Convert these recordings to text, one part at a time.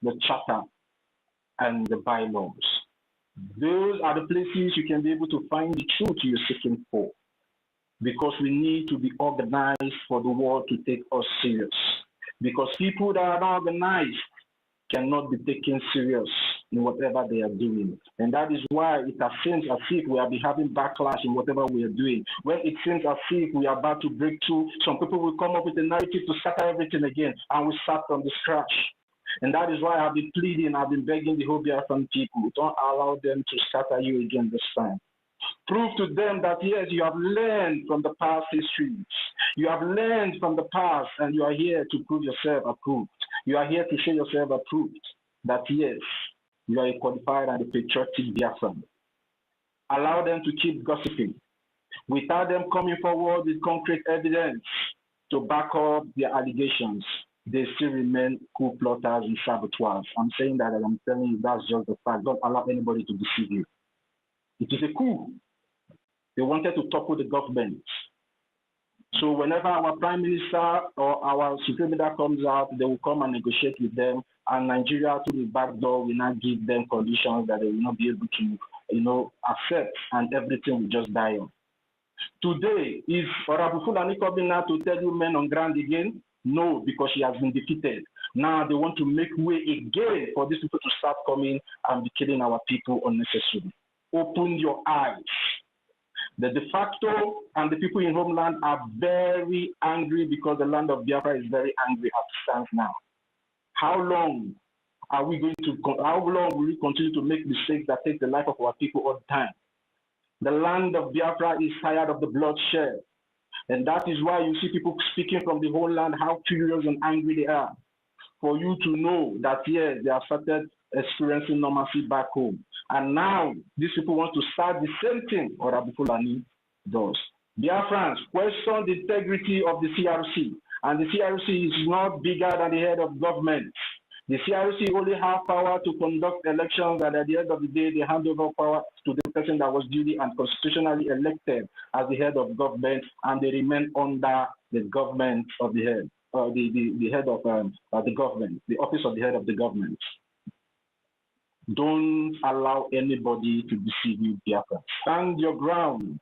the charter, and the bylaws. Those are the places you can be able to find the truth you're seeking for, because we need to be organized for the world to take us serious. Because people that are not organized cannot be taken serious in whatever they are doing. And that is why it seems as if we have been having backlash in whatever we are doing. When it seems as if we are about to break through, some people will come up with a narrative to scatter everything again, and we start from the scratch. And that is why I've been pleading, I've been begging the whole Biafran people, don't allow them to scatter you again this time. Prove to them that, yes, you have learned from the past histories. You have learned from the past, and you are here to prove yourself approved. You are here to show yourself approved that, yes, you are a qualified and a patriotic Biafran. Allow them to keep gossiping without them coming forward with concrete evidence to back up their allegations. They still remain coup plotters and saboteurs. I'm saying that, and I'm telling you that's just the fact. Don't allow anybody to deceive you. It is a coup. They wanted to topple the government. So whenever our prime minister or our supreme leader comes out, they will come and negotiate with them, and Nigeria through the back door will not give them conditions that they will not be able to, accept, and everything will just die on. Today, is Honorable Fulani coming now to tell you men on ground again? No, because she has been defeated. Now they want to make way again for these people to start coming and be killing our people unnecessarily. Open your eyes. The de facto and the people in homeland are very angry because the land of Biafra is very angry as it stands now. How long will we continue to make mistakes that take the life of our people all the time? The land of Biafra is tired of the bloodshed. And that is why you see people speaking from the whole land, how furious and angry they are. For you to know that, yes, they have started experiencing normalcy back home. And now, these people want to start the same thing Honorable Fulani does. Biafrans, question the integrity of the CRC. And the CRC is not bigger than the head of government. The CRC only have power to conduct elections, and at the end of the day, they hand over power to the person that was duly and constitutionally elected as the head of government, and they remain under the government of the head, the head of the government, the office of the head of the government. Don't allow anybody to deceive you, Biafra. Stand your ground.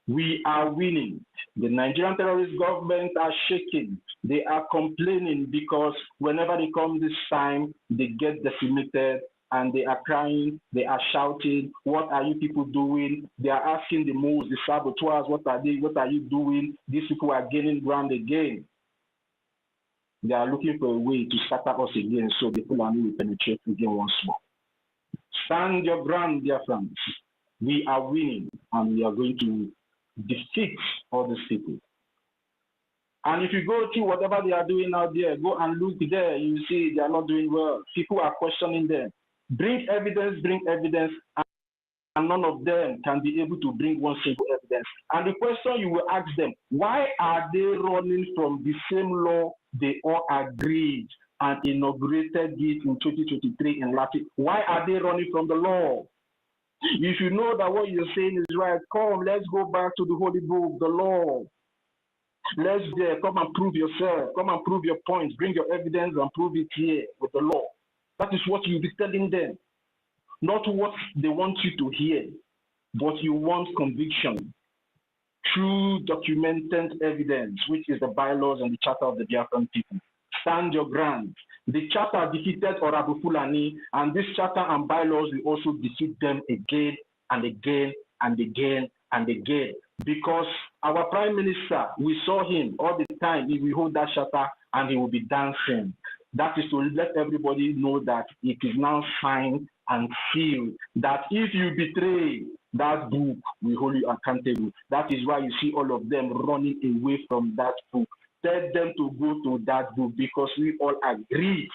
We are winning. The Nigerian terrorist government are shaking. They are complaining because whenever they come this time, they get decimated and they are crying, they are shouting, what are you people doing? They are asking the most, the saboteurs, what are you doing? These people are gaining ground again. They are looking for a way to scatter us again so the Fulani will penetrate again once more. Stand your ground, dear friends. We are winning and we are going to defeat all these people. And if you go to whatever they are doing out there, go and look there, you see they are not doing well. People are questioning them. Bring evidence, and none of them can be able to bring one single evidence. And the question you will ask them, why are they running from the same law they all agreed and inaugurated it in 2023 in Latin? Why are they running from the law? If you know that what you're saying is right, come, let's go back to the holy book, the law. Let's come and prove yourself. Come and prove your points. Bring your evidence and prove it here with the law. That is what you'll be telling them. Not what they want you to hear, but you want conviction. True documented evidence, which is the bylaws and the charter of the Biafran people. Stand your ground. The charter defeated Honorable Fulani, and this charter and bylaws will also defeat them again and again and again and again. Because our Prime Minister, we saw him all the time, he will hold that charter and he will be dancing. That is to let everybody know that it is now signed and sealed, that if you betray that book, we hold you accountable. That is why you see all of them running away from that book. Tell them to go to that book because we all agree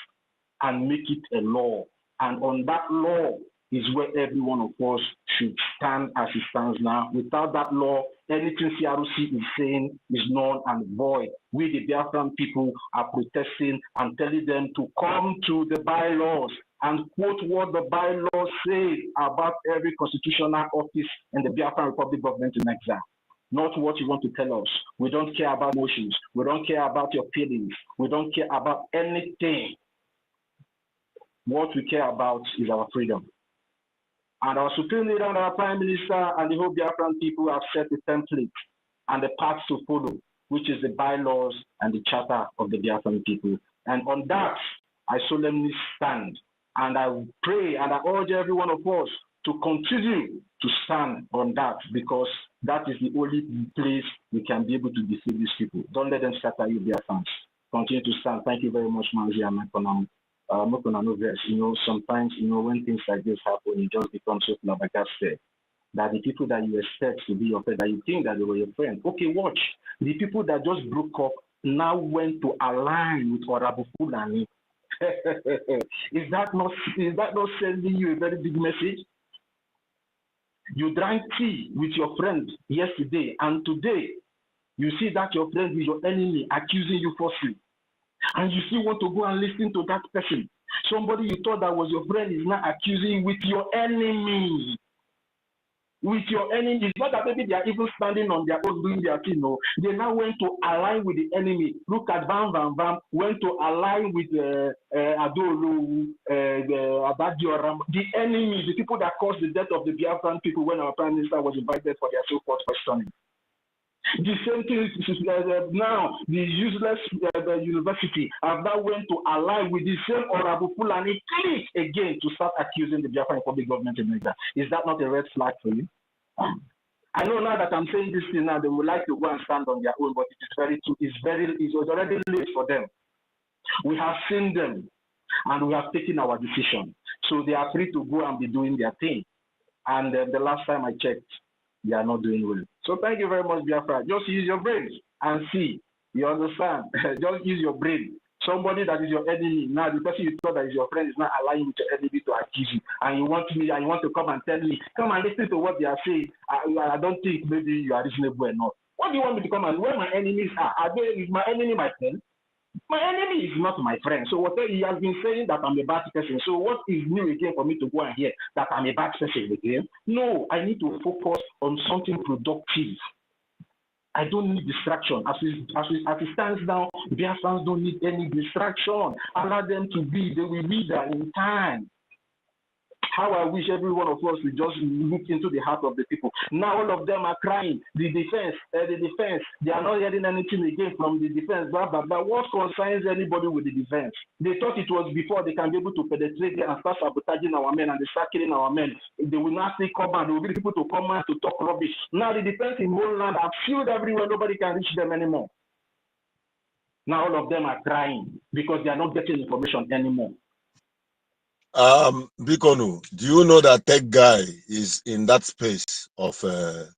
and make it a law. And on that law is where every one of us should stand as it stands now. Without that law, anything CRC is saying is null and void. We, the Biafran people, are protesting and telling them to come to the bylaws and quote what the bylaws say about every constitutional office in the Biafran Republic government in exile. Not what you want to tell us. We don't care about motions. We don't care about your feelings. We don't care about anything. What we care about is our freedom. And our Supreme Leader and our Prime Minister and the whole Biafran people have set the template and the path to follow, which is the bylaws and the charter of the Biafran people. And on that, I solemnly stand. And I pray and I urge every one of us to continue to stand on that, because that is the only place we can be able to deceive these people. Don't let them scatter you, Biafrans. Continue to stand. Thank you very much, Manzi and Mekonam. You know, sometimes, you know, when things like this happen, it just becomes so flabbergasted that the people that you expect to be your friend, that you think that they were your friend. Okay, watch. The people that just broke up now went to align with Orabu Fulani. Is that not sending you a very big message? You drank tea with your friend yesterday, and today you see that your friend is your enemy, accusing you falsely. And you still want to go and listen to that person. Somebody you thought that was your friend is now accusing you with your enemy. With your enemy. It's not that maybe they are even standing on their own doing their thing. No. They now went to align with the enemy. Look at Bam Bam Bam, went to align with Adolu, the enemy, the people that caused the death of the Biafran people when our Prime Minister was invited for their so-called questioning. The same thing is now the useless university have now went to ally with the same Orabu Fulani clique again to start accusing the Biafran public government in Nigeria. Is that not a red flag for you? I know now that I'm saying this thing now, they would like to go and stand on their own, but it's already late for them. We have seen them and we have taken our decision. So they are free to go and be doing their thing. And the last time I checked, they are not doing well. So thank you very much, Biafra. Just use your brain and see. You understand? Just use your brain. Somebody that is your enemy, now the person you thought that is your friend is not aligning with your enemy to accuse you. And you want me, and you want to come and tell me, come and listen to what they are saying. I don't think maybe you are reasonable enough. What do you want me to come and where my enemies are they, is my enemy my friend? My enemy is not my friend. So whatever he has been saying that I'm a bad person. So what is new again for me to go and hear that I'm a bad person again? No, I need to focus on something productive. I don't need distraction. As it stands now, Biafrans don't need any distraction. Allow them to be. They will be there in time. How I wish every one of us would just look into the heart of the people. Now all of them are crying. The defense. They are not hearing anything again from the defense. Blah, blah, blah. What concerns anybody with the defense? They thought it was before they can be able to penetrate and start sabotaging our men and they start killing our men. They will not say come out. They will be the people to come out to talk rubbish. Now the defense in whole land are filled everywhere. Nobody can reach them anymore. Now all of them are crying because they are not getting information anymore. Bikonu, do you know that tech guy is in that space of the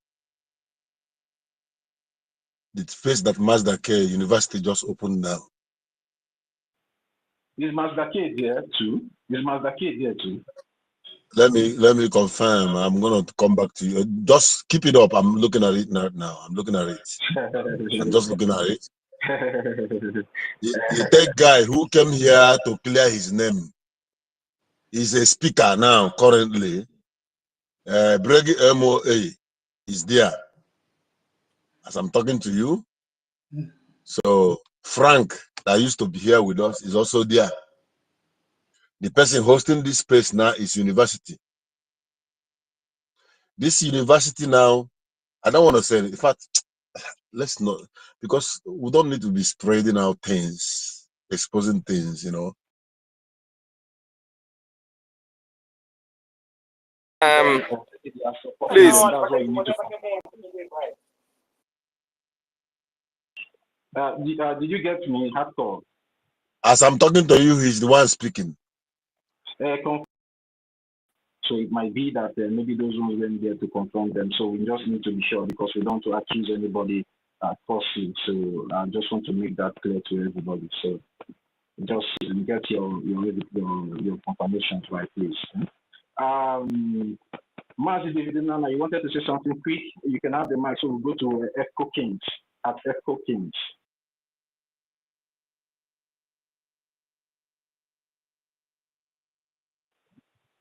space that Mazda K University just opened now? Is Mazda K there too? Is Mazda K there too? Let me confirm. I'm gonna come back to you. Just keep it up. I'm looking at it now. I'm looking at it. I'm just looking at it. The tech guy who came here to clear his name is a speaker now currently. Brgie MOA is there as I'm talking to you. So Frank, that used to be here with us, is also there. The person hosting this space now is university. This university now, I don't want to say it. In fact, let's not, because we don't need to be spreading out things, exposing things, you know. Please. Did you get me? Hardcore. As I'm talking to you, he's the one speaking. So it might be that maybe those ones went there to confront them. So we just need to be sure because we don't want to accuse anybody falsely. So I just want to make that clear to everybody. So just get your confirmations right, please. Mazi David Nana, you wanted to say something quick? You can have the mic. So we'll go to EFIK-IBIBIO at EFIK-IBIBIO.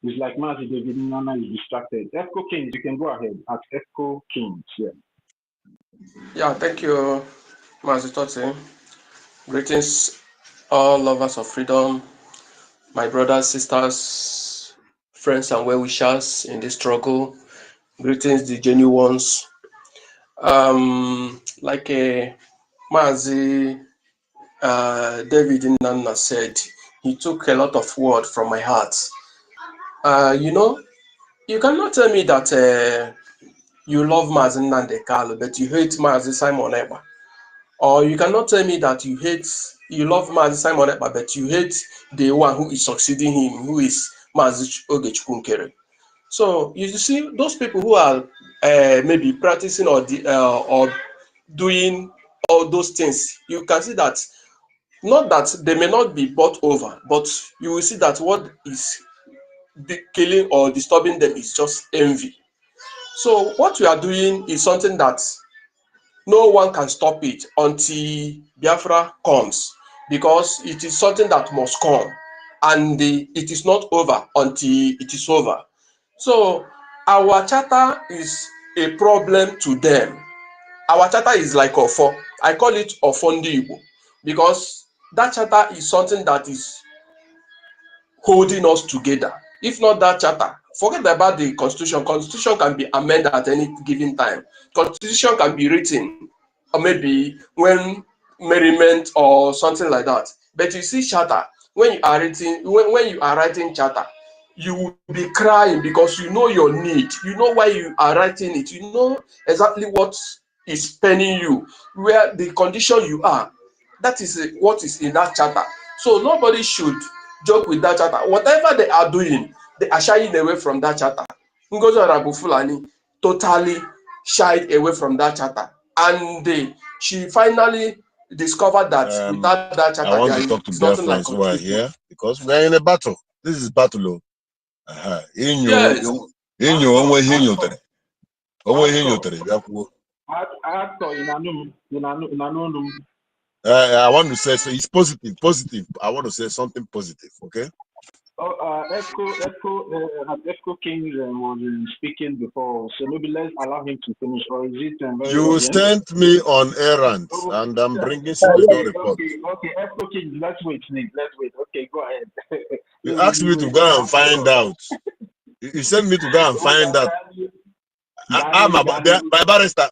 It's like Mazi David Nana is distracted. EFIK-IBIBIO, you can go ahead at EFIK-IBIBIO. Yeah. Yeah, thank you, Mazi Toti. Greetings, all lovers of freedom. my brothers, sisters, friends, and well-wishers in this struggle. Greetings, the genuine ones. Like Mazi David Nana said, he took a lot of word from my heart. You know, you cannot tell me that you love Mazi Nnamdi Kanu, but you hate Mazi Simon Ekpa. Or you cannot tell me that you love Mazi Simon Ekpa, but you hate the one who is succeeding him, who is Mazi Ogechukwu Nkere. So you see, those people who are maybe practicing or doing all those things, you can see that not that they may not be bought over, but you will see that what is killing or disturbing them is just envy. So what we are doing is something that no one can stop it until Biafra comes, because it is something that must come, and it is not over until it is over. So our charter is a problem to them. Our charter is like Ofo. I call it Ofondi Igbo, because that charter is something that is holding us together. If not that charter, forget about the constitution. Constitution can be amended at any given time. Constitution can be written, or maybe when merriment or something like that. But you see, charter, when you are writing charter, you will be crying because you know your need. You know why you are writing it. You know exactly what is paining you, where the condition you are. That is what is in that charter. So nobody should joke with that charter. Whatever they are doing, they are shying away from that charter. Ngozi Fulani totally shied away from that charter, and she finally discovered that without that charter, I want to talk to BIAFRANS who are here, because we are in a battle. This is battle. Yes. I want to say, so it's positive. I want to say something positive, okay? Echo King was speaking before, so maybe let's allow him to finish. Or is it you sent me on errands, and I'm bringing security report. Okay, Echo King, let's wait. Okay, go ahead. You asked me to go and find out. You sent me to go and find out. My barrister,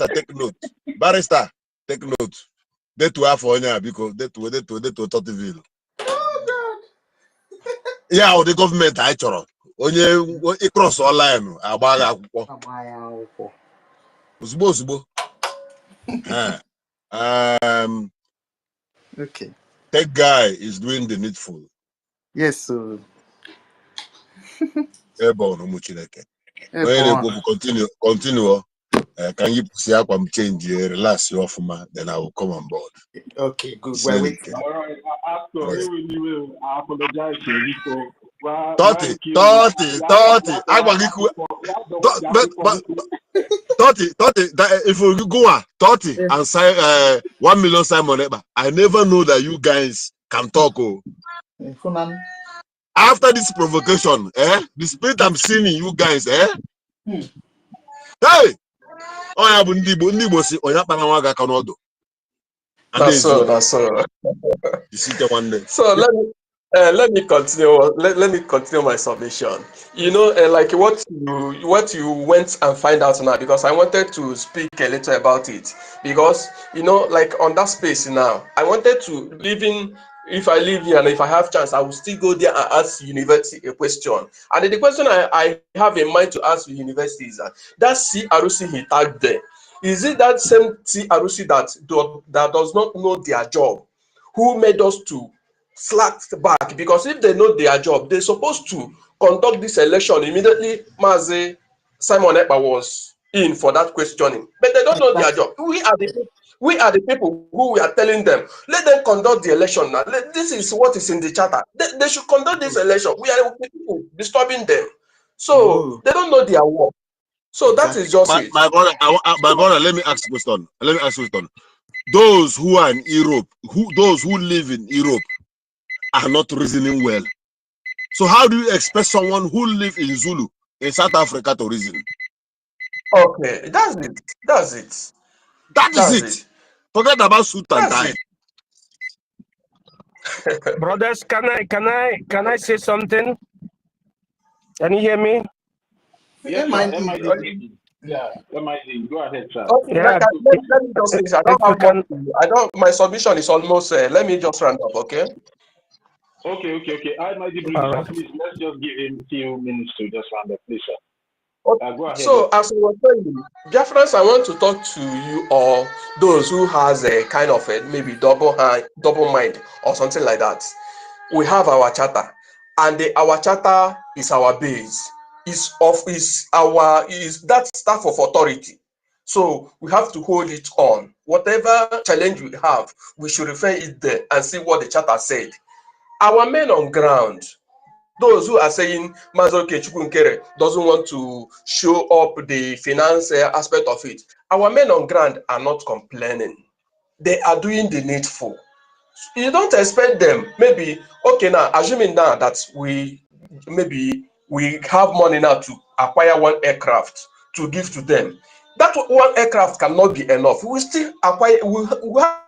take note. Barrister, take note. They to have for you because they to Tottiville. Yeah, the government I choro. Onye cross online agbaga akwụkwọ. Ozugbo. Okay. That guy is doing the needful. Yes, sir. Continue. Can you see how I'm changing relax you off, then I will come on board. Okay, good. Well, wait. All right, after we will apologize to you. 30. If you go on 30 and say 1 million Simon Ekpa, I never know that you guys can talk. After this provocation, the spirit I'm seeing in you guys, hey, oh yeah, si oya panawaga kanodo. That's so. You see one day. So let me continue. Let me continue my submission. You know, like what you went and find out now, because I wanted to speak a little about it, because you know, like on that space now, I wanted to if I live here and if I have chance, I will still go there and ask university a question. And the question I have in mind to ask the university is that C Arusi he tagged there. Is it that same C Arusi that does not know their job, who made us to slack back? Because if they know their job, they're supposed to conduct this election immediately. Mazi Simon Ekpa was in for that questioning, but they don't know their job. We are the people who we are telling them, let them conduct the election now. This is what is in the charter. They should conduct this election. We are the people disturbing them. So they don't know their work. So that is just it. My brother, let me ask you a question. Those who are in Europe, those who live in Europe are not reasoning well. So how do you expect someone who lives in Zulu in South Africa to reason? Okay, that's it. That is it. Forget about suit and tie. Brothers, can I say something? Can you hear me? Yes, sir. Yeah, go ahead, sir. Okay, Yeah. let me just finish. I don't have much. My submission is almost. Let me just round up, okay? Okay. I might be brief, sir. Please, let's just give him a few minutes to just round up, please, sir. Okay. Go ahead. So, as I was saying, Biafrans, I want to talk to you or those who has a kind of maybe double mind or something like that. We have our charter, and our charter is our base. Is that staff of authority. So we have to hold it on. Whatever challenge we have, we should refer it there and see what the charter said. Our men on ground, those who are saying Mazoke Chukwunkere doesn't want to show up the finance aspect of it, our men on ground are not complaining. They are doing the needful. You don't expect them, maybe, okay, now, assuming now that we have money now to acquire one aircraft to give to them. That one aircraft cannot be enough. We still acquire, we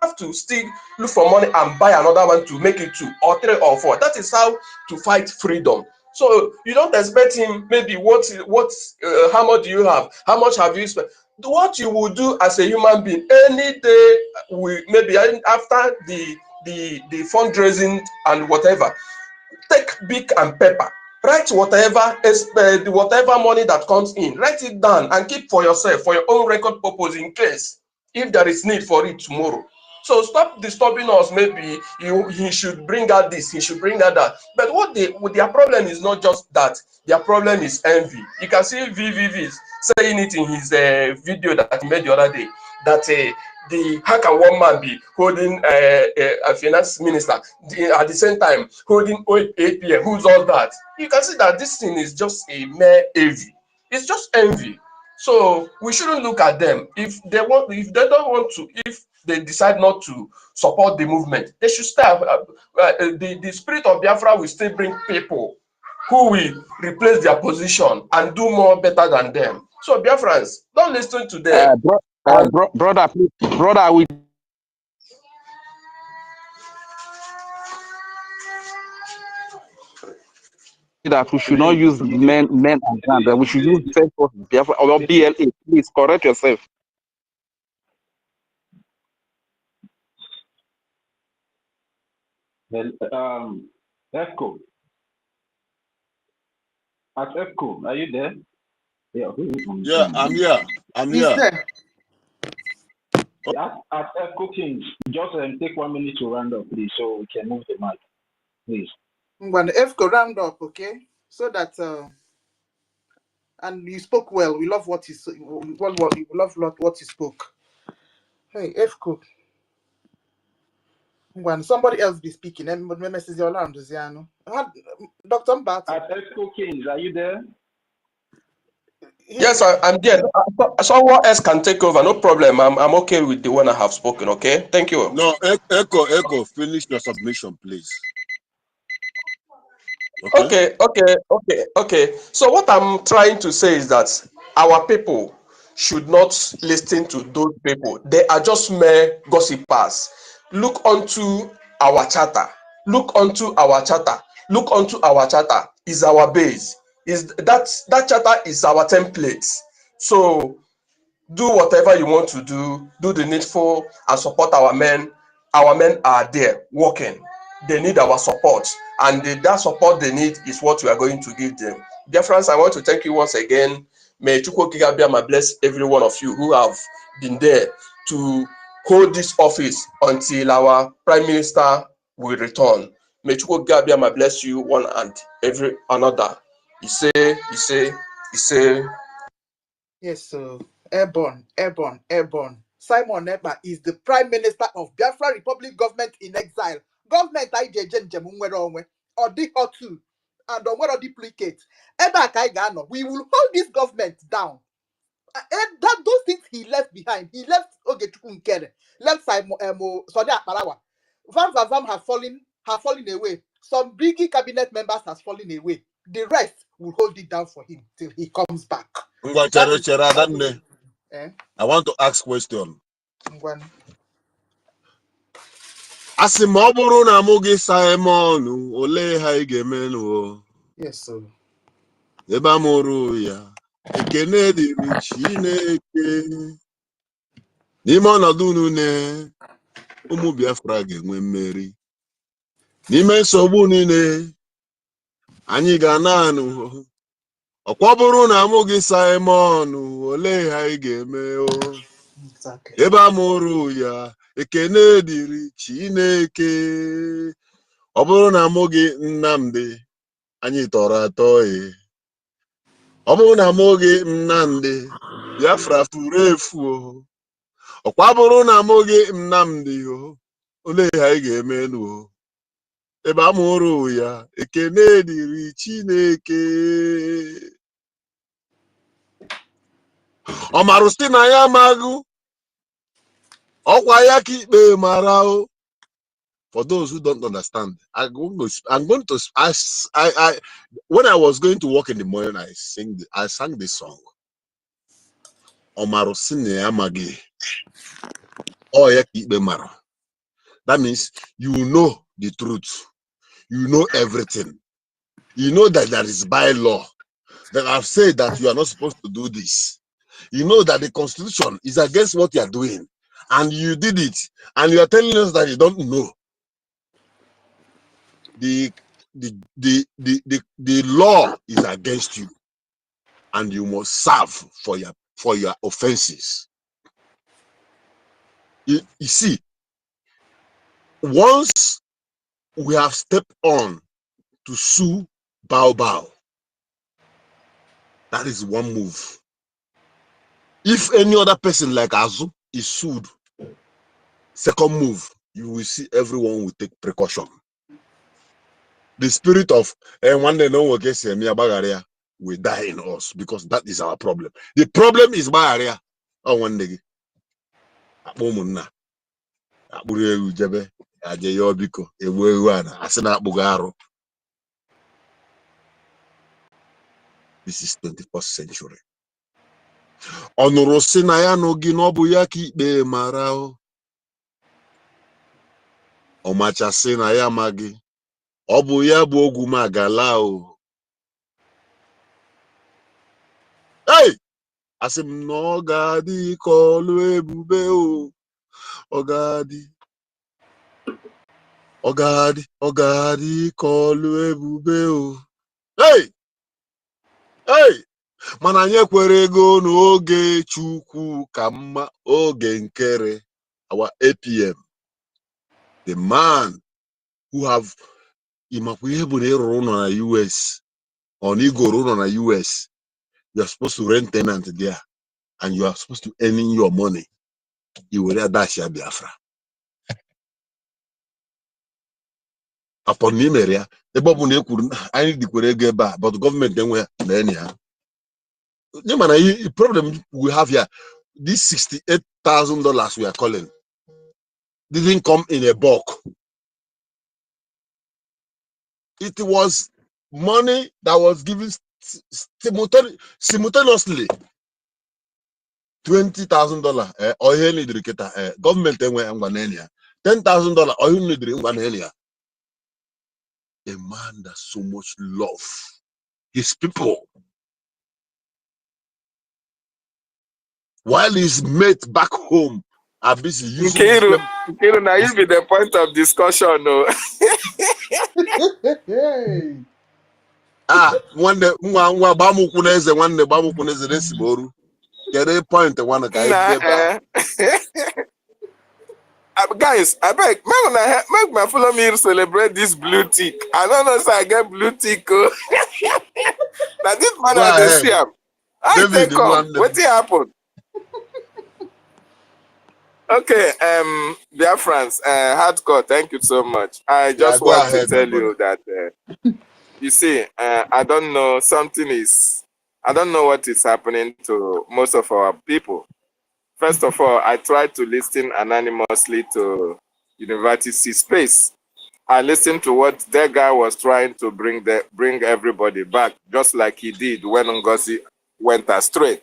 have to still look for money and buy another one to make it 2 or 3 or 4. That is how to fight freedom. So you don't expect him, maybe how much do you have? How much have you spent? What you will do as a human being, any day, maybe after the fundraising and whatever, take pick and paper, write whatever money that comes in, write it down and keep for yourself, for your own record purpose, in case if there is need for it tomorrow. So stop disturbing us. Maybe he should bring out this, he should bring out that. But their problem is not just that. Their problem is envy. You can see VVV saying it in his video that he made the other day, that how can one man be holding a finance minister at the same time holding APM? Who's all that? You can see that this thing is just a mere envy. It's just envy. So we shouldn't look at them. If they don't want to, if they decide not to support the movement, they should stay. The spirit of Biafra will still bring people who will replace their position and do more better than them. So Biafrans, don't listen to them. Brother, we that we should not use men and ground, that we should use Biafra or BLA. Please correct yourself. Well, EFCO. At EFCO, are you there? Yeah, I'm here. He's there. At EFCO Kings, just take 1 minute to round up, please, so we can move the mic, please. When the EFCO round up, okay, so that and you spoke well. We love what you what you spoke. Hey, EFCO. When somebody else be speaking, and message your alarm, Dr. Mbata. At EFCO Kings, are you there? Yes, I'm there. Someone else can take over, no problem. I'm okay with the one I have spoken, okay? Thank you. No, Echo, finish your submission, please. Okay. So what I'm trying to say is that our people should not listen to those people. They are just mere gossipers. Look onto our charter. Look onto our charter. Look onto our charter. Is our base. Is that charter is our template. So do whatever you want to do the needful, and support our men. Our men are there working. They need our support, and that support they need is what we are going to give them. Dear friends, I want to thank you once again. May Chukwuokike bless every one of you who have been there to hold this office until our Prime Minister will return. May Chukwuokike bless you one and every another. He say. Yes, so airborne. Simon Ekpa is the Prime Minister of Biafra Republic Government in exile. Government or the two and on duplicate. We will hold this government down. And those things he left behind. He left Ogechukwunkere, left Simon Sonia Akparawa. Vam have fallen away. Some Brgie cabinet members has fallen away. The rest will hold it down for him till he comes back. I want to ask question. Asị ma ọ bụrụ na mụ gị Simon ole ha ị ga-emenụ. Yes, sir. Ebe a mụrụ ya ekene dịrị Chineke. N'ime ọnọdụ niile ụmụ Biafra ga-enwe mmeri. N'ime nsogbu niile anyị ga na-anụ. Ọkwa bụrụ na mụ gị Simon ole ha ị ga-eme o. Exactly. Ebe a mụrụ ya ekene dịrị Chineke. Ọ bụrụ na mụ gị Nnamdi anyị tọrọ atọ ọ bụrụ na mụ gị Nnamdi Biafra furu efu o. Ọkwa bụrụ na mụ gị Nnamdi o ole ha ị ga-eme elu o. Ebe a mụrụ ya ekene dịrị Chineke. Ọ marụ sị na ya amaghị ọkwa ya ka ikpe mara o. For those who don't understand, I'm going to when I was going to work in the morning, I sang this song. Ọ marụ sị na ya amaghị ọ ya ka ikpe mara. That means you know the truth. You know everything. You know that there is bylaw that I've said that you are not supposed to do this. You know that the Constitution is against what you are doing, and you did it, and you are telling us that you don't know. The law is against you, and you must serve for your offenses. You see, once we have stepped on to sue Bao, that is one move. If any other person like Azu is sued, second move, you will see everyone will take precaution. The spirit of one day no one gets will die in us, because that is our problem. The problem is Bagaria. Oh, one day. This is 21st century. Ọnụrụ sị na ya n'ogi n'ọbụ ya ka ikpe mara o. Ọmacha sị na ya amaghị ọ bụ ya bụ ogwu magala o. Hey! Asị m na ọ ga-adị ka ọlụ ebube o. Ọ ga-adị ka ọlụ ebube o. Hey! Hey! Mana anyị ekwere ego n'oge Chukwu ka mma, oge nkere, our APM. The man who have imakwa ihe bụ na ịrụrụ ụlọ na US or na igoro ụlọ na US, you are supposed to rent tenant there and you are supposed to earn your money. You will dash ya Biafra. Upon n'ime ya, ebe ọ bụ na ekwuru anyị dikwere ego ebe a, but the government enwe na enyi ha. The problem we have here, this $68,000 we are calling didn't come in a bulk. It was money that was given simultaneously. $20,000 or government $10,000 or a man that so much love his people, while his mate back home are busy using Nkiru, now you be the point of discussion, no? One day, get a point one guys, I beg, make my follow me celebrate this blue tick. I don't know if I get blue tick. Now this man at the sham. I think what happened? Okay, BIAFRANS, hardcore, thank you so much. I just want to tell you that you see, I don't know what is happening to most of our people. First of all, I tried to listen anonymously to University Space. I listened to what that guy was trying to bring everybody back, just like he did when NGOZI went astray.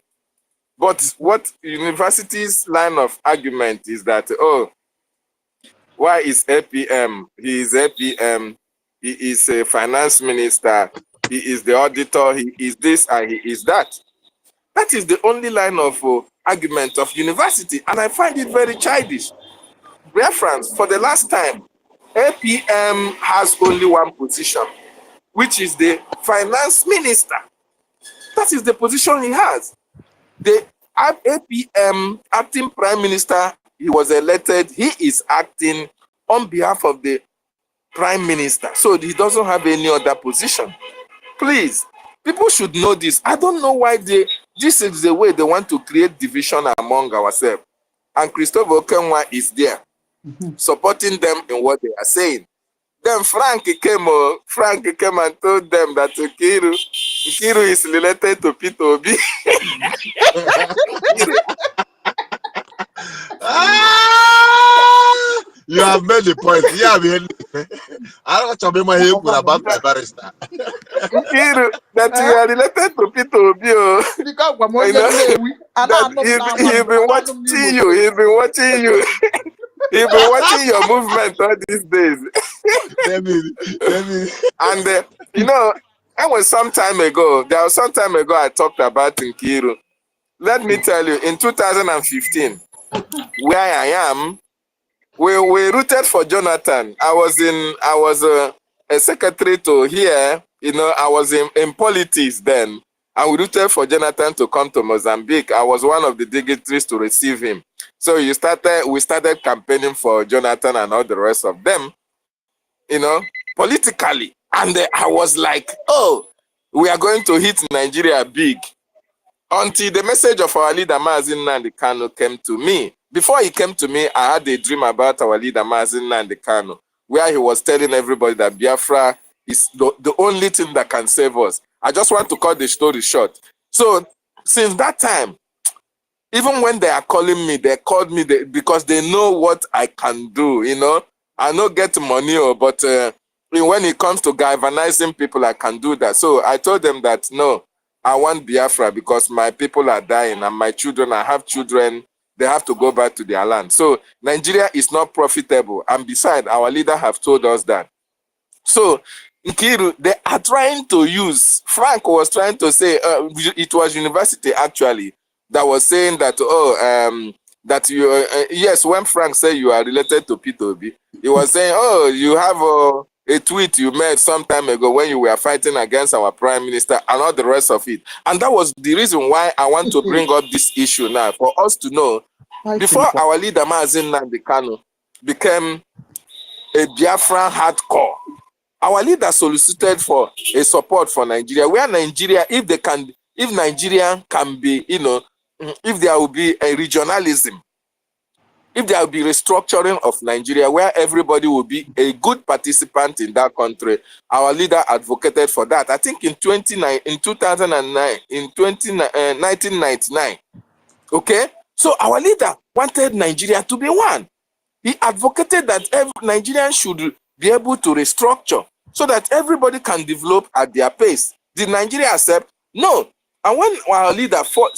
But what university's line of argument is that, oh, Why is APM? He is APM. He is a finance minister. He is the auditor. He is this and he is that. That is the only line of argument of university, and I find it very childish. Reference, for the last time, APM has only one position, which is the finance minister. That is the position he has. The APM, acting prime minister, he was elected. He is acting on behalf of the prime minister. So he doesn't have any other position. Please, people should know this. I don't know why this is the way they want to create division among ourselves. And Christopher Okenwa is there, supporting them in what they are saying. Then Frank came and told them that Nkiru is related to Peter Obi. You have made the point. Yeah, I don't want to be my about my barrister. Nkiru, that you are related to Peter Obi. He's been watching you. He's been watching you. He's been watching your movement all these days. Let me. And you know, there was some time ago I talked about Nkiru. Let me tell you, in 2015, where I am, we rooted for Jonathan. I was a secretary to here. You know, I was in politics then. And we rooted for Jonathan to come to Mozambique. I was one of the dignitaries to receive him. So we started campaigning for Jonathan and all the rest of them, you know, politically. And I was like, oh, we are going to hit Nigeria big. Until the message of our leader, Mazi Nnamdi Kanu, came to me. Before he came to me, I had a dream about our leader, Mazi Nnamdi Kanu, where he was telling everybody that Biafra is the only thing that can save us. I just want to cut the story short. So, since that time, even when they are calling me, they called me because they know what I can do, you know. I don't get money, but when it comes to galvanizing people, I can do that. So I told them that, no, I want Biafra because my people are dying and my children, I have children, they have to go back to their land. So Nigeria is not profitable. And besides, our leader have told us that. So Nkiru, they are trying to use, Frank was trying to say, it was university actually, that was saying that, that you, yes, when Frank said you are related to Peter Obi, he was saying, oh, you have a tweet you made some time ago when you were fighting against our prime minister and all the rest of it. And that was the reason why I want to bring up this issue now, for us to know, before our leader, Mazi Nnamdi Kanu, became a Biafran hardcore, our leader solicited for a support for Nigeria, where Nigeria, if Nigeria can be, you know, if there will be a regionalism, if there will be restructuring of Nigeria, where everybody will be a good participant in that country, our leader advocated for that. I think in 1999, okay? So our leader wanted Nigeria to be one. He advocated that Nigerians should be able to restructure so that everybody can develop at their pace. Did Nigeria accept? No. And when our leader saw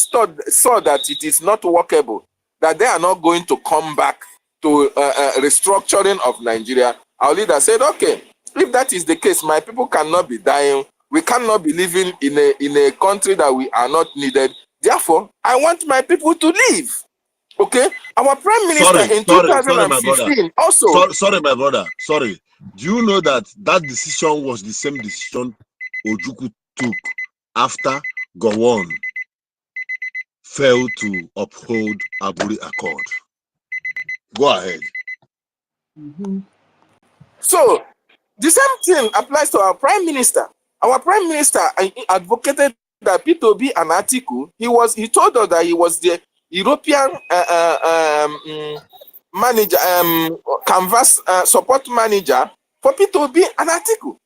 that it is not workable, that they are not going to come back to restructuring of Nigeria, our leader said, okay, if that is the case, my people cannot be dying. We cannot be living in a country that we are not needed. Therefore, I want my people to leave. Okay? Our prime minister in 2015 also... Sorry, my brother. Sorry. Do you know that decision was the same decision Ojukwu took after Gowon failed to uphold Aburi Accord? Go ahead. So, the same thing applies to our prime minister. Our prime minister advocated that P2B and Atiku, he told us that he was the European manager, canvas support manager for P2B and Atiku.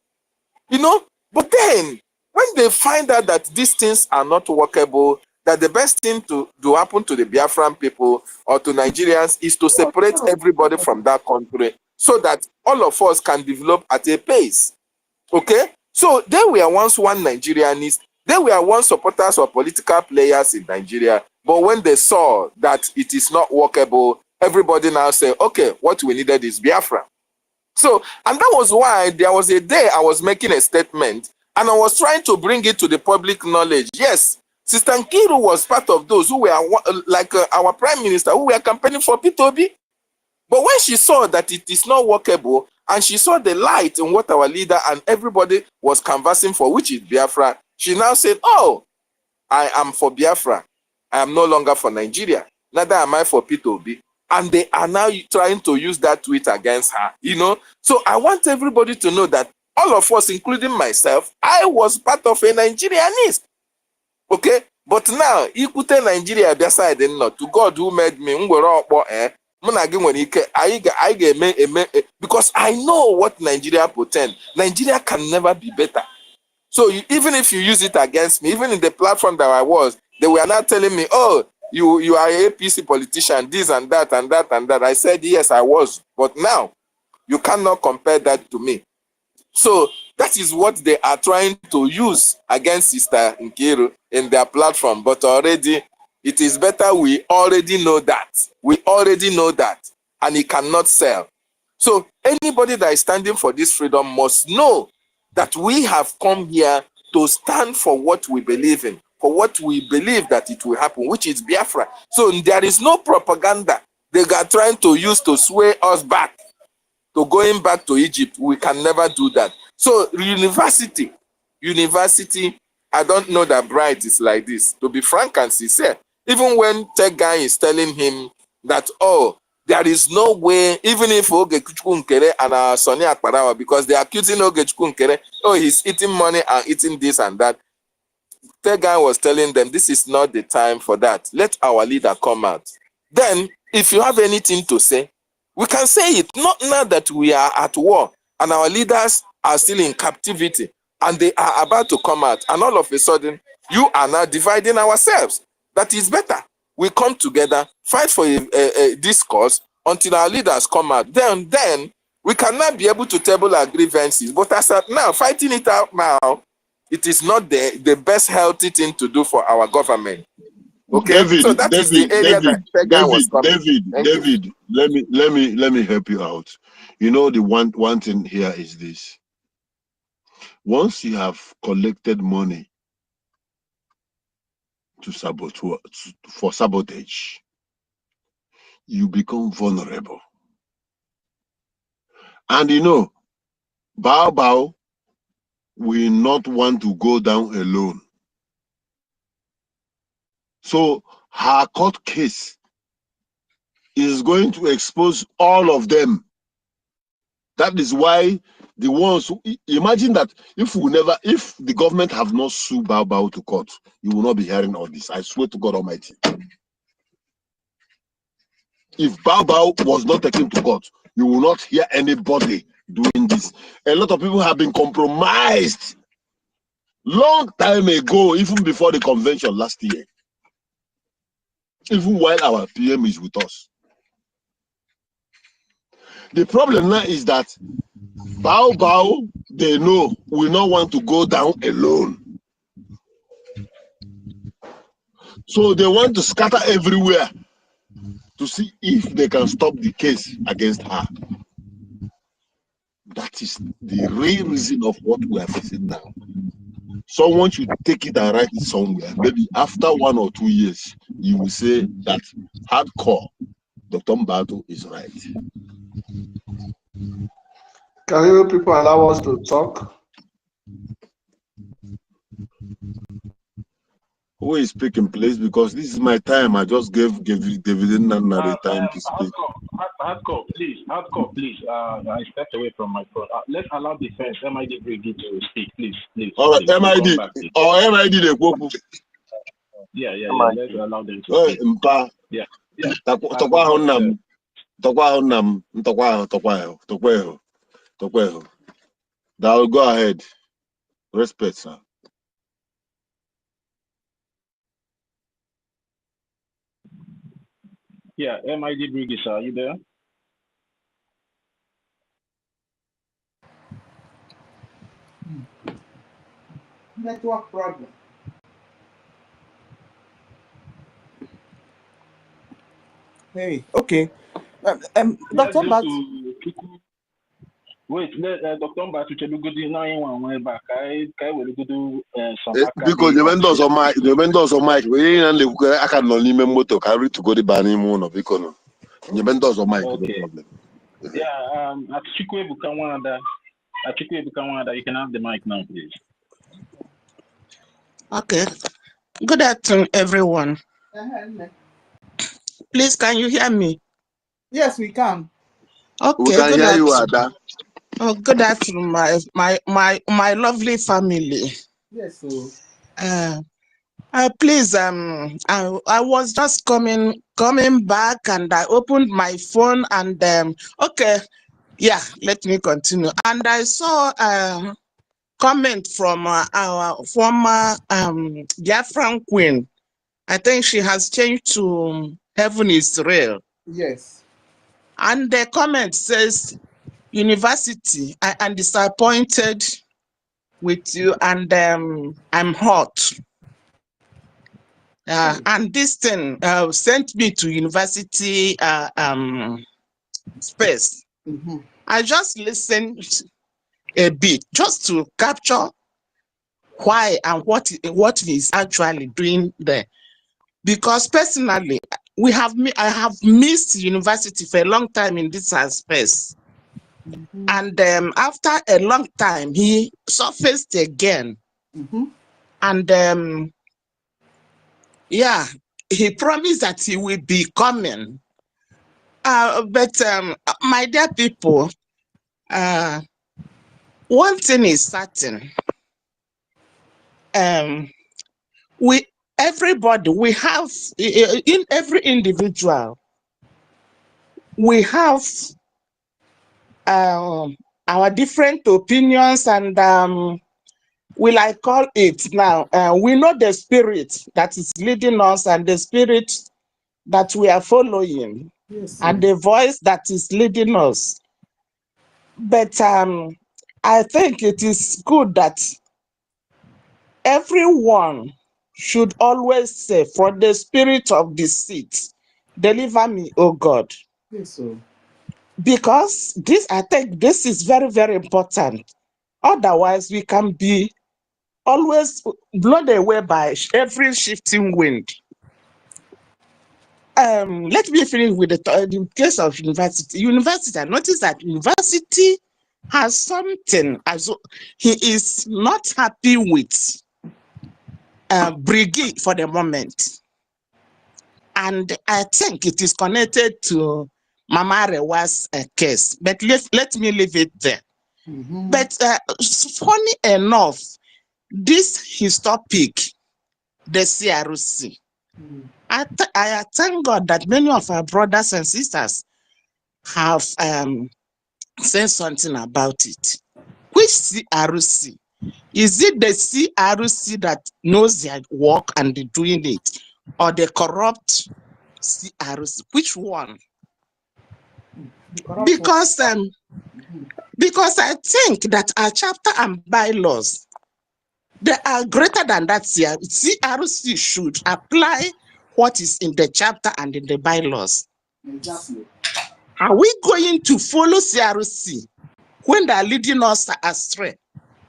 You know, but then when they find out that these things are not workable, that the best thing to happen to the Biafran people or to Nigerians is to separate everybody from that country so that all of us can develop at a pace. Okay? So they were once one Nigerianist, they were once supporters of political players in Nigeria, but when they saw that it is not workable, everybody now say, okay, what we needed is Biafra. So, and that was why there was a day I was making a statement and I was trying to bring it to the public knowledge. Yes, Sister Nkiru was part of those who were like our prime minister who were campaigning for P2B. But when she saw that it is not workable and she saw the light in what our leader and everybody was canvassing for, which is Biafra, she now said, oh, I am for Biafra. I am no longer for Nigeria. Neither am I for P2B. And they are now trying to use that tweet against her, you know. So I want everybody to know that all of us, including myself, I was part of a Nigerianist. Okay? But now, Ikute Nigeria, to God who made me, because I know what Nigeria pretend. Nigeria can never be better. So even if you use it against me, even in the platform that I was, they were not telling me, oh, you are a APC politician, this and that and that and that. I said, yes, I was. But now, you cannot compare that to me. So that is what they are trying to use against Sister Nkiru in their platform. But already, it is better we already know that. We already know that. And it cannot sell. So anybody that is standing for this freedom must know that we have come here to stand for what we believe in, for what we believe that it will happen, which is Biafra. So there is no propaganda they are trying to use to sway us back to going back to Egypt. We can never do that. So university, I don't know that Bright is like this. To be frank and sincere, even when tech guy is telling him that, oh, there is no way, even if Ogechukwu Nkere and Sonny Akparawa, because they are accusing Ogechukwu Nkere, oh, he's eating money and eating this and that. Tech guy was telling them, this is not the time for that. Let our leader come out. Then, if you have anything to say, we can say it, not now that we are at war and our leaders are still in captivity and they are about to come out, and all of a sudden, you are now dividing ourselves. That is better. We come together, fight for a discourse until our leaders come out. Then we cannot be able to table our grievances. But as of now, fighting it out now, it is not the best healthy thing to do for our government. Okay, so that is the area that Pega was coming. David, let me help you out. You know, the one thing here is this: once you have collected money to for sabotage, you become vulnerable. And you know, Bao will not want to go down alone. So her court case is going to expose all of them. That is why the ones who, imagine that if the government have not sued Bao to court, you will not be hearing all this. I swear to God Almighty. If Bao was not taken to court, you will not hear anybody doing this. A lot of people have been compromised long time ago, even before the convention last year, even while our PM is with us. The problem now is that Bao, they know, will not want to go down alone. So they want to scatter everywhere to see if they can stop the case against her. That is the real reason of what we are facing now. Someone should take it and write it somewhere. Maybe after 1 or 2 years, you will say that hardcore Dr. Mbato is right. Can you people allow us to talk? Who is speaking, please? Because this is my time. I just gave David the time to speak. Hardcore, please. I stepped away from my phone. Let's allow defense, MID Brgie to speak, please. All right, MID. They go. Yeah. Let's allow them to speak. Yeah. That will go ahead. Respect, sir. Yeah, MID Brgie, sir, are you there? Network problem. Hey, okay. Dr. Bat. Wait, Dr. Bat, to do good in one way back. I will do some. Because the vendors of Mike, we ain't I can only motor carry to go to Bani Moon of Econo. The vendors of Mike, okay. No problem. Yeah, at Chikwe Bukamwanda, you can have the mic now, please. Okay. Good afternoon, everyone. Please, can you hear me? Yes, we can. Okay. We can hear you, Ada. Oh, good afternoon, my lovely family. Yes, so. Please, I was just coming back, and I opened my phone, and okay, yeah, let me continue. And I saw a comment from our former Biafran queen. I think she has changed to Heaven is Real. Yes. And the comment says, University, I am disappointed with you, and I'm hot. And this thing sent me to university space. I just listened a bit just to capture why and what he's actually doing there. Because personally, I have missed university for a long time in this space. And after a long time, he surfaced again. And yeah, he promised that he will be coming. But my dear people, one thing is certain. Everybody, we have, in every individual, we have our different opinions, and will I call it now? We know the spirit that is leading us and the spirit that we are following, and the voice that is leading us. But I think it is good that everyone should always say, for the spirit of deceit, deliver me, O God. Yes, sir. Because I think this is very, very important. Otherwise, we can be always blown away by every shifting wind. Let me finish with the case of university. I noticed that university has something, as he is not happy with Brgie for the moment. And I think it is connected to Mama Rewa's case. But let me leave it there. But funny enough, this his topic, the CRC. I thank God that many of our brothers and sisters have said something about it. Which CRC? Is it the CRC that knows their work and they're doing it, or the corrupt CRC? Which one? Because I think that our chapter and bylaws, they are greater than that. CRC should apply what is in the chapter and in the bylaws. Exactly. Are we going to follow CRC when they are leading us astray?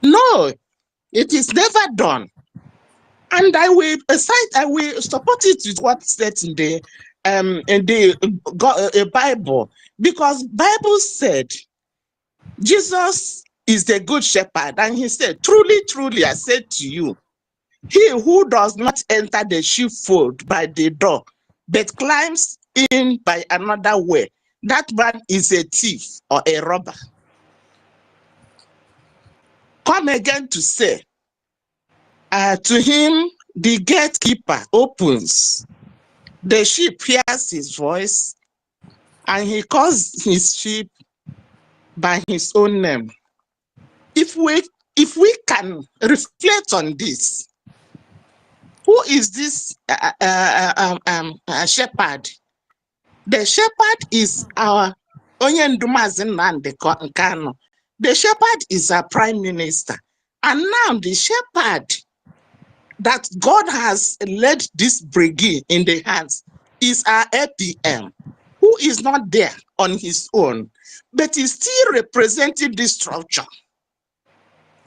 No, it is never done. And I will support it with what's said in the Bible, because Bible said Jesus is the good shepherd, and he said, truly, truly, I said to you, he who does not enter the sheepfold by the door, but climbs in by another way, that man is a thief or a robber. Come again to say, to him the gatekeeper opens, the sheep hears his voice, and he calls his sheep by his own name. If we can reflect on this, who is this shepherd? The shepherd is our the shepherd is our prime minister. And now the shepherd that God has led this Brgie in the hands is our APM. Who who is not there on his own, but is still representing this structure.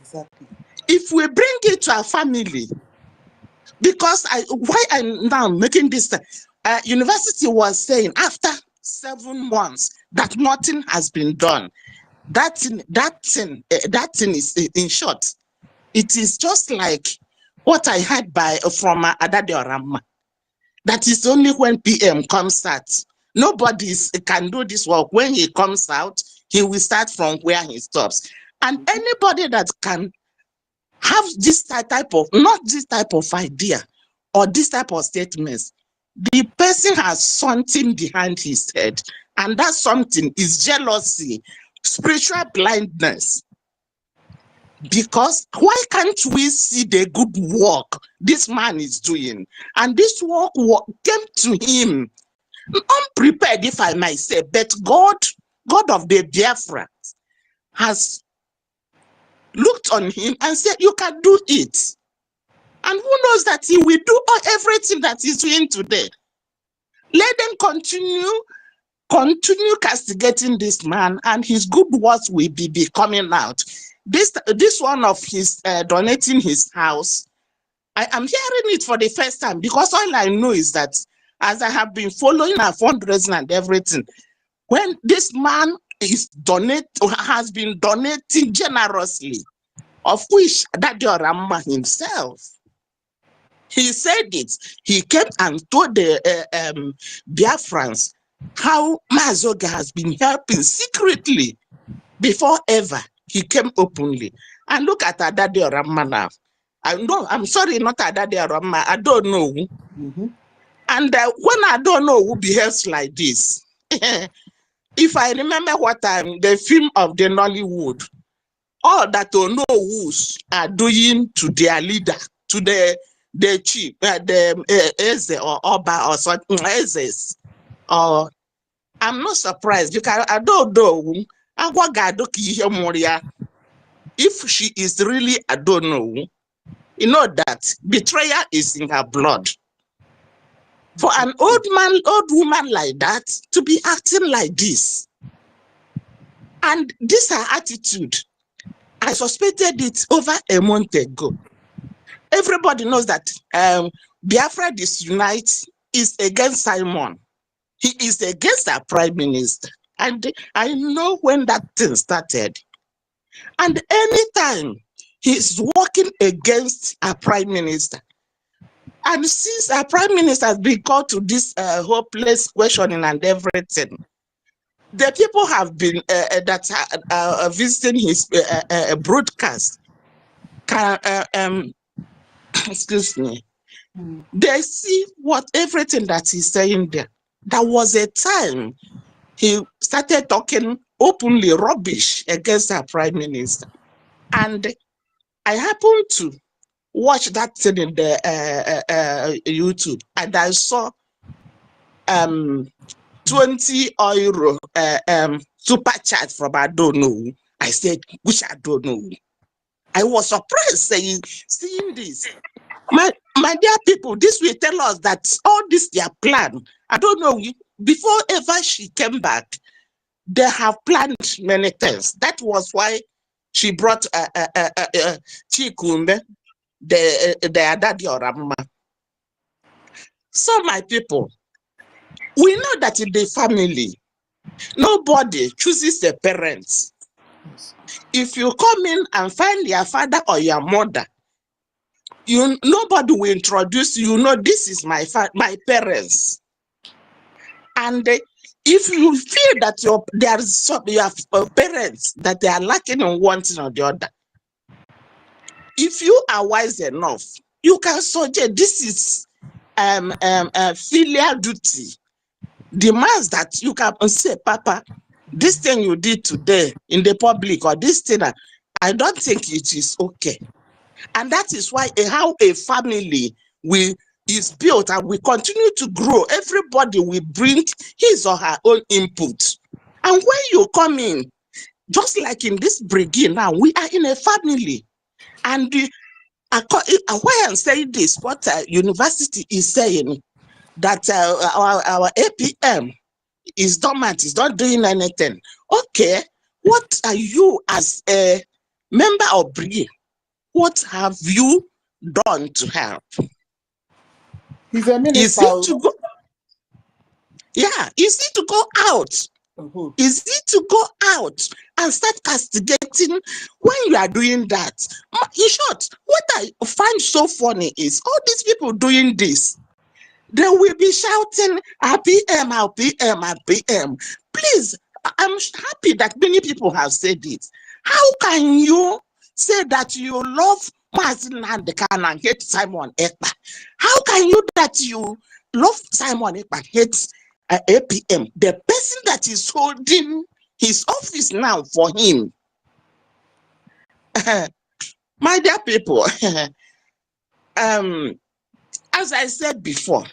Exactly. If we bring it to our family, because why I'm now making this, university was saying after 7 months that nothing has been done. That thing is, in short, it is just like what I heard from Adade Orama. That is only when PM comes out. Nobody can do this work. When he comes out, he will start from where he stops. And anybody that can have this type of, not this type of idea or this type of statements, the person has something behind his head. And that something is jealousy, spiritual blindness. Because why can't we see the good work this man is doing? And this work came to him unprepared, if I might say, but God of the Biafra has looked on him and said, you can do it. And who knows that he will do everything that he's doing today. Let them continue castigating this man, and his good works will be coming out. This one of his donating his house, I am hearing it for the first time, because all I know is that as I have been following our fundraising and everything, when this man has been donating generously, of which Dade Orama himself, he said it. He came and told the Biafrans how Mazoga has been helping secretly before ever he came openly. And look at Dade Orama now. I'm sorry, not Dade Orama. I don't know. And when I don't know who behaves like this, if I remember the film of the Nollywood, all that Onowus are doing to their leader, to the chief, the Eze or Oba or something, Ezes, or I'm not surprised because I don't know. If she is really, I don't know, you know that betrayal is in her blood. For an old woman like that to be acting like this, and this her attitude, I suspected it over a month ago. Everybody knows that Biafra Disunite is against Simon. He is against our prime minister. And I know when that thing started. And anytime he's working against our prime minister, and since our prime minister has been called to this hopeless questioning and everything, the people have been that are visiting his broadcast, excuse me, they see everything that he's saying there. There was a time he started talking openly rubbish against our prime minister. And I happened to watch that thing in the YouTube, and I saw 20 euro super chat from I don't know. I said, which I don't know. I was surprised seeing this. My dear people, this will tell us that all this their plan. I don't know, before ever she came back, they have planned many things. That was why she brought Chikumbe, the Adade Orama. So my people, we know that in the family, nobody chooses the parents. If you come in and find your father or your mother, nobody will introduce you. No, this is my parents. And if you feel that your parents that they are lacking on one thing or the other, if you are wise enough, you can suggest this is filial duty. Demands that you can say, Papa, this thing you did today in the public, or this thing, I don't think it is okay. And that is why how a family is built and we continue to grow. Everybody will bring his or her own input. And when you come in, just like in this Brgie now, we are in a family. And why I'm saying this, what university is saying, that our APM is dormant, is not doing anything. Okay, what are you as a member of Brgie? What have you done to help? He's a minister. Is it to go? Yeah, is it to go out? Is it to go out and start castigating when you are doing that? In short, what I find so funny is all these people doing this. They will be shouting, RPM, RPM, RPM. Please, I'm happy that many people have said it. How can you say that you love Martin Nandekan and hate Simon Ekpa? How can you that you love Simon Ekpa and hate APM? The person that is holding his office now for him. My dear people, as I said before,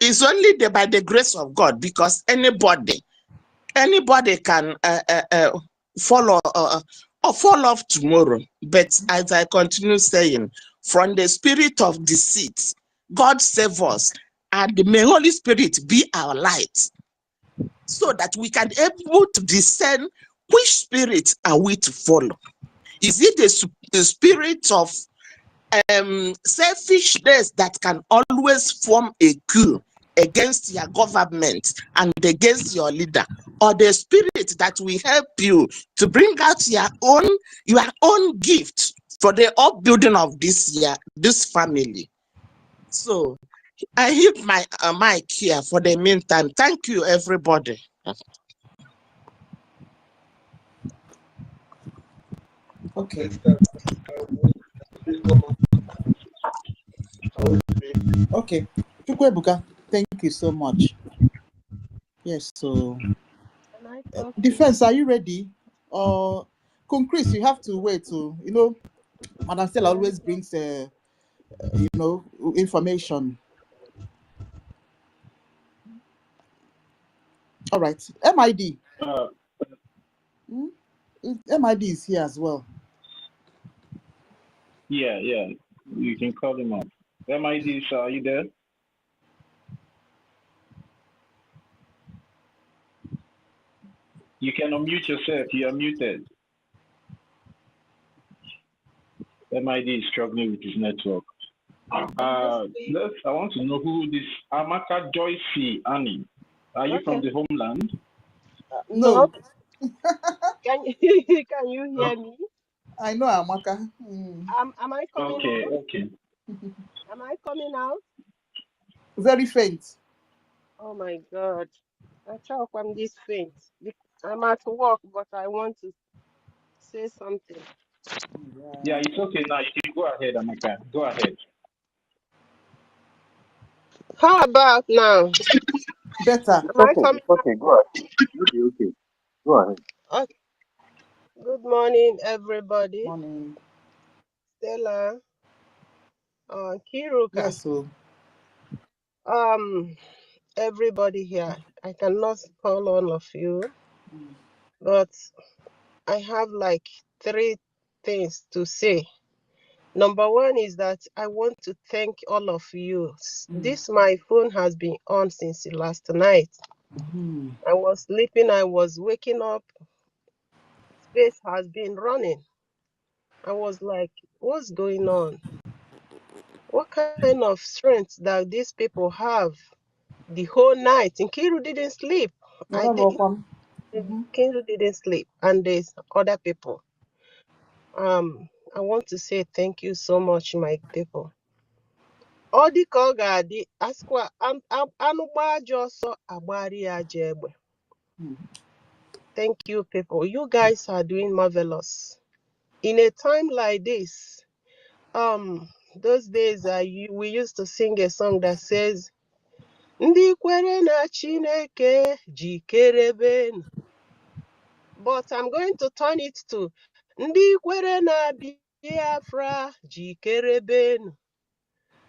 it's only by the grace of God, because anybody can fall off tomorrow. But as I continue saying, from the spirit of deceit, God save us, and may Holy Spirit be our light, so that we can able to discern which spirit are we to follow. Is it the spirit of selfishness that can always form a coup against your government and against your leader, or the spirit that will help you to bring out your own gift for the upbuilding of this family? So I hit my mic here for the meantime. Thank you, everybody. Okay. Okay. Chukwebuka, thank you so much. Yes, so Defense, are you ready? Or Chris, you have to wait to, Madam Stella always brings information. All right. MID. MID is here as well. Yeah. You can call him up. MID, are you there? You can unmute yourself. You are muted. MID is struggling with his network. I want to know who this Amaka Joyce Annie. Are you from the homeland? No. Can you hear me? I know Amaka. Am I coming out? Okay. Am I coming out? Very faint. Oh my God. I'm this faint. I'm at work, but I want to say something. Yeah, it's okay now. You can go ahead, Amaka. Go ahead. How about now? Better. Okay, go ahead. Okay. Go ahead. Okay. Good morning, everybody. Morning. Stella. Kiruka. Yes, so. Everybody here. I cannot call all of you, but I have like 3 things to say. Number one is that I want to thank all of you. My phone has been on since last night. I was sleeping, I was waking up. Space has been running. I was like, what's going on? What kind of strength that these people have the whole night? Nkiru didn't sleep. Nkiru didn't sleep. And there's other people. I want to say thank you so much, my people. Odi Kogadi Asqua Anuba Joso Abari Ajebe. Thank you, people. You guys are doing marvelous. In a time like this, those days we used to sing a song that says, Ndi kwere na Chineke jikereben. But I'm going to turn it to Ndi kwere na Biafra jikereben.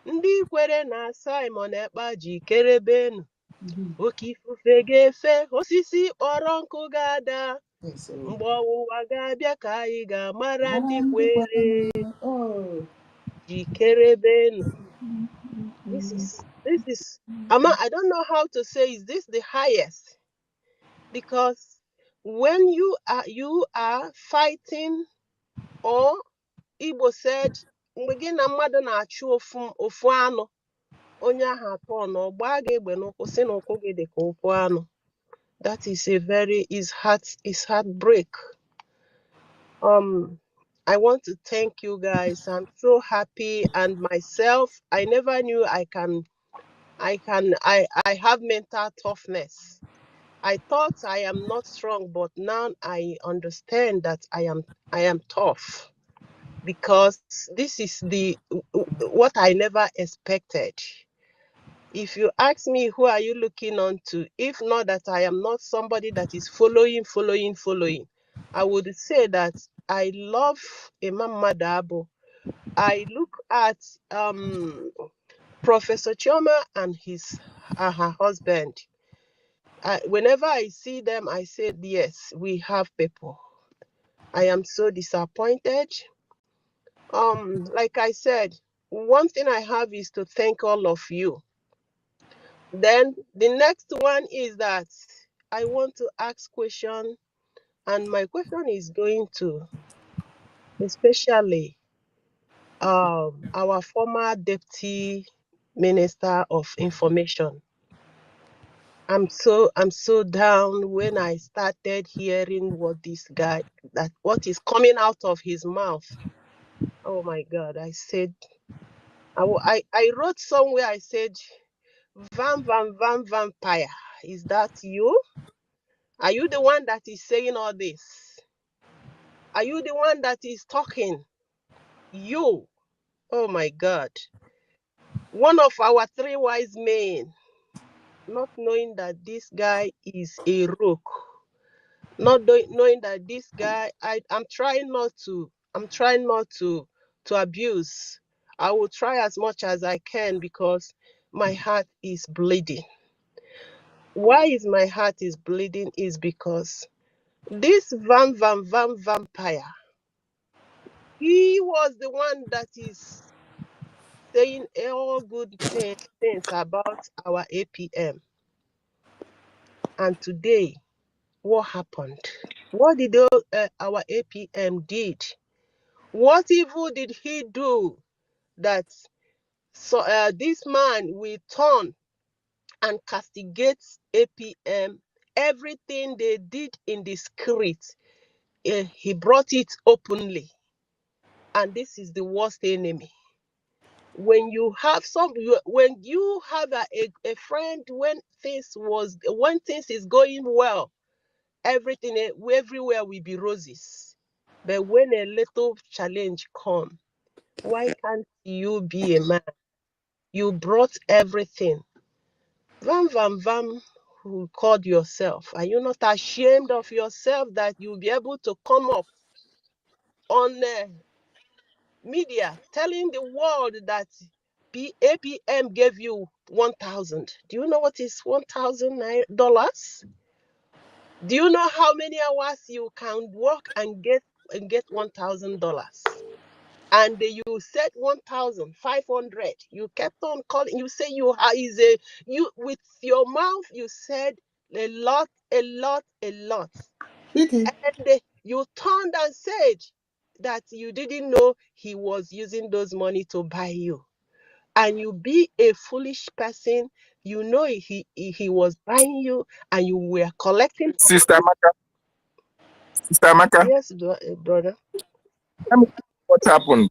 Ndị kwere na Simon Ekpa jikereben. Oke ifufe ga-efe, osisi kpọrọ nkụ ga-ada. Mgbe ọwụwa ga-abịa ka anyị ga-amara ndị kwere. Jikereben. This is This is, I don't know how to say, is this the highest? Because when you are fighting, or Igbo said, mgbe gị na mmadụ na-achụ ofu anụ, onye ahụ atọ n'ọgba ga-egbe n'ụkwụ sị na ụkwụ gị dị ka ụkwụ anụ. That is a very heartbreak. I want to thank you guys. I'm so happy, and myself, I never knew I have mental toughness. I thought I am not strong, but now I understand that I am tough, because this is what I never expected. If you ask me, who are you looking on to? If not that I am not somebody that is following, I would say that I love Imam Madabo. I look at Professor Chioma and her husband. Whenever I see them, I say, yes, we have people. I am so disappointed. Like I said, one thing I have is to thank all of you. Then the next one is that I want to ask question, and my question is going to especially our former Deputy Minister of Information. I'm so down when I started hearing what is coming out of his mouth. Oh my God! I said, I wrote somewhere. I said, vampire. Is that you? Are you the one that is saying all this? Are you the one that is talking? You. Oh my God. One of our three wise men, not knowing that this guy is a rook, not knowing that this guy, I'm trying not to abuse. I will try as much as I can, because my heart is bleeding. Why is my heart is bleeding? Is because this vampire, he was the one that is saying all good things about our APM. And today, what happened? What did our APM did? What evil did he do that this man will turn and castigate APM? Everything they did in the secret, he brought it openly. And this is the worst enemy. When you have a friend, when things is going well, everything everywhere will be roses. But when a little challenge comes, why can't you be a man? You brought everything. Vam, who called yourself, are you not ashamed of yourself that you'll be able to come up on media telling the world that APM gave you 1,000? Do you know what is $1,000? Do you know how many hours you can work and get $1,000? And you said 1,500. You kept on calling. You say you with your mouth. You said a lot. Okay. And you turned and said that you didn't know he was using those money to buy you. And you be a foolish person. You know he was buying you, and you were collecting. Sister Maka. Yes, brother. Tell me what happened?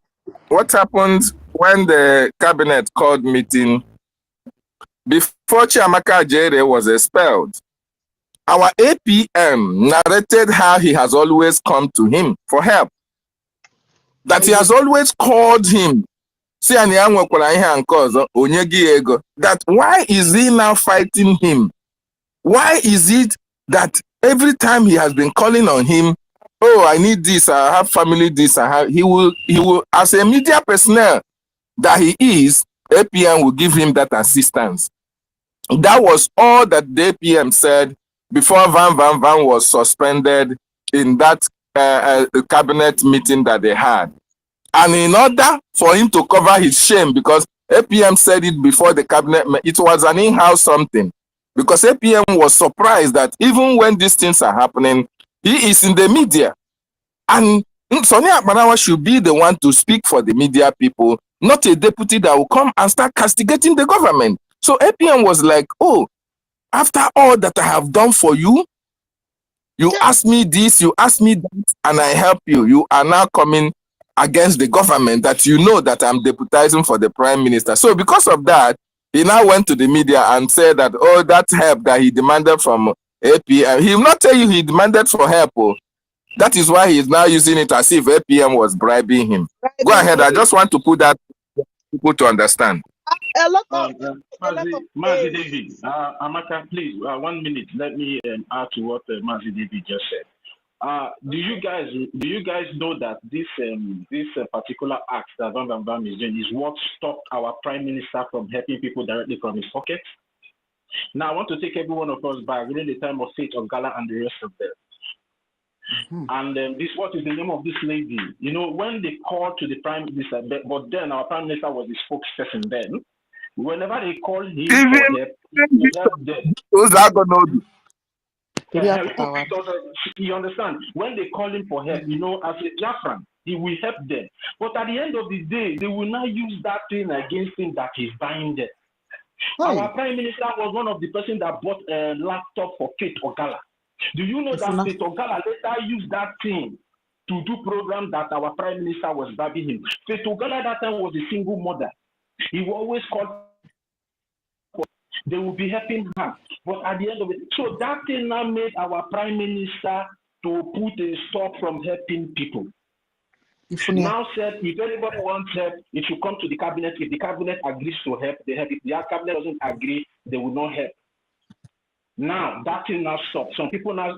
What happened when the cabinet called meeting before Chiamaka Jere was expelled? Our APM narrated how he has always come to him for help. That he has always called him. That why is he now fighting him? Why is it that every time he has been calling on him, oh, I need this, I have family this, he will, as a media personnel that he is, APM will give him that assistance. That was all that the APM said before Van was suspended in that cabinet meeting that they had. And in order for him to cover his shame, because APM said it before the cabinet. It was an in-house something, because APM was surprised that even when these things are happening, he is in the media. And Sonny Akbanawa should be the one to speak for the media people, not a deputy that will come and start castigating the government. So APM was like, oh, after all that I have done for you, you ask me this, you ask me that, and I help you. You are now coming against the government that you know that I'm deputizing for the prime minister. So because of that, he now went to the media and said that, oh, that help that he demanded from APM, he will not tell you he demanded for help. Oh. That is why he is now using it as if APM was bribing him. Go ahead. I just want to put that for people to understand. A lot of Mazi David, Amaka, please, 1 minute. Let me add to what Mazi David just said. Do you guys know that this particular act that Van Van Van is doing is what stopped our prime minister from helping people directly from his pocket? Now I want to take every one of us back within the time of Faith of Gala and the rest of them. And this, what is the name of this lady? You know, when they called to the prime minister, but then our prime minister was the spokesperson then. Whenever they called him for help, he helped them. Those are going to You understand? When they call him for help, you know, as a Biafran, he will help them. But at the end of the day, they will not use that thing against him that he's buying them. Our prime minister was one of the person that bought a laptop for Faith Ogala. Do you know that Faith Ogala later used that thing to do program that our prime minister was babbing him? Faith Ogala at that time was a single mother. He will always call for, they will be helping her. But at the end of it, so that thing now made our prime minister to put a stop from helping people. Now said, if anybody wants help, it should come to the cabinet. If the cabinet agrees to help, they help. If the cabinet doesn't agree, they will not help. Now that thing now stopped. Some people now,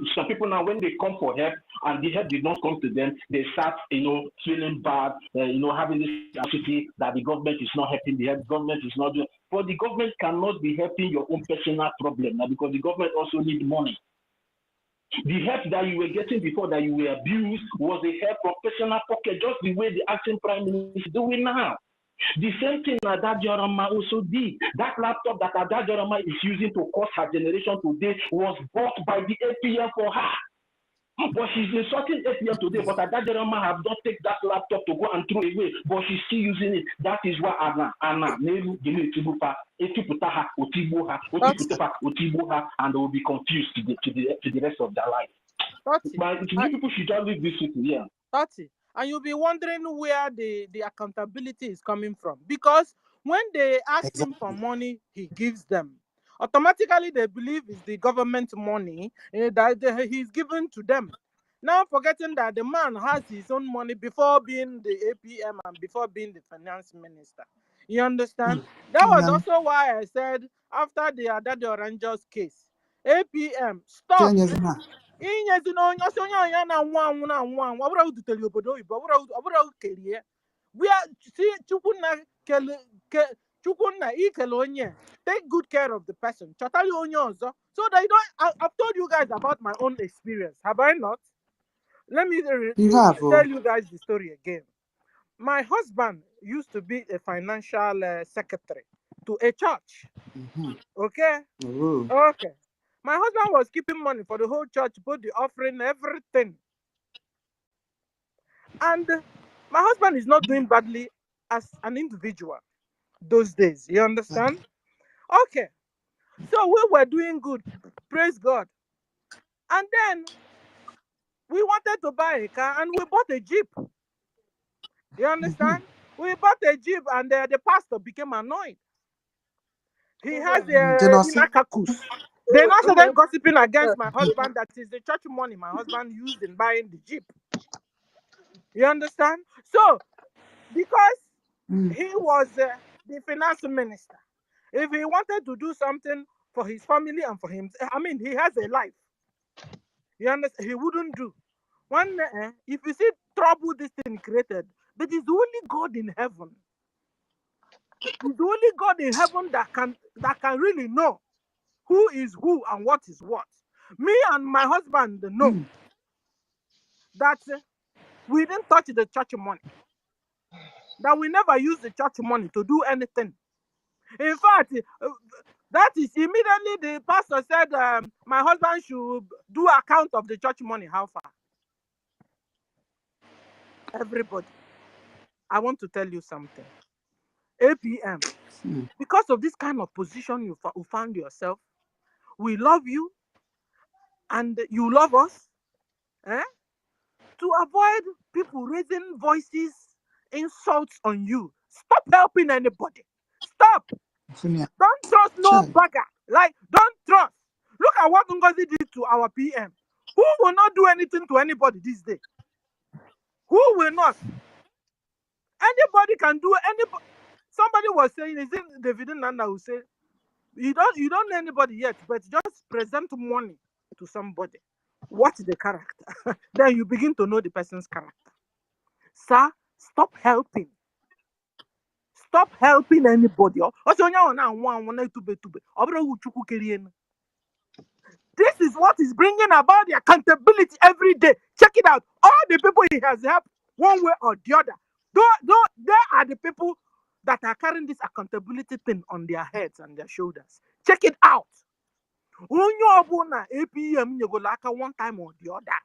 when they come for help and the help did not come to them, they start, feeling bad, having this attitude that the government is not helping. The government is not doing. But the government cannot be helping your own personal problem now, because the government also needs money. The help that you were getting before that you were abused was a help from personal pocket, just the way the acting prime minister is doing now. The same thing that Jorama also did. That laptop that Jorama is using to cost her generation today was bought by the APM for her. But she's insulting APM today, but Jorama have not taken that laptop to go and throw away, but she's still using it. That is why Anna, and they will be confused to the rest of their life. But people should just leave this city, yeah. 30. And you'll be wondering where the accountability is coming from. Because when they ask him for money, he gives them. Automatically, they believe it's the government money that he's given to them. Now, forgetting that the man has his own money before being the APM and before being the finance minister. You understand? That was also why I said, after the Adade Orange's case, APM, stop. We are take good care of the person. So that you don't. I've told you guys about my own experience, have I not? Let me tell you guys the story again. My husband used to be a financial secretary to a church. Okay. Okay. My husband was keeping money for the whole church, both the offering, everything. And my husband is not doing badly as an individual those days. You understand? Okay. So we were doing good. Praise God. And then we wanted to buy a car and we bought a Jeep. You understand? We bought a Jeep and the pastor became annoyed. He has a kakus. They now started gossiping against my husband that is the church money my husband used in buying the Jeep. You understand? So, because he was the finance minister, if he wanted to do something for his family and for him, I mean, he has a life. You understand? He wouldn't do. If you see trouble this thing created, but it's only God in heaven. It's only God in heaven that can really know who is who and what is what. Me and my husband know that we didn't touch the church money. That we never use the church money to do anything In fact, that is immediately the pastor said, my husband should do account of the church money. How far? Everybody. I want to tell you something. APM, because of this kind of position you found yourself, we love you and you love us. To avoid people raising voices, insults on you, stop helping anybody. Stop. Don't trust no bagger. Like, don't trust. Look at what NGOZI did to our PM. Who will not do anything to anybody this day? Who will not? Anybody can do anybody. Somebody was saying, is it David Nanda who said, you don't know anybody yet, but just present money to somebody. Watch the character. Then you begin to know the person's character. Sir, stop helping. Stop helping anybody. This is what is bringing about the accountability every day. Check it out. All the people he has helped, one way or the other, they are the people that are carrying this accountability thing on their heads and their shoulders. Check it out. APM one time or the other.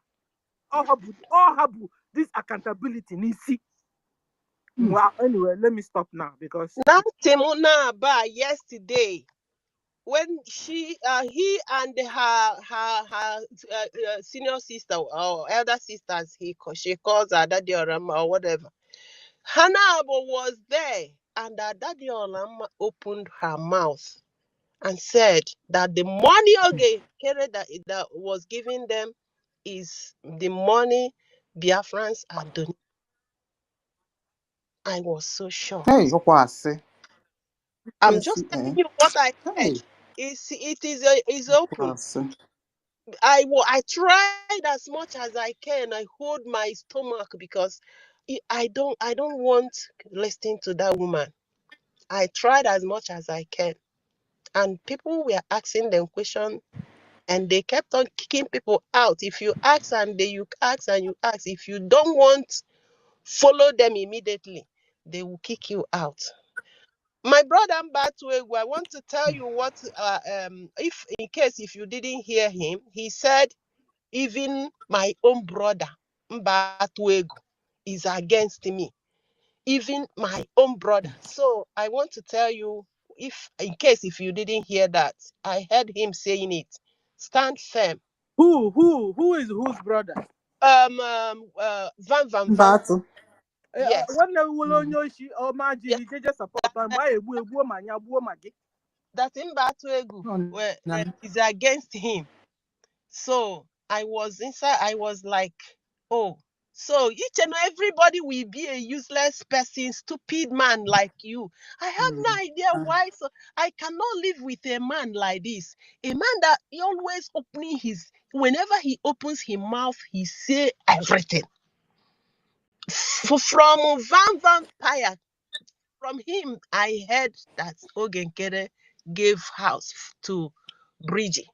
All have this accountability. Well, anyway, let me stop now because Timuna Ba yesterday, when he and her senior sister or elder sisters, she calls her Daddy Orama or whatever. Hannah was there, and Daddy Orama opened her mouth and said that the money that was giving them is the money Biafrans are doing. I was so shocked. Hey, I'm just telling you what I said. It's open. I tried as much as I can. I hold my stomach because I don't want listening to that woman. I tried as much as I can, and people were asking them questions, and they kept on kicking people out. If you ask and you ask and you ask, if you don't want follow them immediately, they will kick you out. My brother Mbatuegu, I want to tell you what, if you didn't hear him, he said, even my own brother Mbatuegu is against me. Even my own brother. So I want to tell you, if you didn't hear that, I heard him saying it. Stand firm. Who is whose brother? Van Van Van. Yes. That Mbatuegu is against him. So I was inside, I was like, oh, so each and everybody will be a useless person, stupid man like you. I have no idea why. So I cannot live with a man like this. A man that he always whenever he opens his mouth, he say everything. From Van Vampire, from him, I heard that Ogenkere gave house to Brgie.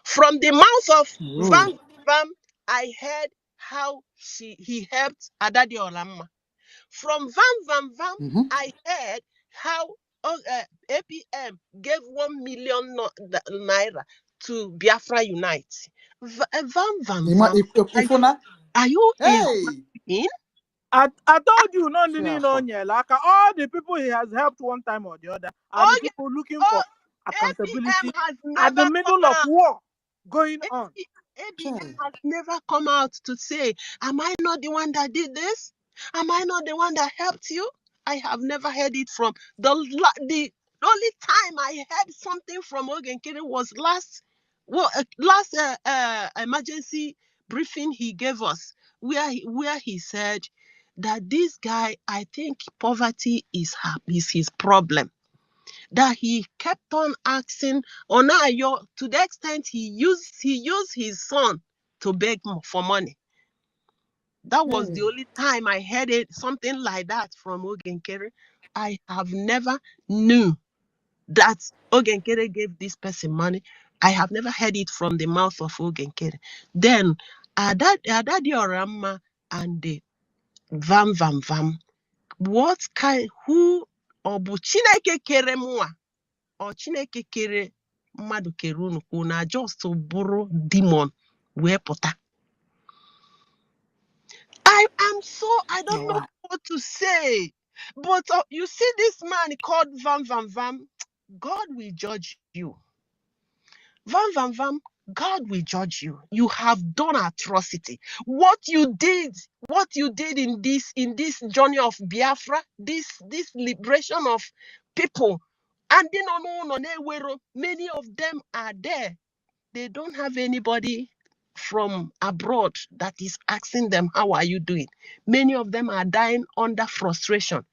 From the mouth of Van Vam, I heard how he helped Adadi Olama. From Van Vam, I heard how APM gave 1 million naira to Biafra Unite. Van Vam, are you in? I told you, like all the people he has helped one time or the other are the people looking for accountability at the middle of war going on. ABM has never come out to say, am I not the one that did this? Am I not the one that helped you? I have never heard it from the only time I heard something from Ogenkere was last emergency briefing he gave us, where he said that this guy, I think poverty is his problem. That he kept on asking Onayo to the extent he used his son to beg for money. That was the only time I heard something like that from Ogenkere. I have never knew that Ogenkere gave this person money. I have never heard it from the mouth of Ogenkere. Then Adadi Orama and the Vam, who Obu Chineke kere mwa, or Chineke kere mmadụ kere unu ka unu just bụrụ demon wee pụta. I don't know what to say. But you see this man called Vam, God will judge you. Vam, God will judge you. You have done atrocity. What you did in this journey of Biafra, this liberation of people, and many of them are there. They don't have anybody from abroad that is asking them, how are you doing? Many of them are dying under frustration.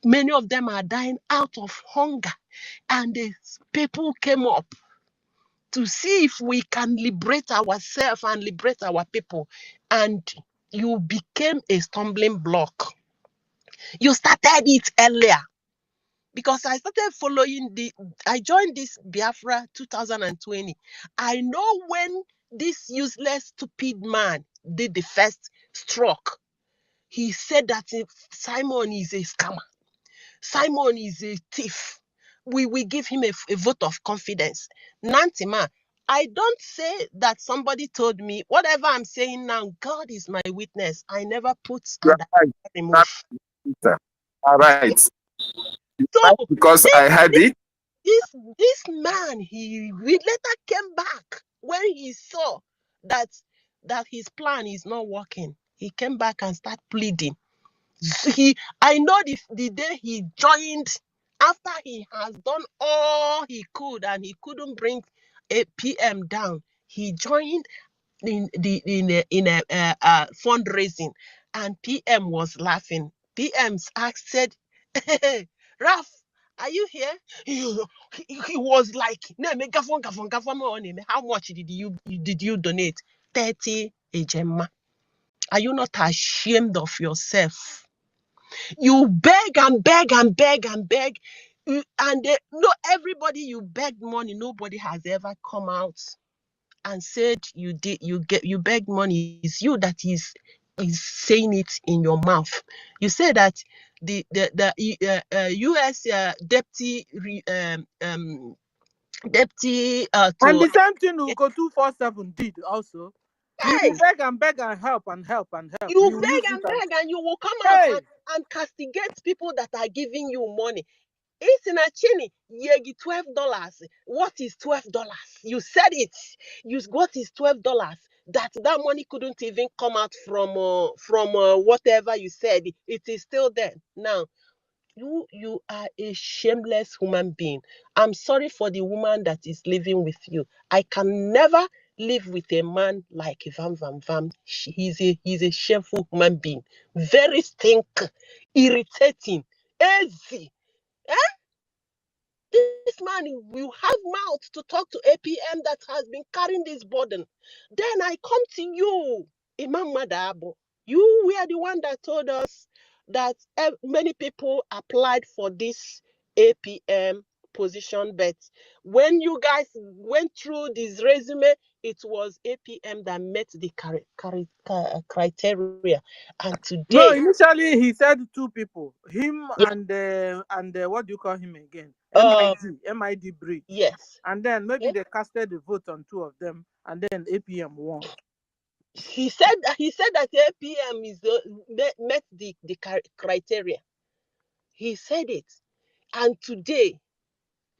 Many of them are dying out of hunger. And the people came up to see if we can liberate ourselves and liberate our people. And you became a stumbling block. You started it earlier. Because I started following I joined this Biafra 2020. I know when this useless, stupid man did the first stroke, he said that Simon is a scammer. Simon is a thief. We give him a vote of confidence. Nantima, I don't say that somebody told me. Whatever I'm saying now, God is my witness. I never put You are right. remove. All right. So because I had it. This man, he later came back when he saw that his plan is not working. He came back and started pleading. I know the day he joined, after he has done all he could and he couldn't bring a PM down, he joined in a fundraising, and PM was laughing. PM's asked, said, hey, Raf, are you here? He was like, how much did you donate? 30 Ejema. Are you not ashamed of yourself? You beg and beg and beg and beg, and no, everybody you begged money, nobody has ever come out and said you begged money. It's you that is saying it in your mouth. You say that the U.S. deputy and the same thing Ugo 247 did also. You will beg and beg and help and help and help. You beg and beg and you will come out and castigate people that are giving you money. It's in a chini, yegi $12. What is $12? You said it. What is $12? That money couldn't even come out from whatever you said. It is still there. Now, you are a shameless human being. I'm sorry for the woman that is living with you. I can never live with a man like Vam. He's a shameful human being. Very stink, irritating, easy. This man will have mouth to talk to APM that has been carrying this burden. Then I come to you, Imam Madabo. You were the one that told us that many people applied for this APM position, but when you guys went through this resume, it was APM that met the criteria. And today, no, initially he said 2 people, him and what do you call him again? MID Brgie. Yes. And then maybe they casted the vote on 2 of them, and then APM won. He said that APM met the criteria. He said it, and today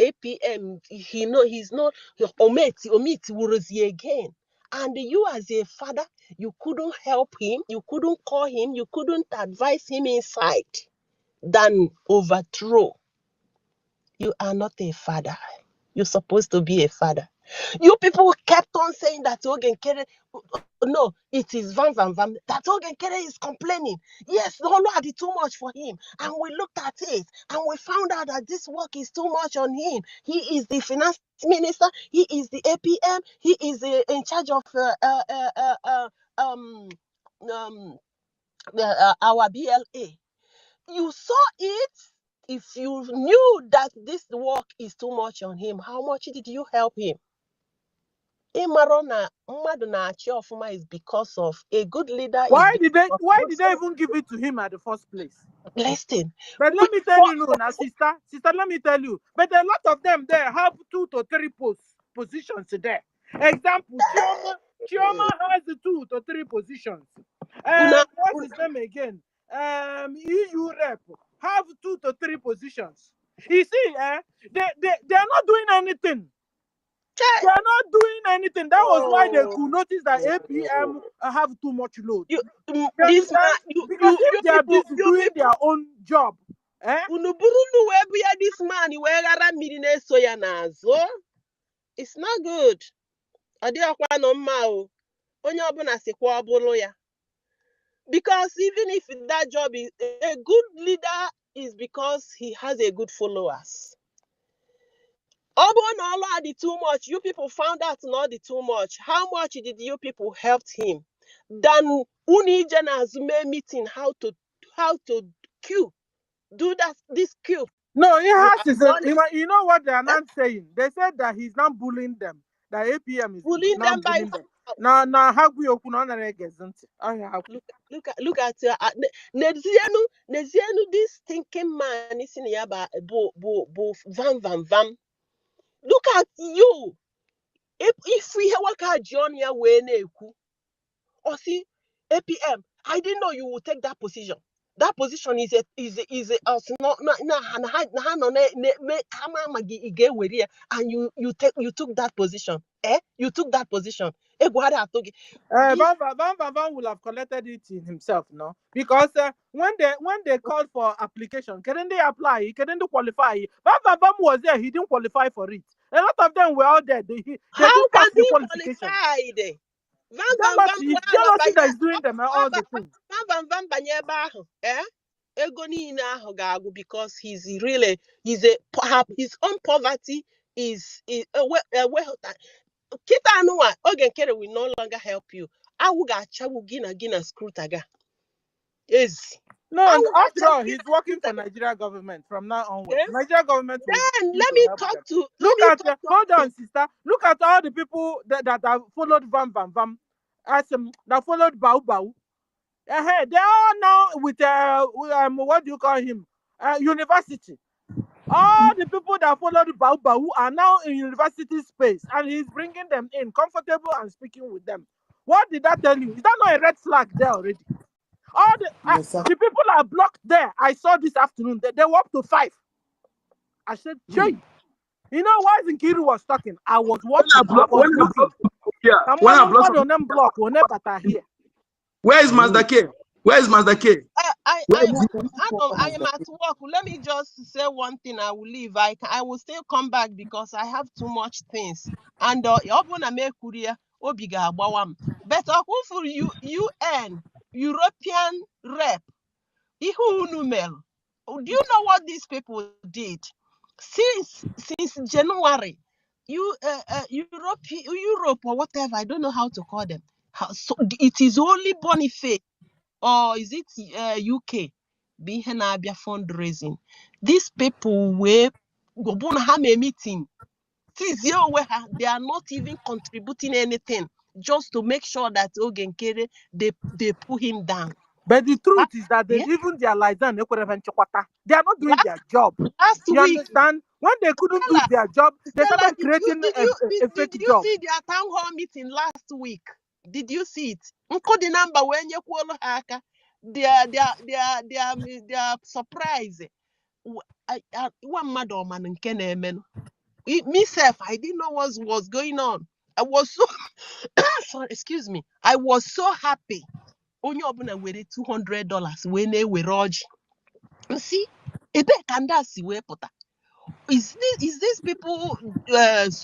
APM he's not omit Wurozi again. And you as a father, you couldn't help him, you couldn't call him, you couldn't advise him inside than overthrow. You are not a father. You're supposed to be a father. You people kept on saying that Ogenkere, no, it is Vam. That Ogenkere is complaining. Yes, the Lord did too much for him. And we looked at it and we found out that this work is too much on him. He is the finance minister. He is the APM. He is in charge of our BLA. You saw it. If you knew that this work is too much on him, how much did you help him? Imarona mmadụ na-achị ọfụma is because of a good leader. Why did they even give it to him at the first place? Listen. But let me tell you, no, now, sister, let me tell you. But a lot of them there have 2 to 3 positions there. Example, Chioma has 2 to 3 positions. What's his name again? EU rep have 2 to 3 positions. You see, they are not doing anything. They are not doing anything. That was why they could notice that APM have too much load. Because if they are busy doing their own job, this man it's not good. Because even if that job is a good leader, is because he has a good followers. All the too much. You people found out not the too much. How much did you people help him? Then Unigenazume meeting how to queue. Do this queue. No, he has to. You know what they are not saying? They said that he's not bullying them. That APM is bullying them by them. Now how we open on look at Nezienu this thinking man is in Yaba bo vam. Look at you. If we work out John ya or see APM, I didn't know you would take that position. That position is and you took that position. You took that position. Van will have collected it in himself, no? Because when they called for application, couldn't they apply? He couldn't qualify. Van was there, he didn't qualify for it. A lot of them were out there. They how can he qualify? Jealousy that is doing them all the things. Because his own poverty is Kita Anua, Ogenkere will no longer help you. Gina scrutaga. Yes. No, after all, he's working for Nigeria government from now onwards. Yes. Nigeria government. Then let me talk to. Hold on, sister. Look at all the people that have followed Vam. That followed Bau. They are now with what do you call him? University. All the people that followed Bau are now in university space, and he's bringing them in, comfortable and speaking with them. What did that tell you? Is that not a red flag there already? All the people are blocked there. I saw this afternoon. They were up to 5. I said, Jay, you know why Nkiru was talking? I was watching. Where is Master K? Where is Master K? I am at work. Let me just say one thing. I will leave. I will still come back because I have too much things. And but for UN European rep, do you know what these people did? Since January, Europe or whatever, I don't know how to call them. So it is only Boniface, or is it UK? Bihenabia fundraising. These people were go have a meeting. They are not even contributing anything, just to make sure that Ogenkere they put him down. But the truth is that they even their license, they are not doing their job. You understand? When they couldn't do their job, they started creating a fake job. Did you see their town hall meeting last week? Did you see it? The number when you call they are surprised. One madam and Kenemen. Myself, I didn't know what was going on. I was so sorry, excuse me. I was so happy. Only open with $200 when they were Brgie. See, is this people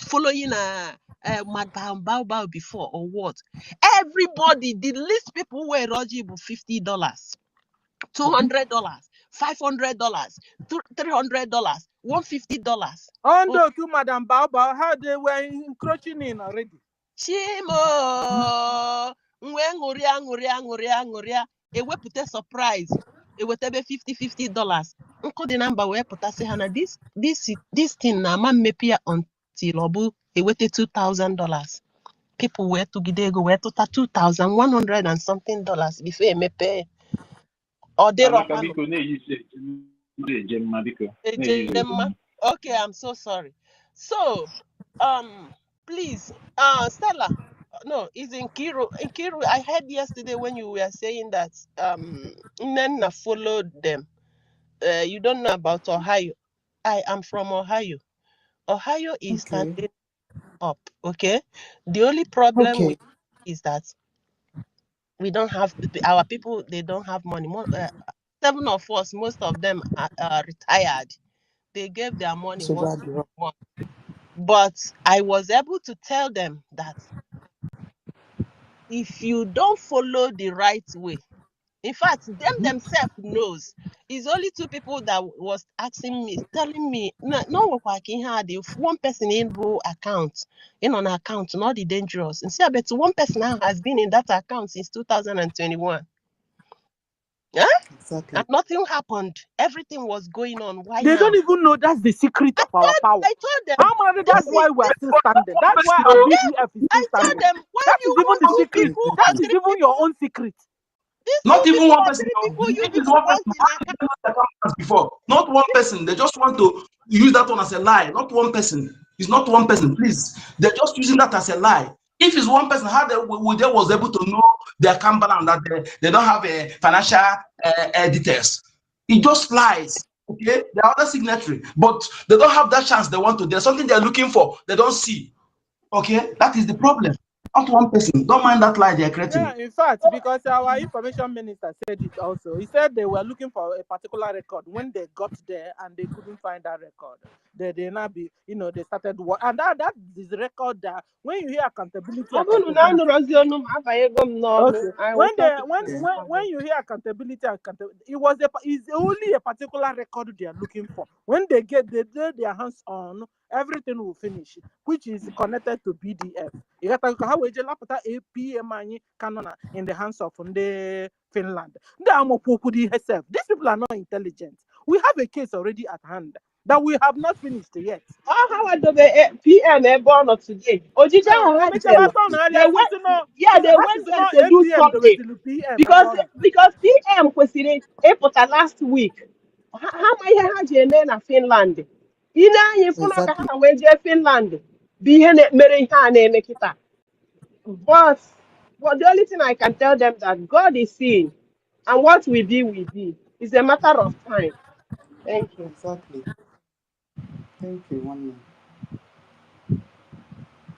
following Madam Bao before or what? Everybody, the least people were Brgie $50, $200, $500, $300, $150. Under to Madam Bao, how they were encroaching in already. Chimo. A wepụta surprise. A whatever $50. Uncle the number where put us this thing na man mepia until obu a wete $2,000. people were to Gidego were to $2,100 and something before me pay. Or they okay, I'm so sorry. So, please, Stella, no, it's in Kiru. In Kiru, I heard yesterday when you were saying that Nena followed them. You don't know about Ohio. I am from Ohio. Ohio is standing up. Okay, the only problem with is that we don't have our people. They don't have money. 7 of us, most of them are retired. They gave their money once. But I was able to tell them that if you don't follow the right way, in fact, them themselves knows. It's only 2 people that was asking me, telling me, no working hard. If one person in an account, not the dangerous. And see, I bet 1 person now has been in that account since 2021. Yeah? Exactly. And nothing happened. Everything was going on. Why they now? Don't even know that's the secret of our power. I told them. How many? That's why we're still standing. That's why our BDF is still standing. I told them, why that you is even the secret. That is even your own secret. Not even 1 person. People If it's 1 person, before. Not 1 person. They just want to use that one as a lie. Not 1 person. It's not 1 person, please. They're just using that as a lie. If it's 1 person, how they was able to know their account balance that they don't have a financial details? It just lies. Okay, they are other signatory, but they don't have that chance. They want to. There's something they're looking for. They don't see. Okay, that is the problem. Not 1 person. Don't mind that lie they're creating. Yeah, in fact, because our information minister said it also. He said they were looking for a particular record. When they got there and they couldn't find that record, they now be, they started work. And that is the record that when you hear accountability. Okay. When you hear accountability, it's only a particular record they are looking for. When they get their hands on, everything will finish, which is connected to BDF. You got to how we just APM in the hands of Finland. These people are not intelligent. We have a case already at hand that we have not finished yet. How are the PM born of today? They went there to do something because PM was in April last week. How am I Finland? Finland. But the only thing I can tell them that God is seeing, and what we be. It's a matter of time. Thank you. Exactly. Thank you. 1 minute.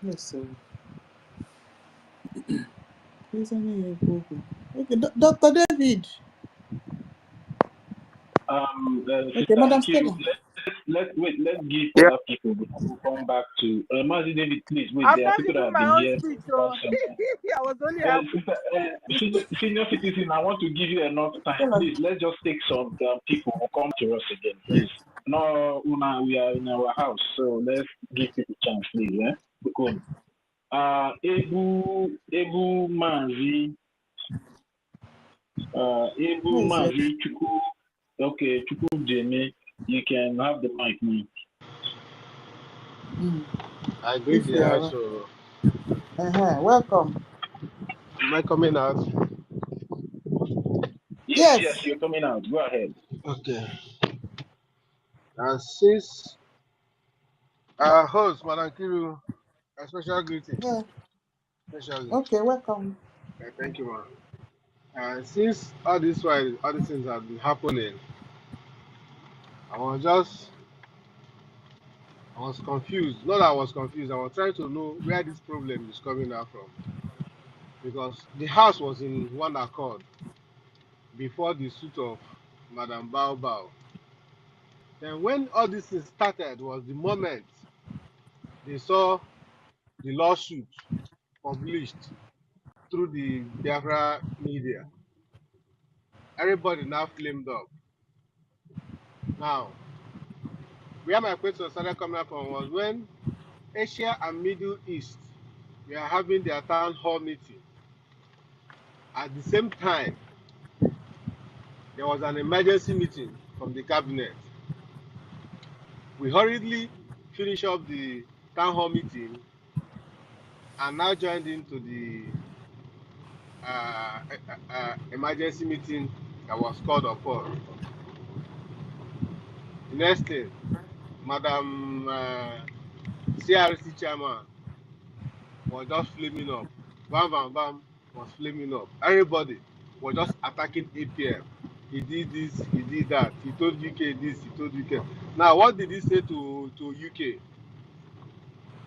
Yes, sir. Okay, Dr. David. Okay, Madam Stella. Let's give other people before we come back to Mazi David, please wait. There are people that have been here. I was only senior citizen, I want to give you enough time. Please, let's just take some people who come to us again, please. No, Una, we are in our house, so let's give people a chance, please. Because Ebu Mazi, Chuku. Okay, Chuku Jeme, you can have the mic now. I greet the house. So... Welcome. Am I coming out? Yes, you're coming out. Go ahead. Okay. Since our host, Madam Kiru, a special greeting. Yeah. Special greeting. Okay, welcome. Thank you, ma'am. Since all these things have been happening, I was confused. Not that I was confused. I was trying to know where this problem is coming out from. Because the house was in one accord before the suit of Madam Bao. Then when all this thing started was the moment they saw the lawsuit published through the Biafra media. Everybody now flamed up. Now, where my question started coming from was when Asia and Middle East were having their town hall meeting. At the same time, there was an emergency meeting from the cabinet. We hurriedly finished up the town hall meeting and now joined into the emergency meeting that was called upon. The next thing, Madam CRC chairman was just flaming up. Bam, bam, bam was flaming up. Everybody was just attacking APM. He did this, he did that. He told UK this, he told UK. Now, what did he say to UK?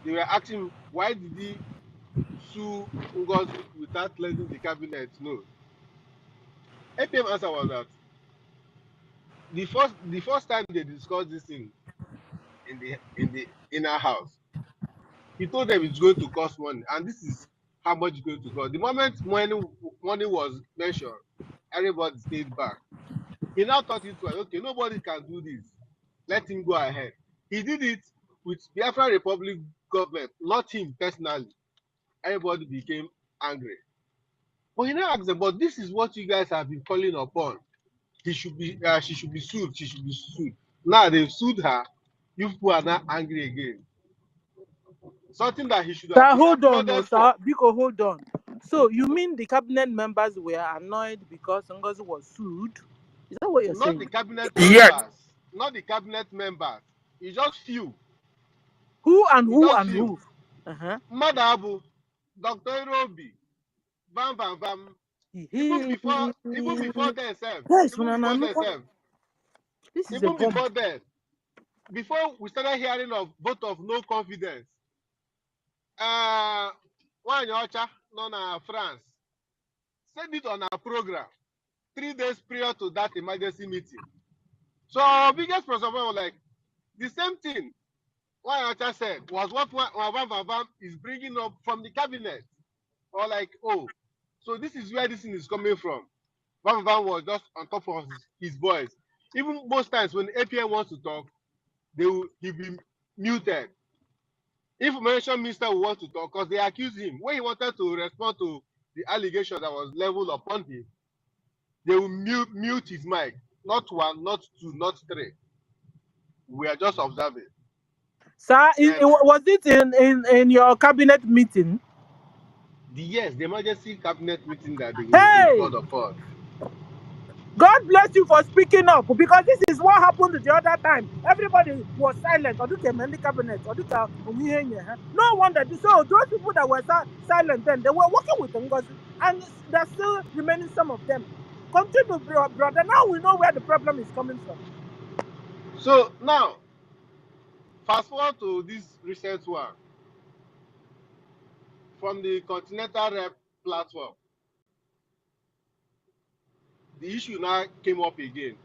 They were asking, why did he sue NGOZI without letting the cabinet know? APM answer was that the first time they discussed this thing in the inner house, he told them it's going to cost money, and this is how much it's going to cost. The moment money was mentioned, everybody stayed back. He now thought it was okay, nobody can do this. Let him go ahead. He did it with Biafra Republic government, not him personally. Everybody became angry. But he now asked them, but this is what you guys have been calling upon. She should be sued. She should be sued. Now they've sued her. You people are now angry again. Something that he should have Sir, been hold on, applauded sir. for. Biko, hold on. So you mean the cabinet members were annoyed because NGOZI was sued? Is that what you're Not saying? the cabinet Yes. members. Not the cabinet members. It's just few. Who and It's who just and few. who? Madabu, Dr. Irobi, Bam Bam Bam. Even before themselves. Yes, Even before themselves. this is a Even bomb. before then. Before we started hearing of vote of no confidence. One Yocha, known as France, said it on our program 3 days prior to that emergency meeting. So our biggest problem was like the same thing One Yocha said was what Bam is bringing up from the cabinet. Or like, oh, so this is where this thing is coming from. Bam was just on top of his voice. Even most times when APM wants to talk, he'll be muted. Information minister will want to talk because they accuse him. When he wanted to respond to the allegation that was leveled upon him, they will mute his mic. Not one, not two, not three. We are just observing. Sir, was it in your cabinet meeting? Yes, the emergency cabinet meeting that they Hey! called upon. God bless you for speaking up, because this is what happened the other time. Everybody was silent. No wonder. So those people that were silent then, they were working with NGOZI, and there's still remaining some of them. Continue, brother. Now we know where the problem is coming from. So now, fast forward to this recent one from the Continental Rep platform. The issue now came up again.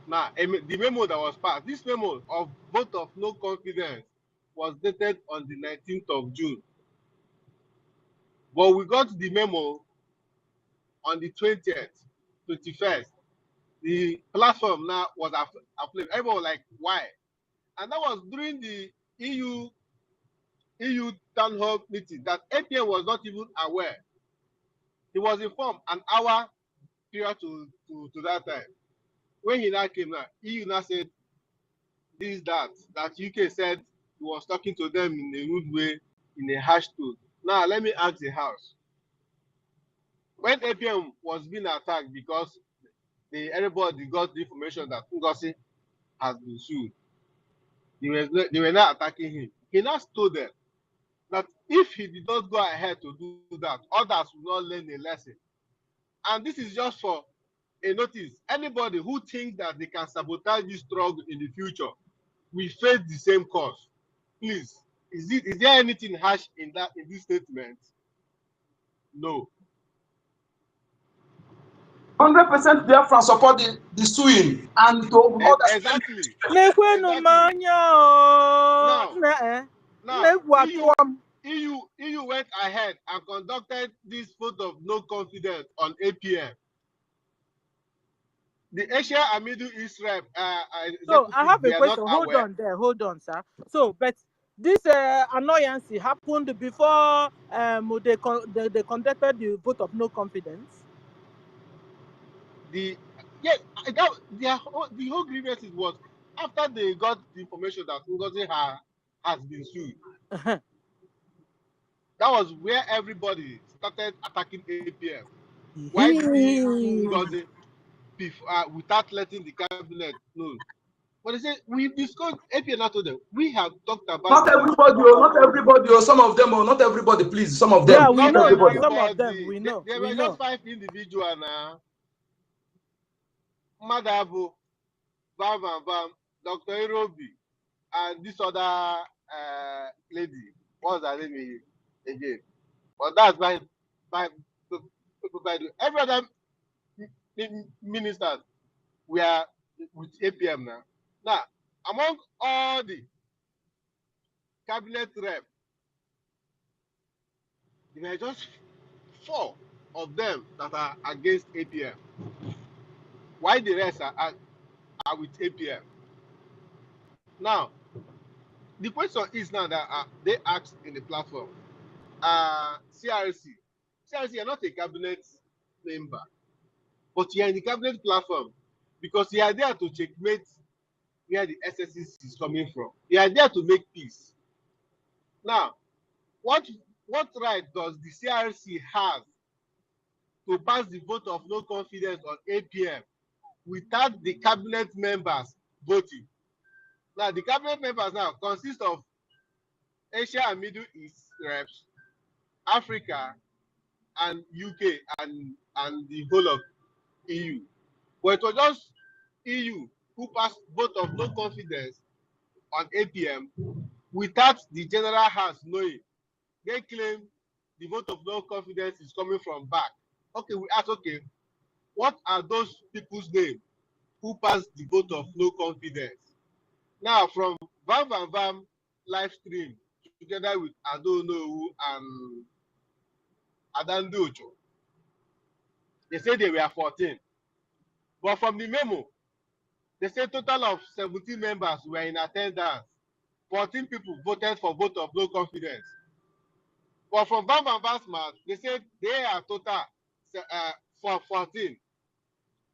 Now, the memo that was passed, this memo of vote of no confidence was dated on the 19th of June. But we got the memo on the 20th, 21st. The platform now was aflame. Everyone was like, why? And that was during the EU town hall meeting that APM was not even aware. He was informed an hour prior to that time. When he now came now, EU now said this, that UK said he was talking to them in a rude way, in a harsh tone. Now, let me ask the House. When APM was being attacked because everybody got the information that NGOZI has been sued, they were not attacking him. He now told them that if he did not go ahead to do that, others will not learn a lesson. And this is just for a notice. Anybody who thinks that they can sabotage this struggle in the future will face the same cause. Please, is there anything harsh in this statement? No. 100% Biafran support the suing and to all that. Exactly. EU went ahead and conducted this vote of no confidence on APM. The Asia and Middle East rep, so I have a question. Hold on, sir. So, but this annoyance happened before they conducted the vote of no confidence. The whole grievance was after they got the information that NGOZI has been sued. That was where everybody started attacking APM. Why did he NGOZI without letting the cabinet know? But they said we discussed APM. Not told them. We have talked about Not everybody, oh, not everybody, or some of them, or not everybody, please, some of them. Yeah, we Not know everybody. now. Some of them we know. There we were know. just 5 individuals now. Madabu, Bam Bam Bam, Dr. Irobi, and this other lady. What's her name again? But that's by the every other ministers we are with APM now. Now, among all the cabinet rep, there are just 4 of them that are against APM. Why the rest are with APM? Now, the question is now that they asked in the platform, CRC, you're not a cabinet member, but you're in the cabinet platform because you are there to checkmate where the SSC is coming from. You are there to make peace. Now, what right does the CRC have to pass the vote of no confidence on APM without the cabinet members voting? Now, the cabinet members now consist of Asia and Middle East reps, Africa, and UK, and the whole of EU. But it was just EU who passed vote of no confidence on APM without the general house knowing. They claim the vote of no confidence is coming from back. Okay, we ask, okay, what are those people's names who passed the vote of no confidence? Now, from Vam Vam Vam live stream, together with Adonowu and Adandojo, they say they were 14. But from the memo, they say total of 17 members were in attendance. 14 people voted for vote of no confidence. But from Vam Vam Vam's mouth, they said they are total for 14.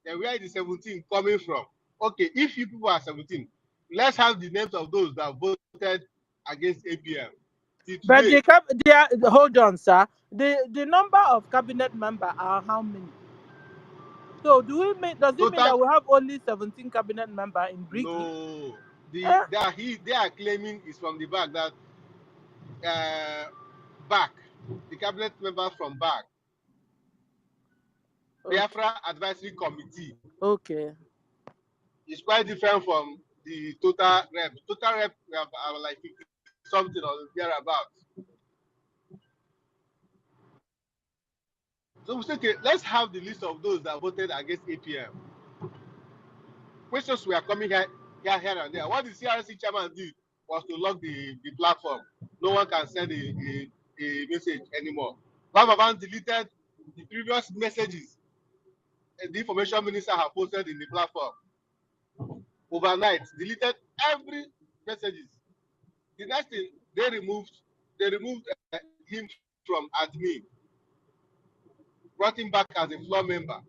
Then where is the 17 coming from? Okay, if you people are 17, let's have the names of those that voted against APM. But hold on, sir. The number of cabinet members are how many? So does it mean that we have only 17 cabinet members in Brgie? No, they are claiming is from the back that the cabinet members from back. Okay. Biafra Advisory Committee. Okay. It's quite different from the total rep. Total rep we have like 50 something or thereabouts. So we say, okay, let's have the list of those that voted against APM. Questions were coming here and there. What the CRC chairman did was to lock the platform. No one can send a message anymore. Baba deleted the previous messages the information minister had posted in the platform. Overnight, deleted every messages. The next thing, they removed him from admin, brought him back as a floor member.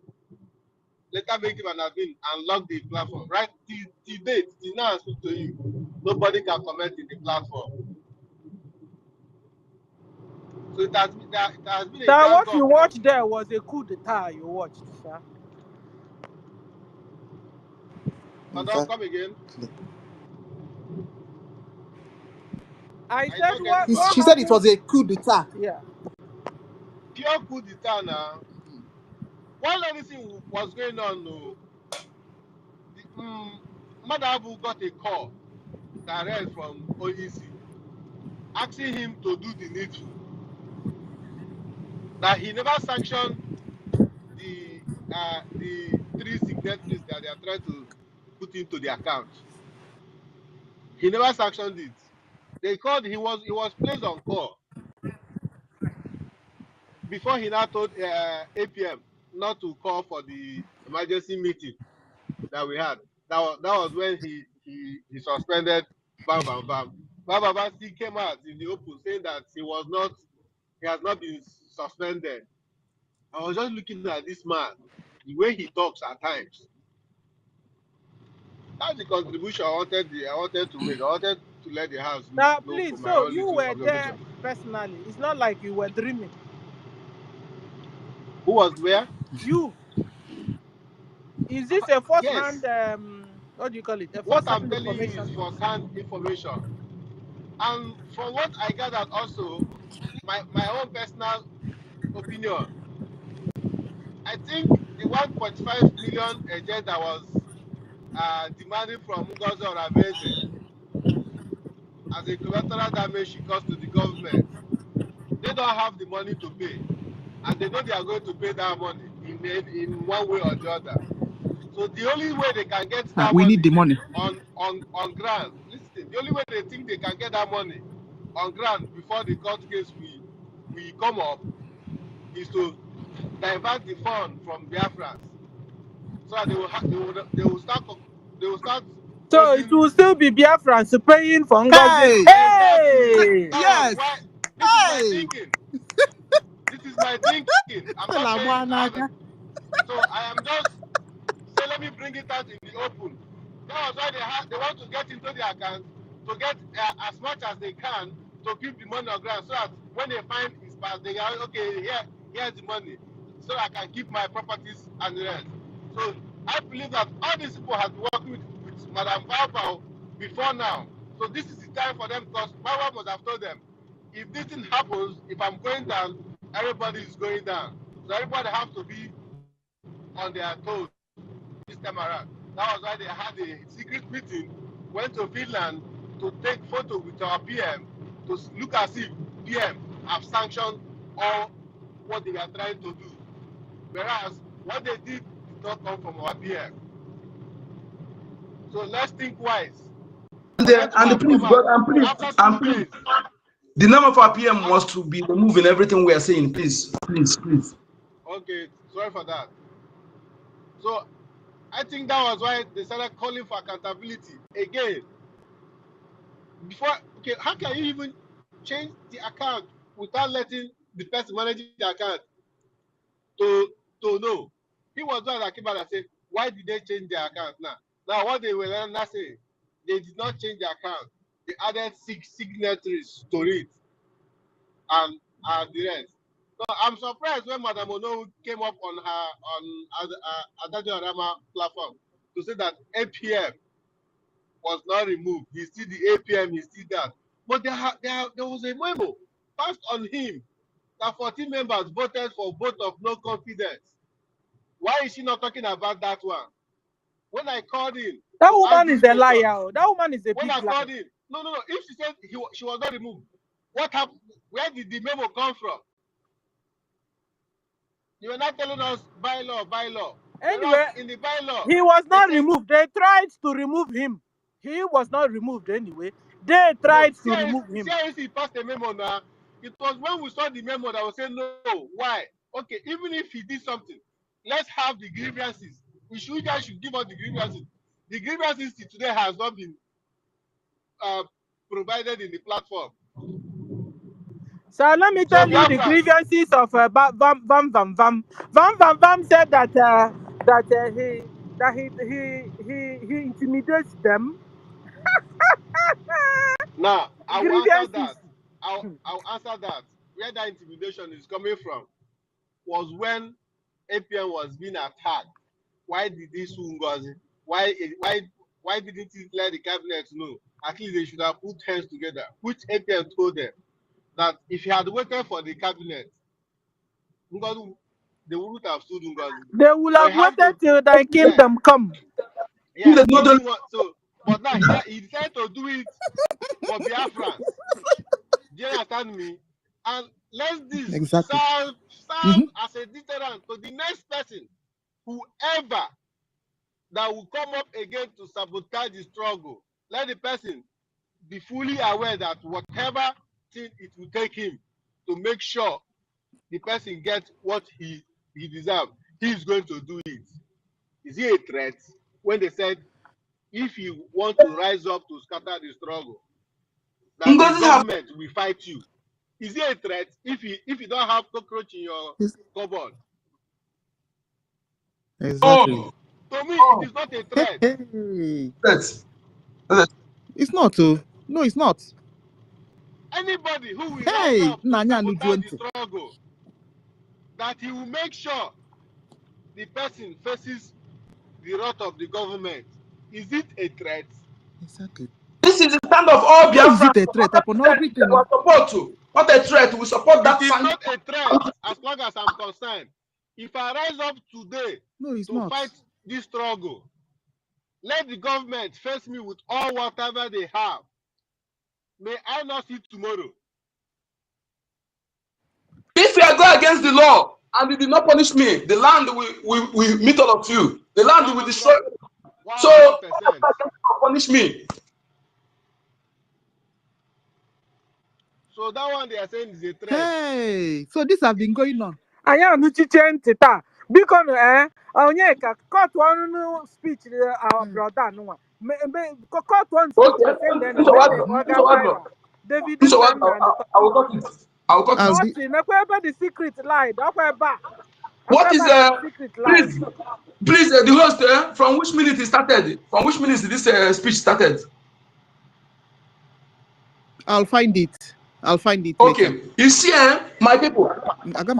Later make him an admin and lock the platform. Right till date, till now I speak to you, nobody can comment in the platform. So it has been a So jam what you up. watched there was a coup d'etat you watched, sir. Madam, come again. I said what she said it was a coup d'etat. Yeah. Pure coup d'etat now. While anything was going on, Madabu got a call direct from OEC asking him to do the needful. That he never sanctioned the 3 signatories that they are trying to put into the account. He never sanctioned it. They called. He was placed on call before he now told APM not to call for the emergency meeting that we had. That was when he suspended Bam Bam Bam. Bam Bam Bam still came out in the open saying that he has not been suspended. I was just looking at this man, the way he talks at times. That's the contribution I wanted to make. I wanted to let the house Now, know please, for my so own you little were there observation. personally. It's not like you were dreaming. Who was where? You. Is this a first-hand, Yes. what do you call it? A What I'm first-hand telling you is information? first-hand information. And from what I gathered also, my own personal opinion, I think the 1.5 million agent that was demanding from NGOZI or Abeze as a collateral damage she caused to the government, they don't have the money to pay. And they know they are going to pay that money in one way or the other. So the only way they can get that We money need the money. on ground, listen, the only way they think they can get that money on ground before the court case we come up is to divert the fund from Biafrans, so that they will start So it raising. will still be Biafrans paying for NGOZI. Hey! Exactly. Hey! That was Yes! why this is my Hey! thinking. This is my thinking. I'm not saying I have it. So I am just say let me bring it out in the open. That was why they want to get into the account to get as much as they can to keep the money on ground, so that when they find it's bad, they are okay. Here's the money, so I can keep my properties and the rest. So I believe that all these people have been working with Madam Bao before now. So this is the time for them, because Bao must have told them, if this thing happens, if I'm going down, everybody is going down. So everybody has to be on their toes this time around. That was why they had a secret meeting, went to Finland to take photo with our PM to look as if PM have sanctioned all what they are trying to do. Whereas what they did not come from our PM. So let's think wise. For them to And have come please, God, out after 2 and please, days. the name of our PM was to be removing everything we are saying. Please, please, please. Okay, sorry for that. So I think that was why they started calling for accountability again. Before, okay, how can you even change the account without letting the person managing the account to know? He was the one that came out and said, why did they change the account now? Now what they were not saying, they did not change the account. They added 6 signatories to it and the rest. So I'm surprised when Madam Ono came up on her Adadio Arama platform to say that APM was not removed. He's still the APM, he's still that. But there was a memo passed on him that 14 members voted for vote of no confidence. Why is she not talking about that one? When I called him That to ask woman this is a question, liar. That woman is a when big I liar. called him, no. If she said she was not removed, what happened? Where did the memo come from? You were not telling us bylaw. Anyway, In the bylaw, he was they not said removed. They tried to remove him. He was not removed anyway. They no. tried to remove him. CIC passed a memo now. It was when we saw the memo that was saying no. Why? Okay, even if he did something, let's have the grievances. You guys should give us the grievances. The grievances today has not been provided in the platform. So let me So tell you the Biafrans, grievances of Vam Vam Vam Vam. Vam Vam Vam said that he intimidates them. now I will answer Grievances. that. I'll answer that. Where that intimidation is coming from was when APM was being attacked. Why did he sue NGOZI? Why didn't he let the cabinet know? At least they should have put hands together, which APM told them that if he had waited for the cabinet, NGOZI, they wouldn't have sued NGOZI. They will So have he have waited to, till thy yeah, kingdom come. he didn't want so, but now he decided to do it for Biafrans. Do you understand me? And let this Exactly. serve as a deterrent to the next person, whoever that will come up again to sabotage the struggle. Let the person be fully aware that whatever thing it will take him to make sure the person gets what he deserves, he is going to do it. Is he a threat? When they said, if you want to rise up to scatter the struggle, that the government will fight you. Is he a threat if you don't have cockroach in your cupboard? Exactly. To me, it is not a threat. Hey. It's not too. No, it's not. Anybody who will Hey, rise up to Nanya sabotage the Nujuente. struggle, that he will make sure the person faces the wrath of the government. Is it a threat? Exactly. This is the stand of all How is Biafrans. it a threat upon everything? We support to. Not a threat. We support that It is stand. not a threat as long as I'm concerned. If I rise up today No, it's to not. fight this struggle, let the government face me with all whatever they have. May I not see tomorrow. If you go against the law and you did not punish me, the land will meet all of you. The land will destroy. So 100%. punish me. So that one they are saying is a threat. Hey, so this have been going on. Anya nuchichenti ta. Because Onyeka court one speech our brother no. Court one speech Okay. and then So what? organ So what? viral. David So what? and I will cut it. I will cut I'll it. be, the secret lied. What is Secret lied. please the host from which minute it started? From which minute this speech started? I'll find it. I'll find it Okay. later. You see, my people. I got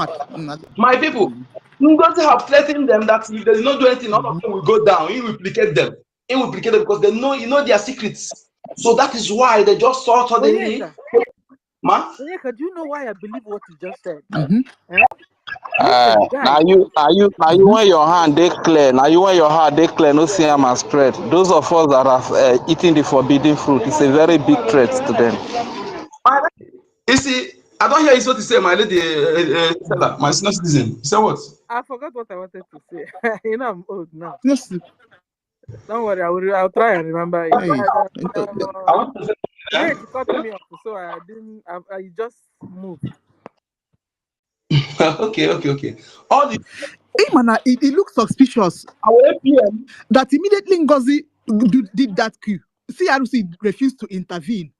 My people. NGOZI have threatened them that if they do not do anything, all of them will go down. He will implicate them. He will implicate them because they know their secrets. So that is why they just saw suddenly. Ma? Onyeka, do you know why I believe what you just said? Now you when your hand they clear. Now you when your heart they clear. No see them as spread. Those of us that have eaten the forbidden fruit, it's a very big threat to them. You see, I don't hear what you say, my lady, my senior citizen. You say what? I forgot what I wanted to say. You know I'm old now. Yes. Don't worry, I'll try and remember it. Hey. Nick cut me off, so I didn't. I just moved. Okay. All the it looks suspicious. our APM that immediately NGOZI did that coup. CRC refused to intervene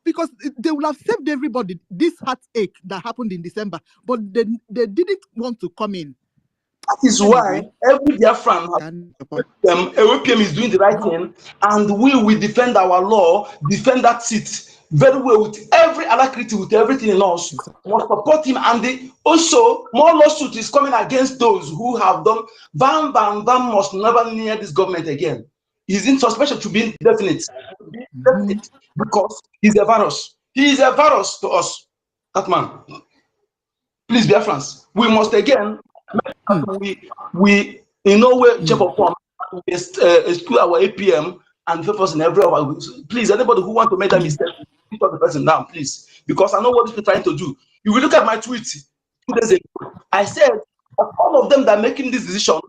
because they would have saved everybody this heartache that happened in December, but they didn't want to come in. That is why every Biafran APM is doing the right thing, and we will defend our law, defend that seat very well with every alacrity, with everything in us. Must support him, and also more lawsuit is coming against those who have done. Bam must never near this government again. He's in suspension to be indefinite, because he's a virus. He is a virus to us. That man. Please, Biafrans, we must again. We in no way, shape, or form exclude our APM and purpose in every other. Please, anybody who want to make that mistake, put the person down, please, because I know what they're trying to do. You will look at my tweet 2 days ago. I said all of them that are making this decision,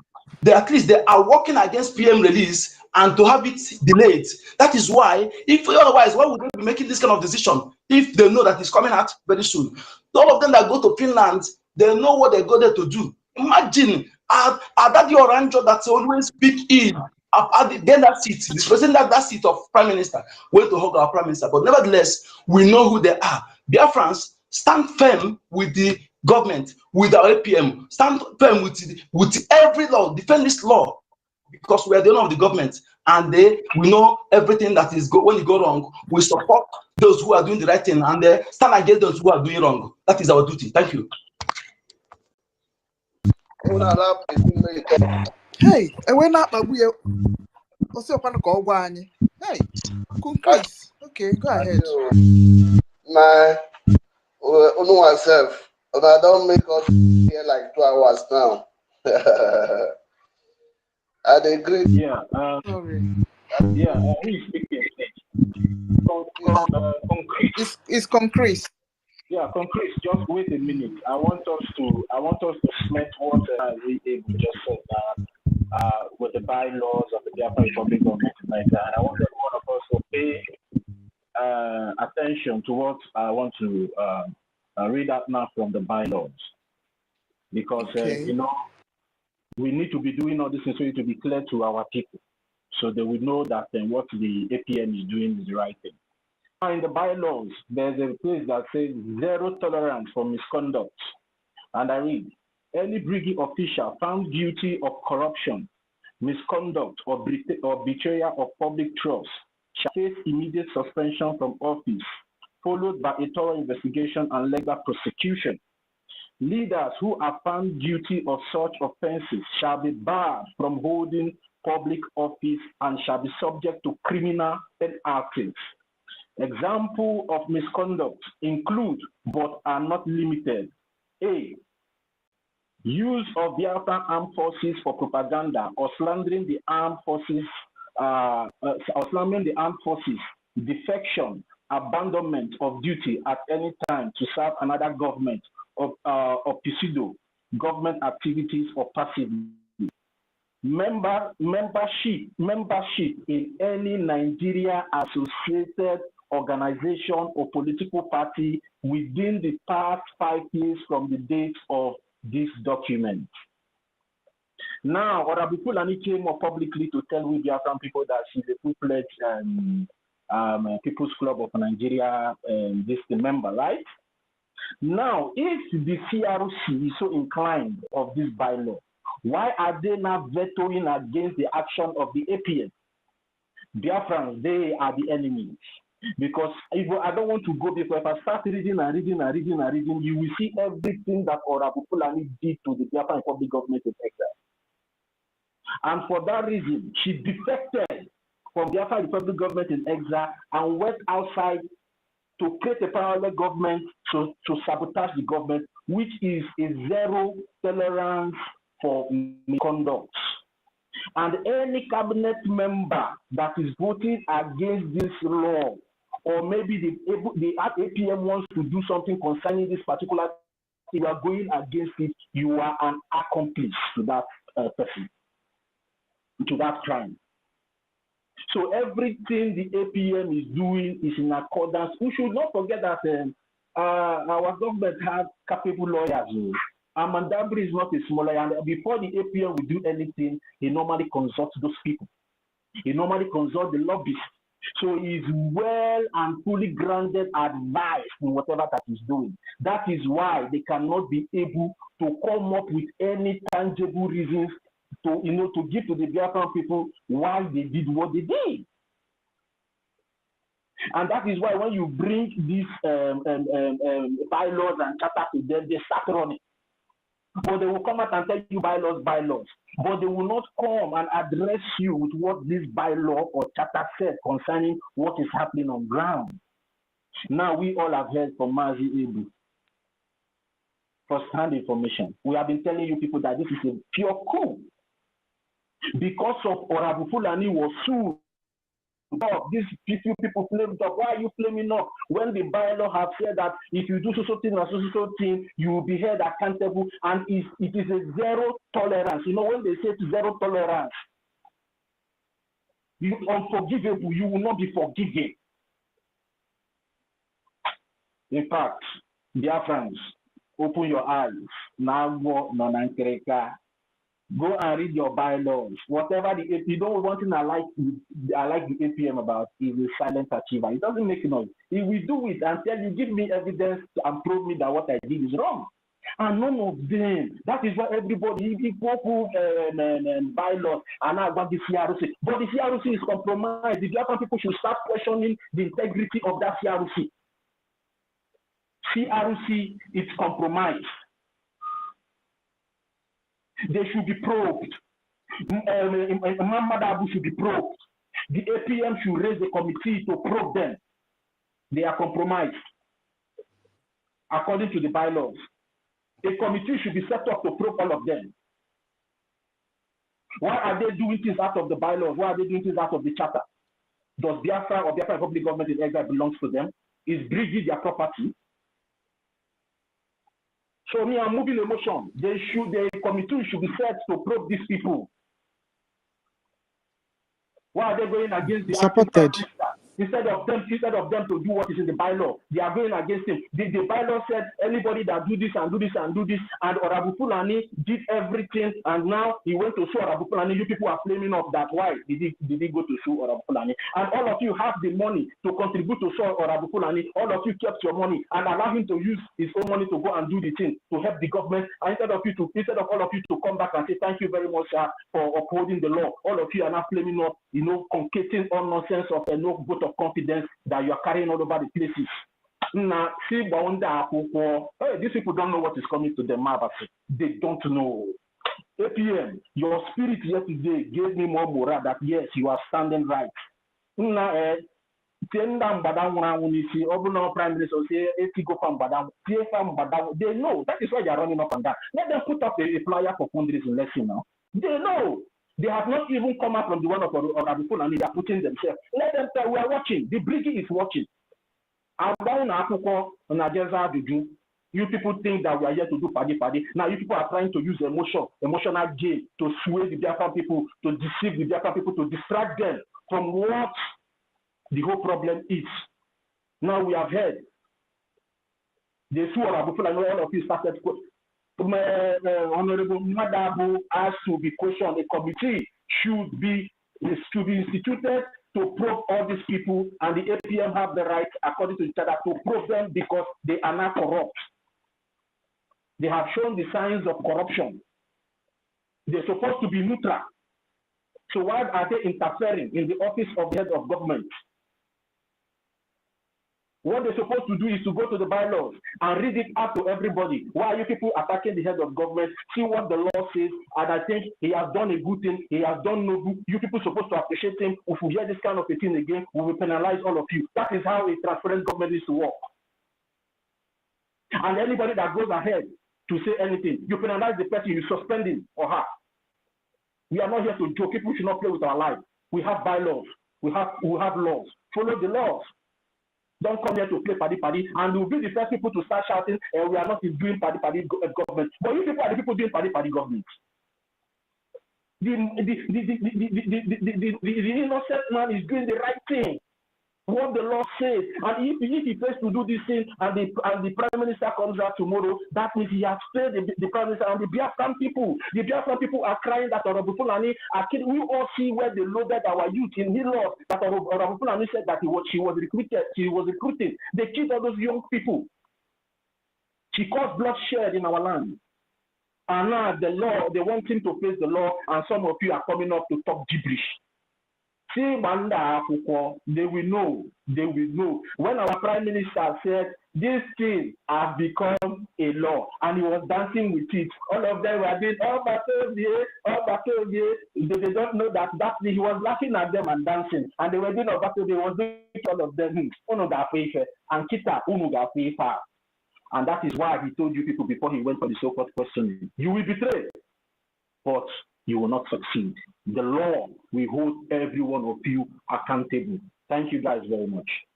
they at least they are working against PM release and to have it delayed. That is why, if otherwise, why would they be making this kind of decision if they know that it's coming out very soon? All of them that go to Finland, they know what they go there to do. Imagine Daddy Oranjo that's always speak in then that seat, this person that seat of prime minister went to hug our prime minister. But nevertheless, we know who they are. Biafrans, stand firm with the government, with our APM, stand firm with every law, defend this law, because we are the owner of the government, and we know everything that is when you go wrong. We support those who are doing the right thing, and stand against those who are doing wrong. That is our duty. Thank you. Hey, we're not Hey, Chris. Okay, go ahead. My myself, but I don't make us here like 2 hours now. I agree. Yeah. Sorry. Yeah. Who is speaking? Concrete. It's concrete. Yeah, concrete. Just wait a minute. I want us to cement what we just said with the bylaws of the Biafra Republic Government like that. And I want every one of us to pay attention to what I want to read out now from the bylaws, because we need to be doing all this things so it to be clear to our people, so they will know that what the APM is doing is the right thing. In the bylaws, there's a place that says zero tolerance for misconduct. And I read, any Brgie official found guilty of corruption, misconduct, or betrayal of public trust shall face immediate suspension from office, followed by a thorough investigation and legal prosecution. Leaders who are found guilty of such offenses shall be barred from holding public office and shall be subject to criminal penalties. Examples of misconduct include, but are not limited: A, use of Biafran armed forces for propaganda or slandering the armed forces, defection, abandonment of duty at any time to serve another government, or pseudo government activities or passively. Membership in any Nigeria associated organization or political party within the past 5 years from the date of this document. Now, Honorable Fulani came up publicly to tell we Biafran people that she's a full-fledged People's Club of Nigeria member, right? Now, if the CRC is so inclined of this bylaw, why are they not vetoing against the action of the APM? Biafrans, they are the enemies. Because if I don't want to go before, if I start reading, you will see everything that Honorable Fulani did to the Biafran Republic government in exile. And for that reason, she defected from Biafran Republic government in exile and went outside to create a parallel government to sabotage the government, which is a zero tolerance for misconduct. And any cabinet member that is voting against this law, or maybe the APM wants to do something concerning this particular thing, you are going against it, you are an accomplice to that person, to that crime. So everything the APM is doing is in accordance. We should not forget that our government has capable lawyers. Amandabri is not a small lawyer. And before the APM will do anything, he normally consults those people. He normally consults the lobbyists. So he's well and fully grounded advice in whatever that he's doing. That is why they cannot be able to come up with any tangible reasons to give to the Biafran people why they did what they did. And that is why when you bring these bylaws and charter to them, they start running. But they will come out and tell you bylaws. But they will not come and address you with what this bylaw or charter said concerning what is happening on ground. Now we all have heard from Mazi Ibu. First-hand information. We have been telling you people that this is a pure coup. Because of Honorable Fulani was sued. These few people flamed up. Why are you flaming up? When the bylaw have said that if you do so thing or so thing, you will be held accountable, and it is a zero tolerance. You know, when they say zero tolerance, you unforgivable, you will not be forgiven. In fact, dear friends, open your eyes. Now go and read your bylaws. Whatever one thing I like the APM about is a silent achiever. It doesn't make noise. He will do it until you give me evidence and prove me that what I did is wrong. And none of them. That is why everybody people bylaws and now about the CRC. But the CRC is compromised. The Biafran people should start questioning the integrity of that CRC. CRC is compromised. They should be probed. Muhammad Abu should be probed. The APM should raise a committee to probe them. They are compromised. According to the bylaws, a committee should be set up to probe all of them. Why are they doing things out of the bylaws? Why are they doing things out of the charter? Does Biafra or Biafra Republic government in exile belongs to them? Is Brgie their property? So me, I'm moving emotion. The committee should be set to probe these people. Why are they going against the supported? Instead of them to do what is in the bylaw, they are going against him. The bylaw said anybody that do this and do this and do this, and Orabu Fulani did everything, and now he went to sue Orabu Fulani. You people are flaming up that why did he go to sue Orabu Fulani? And all of you have the money to contribute to sue Orabu Fulani. All of you kept your money and allow him to use his own money to go and do the thing to help the government. And instead of all of you to come back and say thank you very much, sir, for upholding the law, all of you are now flaming up, concatenating all nonsense of a no vote of confidence that you are carrying all over the places. Now, see, these people don't know what is coming to them. They don't know. APM, your spirit yesterday gave me more morale that yes, you are standing right. Now, they know that is why they are running up and down. Let them put up a flyer for fundraising lesson now. They know. They have not even come up from the one of Orabu and they are putting themselves. Let them say we are watching. The Brgie is watching. You people think that we are here to do party. Now you people are trying to use emotional game to sway the Biafran people, to deceive the Biafran people, to distract them from what the whole problem is. Now we have heard. They sue Orabu and all of you started. Honorable Madabu asked to be questioned. A committee should be instituted to probe all these people, and the APM have the right, according to each other, to probe them because they are not corrupt. They have shown the signs of corruption. They're supposed to be neutral. So why are they interfering in the office of the head of government? What they're supposed to do is to go to the bylaws and read it out to everybody. Why are you people attacking the head of government? See what the law says, and I think he has done a good thing. He has done no good. You people are supposed to appreciate him. If we hear this kind of a thing again, we will penalize all of you. That is how a transparent government is to work. And anybody that goes ahead to say anything, you penalize the person, you suspend him or her. We are not here to joke. People should not play with our lives. We have bylaws. We have laws. Follow the laws. Don't come here to play party, and we'll be the first people to start shouting, we are not doing party government. But you people are the people doing party government. The innocent man is doing the right thing. What the law says, and if he fails to do this thing, and the prime minister comes out tomorrow, that means he has failed the prime minister and the Biafran people. The Biafran people are crying that Orabu Fulani are killing. We all see where they loaded our youth in Hill. That Orabu Fulani said that she was recruiting. They killed all those young people. She caused bloodshed in our land. And now the law, they want him to face the law, and some of you are coming up to talk gibberish. They will know. When our prime minister said this thing has become a law and he was dancing with it, all of them were doing all Batavia. They don't know that he was laughing at them and dancing, and they were doing all Batavia. They was doing all of them and Kita Unuga. And that is why he told you people before he went for the so-called questioning, you will betray, but you will not succeed. The law will hold every one of you accountable. Thank you guys very much.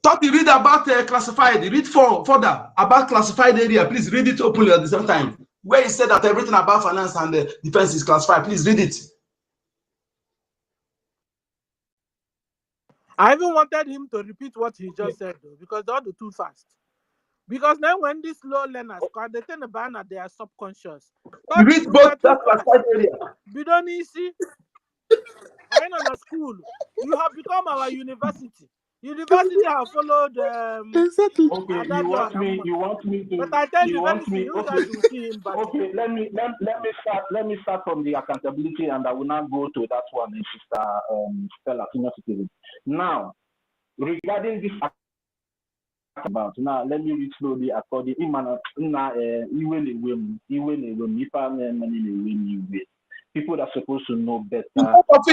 Talk, you read about classified. Read further about classified area. Please read it openly at the same time. Where he said that everything about finance and defense is classified. Please read it. I even wanted him to repeat what he just said, though, because they're too fast. Because then when these low learners, they tend to ban at their subconscious. You read both that classified area. Bidonisi, I know the school. You have become our university. University have followed. Exactly. Okay, you want me to. But I tell you, okay. Okay, let me start from the accountability, and I will now go to that one, Sister Stella, senior citizen. Now, regarding this. About now, let me read slowly according people that are supposed to know better are just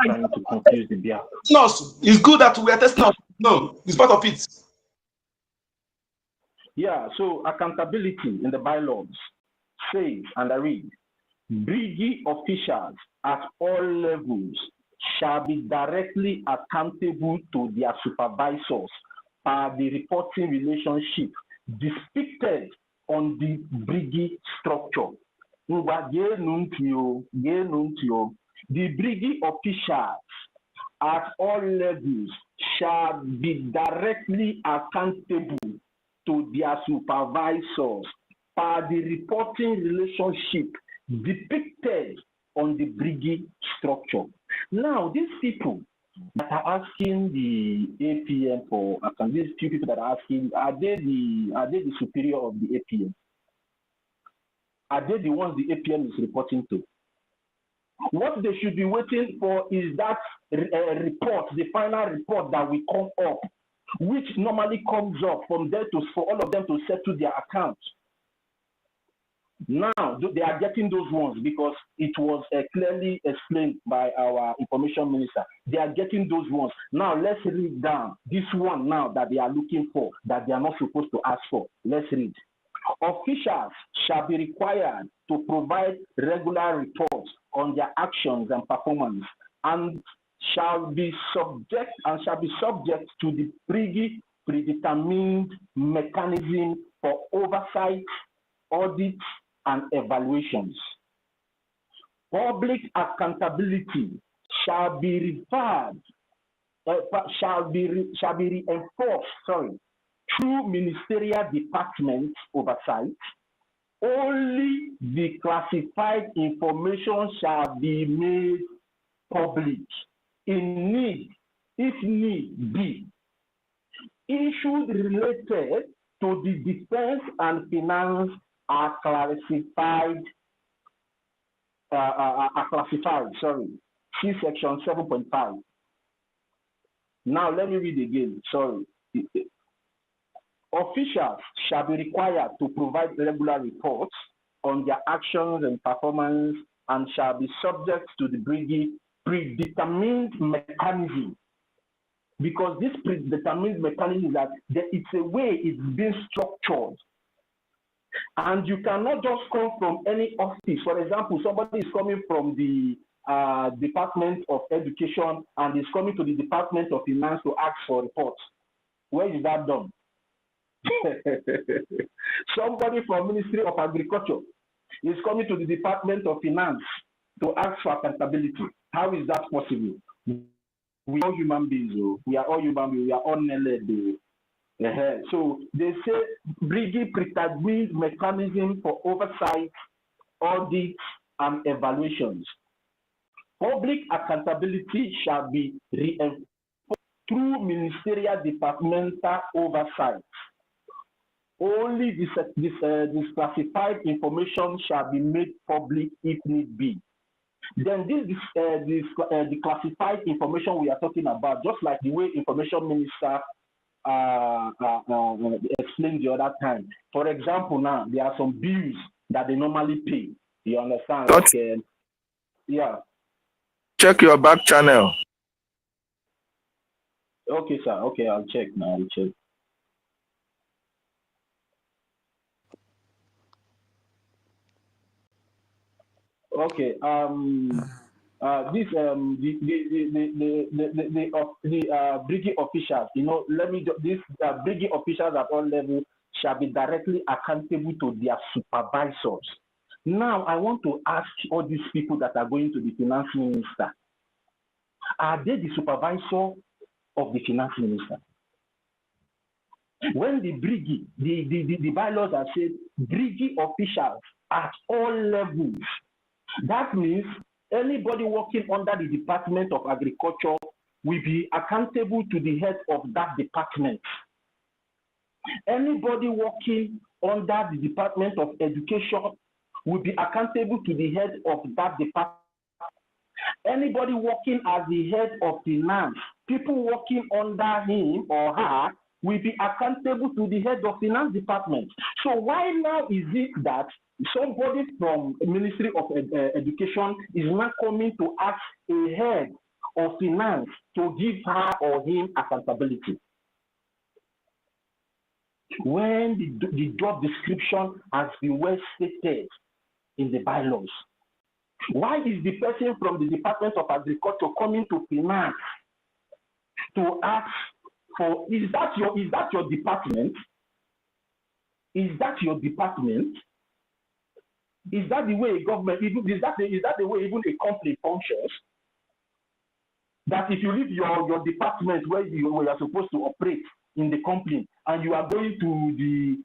trying to confuse the Biafra. No, it's good that we are testing us. No, it's part of it. Yeah, so accountability in the bylaws says, and I read, Brgie officials at all levels shall be directly accountable to their supervisors the reporting relationship depicted on the Brgie structure. The Brgie officials at all levels shall be directly accountable to their supervisors per the reporting relationship depicted on the Brgie structure. Now, these people that are asking the APM for account, these few people that are asking, are they the superior of the APM? Are they the ones the APM is reporting to? What they should be waiting for is that report, the final report that will come up, which normally comes up from there for all of them to settle their accounts. Now, they are getting those ones because it was clearly explained by our information minister. They are getting those ones. Now, let's read down this one now that they are looking for, that they are not supposed to ask for. Let's read. Officials shall be required to provide regular reports on their actions and performance and shall be subject to the predetermined mechanism for oversight, audits, and evaluations. Public accountability shall be reinforced through ministerial department oversight. Only the classified information shall be made public if need be. Issues related to the defense and finance are classified. See section 7.5. Now let me read again. Sorry. Officials shall be required to provide regular reports on their actions and performance and shall be subject to the predetermined mechanism. Because this predetermined mechanism is that it's a way it's being structured. And you cannot just come from any office. For example, somebody is coming from the Department of Education and is coming to the Department of Finance to ask for reports. Where is that done? Somebody from Ministry of Agriculture is coming to the Department of Finance to ask for accountability. How is that possible? We are all human beings. We are all human beings. We are all neled. So they say Brgie predetermined mechanism for oversight, audits, and evaluations. Public accountability shall be reinforced through ministerial departmental oversight. Only this classified information shall be made public if need be. Then the classified information we are talking about, just like the way information minister explained the other time. For example, now there are some bills that they normally pay. You understand? Like, yeah. Check your back channel. Okay, sir. Okay, I'll check now. I'll check. Okay. The Brgie officials, these Brgie officials at all levels shall be directly accountable to their supervisors. Now, I want to ask all these people that are going to the finance minister, are they the supervisor of the finance minister? When the Brgie, the bylaws are said, Brgie officials at all levels, that means anybody working under the Department of Agriculture will be accountable to the head of that department. Anybody working under the Department of Education will be accountable to the head of that department. Anybody working as the head of finance, people working under him or her will be accountable to the head of finance department. So why now is it that somebody from the Ministry of Education is not coming to ask a head of finance to give her or him accountability? When the job description has been well stated in the bylaws, why is the person from the Department of Agriculture coming to finance to ask for, is that your department? Is that your department? Is that the way a government, is that the way even a company functions? That if you leave your department where you are supposed to operate in the company and you are going to the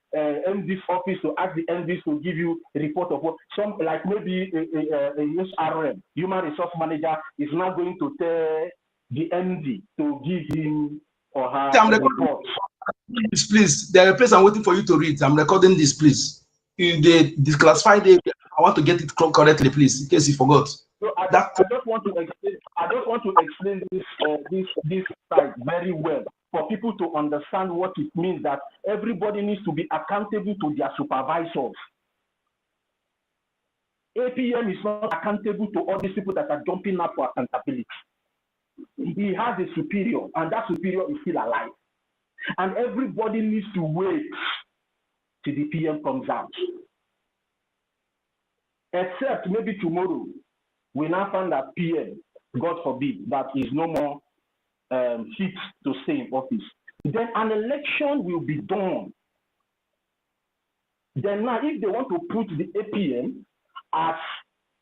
MD's office to ask the MDs to give you a report of what, some like maybe a RM, human resource manager, is now going to tell the MD to give him or her a report. This, please. There are a place I'm waiting for you to read. I'm recording this, please. They declassified it. I want to get it correctly, please, in case you forgot. So I just want to explain this side very well for people to understand what it means that everybody needs to be accountable to their supervisors. APM is not accountable to all these people that are jumping up for accountability. He has a superior, and that superior is still alive. And everybody needs to wait till the PM comes out. Except maybe tomorrow, we now find that PM, God forbid, that is no more fit to stay in office. Then an election will be done. Then now, if they want to put the APM as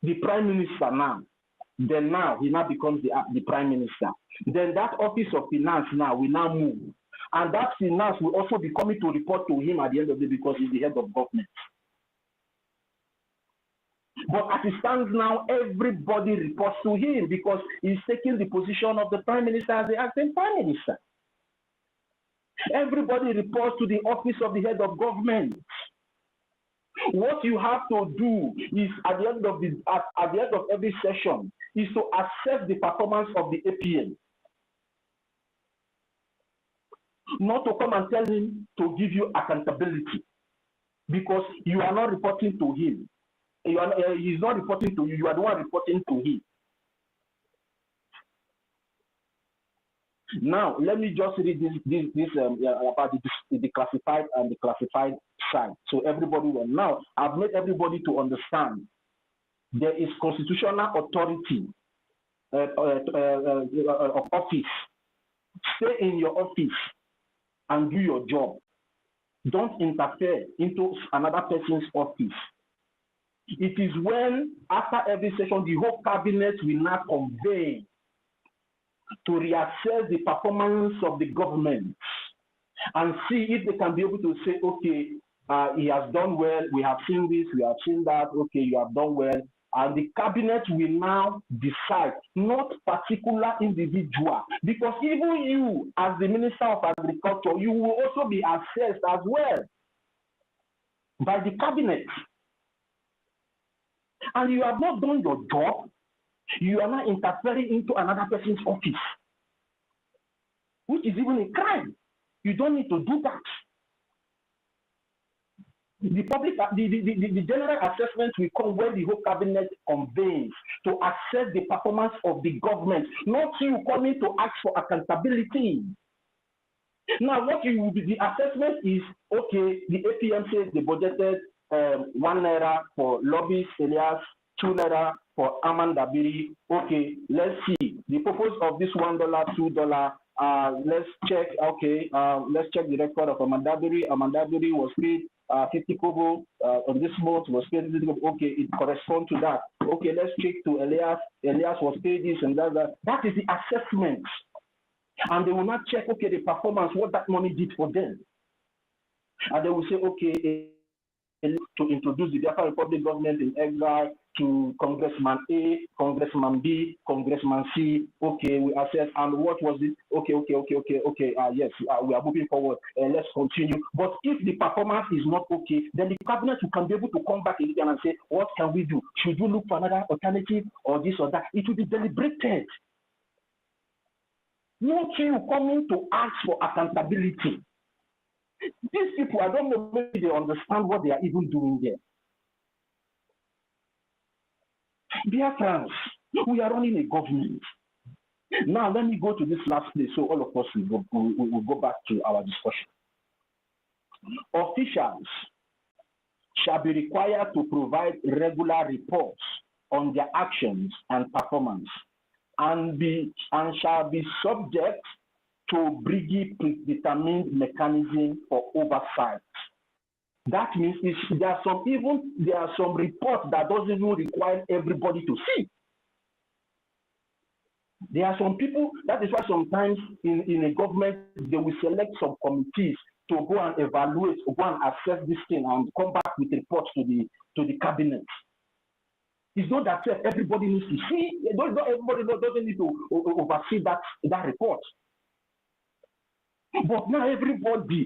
the prime minister now, then now he now becomes the prime minister. Then that office of finance now will now move. And that finance will also be coming to report to him at the end of the day because he's the head of government. But as it stands now, everybody reports to him because he's taking the position of the prime minister as the acting prime minister. Everybody reports to the office of the head of government. What you have to do is at the end of every session is to assess the performance of the APM. Not to come and tell him to give you accountability because you are not reporting to him. He's not reporting to you. You are the one reporting to him. Now, let me just read this about the classified and the classified side. So everybody will. Now, I've made everybody to understand there is constitutional authority of office. Stay in your office and do your job. Don't interfere into another person's office. It is when, after every session, the whole cabinet will now convene to reassess the performance of the government and see if they can be able to say, okay, he has done well, we have seen this, we have seen that, okay, you have done well. And the cabinet will now decide, not particular individual, because even you, as the Minister of Agriculture, you will also be assessed as well by the cabinet. And you have not done your job, you are not interfering into another person's office, which is even a crime. You don't need to do that. The general assessment will come when the whole cabinet convenes to assess the performance of the government, not you coming to ask for accountability. Now, what you will be, the assessment is, okay, the APM says they budgeted 1 naira for lobbies, Elias, 2 naira for Amandabiri. Okay, let's see the purpose of this $1, $2. Let's check. Okay, let's check the record of Amandabiri. Amandabiri was paid 50 kobo on this month. Was paid 50 kobo. Okay, it corresponds to that. Okay, let's check to Elias. Elias was paid this and that. That is the assessment, and they will not check. Okay, the performance, what that money did for them, and they will say, okay, to introduce the Biafra Republic government in exile to Congressman A, Congressman B, Congressman C. Okay, we assess, and what was it? Okay. Yes, we are moving forward. Let's continue. But if the performance is not okay, then the cabinet can be able to come back again and say, what can we do? Should we look for another alternative or this or that? It will be deliberated. Not you coming to ask for accountability. These people, I don't know, maybe they understand what they are even doing there. BIAFRANS, we are running a government. Now, let me go to this last place so all of us will go back to our discussion. Officials shall be required to provide regular reports on their actions and performance and shall be subject to Brgie predetermined mechanism for oversight. That means there are some reports that doesn't even require everybody to see. There are some people, that is why sometimes in a government, they will select some committees to go and evaluate, go and assess this thing and come back with reports to the cabinet. It's not that everybody needs to see, everybody doesn't need to oversee that report. But now everybody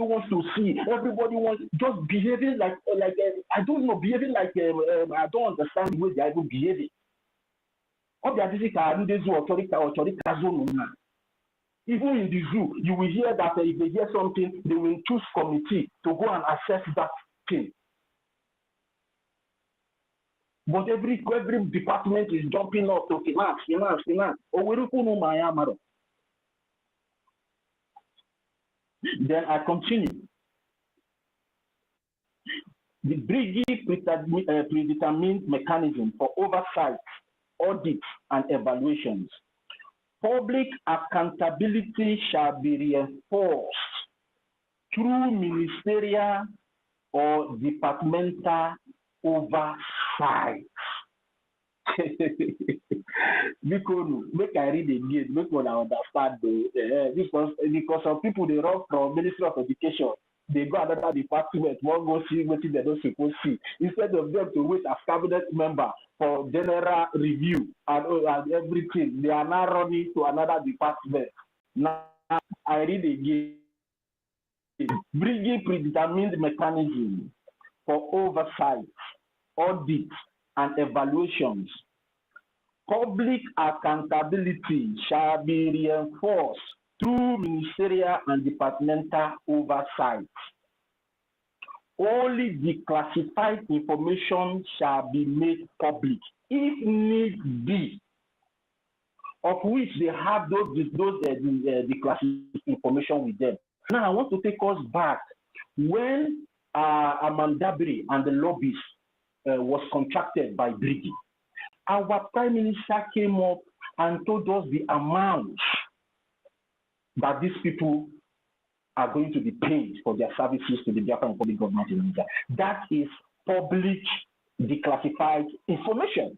wants to see, everybody wants just behaving like I don't know, behaving like I don't understand the way they are even behaving. Even in the zoo, you will hear that if they hear something, they will choose committee to go and assess that thing. But every department is jumping up to finance. Then I continue. The Brgie predetermined mechanism for oversight, audits, and evaluations. Public accountability shall be reinforced through ministerial or departmental oversight. Because make I read again, make one understand because some people they run from Ministry of Education, they go another department, one go see what they don't supposed to see. Instead of them to wait as cabinet member for general review and everything, they are now running to another department. Now I read again. Bringing predetermined mechanism for oversight, audit, and evaluations. Public accountability shall be reinforced through ministerial and departmental oversight. Only declassified information shall be made public, if need be, of which they have those declassified information with them. Now, I want to take us back when Amandabri and the lobbies was contracted by Brgie. Our Prime Minister came up and told us the amount that these people are going to be paid for their services to the Biafran public government in India. That is public declassified information.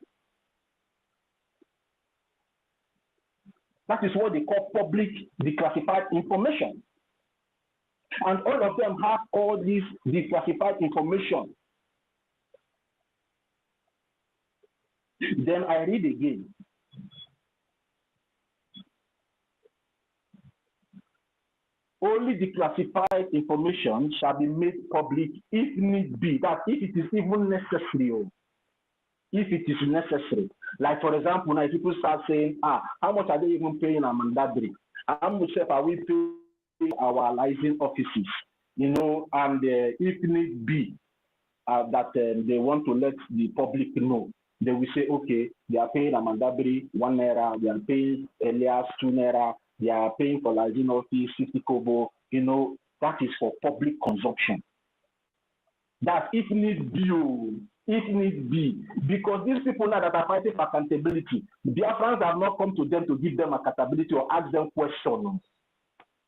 That is what they call public declassified information. And all of them have all this declassified information. Then I read again. Only declassified information shall be made public if need be, that if it is even necessary, if it is necessary. Like for example, now people start saying, how much are they even paying Amandabri? How much are we paying our licensing offices? You know, and if need be, that they want to let the public know, they will say, okay, they are paying Amandabri 1 naira, they are paying Elias 2 naira, they are paying for licensing office 50 kobo. You know, that is for public consumption. That if need be, because these people now that are fighting for accountability, Biafrans have not come to them to give them accountability or ask them questions.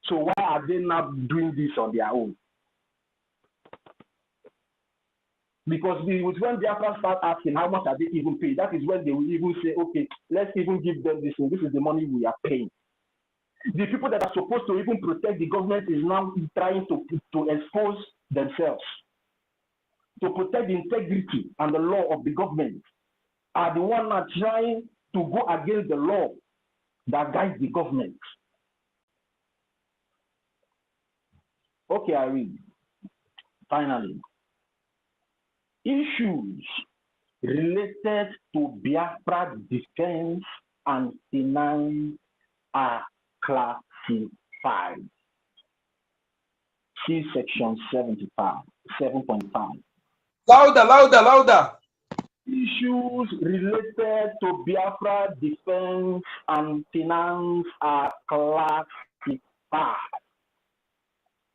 So why are they not doing this on their own? Because when Biafrans start asking how much are they even paid, that is when they will even say, okay, let's even give them this, and this is the money we are paying. The people that are supposed to even protect the government is now trying to expose themselves. To protect the integrity and the law of the government are the ones that are trying to go against the law that guides the government. Okay, I read. Finally, issues related to Biafra defense and finance are classified. See section 7.5. Louder. Issues related to Biafra defense and finance are classified.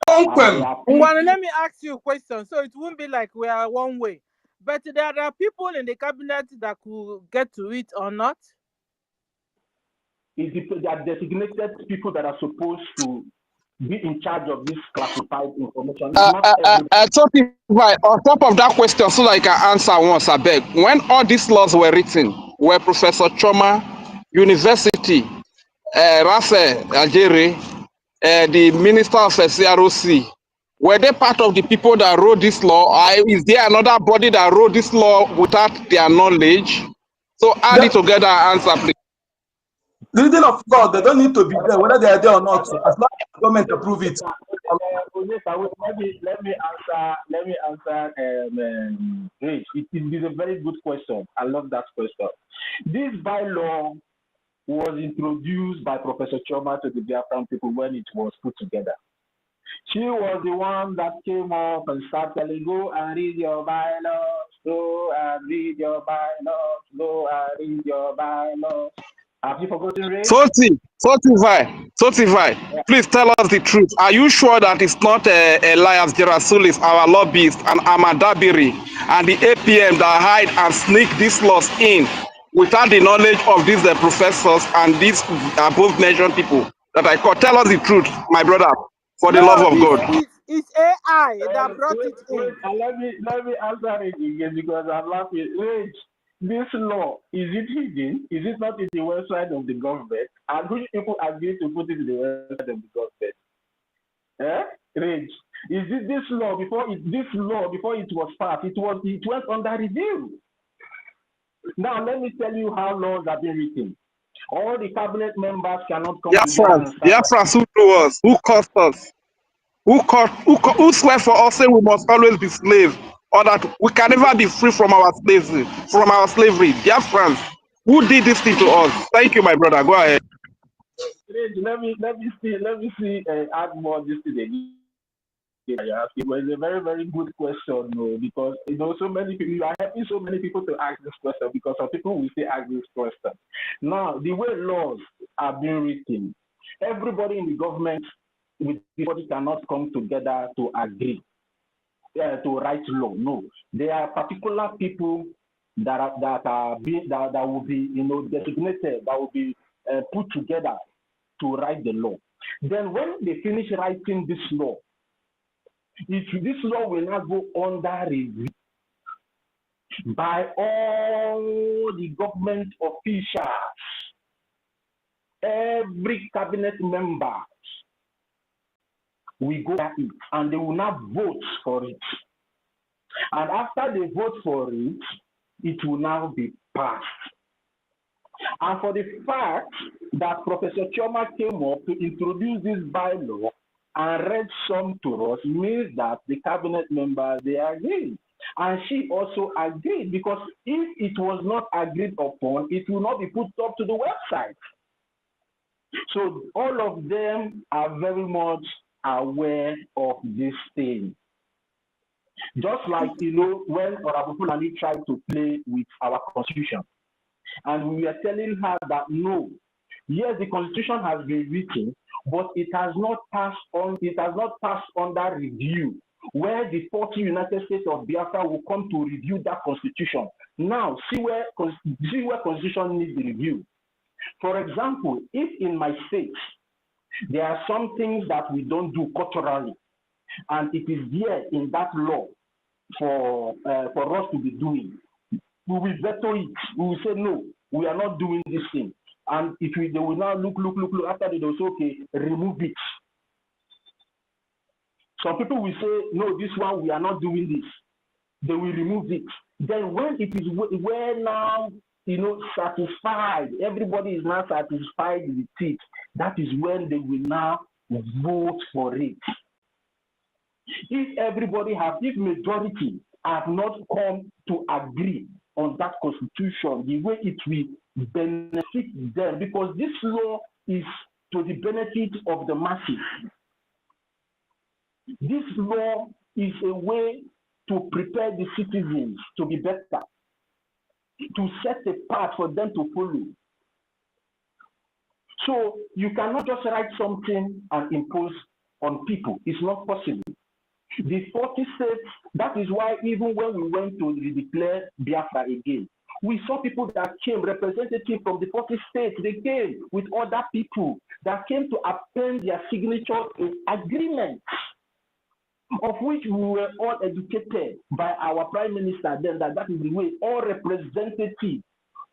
Let me ask you a question. So it won't be like we are one way. But there are people in the cabinet that could get to it or not? There are designated people that are supposed to be in charge of this classified information. On top of that question, so that I can answer once, I beg. When all these laws were written, were Professor Choma University, Rafael Algeri, the Minister of CROC, were they part of the people that wrote this law? Or is there another body that wrote this law without their knowledge? So add it The, together and answer, please. the reading of law, they don't need to be there, whether they are there or not. As long as the government approve it. Let me answer. Rich. It is a very good question. I love that question. This bylaw was introduced by Professor Choma to the Biafran people when it was put together. She was the one that came up and started telling, go and read your bylaws, go and read your bylaws, go and read your bylaws. Have you forgotten, Ray? Sotivai, please tell us the truth. Are you sure that it's not Elias Gerasulis, our lobbyist, and Amadabiri, and the APM that hide and sneak these laws in without the knowledge of these professors and these above-mentioned people that I call? Tell us the truth, my brother, for the love of God. It's AI that brought it in. Let me answer it again because I'm laughing. Rich, this law, is it hidden? Is it not in the website of the government? And which people agree to put it in the website of the government? Rich, is it this law before it was passed? It went under review. Now let me tell you how laws have been written. All the cabinet members cannot come together. BIAFRANS, who do us? Who cost us? Who swear for us saying we must always be slaves, or that we can never be free from our slavery? BIAFRANS, who did this thing to us? Thank you, my brother. Go ahead. Let me see. Add more this to the. It was a very, very good question, because so many people, you are helping so many people to ask this question because some people will say ask this question. Now, the way laws are being written, everybody in the government with everybody cannot come together to agree to write law. No, there are particular people that will be designated, that will be put together to write the law. Then when they finish writing this law, this law will not go under review by all the government officials, every cabinet member will go at it, and they will not vote for it. And after they vote for it, it will now be passed. And for the fact that Professor Choma came up to introduce this bylaw and read some to us means that the cabinet members, they agreed. And she also agreed, because if it was not agreed upon, it will not be put up to the website. So all of them are very much aware of this thing. Just like, when Honorable Fulani tried to play with our constitution, and we were telling her that no, yes, the constitution has been written, but it has not passed under review, where the 40 United States of Biafra will come to review that constitution. Now, see where constitution needs the review. For example, if in my state there are some things that we don't do culturally, and it is there in that law for us to be doing, we will veto it. We will say no, we are not doing this thing. And they will now look after they will say, okay, remove it. Some people will say, no, this one we are not doing this. They will remove it. Then when it is where now satisfied, everybody is now satisfied with it, that is when they will now vote for it. If majority have not come to agree on that constitution, the way it will benefit them, because this law is to the benefit of the masses. This law is a way to prepare the citizens to be better, to set a path for them to follow. So you cannot just write something and impose on people. It's not possible. The 40 states, that is why even when we went to declare Biafra again, we saw people that came, representatives from the 40 states, they came with other people that came to append their signature in agreements, of which we were all educated by our prime minister then, that is the way all representatives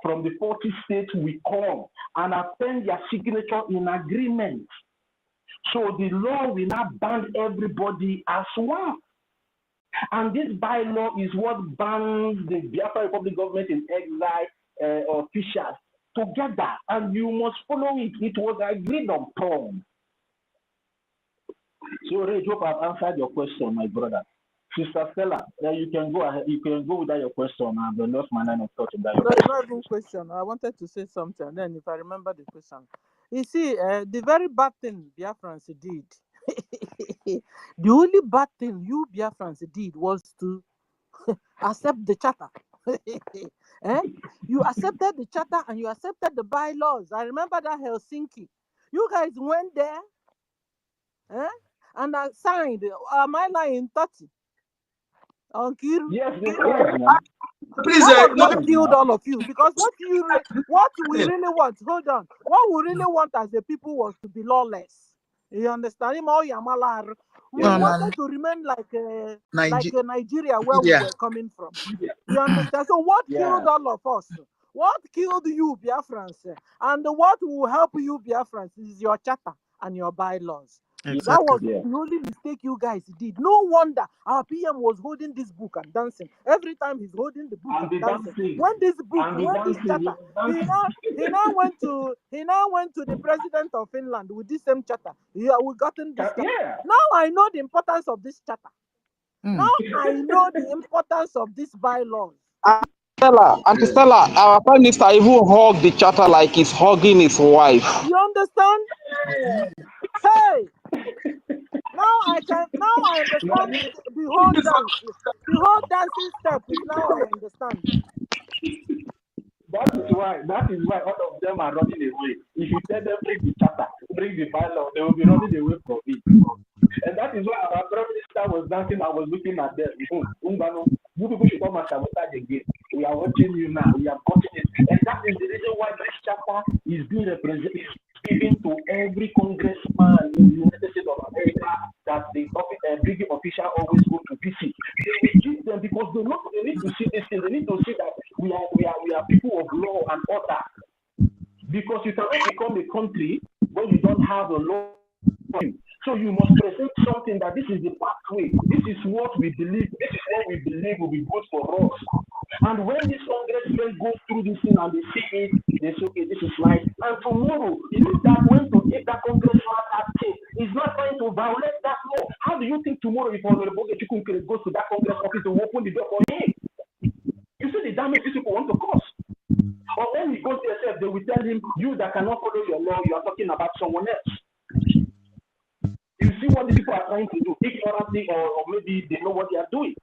from the 40 states will come and append their signature in agreement. So the law will not bind everybody as one. And this bylaw is what binds the Biafra Republic government in exile officials together, and you must follow it. It was agreed upon. So, Ray, hope I've answered your question, my brother. Sister Stella, you can go ahead. You can go without your question. I've lost my line of thought about your No, it's not even question. I wanted to say something. Then, if I remember the question, you see, the very bad thing Biafrans did, the only bad thing you Biafrans did was to accept the charter. You accepted the charter and you accepted the bylaws. I remember that Helsinki. You guys went there, and I signed. Am I lying? 30. On Kiru. Yes, please, That was no, what killed all of you, because what we really want, hold on, what we really want as a people was to be lawless. You understand? We wanted to remain like Nigeria, where we were coming from. You understand? So what killed all of us? What killed you, Biafrans? And what will help you, Biafrans, is your charter and your bylaws. Exactly. That was the only mistake you guys did. No wonder our PM was holding this book and dancing. Every time he's holding the book and dancing. When this charter, he now went to the president of Finland with this same charter. We gotten this charter. Now I know the importance of this charter. Now I know the importance of these bylaws. Auntie Stella, our Prime Minister even hugged the charter like he's hugging his wife. You understand? Hey! Now I understand the whole dance. The whole dancing step is now I understand. That is why all of them are running away. If you tell them bring the charter, bring the bylaw, they will be running away from it. And that is why our Prime Minister was dancing. I was looking at them. You people should come and sabotage again. We are watching you now. We are watching it. And that is the reason why this charter is being represented, given to every congressman in the United States of America that the Brgie official always go to visit. They will give them because they need to see this thing. They need to see that we are people of law and order. Because you cannot become a country when you don't have a law. So you must present something that this is the pathway. This is what we believe. This is what we believe will be good for us. And when this congressman goes through this thing and they see it, they say, okay, this is right. And tomorrow, if that congressman acting is not trying to violate that law, how do you think tomorrow if Honorable Chukun goes to that congress office to open the door for him? You see the damage these people want to cause. Or when he goes to yourself, they will tell him, you that cannot follow your law, you are talking about someone else. You see what these people are trying to do, ignorantly or maybe they know what they are doing.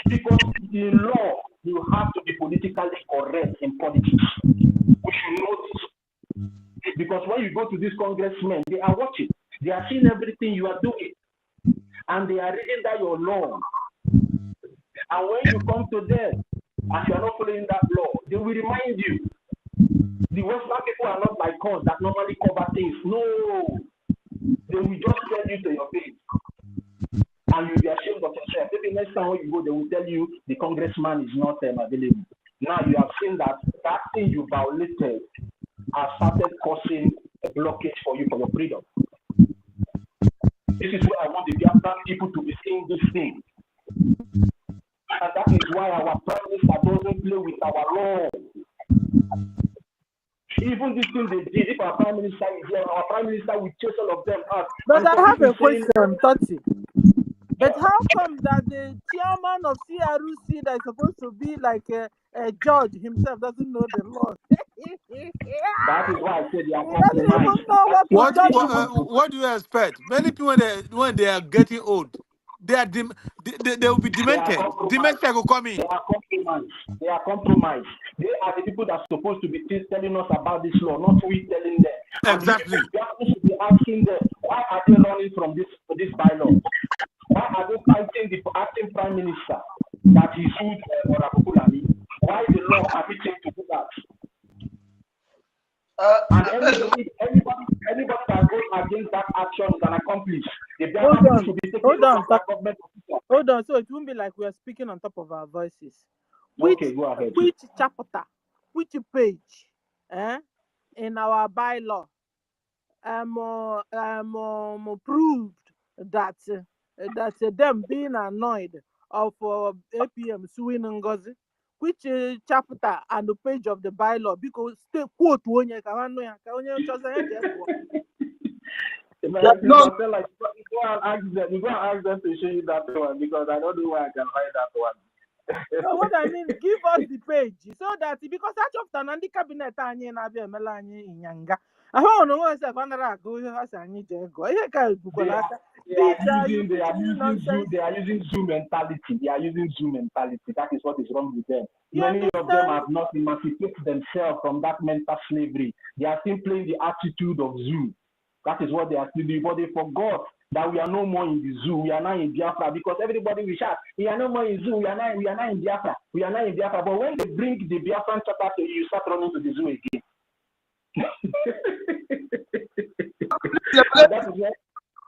Because in law, you have to be politically correct in politics. We should know this. Because when you go to these congressmen, they are watching. They are seeing everything you are doing. And they are reading that your law. And when you come to them, and you are not following that law, they will remind you. The Western people are not like us that normally cover things. No. They will just tell you to your face. And you'll be ashamed of yourself. Maybe next time when you go, they will tell you the congressman is not available. Now you have seen that thing you violated has started causing a blockage for you for your freedom. This is why I want the Biafran people to be seeing this thing. And that is why our Prime Minister doesn't play with our law. Even this thing they did, if our Prime Minister is here, our Prime Minister will chase all of them out. But I have a question, Toti. But how come that the chairman of CRUC that is supposed to be like a judge himself doesn't know the law? That is why I said they are compromised. What do you expect? Many people when they are getting old, they will be demented. Dementia will come in. They are compromised. They are the people that are supposed to be telling us about this law, not we telling them. Exactly. We should be asking them, why are they running from this bylaw? Why are they fighting the acting prime minister that he sued Orakulani? Why is the law permitting to do that? And anybody that goes against that action is an accomplice. Hold on. So it won't be like we are speaking on top of our voices. which Okay, go ahead. which chapter, which page, in our bylaw proved that them being annoyed of APM suing NGOZI, which chapter and the page of the bylaw, because still quote one No, I No, feel like you go and ask them to show you that one because I don't know where I can find that one. So what I mean, give us the page so that because such of the cabinet anyị na-abịa emela anyị ịnyanga. Ahụ na nwe sef anara agụ ihe ha si anyị jee gụọ. Ihe ka ebukwala aka. They are using Zoom mentality. They are using Zoom mentality. That is what is wrong with them. Many of them have not emancipated themselves from that mental slavery. They are still playing the attitude of Zoom. That is what they are still doing. But they forgot that we are no more in the zoo. We are now in Biafra because everybody will shout, we are no more in zoo. We are now in Biafra. We are now in Biafra. But when they bring the Biafran chapter to you, start running to the zoo again.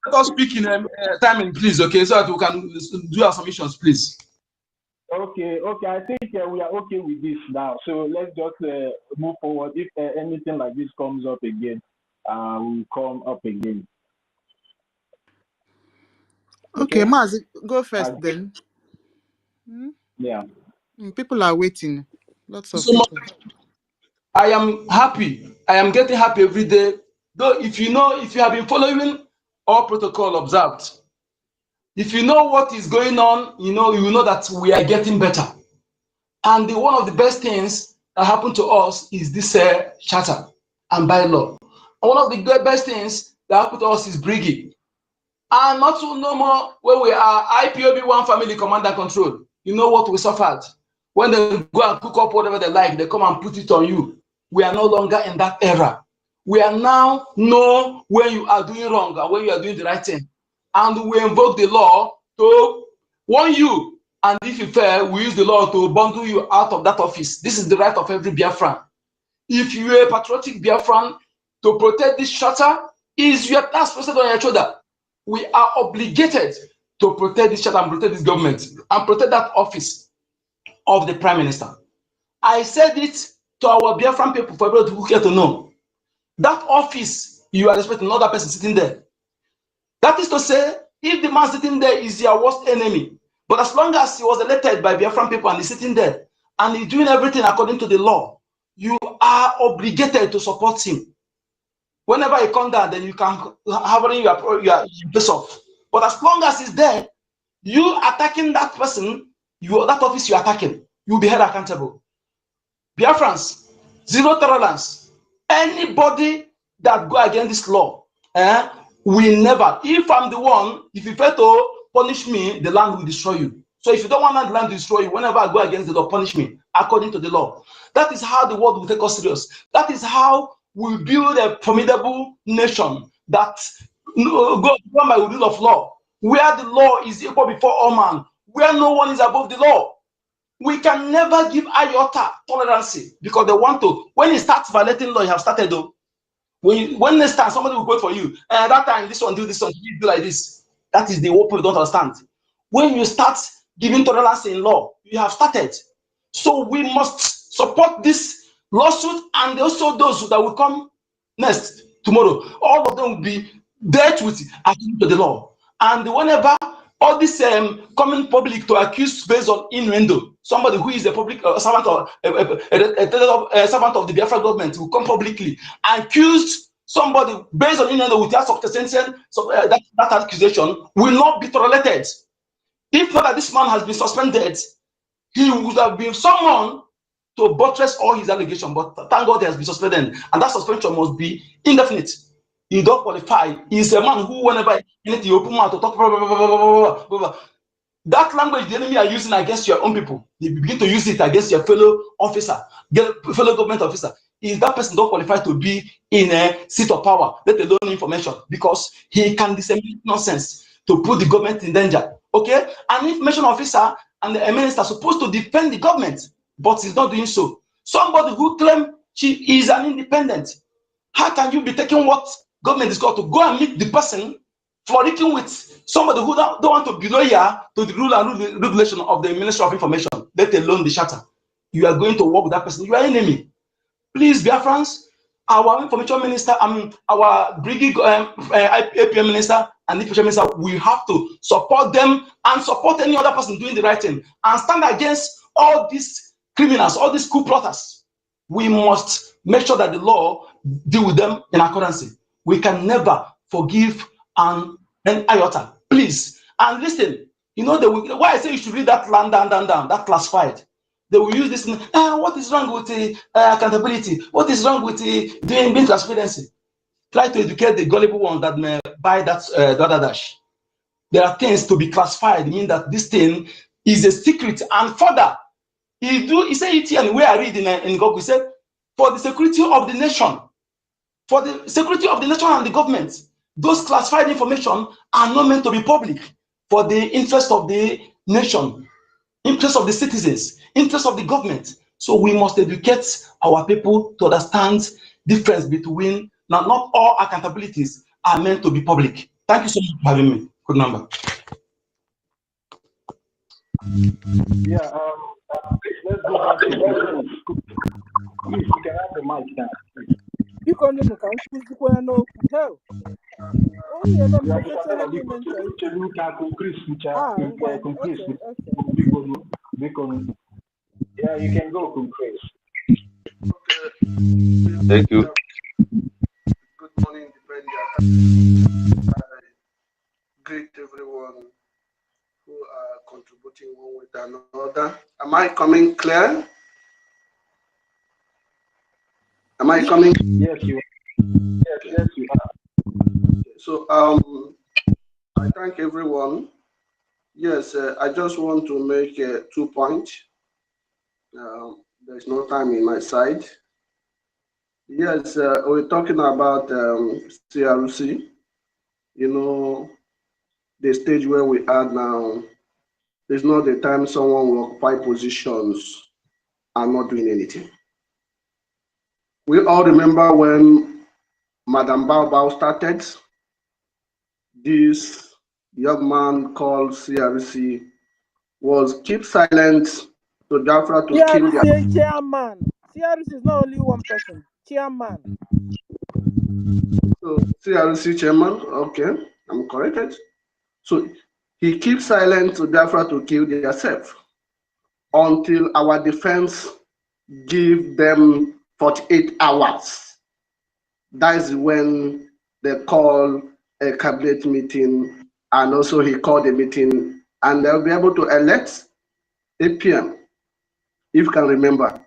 Let us speak in timing, please, okay, so that we can do our submissions, please. Okay. I think we are okay with this now. So let's just move forward. If anything like this comes up again, we'll come up again. Okay, Maz, go first then. Yeah. People are waiting. Lots of So people. I am happy. I am getting happy every day. Though, if you have been following all protocol observed, if you know what is going on, you know that we are getting better. And one of the best things that happened to us is this charter and bylaw. And one of the best things that happened to us is Brgie. And not to no more when we are IPOB one family command and control. You know what we suffered. When they go and cook up whatever they like, they come and put it on you. We are no longer in that era. We are now know when you are doing wrong and when you are doing the right thing. And we invoke the law to warn you. And if you fail, we use the law to bundle you out of that office. This is the right of every Biafran. If you are a patriotic Biafran, to protect this charter is your task posted on your shoulder. We are obligated to protect this charter and protect this government and protect that office of the Prime Minister. I said it to our Biafran people for everybody who care to know. That office, you are expecting another person sitting there. That is to say, if the man sitting there is your worst enemy, but as long as he was elected by Biafran people and he's sitting there and he's doing everything according to the law, you are obligated to support him. Whenever he comes down, then you can have your face off. But as long as he's there, you attacking that person, that office you're attacking, you'll be held accountable. Biafrans, zero tolerance. Anybody that go against this law, will never. If I'm the one, if you fail to punish me, the land will destroy you. So if you don't want the land to destroy you, whenever I go against the law, punish me according to the law. That is how the world will take us serious. That is how we build a formidable nation that goes by the rule of law, where the law is equal before all man, where no one is above the law. We can never give iota tolerance because they want to. When he starts violating law, you have started though. When next time somebody will wait for you, and that time this one do this one, you do like this. That is the what people don't understand. When you start giving tolerance in law, you have started. So we must support this lawsuit and also those that will come next tomorrow. All of them will be dealt with according to the law. And whenever all this coming public to accuse based on innuendo, somebody who is a public servant or a servant of the Biafra government will come publicly and accuse somebody based on innuendo without substantiation, so that accusation will not be tolerated. If not that this man has been suspended, he would have been someone to buttress all his allegations, but thank God he has been suspended, and that suspension must be indefinite. You don't qualify. He's a man who, whenever anything you open mouth to talk, blah, blah, blah, blah, blah, blah. That language the enemy are using against your own people, they begin to use it against your fellow officer, fellow government officer. Is that person don't qualify to be in a seat of power, let alone information, because he can disseminate nonsense to put the government in danger. Okay? An information officer and the minister are supposed to defend the government, but he's not doing so. Somebody who claims she is an independent, how can you be taking what government is called to go and meet the person froliking with somebody who don't want to be loyal to the rule and regulation of the Ministry of Information, let alone the charter? you are going to work with that person, you are enemy. Please, Biafrans, our information minister, our Brgie APM minister and information minister, we have to support them and support any other person doing the right thing and stand against all these criminals, all these coup plotters. We must make sure that the law deal with them in accordance. We can never forgive an iota. Please. And listen, you know, why I say you should read that down, that classified. They will use this. What is wrong with the accountability? What is wrong with the being transparency? Try to educate the gullible ones that may buy that data dash. There are things to be classified, mean that this thing is a secret. And further, he said it here, and where I read in Google, he said, for the security of the nation, for the security of the nation and the government, those classified information are not meant to be public for the interest of the nation, interest of the citizens, interest of the government. So we must educate our people to understand difference between, not all accountabilities are meant to be public. Thank you so much for having me. Good number. Yeah, let's go back to questions. Please, you can have the mic now. You can look at no hell. Oh, yeah, no, yeah, you can go, Chris. Thank you. Good morning, I greet everyone who are contributing one with another. Am I coming clear? Am I coming? Yes, you are. Yes, you are. So I thank everyone. Yes, I just want to make 2 points. There's no time in my side. Yes, we're talking about CRC. You know, the stage where we are now is not the time someone will occupy positions and not doing anything. We all remember when Madam Bao started, this young man called CRC was keep silent to Biafra to kill their chairman. CRC is not only one person. Chairman. So CRC chairman, okay, I'm corrected. So he keeps silent to Biafra to kill themselves until our defense give them 48 hours. That is when they call a cabinet meeting, and also he called a meeting, and they'll be able to elect APM. If you can remember,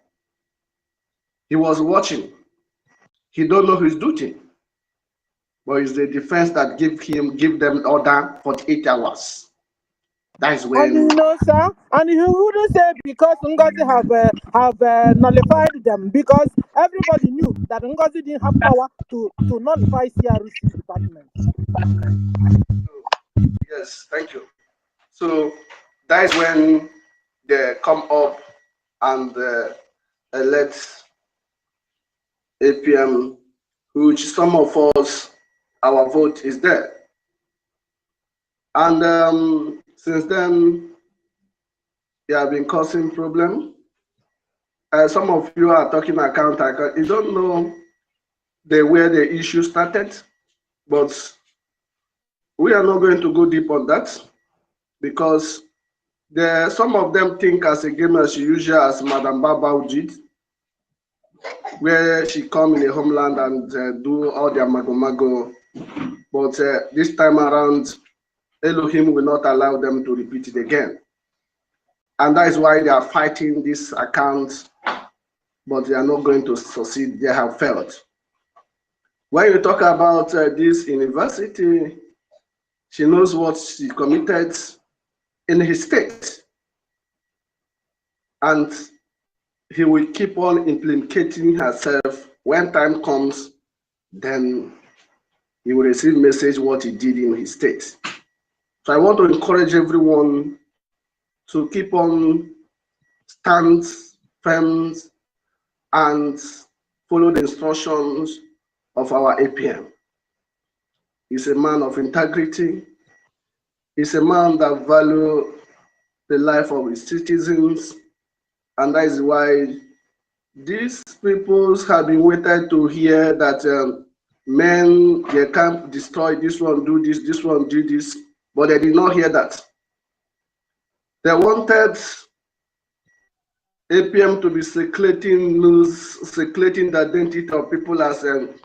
he was watching. He don't know his duty, but it's the defense that give them order 48 hours. That is when. And you know, sir, and he wouldn't say because NGOZI have nullified them, because everybody knew that NGOZI didn't have power to nullify CRC department. Yes, thank you. So that is when they come up and elect APM, which some of us, our vote is there. And since then, they have been causing problem. Some of you are talking account. You don't know where the issue started, but we are not going to go deep on that because some of them think as a game as usual, as Madam Baba did, where she come in the homeland and do all their mago. But this time around, Elohim will not allow them to repeat it again. And that is why they are fighting this account, but they are not going to succeed. They have failed. When you talk about this university, she knows what she committed in his state. And he will keep on implicating herself. When time comes, then he will receive message what he did in his state. So I want to encourage everyone to keep on stand firm and follow the instructions of our APM. He's a man of integrity. He's a man that values the life of his citizens And that is why these peoples have been waited to hear that men, they can't destroy this one, do this one, do this, but they did not hear that. They wanted APM to be circulating news, circulating the identity of people as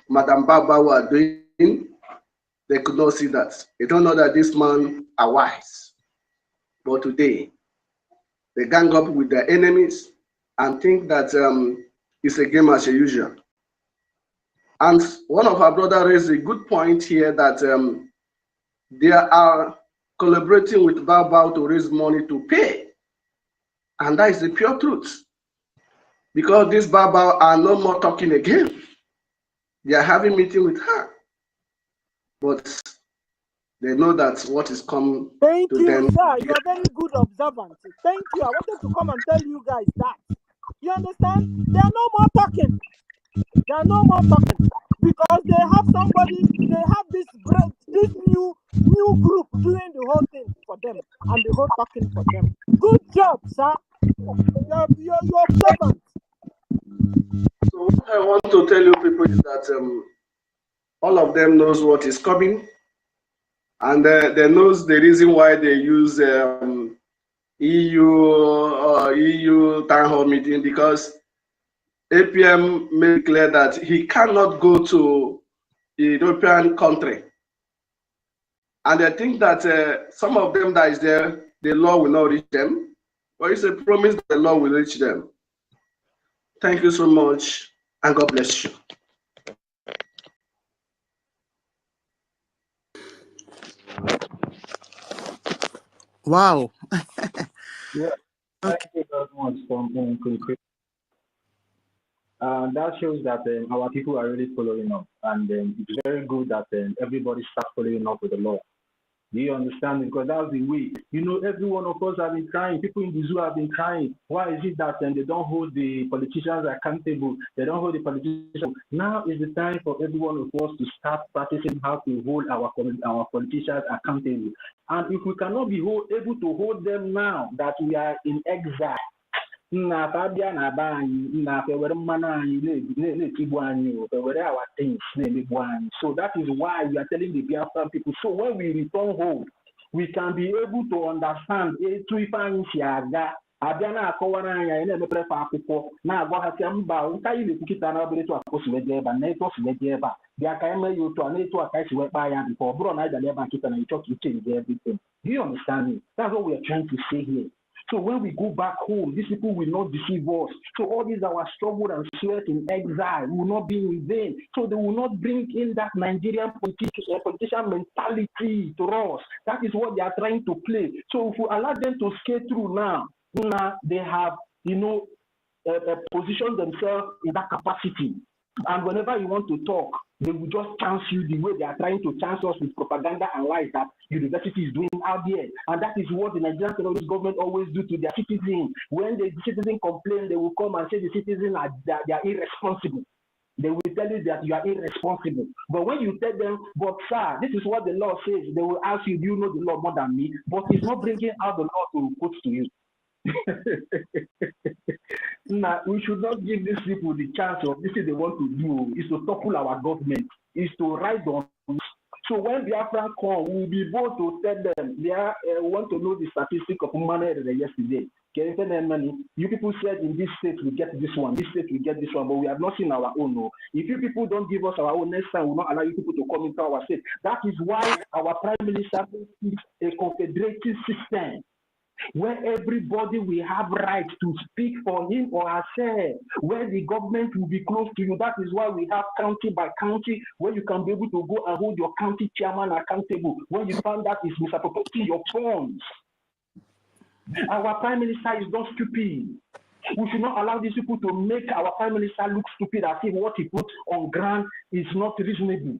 Madam Baba were doing. They could not see that. They don't know that this man are wise. But today, they gang up with their enemies and think that it's a game as usual. And one of our brothers raised a good point here that they are collaborating with Baba to raise money to pay. And that is the pure truth. Because these Baba are no more talking again. They are having meeting with her. But they know that what is coming Thank to you, them. sir. You're very good observant. Thank you. I wanted to come and tell you guys that. You understand? They are no more talking. They are no more talking. Because they have somebody, they have this new group doing the whole thing for them and the whole talking for them. Good job, sir. You're observant. So what I want to tell you people is that all of them knows what is coming, and they knows the reason why they use EU town hall meeting, because APM made clear that he cannot go to a European country, and I think that some of them that is there, the law will not reach them, but it's a promise that the law will reach them. Thank you so much, and God bless you. Wow. Yeah, thank you very much for that shows that our people are really following up, and it's very good that everybody starts following up with the law. Do you understand? Because that's the way. You know, every one of us have been crying. People in the zoo have been crying. Why is it that they don't hold the politicians accountable? They don't hold the politicians. Now is the time for every one of us to start practicing how to hold our politicians accountable. And if we cannot be able to hold them now that we are in exile, na Fabia na Bani, na our things. So that is why we are telling the Biafran people. So when we return home, we can be able to understand Abiana Kowana in a prefer now what has come about Kitana to a post medeba, NATO medeba, the Akame you to a NATO attached with Bayan before Brona the Leban Kitan and talk to change everything. Do you understand me? That's what we are trying to say here. So when we go back home, these people will not deceive us. So all these our struggle and sweat in exile will not be in vain. So they will not bring in that Nigerian politician mentality to us. That is what they are trying to play. So if we allow them to skate through now they have, positioned themselves in that capacity. And whenever you want to talk, they will just chance you the way they are trying to chance us with propaganda and lies that university is doing out there. And that is what the Nigerian terrorist government always do to their citizens. When the citizens complain, they will come and say the citizens they are irresponsible. They will tell you that you are irresponsible. But when you tell them, but sir, this is what the law says, they will ask you, do you know the law more than me? But it's not bringing out the law to quote to you. Now, we should not give these people the chance of this is they want to do is to topple our government, is to ride on. So when Biafra come, we will be able to tell them they want to know the statistic of money yesterday. You people said in this state we get this one, this state we get this one, but we have not seen our own. No. If you people don't give us our own, next time we will not allow you people to come into our state. That is why our Prime Minister is a confederative system, where everybody will have right to speak for him or herself, where the government will be close to you. That is why we have county by county, where you can be able to go and hold your county chairman accountable when you find that is misappropriating your funds. Our Prime Minister is not stupid. We should not allow these people to make our Prime Minister look stupid as if what he put on ground is not reasonable.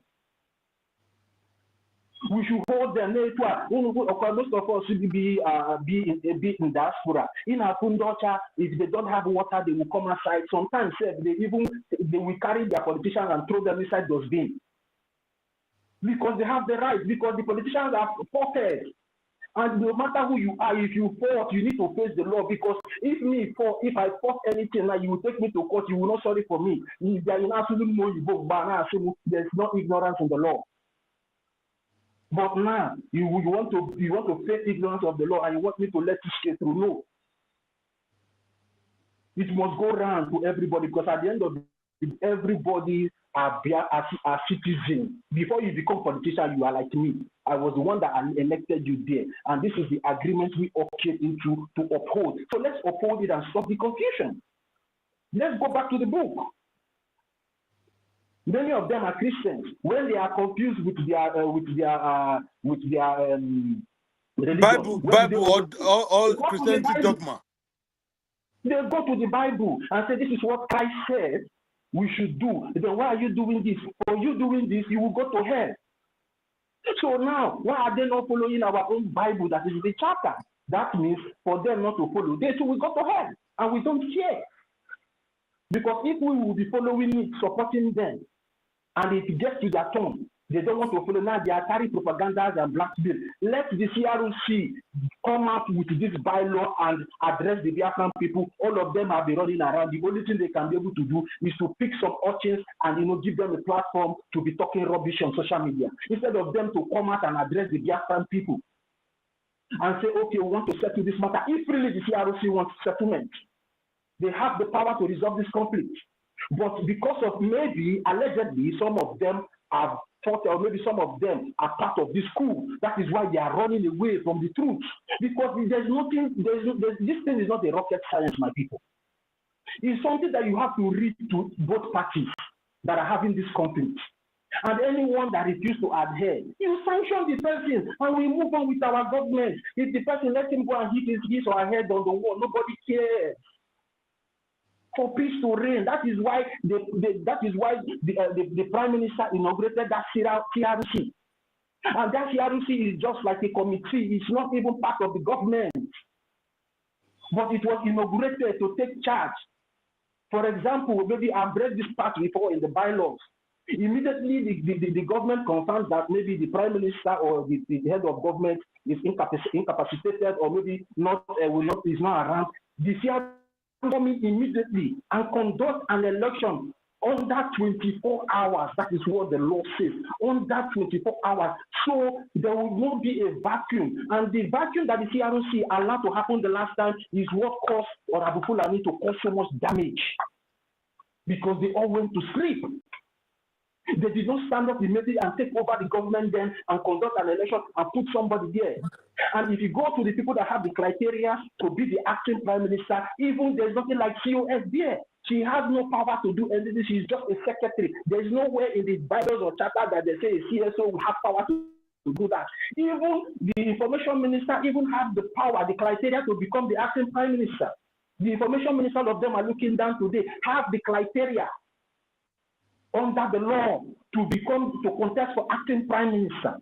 We should hold them. Most of us should be in diaspora. In Apundocha, if they don't have water, they will come outside. Sometimes they will carry their politicians and throw them inside those bins. Because they have the right, because the politicians are supported. And no matter who you are, if you fought, you need to face the law. Because if I fought anything, now you will take me to court, you will not sorry for me. If there is absolutely no book, there's no ignorance in the law. But now you want to face ignorance of the law, and you want me to let you stay through. No. It must go round to everybody, because at the end of the day, everybody are citizens. Before you become politician, you are like me. I was the one that elected you there. And this is the agreement we all came into to uphold. So let's uphold it and stop the confusion. Let's go back to the book. Many of them are Christians. When they are confused with their religion, Bible or Christianity dogma. They go to the Bible and say, this is what Christ said we should do. Then why are you doing this? For you doing this, you will go to hell. So now, why are they not following our own Bible that is the chapter? That means for them not to follow, they too will go to hell. And we don't care. Because if we will be following it, supporting them, and it gets to their turn, they don't want to follow. Now they are carrying propagandas and blackmail. Let the CRC come out with this bylaw and address the Biafran people. All of them have been running around. The only thing they can be able to do is to pick some urchins and give them a platform to be talking rubbish on social media. Instead of them to come out and address the Biafran people and say, okay, we want to settle this matter. If really the CRC wants settlement, they have the power to resolve this conflict. But because of maybe, allegedly, some of them have thought, or maybe some of them are part of this school. That is why they are running away from the truth. Because there's nothing, this thing is not a rocket science, my people. It's something that you have to read to both parties that are having this conflict. And anyone that refuses to adhere, you sanction the person, and we move on with our government. If the person lets him go and hit his or her head on the wall, nobody cares. For peace to reign. That is why the Prime Minister inaugurated that CRC. And that CRC is just like a committee. It's not even part of the government. But it was inaugurated to take charge. For example, maybe I've read this part before in the bylaws. Immediately, the government confirms that maybe the Prime Minister or the head of government is incapacitated, or maybe is not around. The CRC come in immediately and conduct an election under 24 hours. That is what the law says. Under 24 hours. So there will not be a vacuum. And the vacuum that the CRC allowed to happen the last time is what caused Abu Fulani to cause so much damage. Because they all went to sleep. They did not stand up immediately and take over the government then and conduct an election and put somebody there. And if you go to the people that have the criteria to be the acting prime minister, even there's nothing like COS there. She has no power to do anything. She's just a secretary. There's nowhere in the Bibles or charter that they say a CSO will have power to do that. Even the information minister even has the power, the criteria to become the acting prime minister. The information minister of them are looking down today, have the criteria under the law to contest for acting prime minister.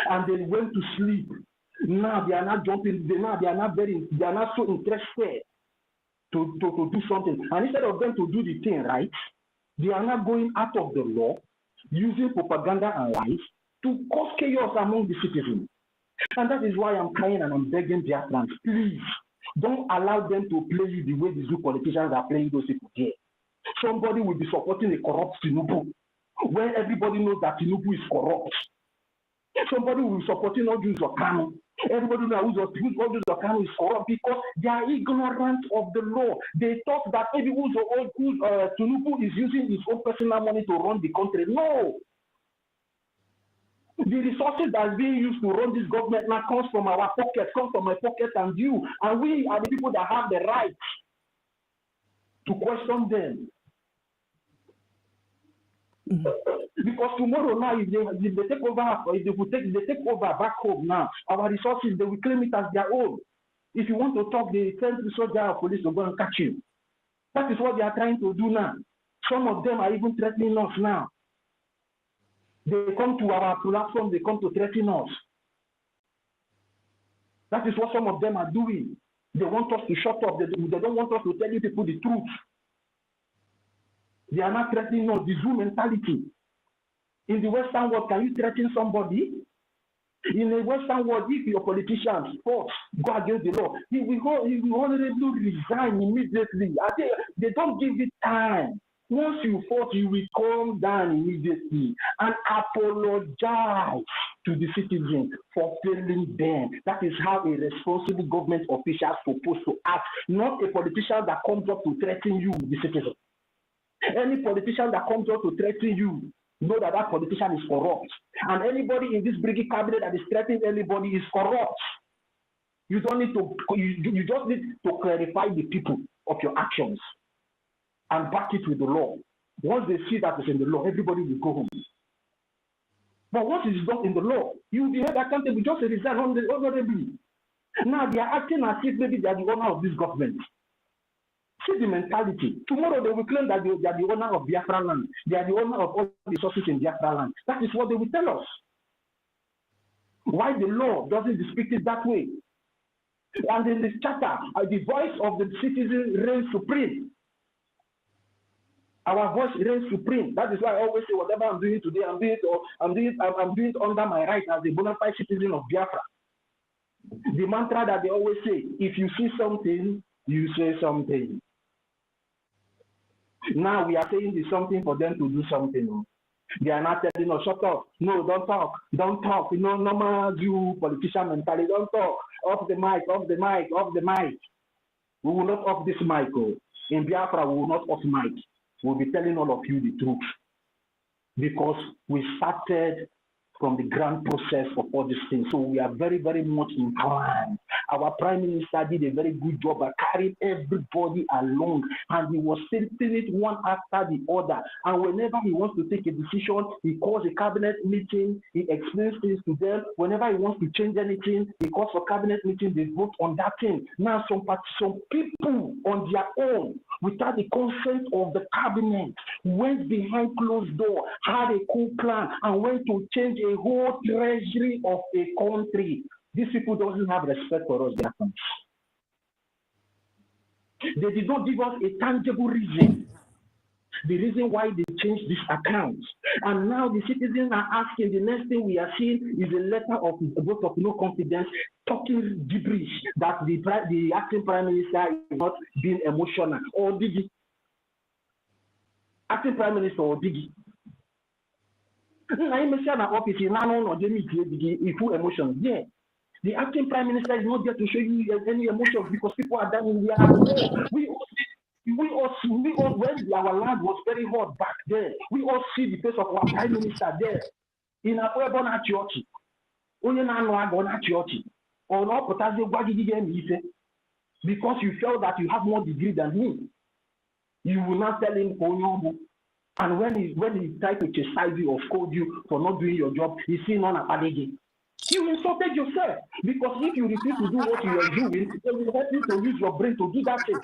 And they went to sleep. Now they are not jumping, they are not so interested to do something. And instead of them to do the thing right, they are not going out of the law, using propaganda and lies to cause chaos among the citizens. And that is why I'm crying and I'm begging Biafrans, please, don't allow them to play you the way the zoo politicians are playing those people here. Somebody will be supporting a corrupt Tinubu, where everybody knows that Tinubu is corrupt. Somebody will be supporting Ojuzo Kanu. Everybody knows Ojuzo Kanu is corrupt because they are ignorant of the law. They thought that maybe Tinubu is using his own personal money to run the country. No. The resources that are being used to run this government now comes from our pockets, comes from my pocket and you. And we are the people that have the right to question them. Because tomorrow now, if they take over back home now, our resources, they will claim it as their own. If you want to talk, they send the soldier or police to go and catch you. That is what they are trying to do now. Some of them are even threatening us now. They come to our platform, they come to threaten us. That is what some of them are doing. They want us to shut up. They don't want us to tell you people the truth. They are not threatening us. The zoo mentality. In the Western world, can you threaten somebody? In the Western world, if your politicians fought, go against the law, he will honorably resign immediately. They don't give it time. Once you fought, you will calm down immediately and apologize to the citizens for failing them. That is how a responsible government official is supposed to act, not a politician that comes up to threaten you, the citizen. Any politician that comes up to threaten you, know that that politician is corrupt. And anybody in this Brgie cabinet that is threatening anybody is corrupt. You don't need to, you just need to clarify the people of your actions and back it with the law. Once they see that it's in the law, everybody will go home. But once it's not in the law, you will be held accountable, just resign honorably. Now they are acting as if maybe they are the owner of this government. See the mentality. Tomorrow they will claim that they are the owner of Biafra land. They are the owner of all the resources in Biafra land. That is what they will tell us. Why the law doesn't depict it that way? And in this charter, the voice of the citizen reigns supreme. Our voice reigns supreme. That is why I always say whatever I'm doing today, I'm doing it under my right as a bona fide citizen of Biafra. The mantra that they always say, if you see something, you say something. Now we are saying there's something for them to do something. They are not telling us, shut up. No, don't talk. Don't talk. You know, normal you politician mentality. Don't talk. Off the mic, off the mic, off the mic. We will not off this mic. In Biafra, we will not off mic. We'll be telling all of you the truth. Because we started from the grand process of all these things. So we are very, very much inclined. Our Prime Minister did a very good job at carrying everybody along, and he was taking it one after the other. And whenever he wants to take a decision, he calls a cabinet meeting, he explains things to them. Whenever he wants to change anything, he calls for cabinet meeting, they vote on that thing. Now some people on their own, without the consent of the cabinet, went behind closed door, had a cool plan, and went to change a whole treasury of a country. These people don't have respect for us, Biafrans. They did not give us a tangible reason. The reason why they changed this account. And now the citizens are asking, the next thing we are seeing is a letter of a vote of no confidence, talking gibberish that the acting Prime Minister is not being emotional. Or Digi. Acting Prime Minister or Digi. Emotions. Yeah. The acting Prime Minister is not there to show you any emotions because people are dying. We are at war. We all, when our land was very hot back there, we all see the face of our Prime Minister there. In a Webona church. Because you felt that you have more degree than him. You will not tell him, and when he tried to chastise you or scold you for not doing your job, he's still not a apology. You insulted yourself, because if you refuse to do what you are doing, they will help you to use your brain to do that thing.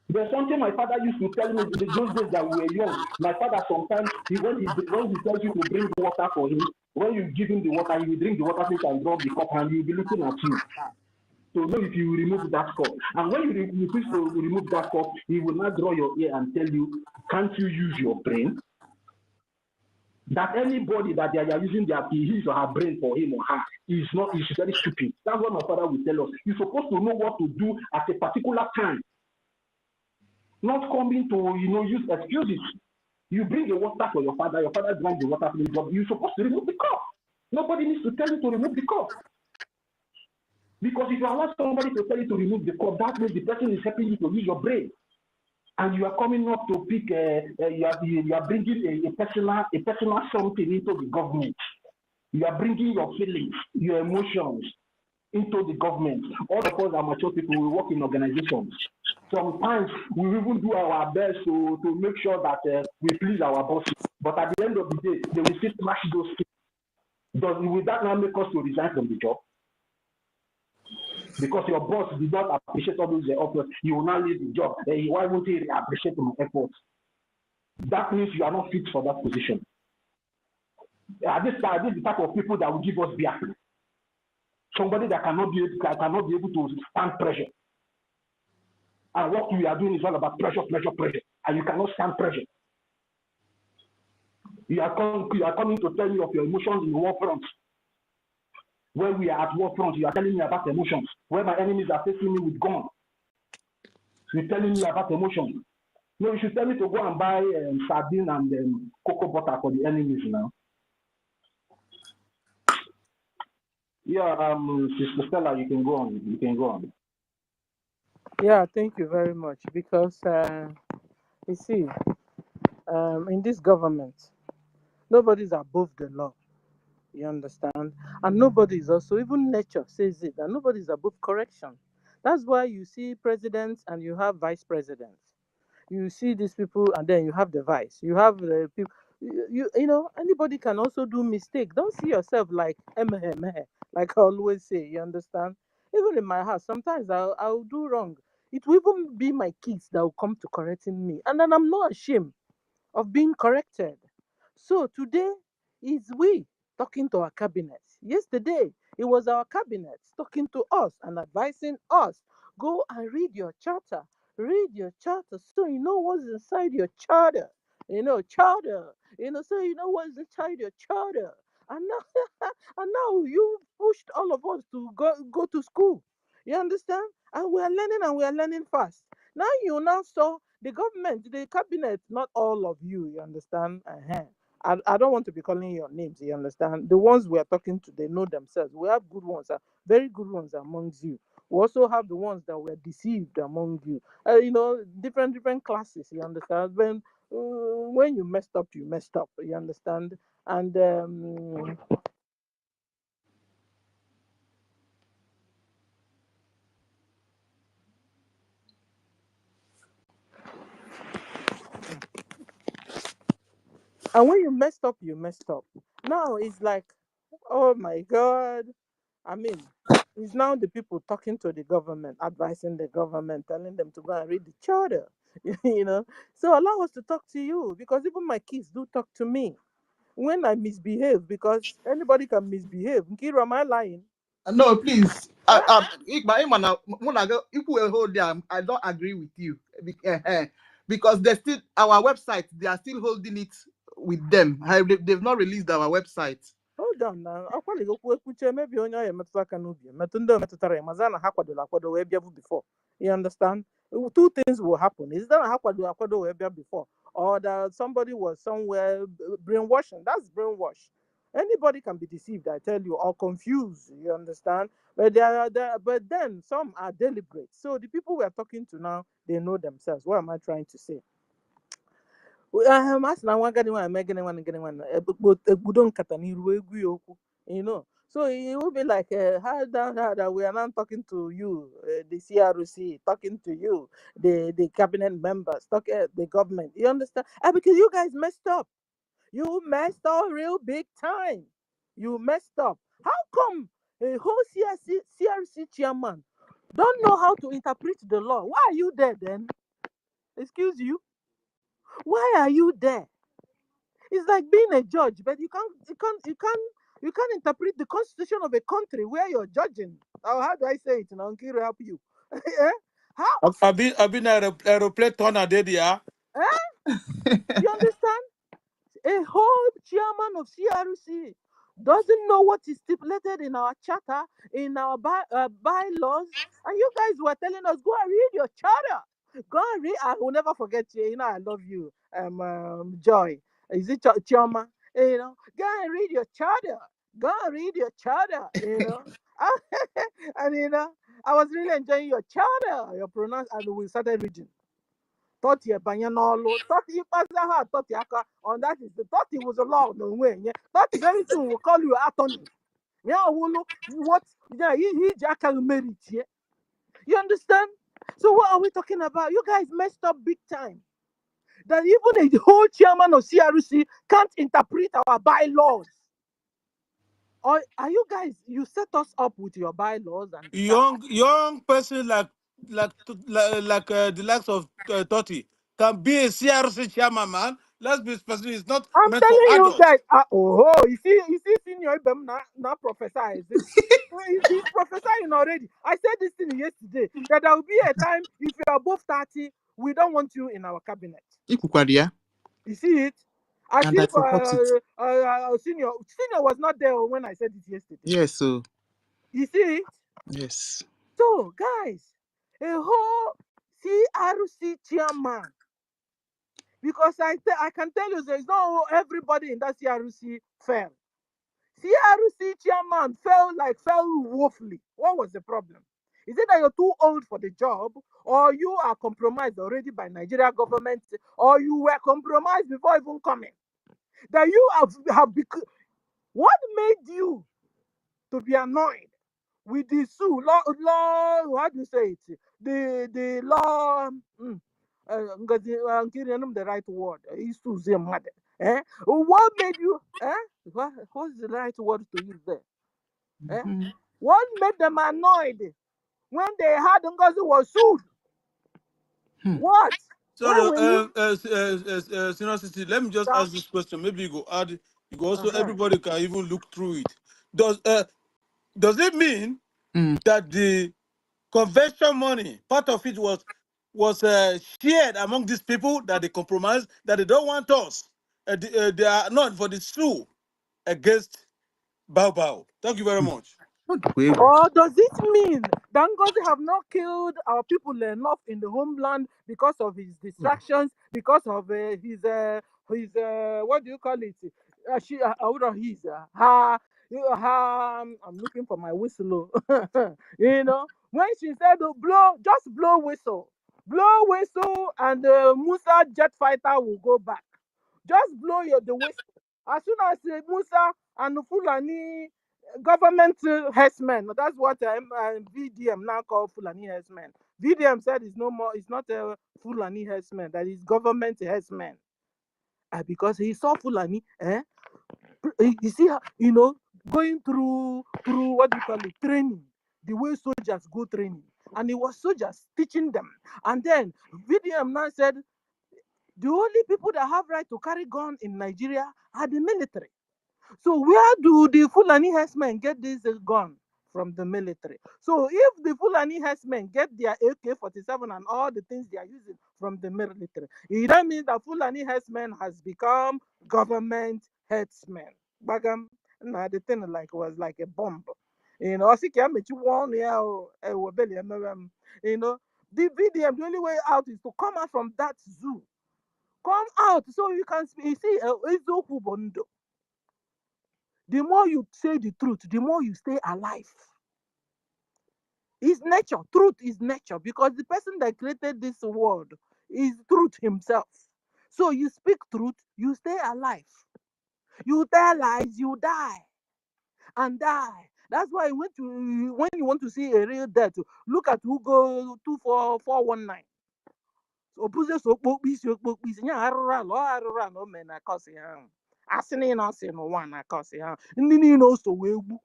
There's something my father used to tell me in those days that we were young. My father sometimes, when he tells you to bring water for him, when you give him the water, he will drink the water and drop the cup, and he will be looking at you. So know if you remove that cup. And when you refuse to remove that cup, he will not draw your ear and tell you, can't you use your brain? That anybody that they are using his or her brain for him or her is very stupid. That's what my father will tell us. You're supposed to know what to do at a particular time. Not coming to use excuses. You bring the water for your father drinks the water for the job. You're supposed to remove the cup. Nobody needs to tell you to remove the cup. Because if you allow somebody to tell you to remove the cup, that means the person is helping you to use your brain. And you are coming up to pick, you are bringing a personal something into the government. You are bringing your feelings, your emotions into the government. All of us are mature people, we work in organizations. Sometimes we even do our best to make sure that we please our bosses. But at the end of the day, they will still smash those things. Will that now make us to resign from the job? Because your boss did not appreciate all those efforts, you will now leave the job. Why won't he appreciate my efforts? That means you are not fit for that position. This is the type of people that will give us Biafra. Somebody that cannot be able to stand pressure. And what we are doing is all about pressure. And you cannot stand pressure. You are coming to tell me of your emotions in the war front. When we are at war front, you are telling me about emotions. When my enemies are facing me with guns, you're telling me about emotions. No, you should tell me to go and buy sardine and cocoa butter for the enemies now. Yeah, Sister Stella, you can go on. You can go on. Yeah, thank you very much. Because you see, in this government, nobody's above the law. You understand? And nobody is also, even nature says it, that nobody is above correction. That's why you see presidents and you have vice presidents. You see these people and then you have the vice. You have the people. You know, anybody can also do mistake. Don't see yourself like like I always say. You understand? Even in my house, sometimes I'll do wrong. It will even be my kids that will come to correcting me, and then I'm not ashamed of being corrected. So today is we talking to our cabinet. Yesterday it was our cabinet talking to us and advising us. Go and read your charter. Read your charter so you know what's inside your charter. You know, charter. You know, so you know what's inside your charter. And now, and now you pushed all of us to go to school. You understand? And we are learning fast. Now you now saw the government, the cabinet, not all of you, you understand? I don't want to be calling your names, you understand? The ones we are talking to, they know themselves. We have good ones, very good ones amongst you. We also have the ones that were deceived among you. You know, different classes, you understand? When you messed up, you understand? And and when you messed up, you messed up. Now it's like, oh my God. I mean, it's now the people talking to the government, advising the government, telling them to go and read the charter. You know, so allow us to talk to you, because even my kids do talk to me when I misbehave, because anybody can misbehave. Nkira, am I lying? No, please. If we hold them, I don't agree with you. Because they still, our website, they are still holding it with them. They've not released our website. Hold on now. Maybe onye ya metụta aka n'ubi metụ ndị metụtara ya maza na ha kwadola akwado wee bịa before. You understand? Two things will happen. Is that ha kwadola akwado wee bịa before, or that somebody was somewhere brainwashing? That's brainwash. Anybody can be deceived, I tell you, or confused. You understand? But but then some are deliberate. So the people we are talking to now, they know themselves. What am I trying to say? Asị na nwa agadi nwaanyị mee gịnị nwanne egbudo nkata n'iru egwu ya okwu, you know. So it will be like how that we are now talking to you, the CRC, talking to you, the cabinet members, the government. You understand? Because you guys messed up. You messed up real big time. You messed up. How come a whole CRC chairman don't know how to interpret the law? Why are you there then? Excuse you? Why are you there? It's like being a judge, but you can't interpret the constitution of a country where you're judging. Or how do I say it? Now, Nkiru help you. How? I've been a aeroplane turner, yeah. You understand? A whole chairman of CRC doesn't know what is stipulated in our charter, in our bylaws, and you guys were telling us, go and read your charter. Go and read. I will never forget you. You know, I love you, Joy. Is it Chioma? You know, go and read your charter. Go and read your charter. You know, and you know, I was really enjoying your charter, your pronounce, and we started reading. Thought you banyanolo, thought you pass that, thought you on that is the thought he was allowed no way. Yeah, thought very soon will call you attorney. Yeah, what? Yeah, he jackal merit. Yeah, you understand? So what are we talking about? You guys messed up big time. That even a whole chairman of CRC can't interpret our bylaws. Or are you guys? You set us up with your bylaws and young person like the likes of Totti can be a CRC chairman, man. Let's be specific. It's not I'm meant for telling you adults. guys. You see, senior Ibem not prophesizing. He's prophesying already. I said this thing yesterday that there will be a time if you're above 30, we don't want you in our cabinet. You see it? As And if I support it. senior was not there when I said it yesterday. Yes, so You see it? Yes. So, guys, a whole CRC chairman, because I can tell you there's not everybody in that CRC fell. CRC chairman fell woefully. What was the problem? Is it that you're too old for the job, or you are compromised already by Nigeria government, or you were compromised before even coming? That you have become. What made you to be annoyed with the law? How do you say it? The law. The right word. Is to say mother. What made you? What's the right word to use there? What made them annoyed when they had Ngozi was sued? What? Sorry, Why were Senior City, let me just you? ask this question. Maybe you go add, you go also, everybody can even look through it. Does it mean that the convention money, part of it was shared among these people, that they compromised, that they don't want us? They are not for the sue against Bao. Thank you very much. Or does it mean that Ngozi have not killed our people enough in the homeland because of his distractions, because of his what do you call it? I'm looking for my whistle. You know, when she said just blow whistle, and Musa jet fighter will go back. Just blow the whistle. As soon as Musa and Fulani government herdsmen, that's what VDM now call Fulani herdsmen. VDM said it's no more, it's not a Fulani herdsman, that is government herdsmen. Because he saw Fulani, you see how, going through what do you call it, training, the way soldiers go training. And it was soldiers teaching them. And then VDM now said, the only people that have right to carry gun in Nigeria are the military. So where do the Fulani herdsmen get this gun? From the military. So if the Fulani herdsmen get their AK-47 and all the things they are using from the military, it that means that Fulani herdsmen has become government herdsmen. Bagam, the thing was like a bomb. The VDM, the only way out is to come out from that zoo. Come out so you can see the more you say the truth, the more you stay alive. It's nature. Truth is nature, because the person that created this world is truth himself. So you speak truth, you stay alive. You tell lies, you die. And die. That's why when you want to see a real death, look at who go 24419. So puze so okpokpisi nya arụra na o mee na kọsị ha. Asị na ị na ọsị n'ụwa na kọsị ha. Ndị niile o so wee gbu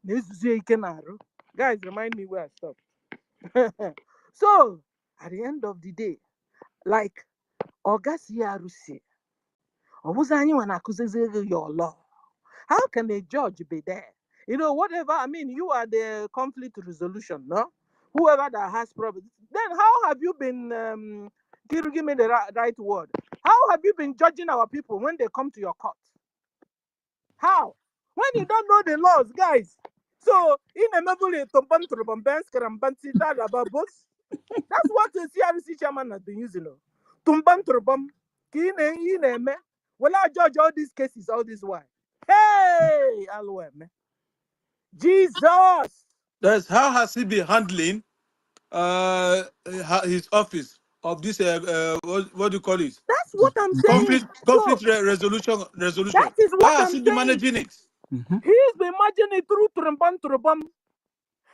na-ezuzie ike na-arụ. Guys, remind me where I stopped. So, at the end of the day, like August Yarusi, your law. How can a judge be there? Whatever, I mean, you are the conflict resolution, no? Whoever that has problems. Then how have you been, give me the right word. How have you been judging our people when they come to your court? How? When you don't know the laws, guys. So, that's what the CRC chairman has been using. Tumban turbam, well, I judge all these cases all this while. Hey, Jesus. That's how has he been handling his office of this what do you call it? That's what I'm saying. Conflict resolution. That is what How has I'm he been saying. managing it? He's been managing it through turbam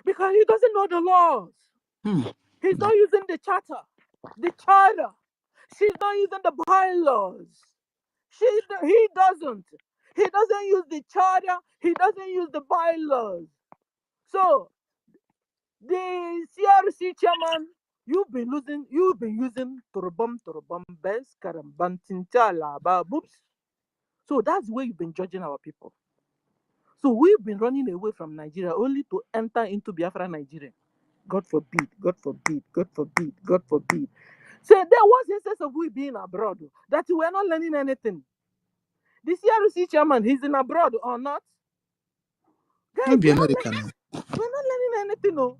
because he doesn't know the laws. He's not using the charter. She's not using the bylaws. He doesn't. He doesn't use the charter. He doesn't use the bylaws. So the CRC chairman, you've been using turubum best karambantinchala boops. So that's the way you've been judging our people. So we've been running away from Nigeria only to enter into Biafra Nigeria. God forbid, God forbid, God forbid, God forbid. So there was instance of we being abroad, that we are not learning anything. The CRC chairman, he's in abroad or not? Guys, we're not learning anything, no.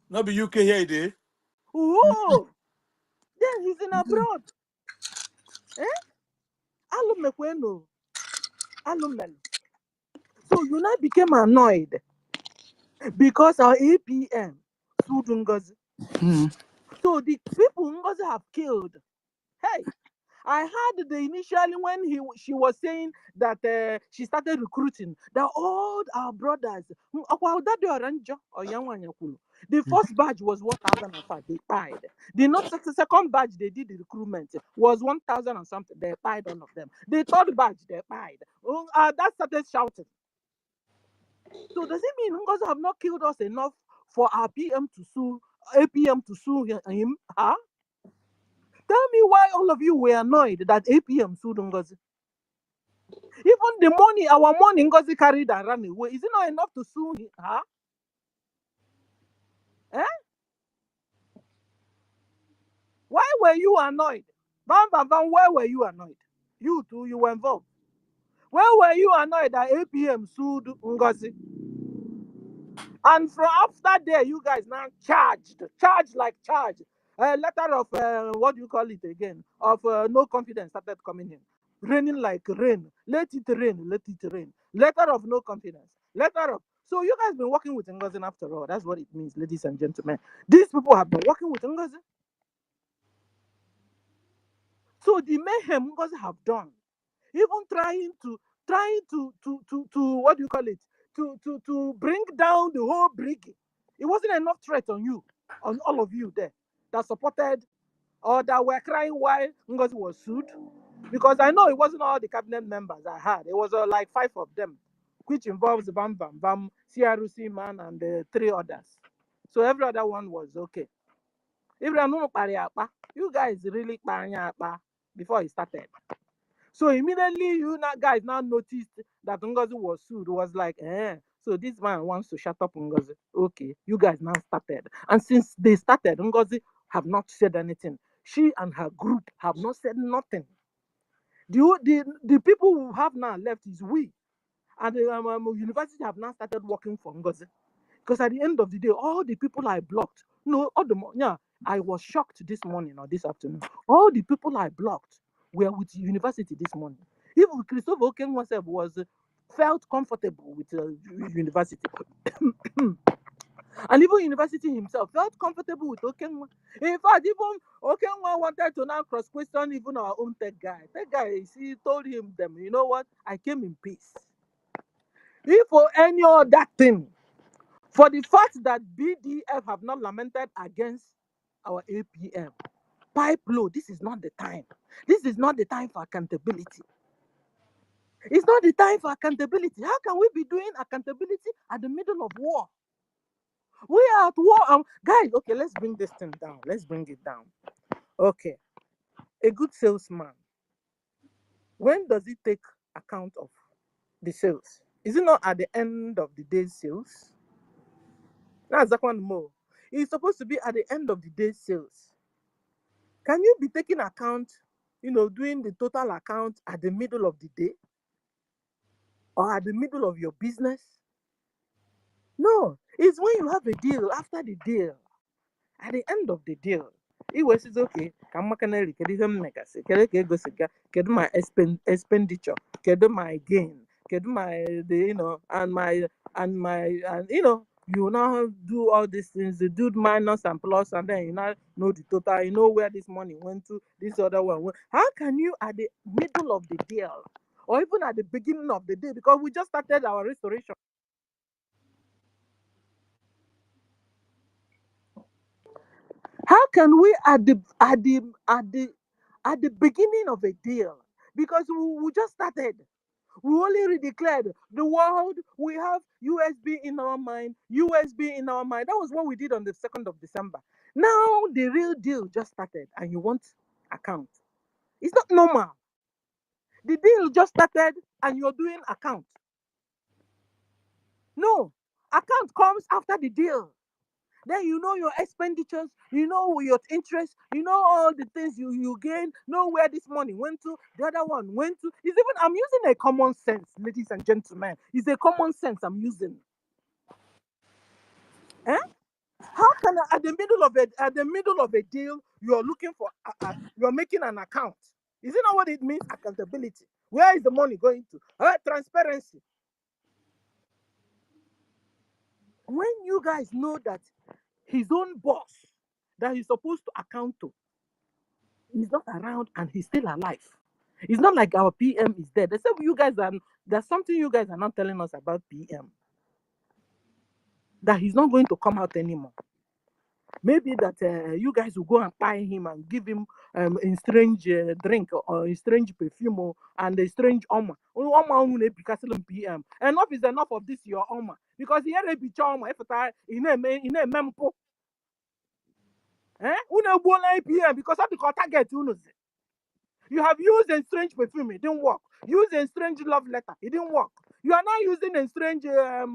Not be UK here, dey. Oh, then he's in abroad. Alumekweno. Alumel. So you now became annoyed because our APM sued Ngozi. So the people Ngozi have killed. Hey, I heard initially when she was saying that she started recruiting that all our brothers. The first batch was 1,005. They died. The second batch they did the recruitment was 1,000 and something. They died, all of them. The third batch they died. That started shouting. So does it mean Ngozi have not killed us enough for our APM to sue him? Huh? Tell me why all of you were annoyed that APM sued Ngozi. Even the money, our money Ngozi carried and ran away, is it not enough to sue him? Huh? Why were you annoyed? Bam, bam, bam, where were you annoyed? You too, you were involved. Where were you annoyed that APM sued Ngozi? And from after there, you guys now charged. Letter of, what do you call it again? Of no confidence started coming in. Raining like rain. Let it rain, let it rain. Letter of no confidence. So you guys been working with Ngozi after all. That's what it means, ladies and gentlemen. These people have been working with Ngozi. So the mayhem Ngozi have done, even trying to what do you call it? To bring down the whole Brgie. It wasn't enough threat on you, on all of you there that supported or that were crying why Ngozi was sued. Because I know it wasn't all the cabinet members I had. It was like 5 of them, which involves Bam Bam Bam, CRC man, and 3 others. So every other one was okay. You guys really before it started. So immediately you guys now noticed that Ngozi was sued. It was like, so this man wants to shut up Ngozi. Okay, you guys now started. And since they started, Ngozi have not said anything. She and her group have not said nothing. The people who have now left is we. And the university have now started working for Ngozi. Because at the end of the day, all the people I blocked, I was shocked this morning or this afternoon. All the people I blocked were with university this morning. Even Christopher Okenwa was felt comfortable with university. And even university himself felt comfortable with Okenwa. In fact, even Okenwa wanted to now cross-question even our own tech guy. Tech guy, he told them, you know what? I came in peace. If for any other thing, for the fact that BDF have not lamented against our APM, pipe low, this is not the time. This is not the time for accountability. It's not the time for accountability. How can we be doing accountability at the middle of war? We are at war. Guys, okay, let's bring this thing down. Let's bring it down. Okay. A good salesman, when does he take account of the sales? Is it not at the end of the day's sales? That's the one more. It's supposed to be at the end of the day's sales. Can you be taking account, doing the total account at the middle of the day? Or at the middle of your business? No, it's when you have a deal, after the deal, at the end of the deal. It was okay. Get my expenditure, get my gain, get my you now do all these things, the do minus and plus, and then you now know the total, you know where this money went to, this other one went. How can you at the middle of the deal or even at the beginning of the day, because we just started our restoration? How can we at the beginning of a deal? Because we just started. We only declared the world. We have USB in our mind. USB in our mind. That was what we did on the 2nd of December. Now the real deal just started, and you want account. It's not normal. The deal just started, and you're doing account. No, account comes after the deal. Then you know your expenditures, you know your interest, you know all the things you gain, know where this money went to, the other one went to. I'm using a common sense, ladies and gentlemen. It's a common sense I'm using. Eh? How can at the middle of a deal you're looking for you're making an account? Is it not what it means? Accountability. Where is the money going to? Transparency. When you guys know that his own boss that he's supposed to account to is not around and he's still alive. It's not like our PM is dead. They say there's something you guys are not telling us about PM. That he's not going to come out anymore. Maybe that you guys will go and buy him and give him a strange drink or a strange perfume and a strange armor. PM. Enough is enough of this your armor. Because here they be charmer if in a mempo. PM because of the target you have used a strange perfume, it didn't work. Used a strange love letter, it didn't work. You are now using a strange a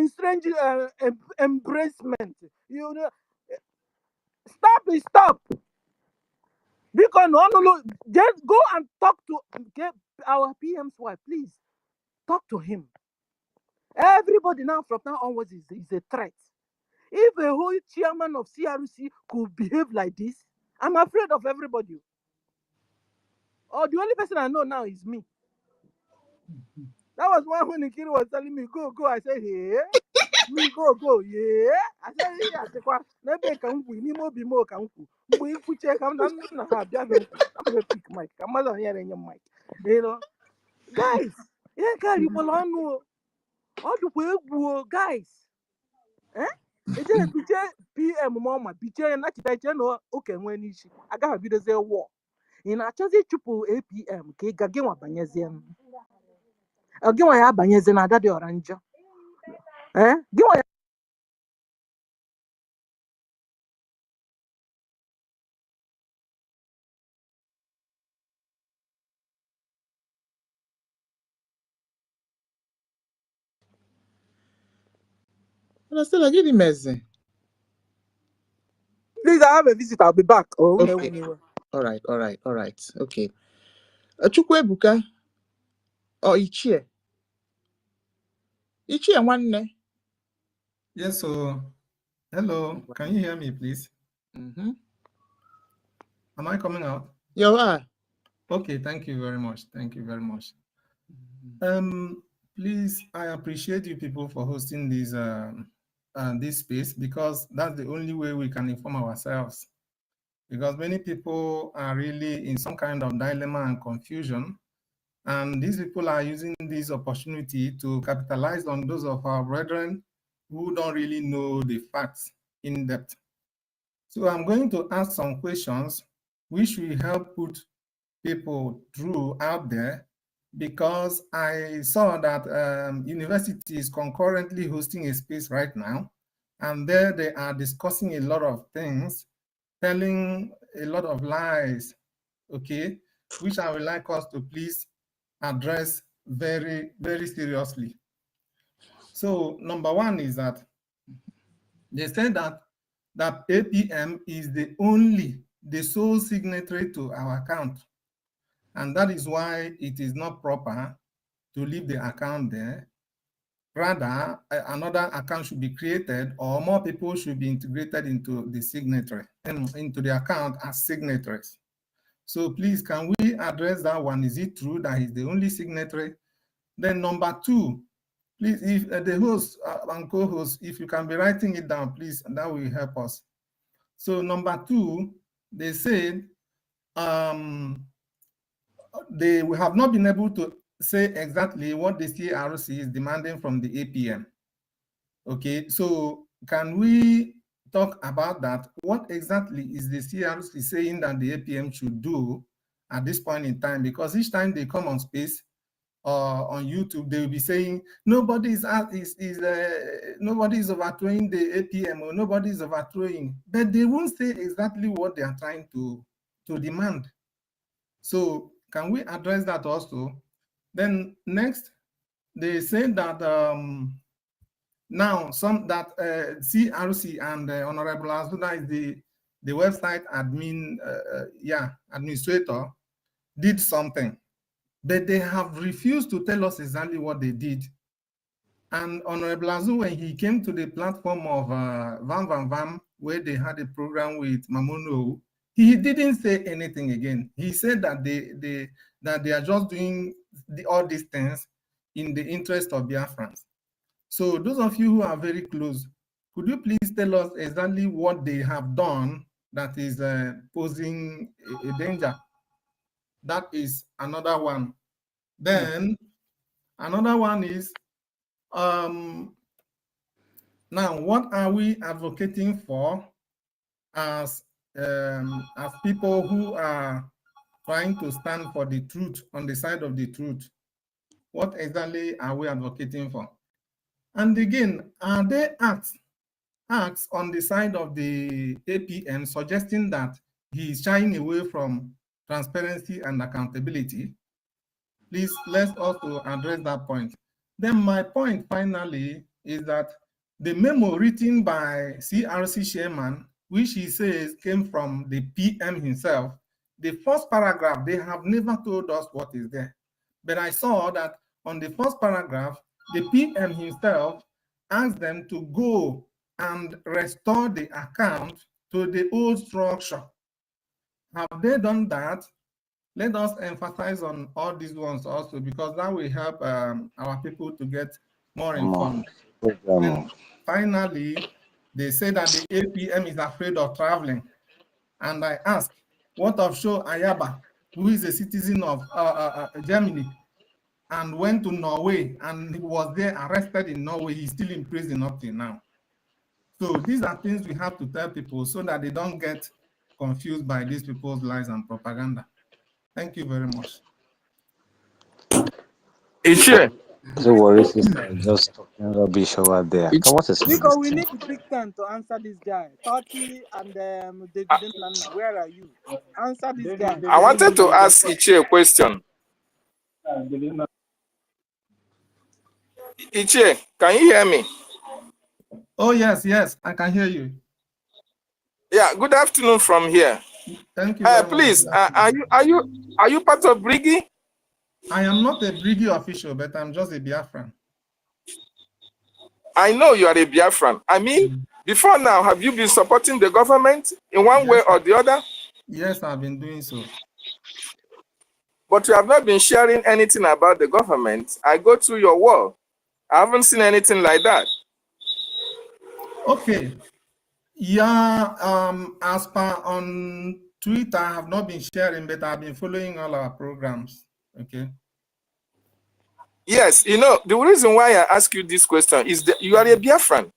strange embracement. You know, stop. Because just go and talk to our PM's wife, please. Talk to him. Everybody now from now onwards is a threat. If a whole chairman of CRC could behave like this, I'm afraid of everybody. Oh, the only person I know now is me. That was why when Nikiri was telling me, go, I said, yeah. Me go, yeah. I said, yeah, I said, maybe can we need more be more can we check I'm not I'm a pick mic. I'm not here in your mic. You know, guys, yeah, carry Bolano. All the way, guys. Eh? It's PM mama, picture and that's no okay when ishi. I got a bit of a war. In a chance chupu APM, Gagiwa Banyazian. I'll give my Banyazian, I got the orange. Eh? Give my Still, I give him message. Please, I have a visit. I'll be back. Oh, okay. All right. Okay. Chukwebuka or Ichie one ne. Yes, so hello. Can you hear me, please? Mm-hmm. Am I coming out? You are. Okay, thank you very much. Please, I appreciate you people for hosting this space because that's the only way we can inform ourselves. Because many people are really in some kind of dilemma and confusion, and these people are using this opportunity to capitalize on those of our brethren who don't really know the facts in depth. So I'm going to ask some questions which will help put people through out there, because I saw that university is concurrently hosting a space right now, and there they are discussing a lot of things, telling a lot of lies, okay, which I would like us to please address very, very seriously. So number one is that they said that APM is the sole signatory to our account. And that is why it is not proper to leave the account there. Rather, another account should be created, or more people should be integrated into the signatory and into the account as signatories. So please, can we address that one? Is it true that he's the only signatory? Then number two, please, if the host and co-host, if you can be writing it down, please, that will help us. So number two, they said they have not been able to say exactly what the CRC is demanding from the APM. Okay, so can we talk about that? What exactly is the CRC saying that the APM should do at this point in time? Because each time they come on space on YouTube, they will be saying nobody is overthrowing the APM or nobody is overthrowing, but they won't say exactly what they are trying to demand. So can we address that also? Then next, they say that now CRC and Honorable Azuda is the website administrator, did something. but they have refused to tell us exactly what they did. And Honorable Azu, when he came to the platform of Vam Vam Vam, where they had a program with Mamuno, he didn't say anything again. He said that they are just doing all these things in the interest of Biafrans. So those of you who are very close, could you please tell us exactly what they have done that is posing a danger? That is another one. Then another one is, now what are we advocating for as people who are trying to stand for the truth, on the side of the truth? What exactly are we advocating for? And again, are there acts on the side of the APM suggesting that he is shying away from transparency and accountability? Please, let's also address that point. Then my point finally is that the memo written by CRC chairman, which he says came from the PM himself, the first paragraph, they have never told us what is there. But I saw that on the first paragraph, the PM himself asked them to go and restore the account to the old structure. Have they done that? Let us emphasize on all these ones also, because that will help our people to get more informed. And finally, they say that the APM is afraid of traveling. And I ask, what of Sho Ayaba, who is a citizen of Germany and went to Norway and he was there arrested in Norway? He's still in prison up till now. So these are things we have to tell people so that they don't get confused by these people's lies and propaganda. Thank you very much. Ichie. The worries is just talking rubbish over there. What is Because we this need to take time to answer this guy. Toti and David Nana, where are you? Answer this guy. I wanted to ask Ichie a question. Ichie, can you hear me? Oh yes, I can hear you. Yeah, good afternoon from here. Thank you very please, much. are you part of Brgie? I am not a Brgie official, but I'm just a Biafran. I know you are a Biafran. I mean, before now, have you been supporting the government in one way or the other? Yes, I've been doing so. But you have not been sharing anything about the government. I go through your wall. I haven't seen anything like that. Okay. Yeah, as per on Twitter, I have not been sharing, but I've been following all our programs. Okay. Yes, you know, the reason why I ask you this question is that you are a Biafran.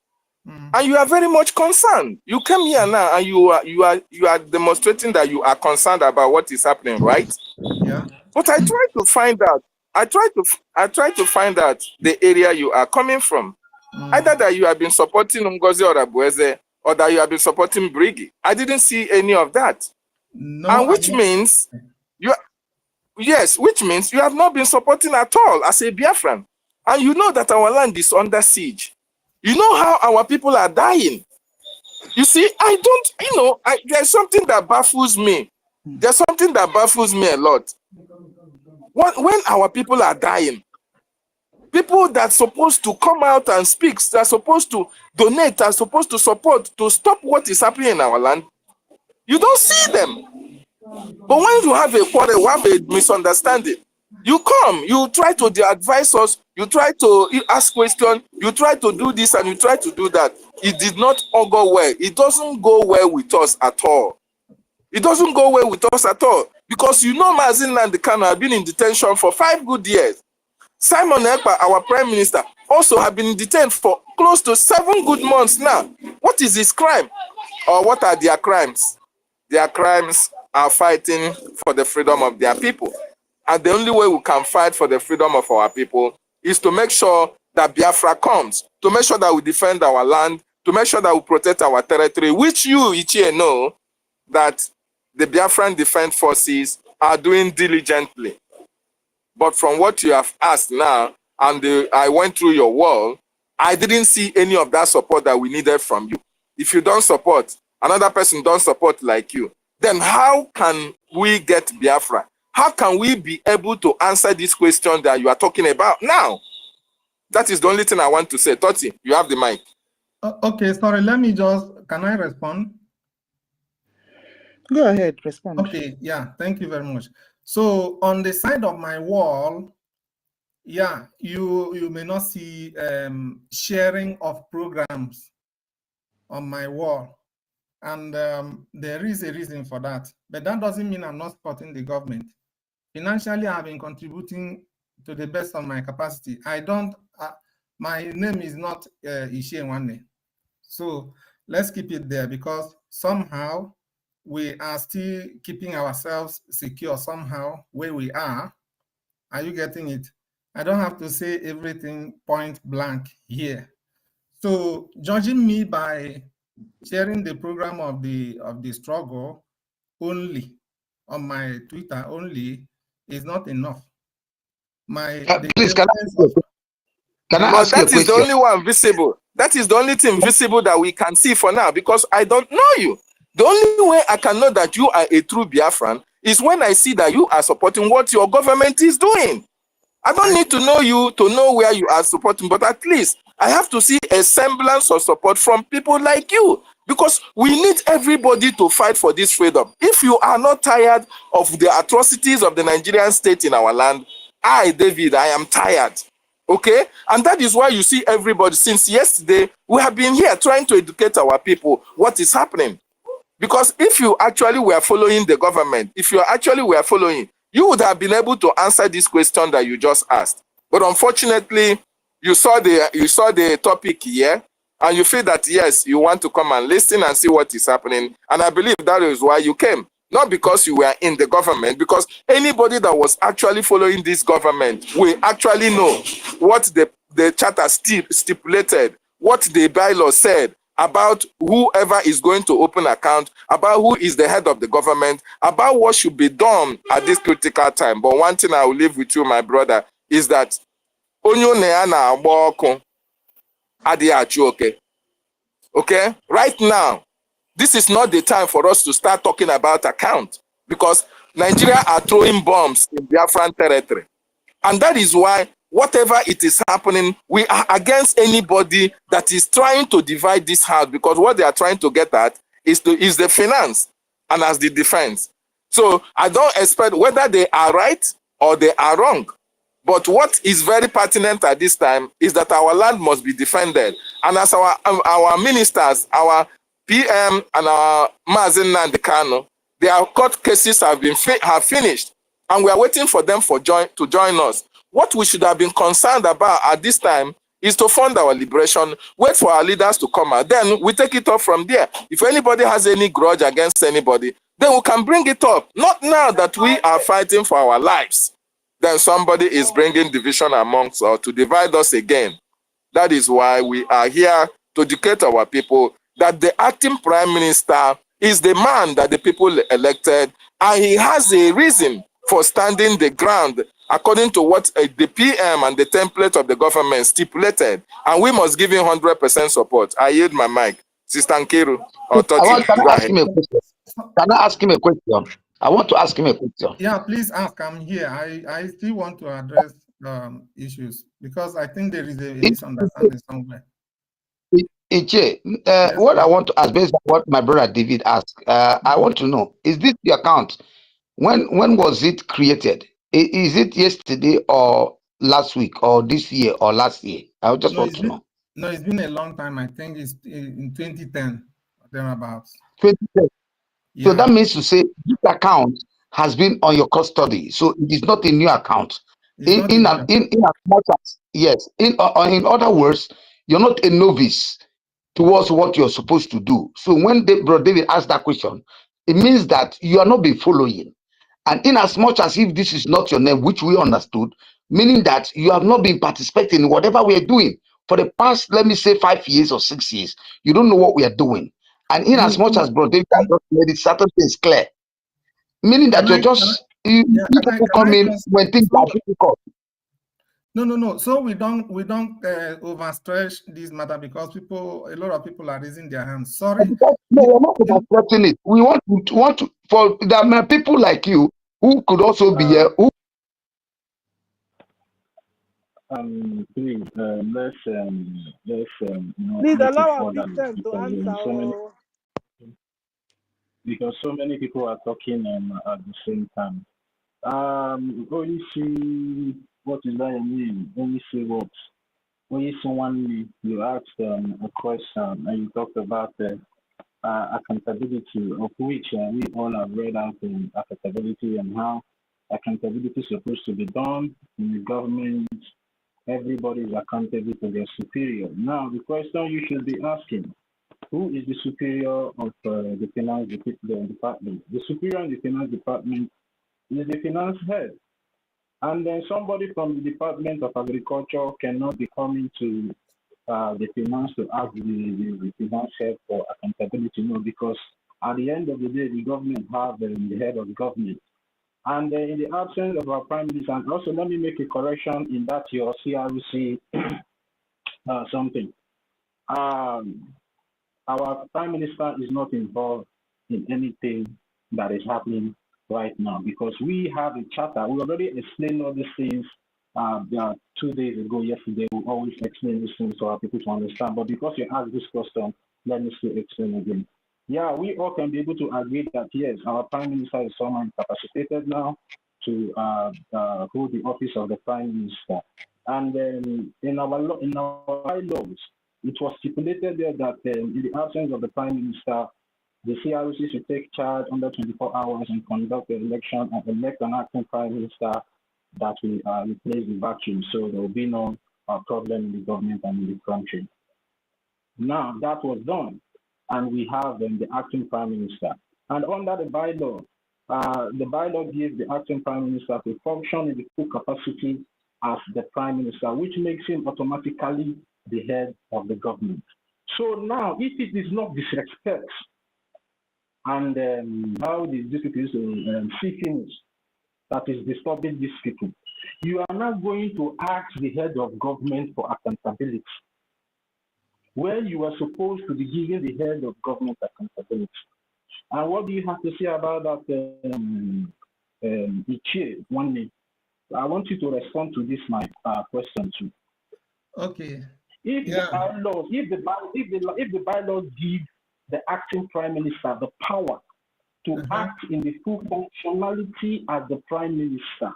And you are very much concerned. You came here now and you are demonstrating that you are concerned about what is happening, right? Yeah. But I try to find out. I try to find out the area you are coming from. Either that you have been supporting NGOZI or Abueze, or that you have been supporting Brgie. I didn't see any of that. No, and which means which means you have not been supporting at all as a Biafran. And you know that our land is under siege. You know how our people are dying. You see, I don't, you know, there's something that baffles me. There's something that baffles me a lot. When our people are dying, people that's supposed to come out and speak, that's supposed to donate, are supposed to support, to stop what is happening in our land, you don't see them. But when you have a quarrel, you have a misunderstanding, you come, you try to advise us, you try to ask questions, you try to do this and you try to do that. It did not all go well. It doesn't go well with us at all. It doesn't go well with us at all. Because you know Mazin Nandekano have been in detention for 5 good years. Simon Ekpa, our prime minister, also have been detained for close to 7 good months now. What is his crime? Or what are their crimes? Their crimes are fighting for the freedom of their people. And the only way we can fight for the freedom of our people is to make sure that Biafra comes, to make sure that we defend our land, to make sure that we protect our territory, which you, Ichie, know that the Biafran Defense Forces are doing diligently. But from what you have asked now, and I went through your wall, I didn't see any of that support that we needed from you. If you don't support, another person don't support like you, then how can we get Biafra? how can we be able to answer this question that you are talking about now? That is the only thing I want to say. Toti, you have the mic. Okay, sorry, let me just, can I respond? Go ahead, respond. Okay, yeah, thank you very much. So on the side of my wall, yeah, you may not see sharing of programs on my wall. And there is a reason for that. But that doesn't mean I'm not supporting the government. Financially, I've been contributing to the best of my capacity. I don't, my name is not Ishe Nwanne. So let's keep it there, because somehow we are still keeping ourselves secure somehow where we are. Are you getting it? I don't have to say everything point blank here. So judging me by sharing the program of the struggle only on my Twitter only is not enough. Please, can I But ask you a that is the question? only one visible. That is the only thing visible that we can see for now, because I don't know you. The only way I can know that you are a true Biafran is when I see that you are supporting what your government is doing. I don't need to know you to know where you are supporting, but at least I have to see a semblance of support from people like you, because we need everybody to fight for this freedom. If you are not tired of the atrocities of the Nigerian state in our land, David, I am tired. Okay? And that is why you see everybody, since yesterday, we have been here trying to educate our people what is happening. Because if you actually were following the government, if you actually were following, you would have been able to answer this question that you just asked. But unfortunately, you saw the topic here, and you feel that, yes, you want to come and listen and see what is happening. And I believe that is why you came. Not because you were in the government, because anybody that was actually following this government will actually know what the charter stipulated, what the bylaw said about whoever is going to open account, about who is the head of the government, about what should be done at this critical time. But one thing I will leave with you, my brother, is that okay? Right now, this is not the time for us to start talking about account, because Nigeria are throwing bombs in Biafran territory. And that is why whatever it is happening, we are against anybody that is trying to divide this house, because what they are trying to get at is the finance and as the defense. So I don't expect whether they are right or they are wrong. But what is very pertinent at this time is that our land must be defended. And as our ministers, our PM and our Mazen Nandekano, their court cases have finished, and we are waiting for them to join us. What we should have been concerned about at this time is to fund our liberation, wait for our leaders to come out. Then we take it up from there. If anybody has any grudge against anybody, then we can bring it up. Not now that we are fighting for our lives. Then somebody is bringing division amongst us to divide us again. That is why we are here to educate our people that the acting prime minister is the man that the people elected, and he has a reason for standing the ground according to what the PM and the template of the government stipulated, and we must give him 100% support. I yield my mic. Sister Nkiru, or Toti, Can I ask him a question? Can I ask him a question? I want to ask him a question. Yeah, please ask. I'm here. I still want to address issues, because I think there is a misunderstanding somewhere. Iche, what I want to ask, based on what my brother David asked, I want to know, is this the account? When was it created? Is it yesterday or last week or this year or last year? I just want to know. No, it's been a long time. I think it's in 2010, thereabouts. 2010. Yeah. So that means to say this account has been on your custody. So it is not a new account. In other words, you're not a novice towards what you're supposed to do. So when Brother David asked that question, it means that you are not been following. And in as much as if this is not your name, which we understood, meaning that you have not been participating in whatever we are doing for the past, let me say, 5 years or 6 years. You don't know what we are doing. And in as much as Brother David has just made it, certain things clear. Meaning that you're just, people come in when things are difficult. No. So we don't overstretch this matter, because a lot of people are raising their hands. Sorry. No, we're not overstretching it. We want to for the people like you who could also be here. Who Please, let's Please make it allow our orderly victim to answer. Because so many people are talking at the same time. When you see what is that I mean? When you see what? When you see one, you asked a question and you talked about accountability, of which we all have read out in accountability and how accountability is supposed to be done in the government. Everybody is accountable to their superior. Now, the question you should be asking, who is the superior of the finance department? The superior in the finance department is the finance head. And then somebody from the Department of Agriculture cannot be coming to the finance to ask the finance head for accountability, no, because at the end of the day, the government have the head of government. And in the absence of our prime minister, and also let me make a correction in that your CRC something. Our prime minister is not involved in anything that is happening right now because we have a charter. We already explained all these things 2 days ago, yesterday. We always explain these things to our people to understand. But because you asked this question, let me still explain again. Yeah, we all can be able to agree that yes, our prime minister is someone capacitated now to hold the office of the prime minister. And then in our bylaws, it was stipulated there that in the absence of the prime minister, the CRC should take charge under 24 hours and conduct the election and elect an acting prime minister that will replace the vacuum. So there will be no problem in the government and in the country. Now that was done, and we have the acting prime minister. And under the bylaw gives the acting prime minister to function in the full capacity as the prime minister, which makes him automatically the head of the government. So now, if it is not disrespect, and how these people see things that is disturbing these people, you are not going to ask the head of government for accountability, where you are supposed to be giving the head of government accountability. And what do you have to say about that, Ichie, one minute? I want you to respond to this, my question too. Okay. If the bylaws give the acting prime minister the power to act in the full functionality as the prime minister,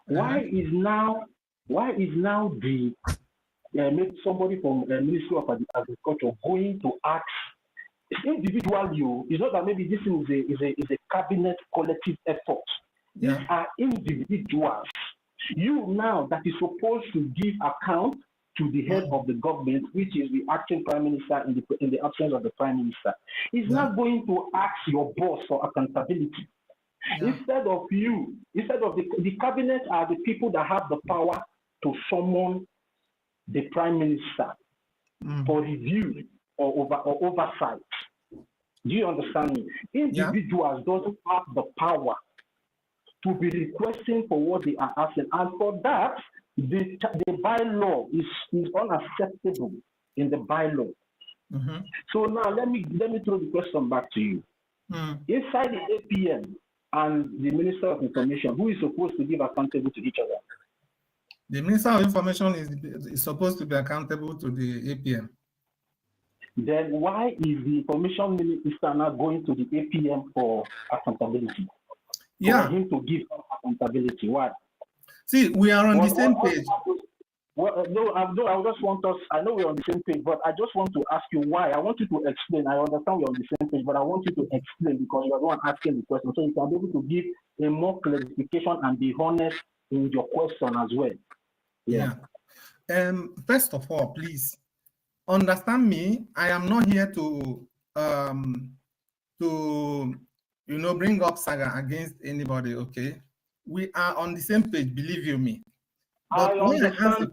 why is now the maybe somebody from the Ministry of Agriculture going to ask individually? It's not that maybe this is a cabinet collective effort. These are individuals. You now that is supposed to give account to the head of the government, which is the acting prime minister in the absence of the prime minister, is not going to ask your boss for accountability. Instead of the cabinet are the people that have the power to summon the prime minister for review or oversight. Do you understand me? Individuals don't have the power to be requesting for what they are asking, and for that, the bylaw is unacceptable in the bylaw. So now let me throw the question back to you. Inside the APM and the Minister of Information, who is supposed to give accountable to each other? The Minister of Information is supposed to be accountable to the APM. Then why is the Information Minister not going to the APM for accountability? For him to give accountability. Why? See, we are on the same page. No, I just want us, I know we're on the same page, but I just want to ask you why. I want you to explain. I understand we're on the same page, but I want you to explain because you're the one asking the question. So you can be able to give a more clarification and be honest in your question as well. First of all, please understand me. I am not here to bring up saga against anybody. Okay, we are on the same page. Believe you me. But I understand.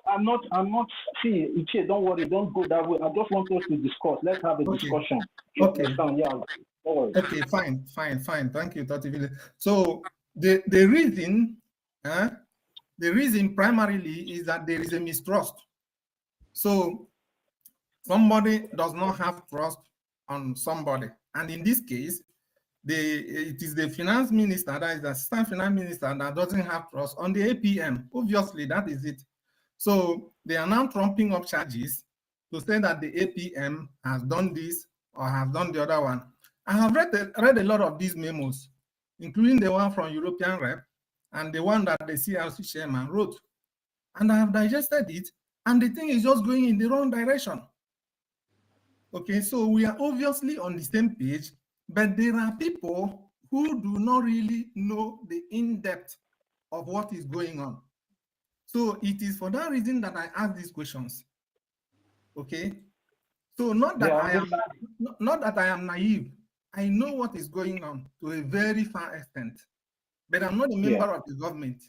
I'm not. See, Ichie, don't worry. Don't go that way. I just want us to discuss. Let's have a discussion. Okay. Okay. Fine. Thank you, Tati. So the reason primarily is that there is a mistrust. So somebody does not have trust on somebody, and in this case, it is the finance minister, that is the assistant finance minister, that doesn't have trust on the APM. Obviously, that is it. So they are now trumping up charges to say that the APM has done this or has done the other one. I have read a lot of these memos, including the one from European Rep and the one that the CRC chairman wrote. And I have digested it, and the thing is just going in the wrong direction. Okay, so we are obviously on the same page, but there are people who do not really know the in-depth of what is going on. So it is for that reason that I ask these questions. Okay, so not that I am naive. I know what is going on to a very far extent, but I'm not a member of the government.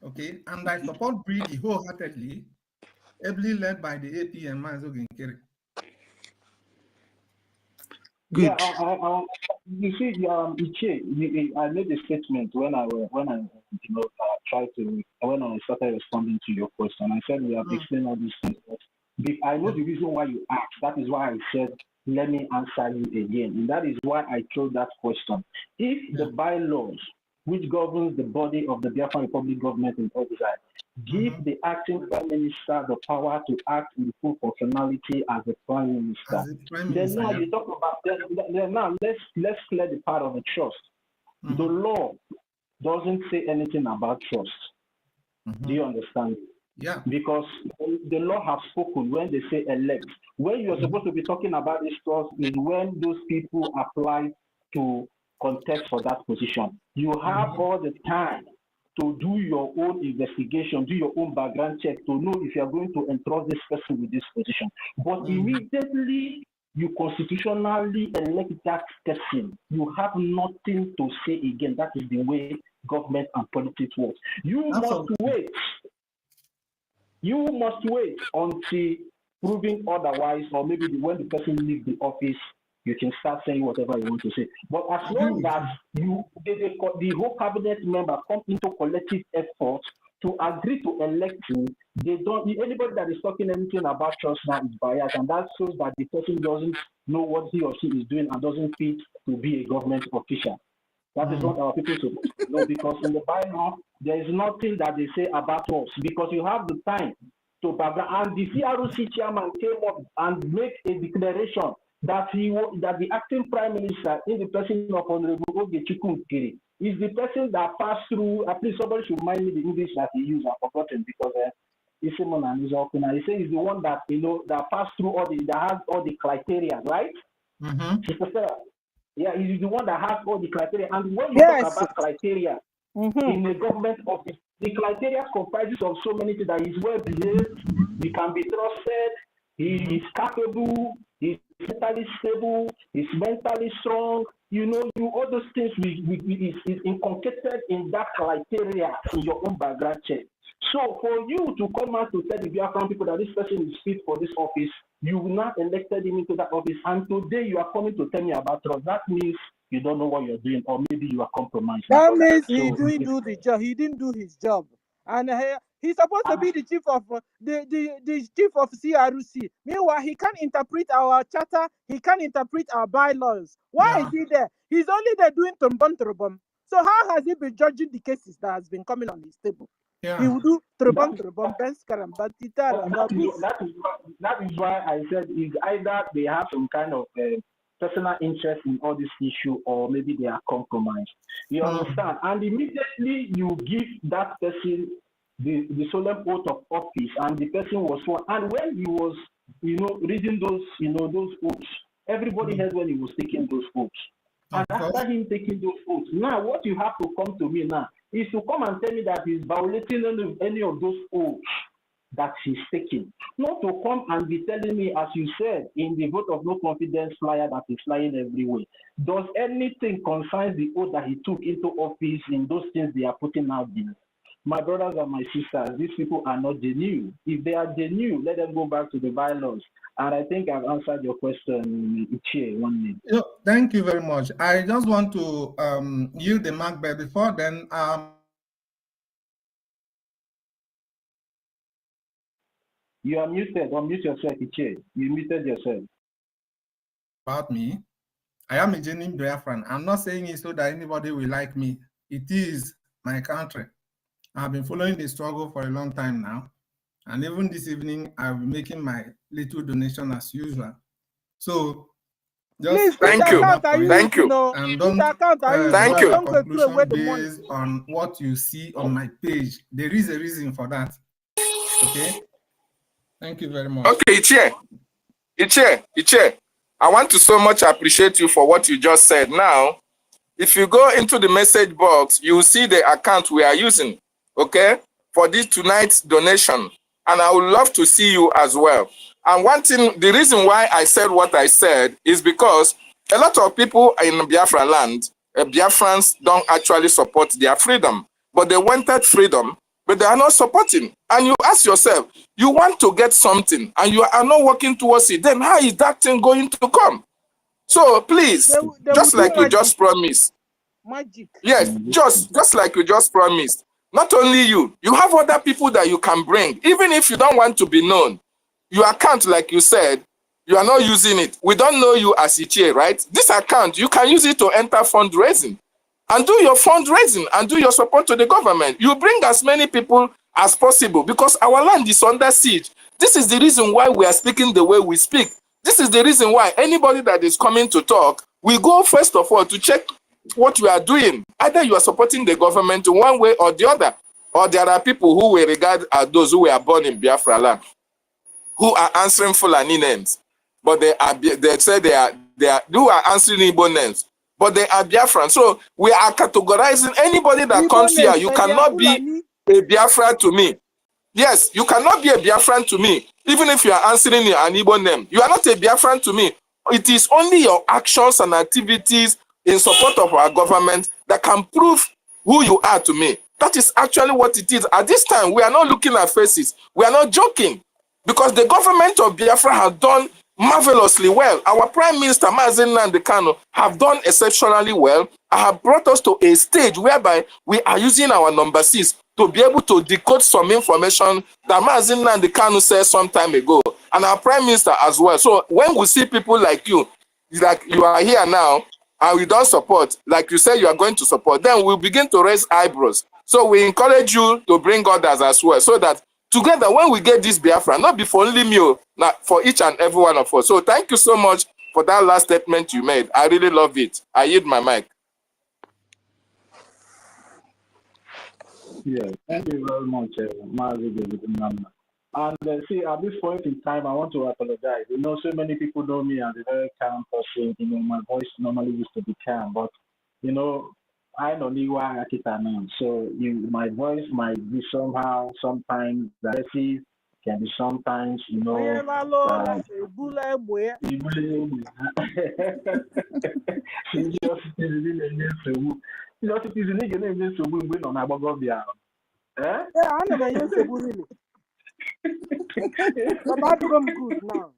Okay, and I support Brgie wholeheartedly, ably led by the APM Mazoginkere. Good. Yeah, you see, Iche, I made a statement when I tried to, when I started responding to your question. I said we have explained all these things. I know the reason why you asked. That is why I said, let me answer you again. And that is why I chose that question. If the bylaws, which governs the body of the Biafran Republic government in exile, give the acting prime minister the power to act in full functionality as the prime minister. Then now you talk about then now let's clear the part of the trust. The law doesn't say anything about trust. Do you understand? Yeah. Because the law has spoken when they say elect. When you're supposed to be talking about this trust is when those people apply to contest for that position. You have all the time to do your own investigation, do your own background check to know if you are going to entrust this person with this position. But immediately you constitutionally elect that person, you have nothing to say again. That is the way government and politics works. You must wait. You must wait until proven otherwise, or maybe when the person leaves the office, you can start saying whatever you want to say. But as long as the whole cabinet member come into collective effort to agree to electing, they don't. Anybody that is talking anything about trust now is biased, and that shows that the person doesn't know what he or she is doing and doesn't fit to be a government official. That is what our people supposed to know, because in the bylaw there is nothing that they say about us, because you have the time to background. And the CRC chairman came up and made a declaration that that the acting prime minister in the person of Honorable OGOJA is the person that passed through. Please, somebody should remind me the English that he used. I've forgotten because he says he's the one that that passed through that has all the criteria, right? Sister Sarah. Yeah, he's the one that has all the criteria. And when you talk about criteria in a government office, the criteria comprises of so many things: that he's well behaved, he can be trusted, he is capable, he's mentally stable, he's mentally strong. All those things is inculcated in that criteria in your own background check. So for you to come out to tell the Biafran people that this person is fit for this office, you not elected him into that office, and today you are coming to tell me about trust. That means you don't know what you're doing, or maybe you are compromised. That means he didn't do the job. He didn't do his job, and he's supposed to be the chief of the chief of CRC. Meanwhile, he can't interpret our charter. He can't interpret our bylaws. Why is he there? He's only there doing turbon. So how has he been judging the cases that has been coming on his table? He will do turbon, that is why I said is either they have some kind of personal interest in all this issue, or maybe they are compromised. You understand? And immediately you give that person the solemn oath of office, and the person was sworn. And when he was, reading those, those oaths, everybody heard when he was taking those oaths. And after him taking those oaths, now what you have to come to me now is to come and tell me that he's violating any of those oaths that he's taking. Not to come and be telling me, as you said, in the vote of no confidence flyer that is flying everywhere. Does anything concern the oath that he took into office in those things they are putting out there? My brothers and my sisters, these people are not genuine. If they are genuine, let them go back to the bylaws. And I think I've answered your question, Ichie, 1 minute. Thank you very much. I just want to yield the mic, but before then, you are muted. Unmute yourself, Ichie. You muted yourself. About me. I am a genuine Biafran. I'm not saying it so that anybody will like me. It is my country. I've been following the struggle for a long time now. And even this evening, I'll be making my little donation as usual. So just Please, which Thank you. account are you Thank using? you. No, and which don't account are you using? Thank draw So you. your don't go throw away conclusion the money. based on what you see on my page. There is a reason for that. Okay. Thank you very much. Okay, Iche. I want to so much appreciate you for what you just said. Now, if you go into the message box, you will see the account we are using, okay, for this tonight's donation. And I would love to see you as well. And one thing, the reason why I said what I said is because a lot of people in Biafra land, Biafrans don't actually support their freedom, but they wanted freedom, but they are not supporting. And you ask yourself, you want to get something and you are not working towards it, then how is that thing going to come? So please, They will just do like you magic. just promised, Magic. yes, just like you just promised, not only you, you have other people that you can bring, even if you don't want to be known. Your account, like you said, you are not using it. We don't know you as Ichie, right? This account, you can use it to enter fundraising and do your fundraising and do your support to the government. You bring as many people as possible because our land is under siege. This is the reason why we are speaking the way we speak. This is the reason why anybody that is coming to talk, we go first of all to check what we are doing. Either you are supporting the government in one way or the other, or there are people who we regard as those who were born in Biafra land, who are answering Fulani names, but they say they are who are answering Igbo names, but they are Biafran. So we are categorizing anybody that Igbo comes here. names, You but they are cannot be Fulani. a Biafran to me. Yes, you cannot be a Biafran to me, even if you are answering an Igbo name. You are not a Biafran to me. It is only your actions and activities in support of our government that can prove who you are to me. That is actually what it is. At this time, we are not looking at faces. We are not joking. Because the government of Biafra has done marvelously well. Our Prime Minister, Mazen Nnamdi Kanu, have done exceptionally well and have brought us to a stage whereby we are using our number 6 to be able to decode some information that Mazen Nnamdi Kanu said some time ago, and our Prime Minister as well. So when we see people like you are here now, and we don't support, like you say you are going to support, then we'll begin to raise eyebrows. So we encourage you to bring others as well, so that together, when we get this Biafra, not be for only me, not for each and every one of us. So thank you so much for that last statement you made. I really love it. I yield my mic. Yeah, thank you very much, And see, at this point in time, I want to apologize. You know, so many people know me as a very calm person. You know, my voice normally used to be calm, but you know, I don't know why I keep now. So my voice might be somehow, sometimes aggressive, can be sometimes, you know. Yeah, I know my use really. But I become good now.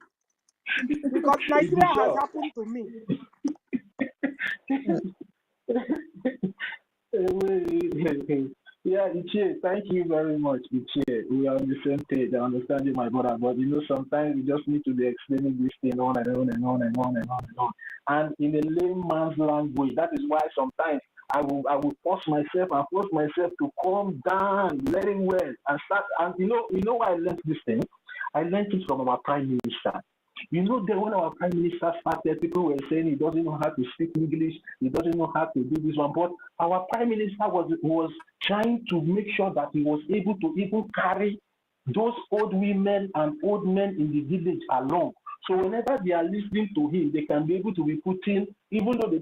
Because Nigeria has happened to me. Yeah, Ichie, thank you very much, Ichie. We are on the same page. I understand you, my brother, but you know, sometimes you just need to be explaining this thing on and on and on and on and on and on. And in a layman's language, that is why sometimes I will force myself to calm down very well and start. And you know why I learned this thing? I learned it from our Prime Minister. You know that when our Prime Minister started, people were saying he doesn't know how to speak English, he doesn't know how to do this one. But our Prime Minister was trying to make sure that he was able to even carry those old women and old men in the village along. So whenever they are listening to him, they can be able to be putting, even though they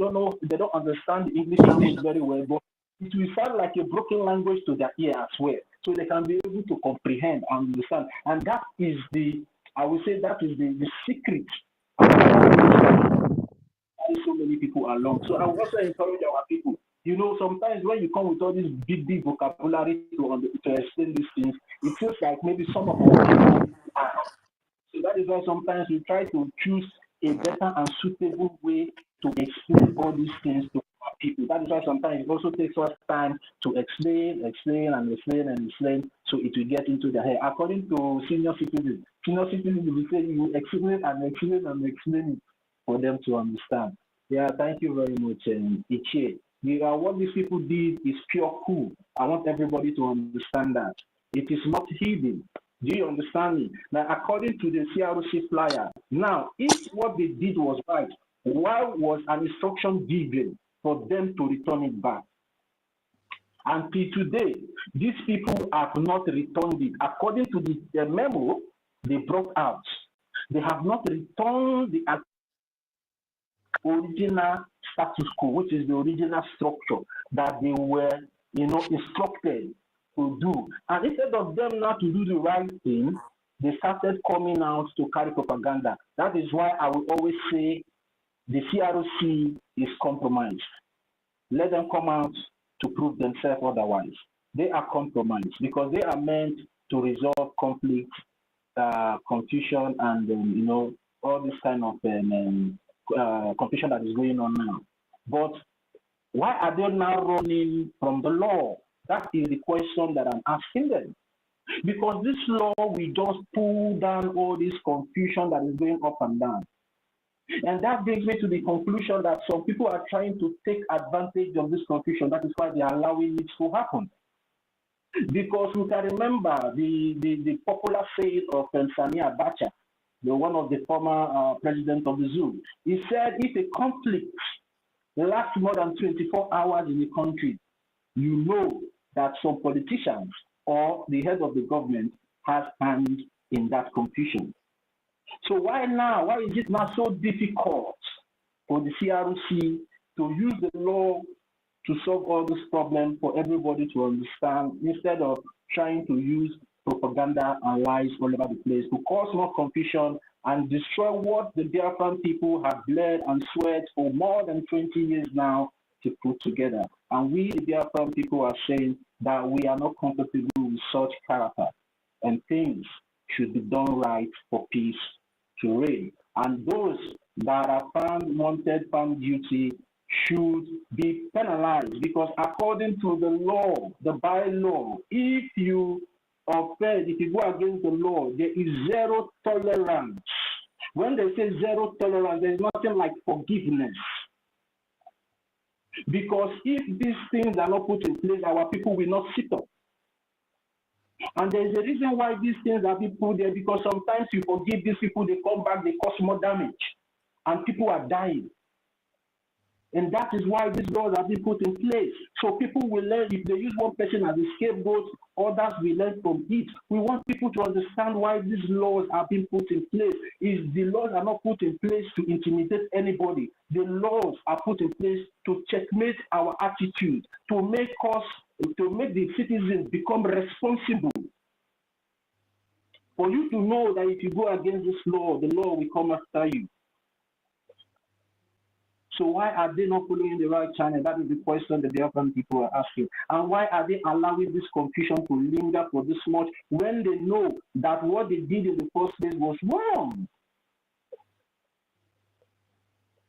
don't understand the English language very well, but it will sound like a broken language to their ear as well. So they can be able to comprehend and understand. And that is I would say that is the secret so many people along. So I will also encourage our people. You know, sometimes when you come with all this big vocabulary to explain these things, it feels like maybe some of our people are. So that is why sometimes we try to choose a better and suitable way to explain all these things to our people. That is why sometimes it also takes us time to explain, so it will get into their head. According to senior citizens will say you explain and explain it for them to understand. Yeah, thank you very much, Ichie. What these people did is pure coup. I want everybody to understand that. It is not hidden. Do you understand me? Now, according to the CRC flyer, now, if what they did was right, why was an instruction given for them to return it back? Until today, these people have not returned it. According to the memo they brought out, they have not returned the original status quo, which is the original structure that they were, instructed to do. And instead of them not to do the right thing, they started coming out to carry propaganda. That is why I will always say the CRC is compromised. Let them come out to prove themselves otherwise. They are compromised because they are meant to resolve conflict, confusion, and all this kind of confusion that is going on now. But why are they now running from the law? That is the question that I'm asking them. Because this law will just pull down all this confusion that is going up and down. And that brings me to the conclusion that some people are trying to take advantage of this confusion. That is why they are allowing it to happen. Because we can remember the popular saying of Sani Abacha, one of the former presidents of the zoo. He said, if a conflict lasts more than 24 hours in the country, you know that some politicians or the head of the government has hand in that confusion. So why now? Why is it now so difficult for the CRC to use the law to solve all this problem for everybody to understand, instead of trying to use propaganda and lies all over the place to cause more confusion and destroy what the Biafran people have bled and sweat for more than 20 years now to put together? And we, the Biafran people, are saying that we are not comfortable with such character, and things should be done right for peace to reign. And those that are found guilty should be penalized, because according to the law, the bylaw, if you offend, if you go against the law, there is zero tolerance. When they say zero tolerance, there is nothing like forgiveness. Because if these things are not put in place, our people will not sit up. And there is a reason why these things are being put there, because sometimes you forgive these people, they come back, they cause more damage, and people are dying. And that is why these laws have been put in place. So people will learn. If they use one person as a scapegoat, others will learn from it. We want people to understand why these laws are being put in place. Is the laws are not put in place to intimidate anybody. The laws are put in place to checkmate our attitude, to make the citizens become responsible. For you to know that if you go against this law, the law will come after you. So why are they not following the right channel? That is the question that the Biafran people are asking. And why are they allowing this confusion to linger for this much when they know that what they did in the first place was wrong?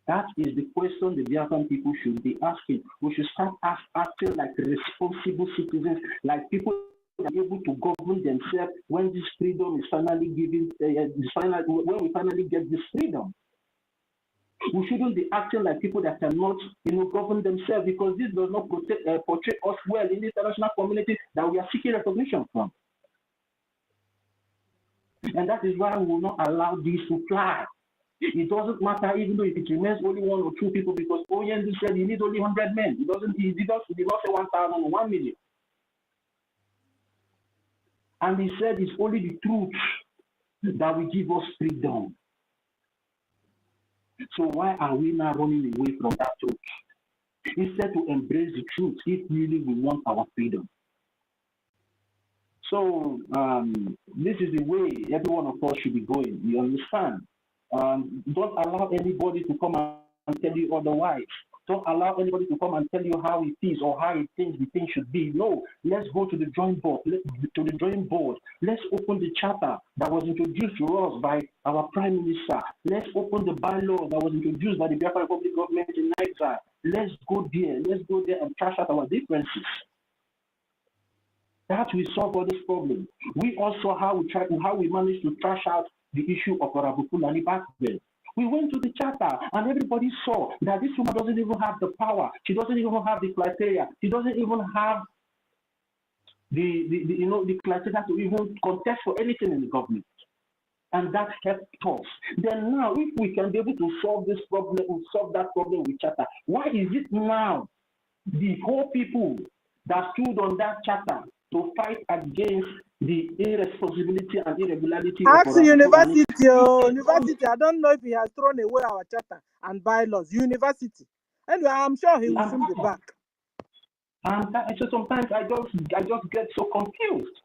That is the question the Biafran people should be asking. We should start acting like responsible citizens, like people that are able to govern themselves when this freedom is finally given, when we finally get this freedom. We shouldn't be acting like people that cannot, govern themselves, because this does not portray us well in the international community that we are seeking recognition from. And that is why we will not allow this to fly. It doesn't matter, even though if it remains only 1 or 2 people, because Oyendu said he needs only 100 men. He doesn't say 1,000 or 1 million. And he said it's only the truth that will give us freedom. So why are we now running away from that truth? Instead to embrace the truth, if really we want our freedom. So this is the way every one of us should be going. You understand? Don't allow anybody to come and tell you otherwise. Don't allow anybody to come and tell you how it is or how it thinks the thing should be. No, let's go to the drawing board. Let's open the charter that was introduced to us by our Prime Minister. Let's open the bylaw that was introduced by the Biafra Republic government in exile. Let's go there and trash out our differences. That will solve all this problem. We also how we managed to trash out the issue of Arabukula back then. We went to the charter and everybody saw that this woman doesn't even have the power. She doesn't even have the criteria. She doesn't even have the criteria to even contest for anything in the government. And that helped us. Then now, if we can be able to solve this problem, solve that problem with charter, why is it now the whole people that stood on that charter to fight against the irresponsibility and irregularity of Ask university, university. I don't know if he has thrown away our charter and bylaws. University. Anyway, I'm sure he will soon be back. So sometimes I just get so confused.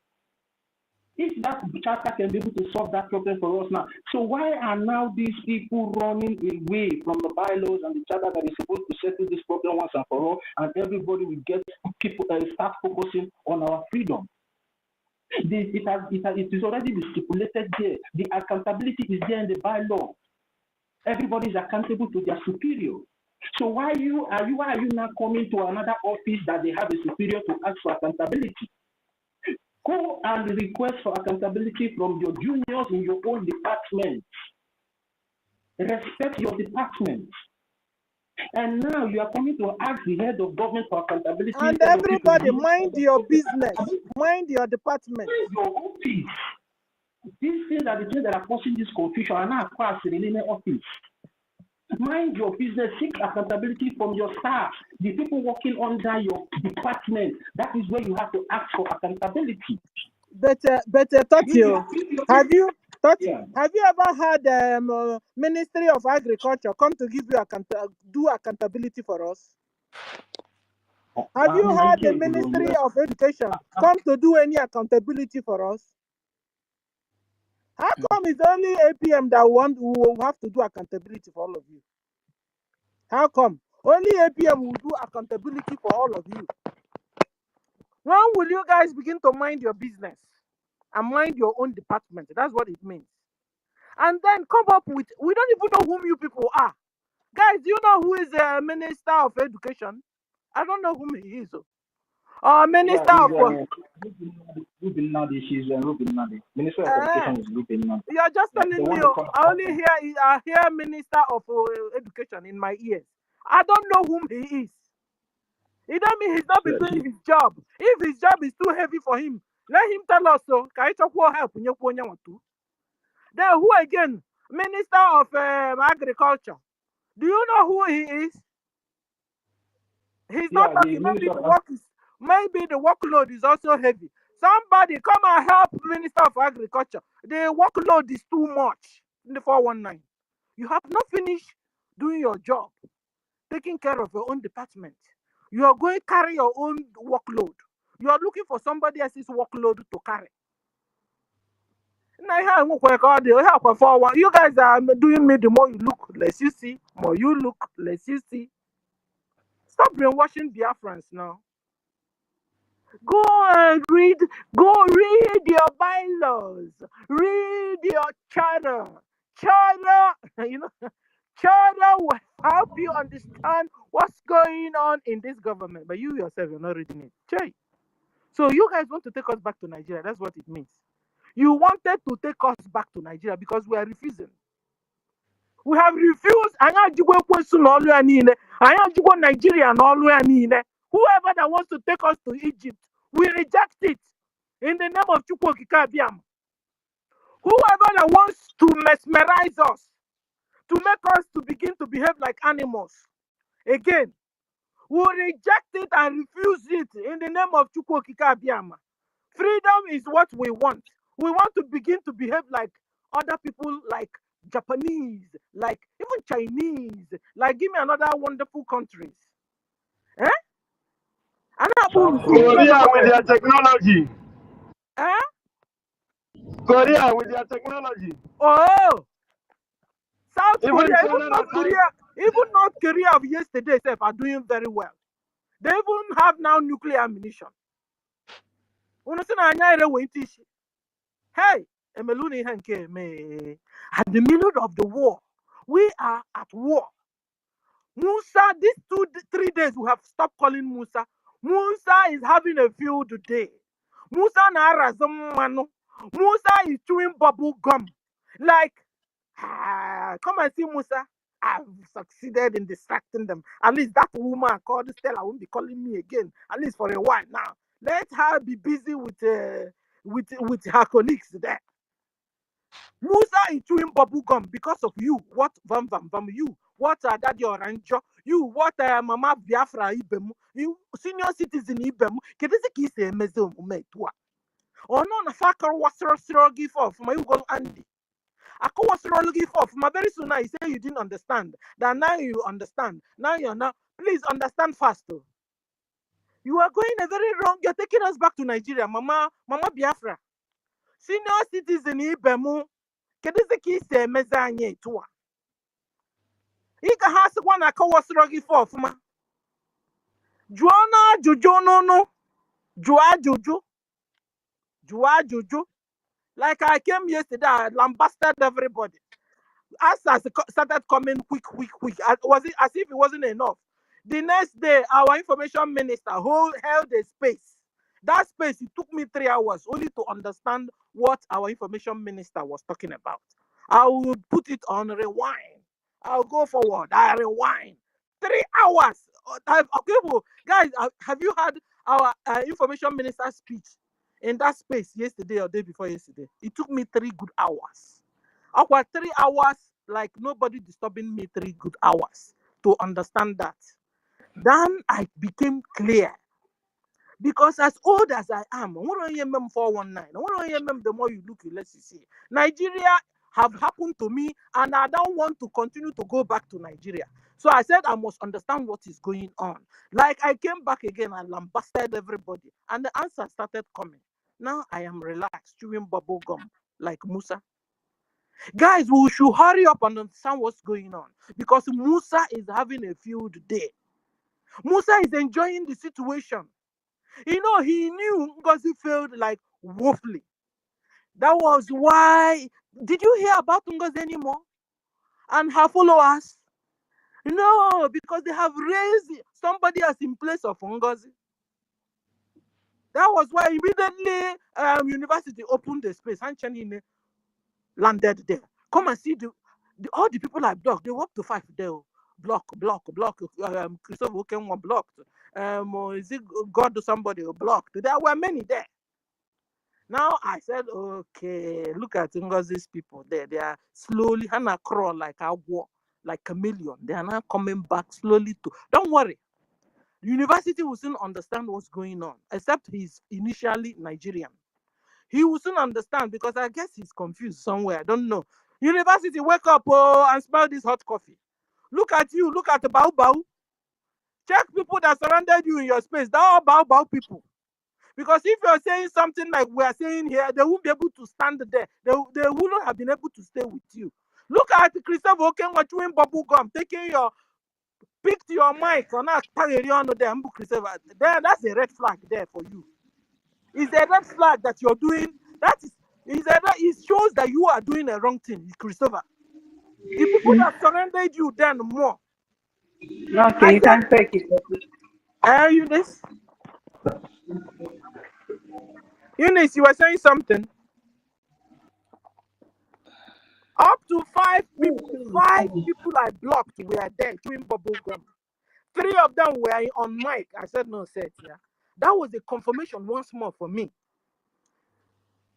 If that charter can be able to solve that problem for us now, so why are now these people running away from the bylaws and the charter that is supposed to settle this problem once and for all, and everybody will get people start focusing on our freedom? It is already stipulated there. The accountability is there in the bylaw. Everybody is accountable to their superior. So why are you now coming to another office that they have a superior to ask for accountability? Go and request for accountability from your juniors in your own department. Respect your department. And now you are coming to ask the head of government for accountability. And everybody, mind your business. Mind your department. Your office. These things are the things that are causing this confusion. And now across the office. Mind your business. Seek accountability from your staff, the people working under your department. That is where you have to ask for accountability. Better, Totio. Have you ever had Ministry of Agriculture come to give you do accountability for us? Have you had the Ministry of Education come to do any accountability for us? How come it's only APM that will have to do accountability for all of you? How come? Only APM will do accountability for all of you. When will you guys begin to mind your business and mind your own department? That's what it means. And then come up with, we don't even know whom you people are. Guys, do you know who is the Minister of Education? I don't know whom he is. Minister of... Rubin Nadi, she's Rubin Nadi. Minister of Education is Rubin Nadi. You're just telling me, I only hear Minister of Education in my ears. I don't know whom he is. It don't mean he's not been doing his job. If his job is too heavy for him, let him tell us so. Then who again? Minister of Agriculture. Do you know who he is? He's not talking. Maybe the workload is also heavy. Somebody come and help Minister of Agriculture. The workload is too much in the 419. You have not finished doing your job, taking care of your own department. You are going to carry your own workload. You are looking for somebody else's workload to carry. You guys are doing me, the more you look, less you see. More you look, less you see. Stop brainwashing Biafrans now. Go and read your bylaws. Read your charter. Charter will help you understand what's going on in this government. But you yourself, you're not reading it. Chey. So you guys want to take us back to Nigeria. That's what it means. You wanted to take us back to Nigeria because we are refusing. We have refused. Whoever that wants to take us to Egypt, we reject it in the name of EKID. Whoever that wants to mesmerize us, to make us to begin to behave like animals, again, we reject it and refuse it in the name of EKID. Freedom is what we want. We want to begin to behave like other people, like Japanese, like even Chinese. Like, give me another wonderful countries. Eh? Korea with their technology. Eh? Korea with their technology. Oh, South Korea, even North Korea of yesterday are doing very well. They even have now nuclear ammunition. Hey, at the middle of the war, we are at war. Musa, these 3 days we have stopped calling Musa. Musa is having a field day. Musa is chewing bubble gum. Like, Come and see Musa. I've succeeded in distracting them. At least that woman called Stella won't be calling me again. At least for a while now. Let her be busy with her colleagues there. Musa is chewing bubble gum because of you. What vam vam vam you? What Daddy Oranjo? You what Mama Biafra Ibemu? You senior citizen Ibemu? Kedisi kise emeze omume tuwa. Ono na fakar wasro give off. My Ugo Andy. Ako wasro give off. My very soon I say you didn't understand. That now you understand. Now you're not. Please understand fast. You are going a very wrong. You're taking us back to Nigeria, Mama Biafra. Senior citizen Ibemu. Kedisi kise emeze anye tuwa. Ika has one I call was roggy for ma. Juana Juju no. Jua Juju. Like I came yesterday, I lambasted everybody. As I started coming quick. Was it as if it wasn't enough? The next day, our information minister held a space. That space, it took me 3 hours only to understand what our information minister was talking about. I will put it on rewind. I'll go forward. I rewind. 3 hours. Okay, guys, have you heard our information minister's speech in that space yesterday or day before yesterday? It took me 3 good hours. Our 3 hours, like nobody disturbing me 3 good hours to understand that. Then I became clear. Because as old as I am, 419, the more you look, the less you see. Nigeria have happened to me, and I don't want to continue to go back to Nigeria. So I said I must understand what is going on. Like I came back again and lambasted everybody, and the answer started coming. Now I am relaxed, chewing bubble gum like Musa. Guys, we should hurry up and understand what's going on, because Musa is having a field day. Musa is enjoying the situation. You know, he knew Ngozi failed like woefully. That was why. Did you hear about Ngozi anymore? And her followers? No, because they have raised somebody else in place of Ngozi. That was why immediately university opened the space and Chanine landed there. Come and see all the people I blocked. They were up to 5 there. Block. Christopher Okenwa blocked. Is it God or somebody blocked? There were many there. Now I said, okay, look at Ngozi's people there. They are slowly, Hannah crawl like a war, like chameleon. They are now coming back slowly to. Don't worry. The university will soon understand what's going on, except he's initially Nigerian. He will soon understand because I guess he's confused somewhere. I don't know. University, wake up and smell this hot coffee. Look at you. Look at the Bao. Check people that surrounded you in your space. They are Bao people. Because if you're saying something like we are saying here, they won't be able to stand there. They wouldn't have been able to stay with you. Look at Christopher Okenwa chewing bubble gum, picked your mic or not carry on there. There, that's a red flag there for you. It's a red flag that you're doing. It shows that you are doing a wrong thing, Christopher. The people that surrendered you then more. Okay, you can take it. Eunice? Eunice, you were saying something? Up to 5 people I blocked were there doing bubble gum. 3 of them were on mic. I said no, set. Yeah. That was a confirmation once more for me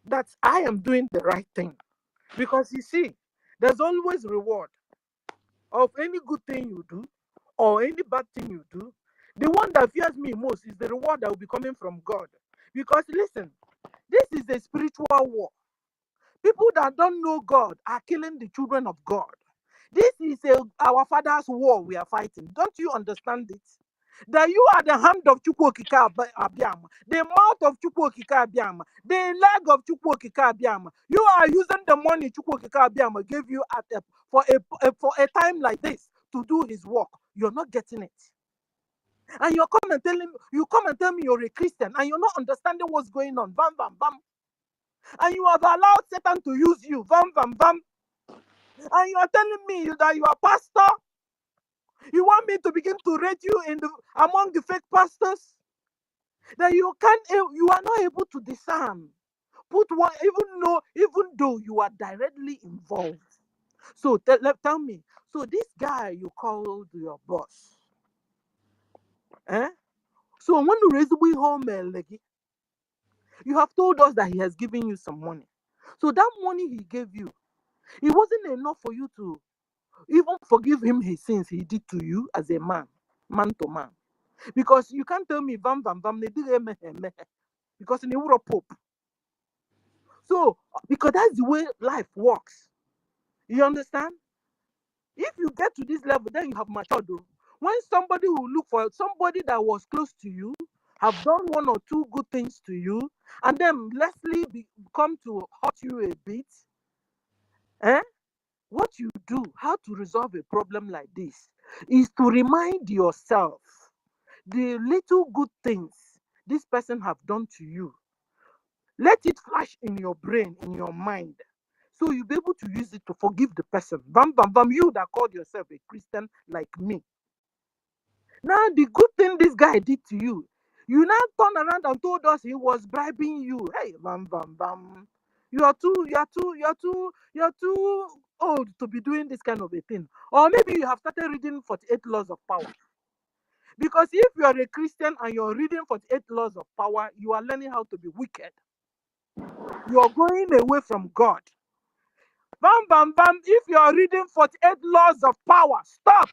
that I am doing the right thing. Because you see, there's always reward of any good thing you do or any bad thing you do. The one that fears me most is the reward that will be coming from God. Because listen, this is a spiritual war. People that don't know God are killing the children of God. This is our father's war we are fighting. Don't you understand it? That you are the hand of Chukwokika Abiyama, the mouth of Chukwokika Abiyama, the leg of Chukwokika Abiyama. You are using the money Chukwokika Abiyama gave you for a time like this to do his work. You're not getting it. And you come and tell me you're a Christian and you're not understanding what's going on. Bam, bam, bam. And you have allowed Satan to use you. Bam, bam, bam. And you are telling me that you are pastor? You want me to begin to rate you among the fake pastors? That you are not able to discern. Even though you are directly involved. So tell me, so this guy you called your boss, so when you raise we home, you have told us that he has given you some money. So that money he gave you, it wasn't enough for you to even forgive him his sins he did to you as a man to man. Because you can't tell me bam bam bam because in Europe Pope. So because that's the way life works. You understand? If you get to this level, then you have matured. When somebody will look for somebody that was close to you, have done one or two good things to you, and then lastly come to hurt you a bit, what you do, how to resolve a problem like this, is to remind yourself the little good things this person have done to you. Let it flash in your brain, in your mind, so you'll be able to use it to forgive the person. Bam, bam, bam, you that called yourself a Christian like me. Now, the good thing this guy did to you, you now turn around and told us he was bribing you. Hey, bam, bam, bam. You're too old to be doing this kind of a thing. Or maybe you have started reading 48 Laws of Power. Because if you're a Christian and you're reading 48 Laws of Power, you are learning how to be wicked. You're going away from God. Bam, bam, bam. If you are reading 48 Laws of Power, stop.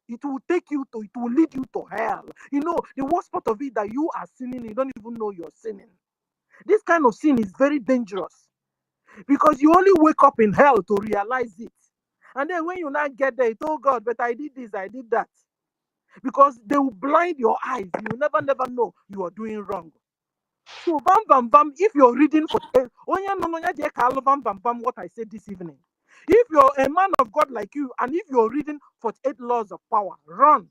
It will lead you to hell. You know, the worst part of it that you are sinning, you don't even know you're sinning. This kind of sin is very dangerous because you only wake up in hell to realize it. And then when you now get there, oh God, but I did this, I did that. Because they will blind your eyes. You will never know you are doing wrong. So, bam, bam, bam, if you're reading for bam, bam, bam, what I said this evening. If you're a man of God like you, and if you're reading 48 Laws of Power, run.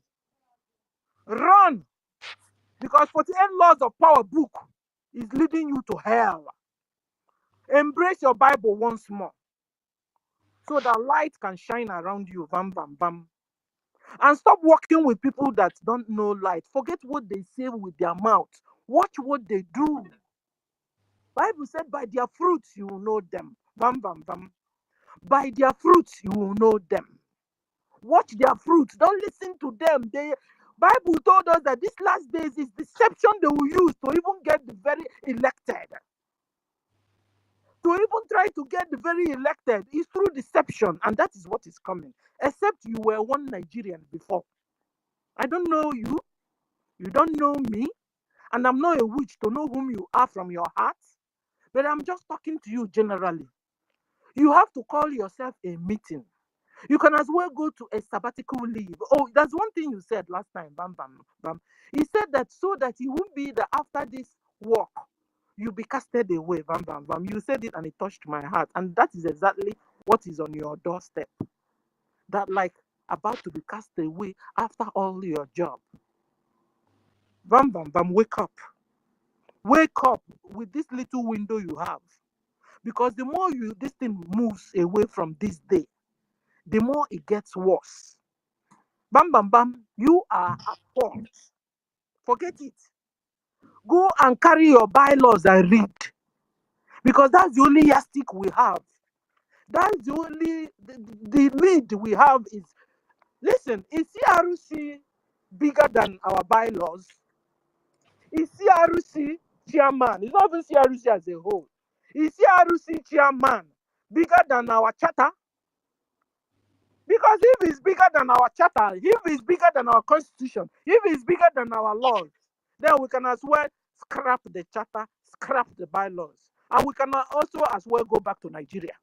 Run. Because 48 Laws of Power book is leading you to hell. Embrace your Bible once more, so that light can shine around you. Bam, bam, bam. And stop working with people that don't know light. Forget what they say with their mouth. Watch what they do. Bible said, by their fruits you will know them. Bam, bam, bam. By their fruits you will know them. Watch their fruits. Don't listen to them. Bible told us that this last days is deception they will use to even get the very elected. To even try to get the very elected is through deception, and that is what is coming. Except you were one Nigerian before. I don't know you. You don't know me. And I'm not a witch to know whom you are from your heart. But I'm just talking to you generally. You have to call yourself a meeting. You can as well go to a sabbatical leave. Oh, that's one thing you said last time. Bam, bam, bam. He said that so that it won't be that after this work, you'll be casted away. Bam, bam, bam. You said it and it touched my heart. And that is exactly what is on your doorstep. That like about to be cast away after all your job. Bam, bam, bam. Wake up. Wake up with this little window you have. Because the more this thing moves away from this day, the more it gets worse. Bam, bam, bam, you are at fault. Forget it. Go and carry your bylaws and read. Because that's the only yardstick we have. That's the only, the lead we have is, listen, is CRC bigger than our bylaws? Is CRC chairman? It's not even CRC as a whole. Is CRC chairman bigger than our charter? Because if it's bigger than our charter, if it's bigger than our constitution, if it's bigger than our laws, then we can as well scrap the charter, scrap the bylaws. And we can also as well go back to Nigeria.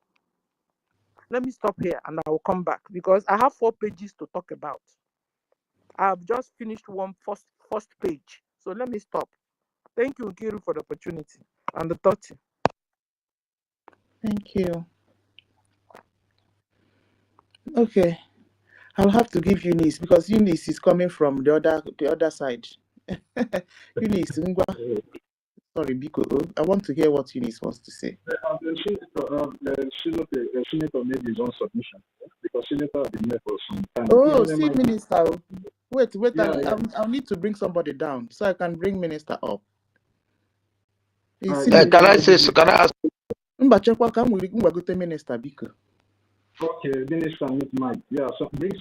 Let me stop here and I will come back because I have 4 pages to talk about. I've just finished first page. So let me stop. Thank you, Nkiru, for the opportunity and the thought. Thank you. Okay. I'll have to give Eunice because Eunice is coming from the other side. Eunice, sorry, Biko. I want to hear what Eunice wants to say. Senator made his own submission because Senator has been there for some time. Oh, see, Minister. Wait, Yeah. I'll need to bring somebody down so I can bring Minister up. Can I ask? Mbachekwa ka m go to Minister Biko. Okay, Minister, meet Mike. Yeah, so bring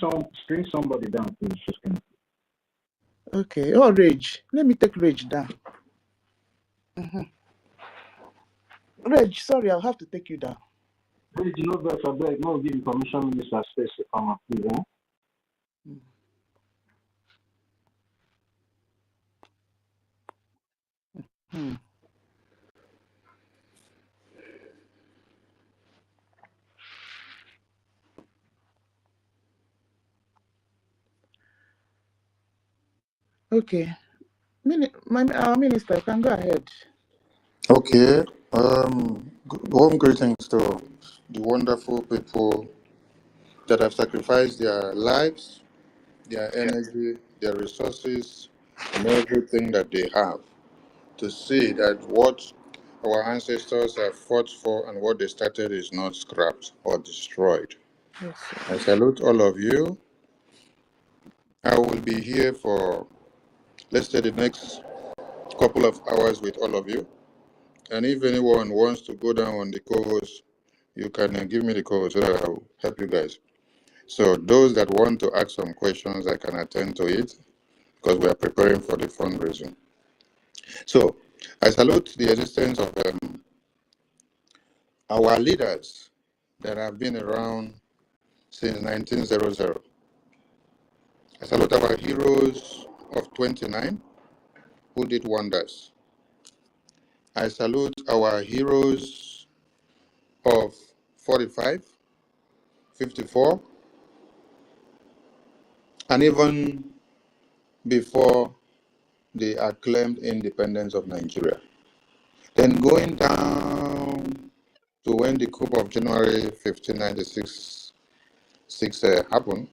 somebody down, please. Okay. Oh, Rage. Let me take Rage down. Rage, sorry, I'll have to take you down. Rage, you know that I beg, no give information minister space to come up, please. Okay. Our minister, you can go ahead. Okay. Warm greetings to the wonderful people that have sacrificed their lives, their energy, their resources, and everything that they have to see that what our ancestors have fought for and what they started is not scrapped or destroyed. Yes, sir. I salute all of you. I will be here for, let's say, the next couple of hours with all of you. And if anyone wants to go down on the co-host, you can give me the co-host so that I'll help you guys. So those that want to ask some questions, I can attend to it because we are preparing for the fundraising. So I salute the existence of our leaders that have been around since 1900. I salute our heroes of 29 who did wonders. I salute our heroes of 45, 54, and even before the acclaimed independence of Nigeria. Then going down to when the coup of January 1596 happened,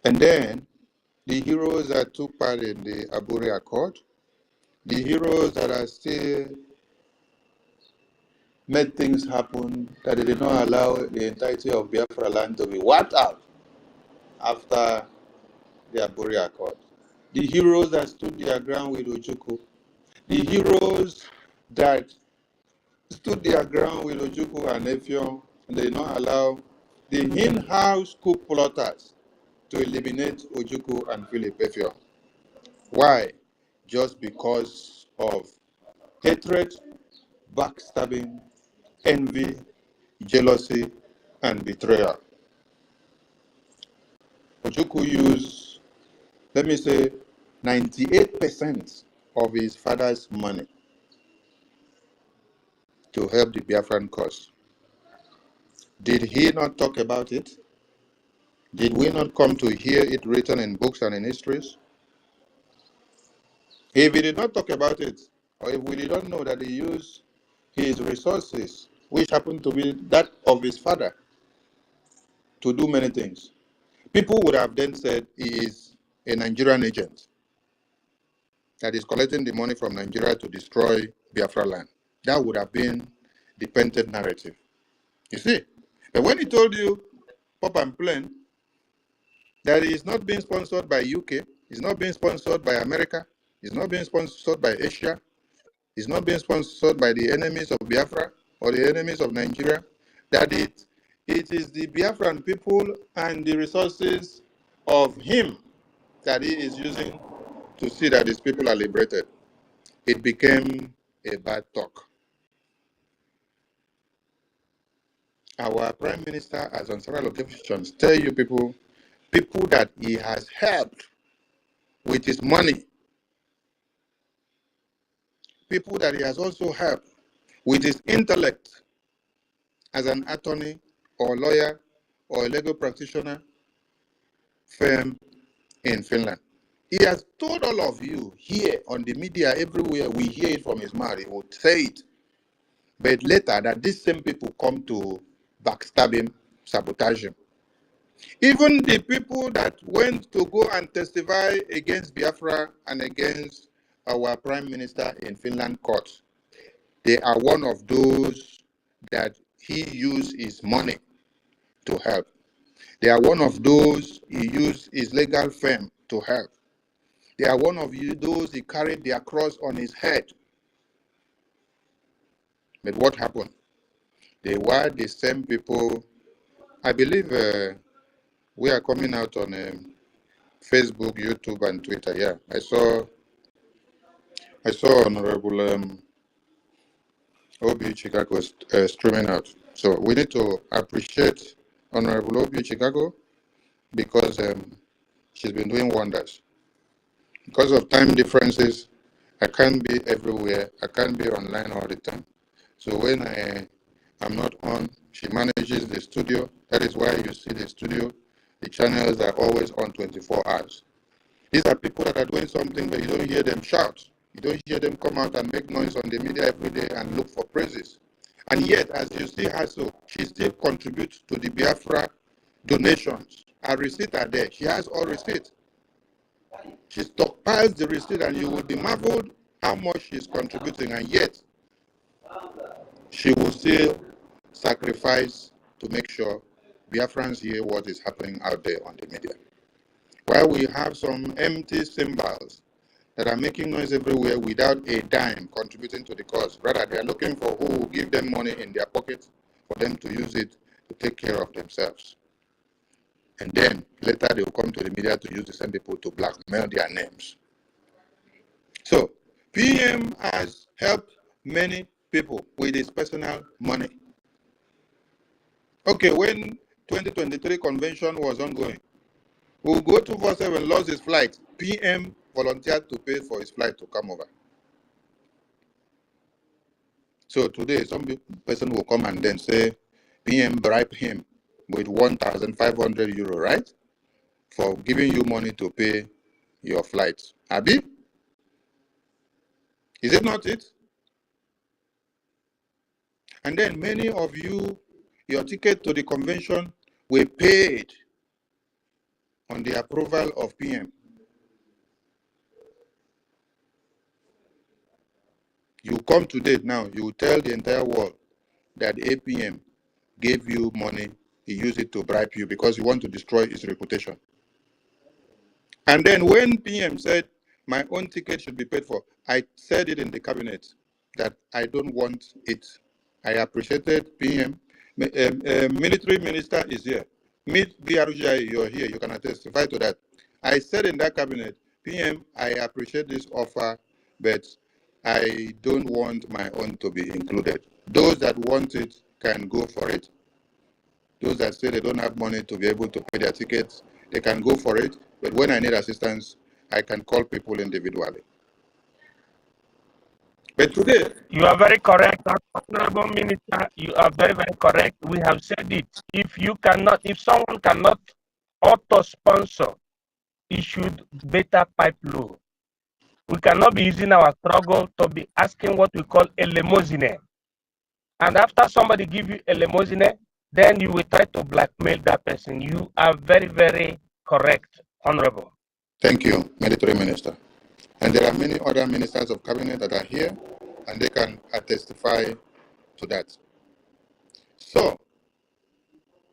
and then the heroes that took part in the Aburi Accord, the heroes that are still made things happen, that they did not allow the entirety of Biafra land to be wiped out after the Aburi Accord, the heroes that stood their ground with Ojukwu, the heroes that stood their ground with Ojukwu and Effiong, and they did not allow the in-house coup plotters to eliminate Ojukwu and Philip Effiong. Why? Just because of hatred, backstabbing, envy, jealousy, and betrayal. Ojukwu used, let me say, 98% of his father's money to help the Biafran cause. Did he not talk about it? Did we not come to hear it written in books and in histories? If he did not talk about it, or if we did not know that he used his resources, which happened to be that of his father, to do many things, people would have then said he is a Nigerian agent that is collecting the money from Nigeria to destroy Biafra land. That would have been the painted narrative. You see? But when he told you, pop and plain, that he is not being sponsored by UK, he's not being sponsored by America, he's not being sponsored by Asia, he's not being sponsored by the enemies of Biafra or the enemies of Nigeria, that it is the Biafran people and the resources of him that he is using to see that his people are liberated. It became a bad talk. Our Prime Minister has on several occasions tell you people that he has helped with his money, people that he has also helped with his intellect as an attorney or lawyer or a legal practitioner firm in Finland. He has told all of you here on the media, everywhere we hear it from his mouth, he would say it. But later that these same people come to backstab him, sabotage him. Even the people that went to go and testify against Biafra and against our Prime Minister in Finland court, they are one of those that he used his money to help. They are one of those he used his legal firm to help. They are one of those he carried their cross on his head. But what happened? They were the same people I believe we are coming out on Facebook, YouTube, and Twitter. Yeah, I saw Honorable Obi Chicago streaming out. So we need to appreciate Honorable Obi Chicago because she's been doing wonders. Because of time differences, I can't be everywhere. I can't be online all the time. So when I am not on, she manages the studio. That is why you see the studio. The channels are always on 24 hours. These are people that are doing something, but you don't hear them shout. You don't hear them come out and make noise on the media every day and look for praises. And yet, as you see her, so she still contributes to the Biafra donations. Her receipts are there. She has all receipts. She stockpiles the receipt, and you will be marveled how much she's contributing, and yet she will still sacrifice to make sure Biafrans hear what is happening out there on the media. While we have some empty symbols that are making noise everywhere without a dime contributing to the cause. Rather, they are looking for who will give them money in their pockets for them to use it to take care of themselves. And then later they will come to the media to use the same people to blackmail their names. So, PM has helped many people with his personal money. Okay, when 2023 convention was ongoing, Ugo247 lost his flight. PM volunteered to pay for his flight to come over. So today, some person will come and then say, PM bribed him with 1,500 euro, right? For giving you money to pay your flight. Abi? Is it not it? And then many of you, your ticket to the convention were paid on the approval of PM. You come today now, you tell the entire world that APM gave you money, he used it to bribe you because you want to destroy his reputation. And then when PM said, my own ticket should be paid for, I said it in the cabinet that I don't want it. I appreciated PM. Military minister is here. Meet Brgie, you're here, you can testify to that. I said in that cabinet, PM, I appreciate this offer, but I don't want my own to be included. Those that want it can go for it. Those that say they don't have money to be able to pay their tickets, they can go for it. But when I need assistance, I can call people individually. But today, You are very correct, Honorable Minister. You are very, very correct. We have said it. If someone cannot auto-sponsor, it should better pipe low. We cannot be using our struggle to be asking what we call a limousine. And after somebody give you a limousine, then you will try to blackmail that person. You are very, very correct, Honorable. thank you, Military Minister. And there are many other ministers of cabinet that are here, and they can testify to that. So,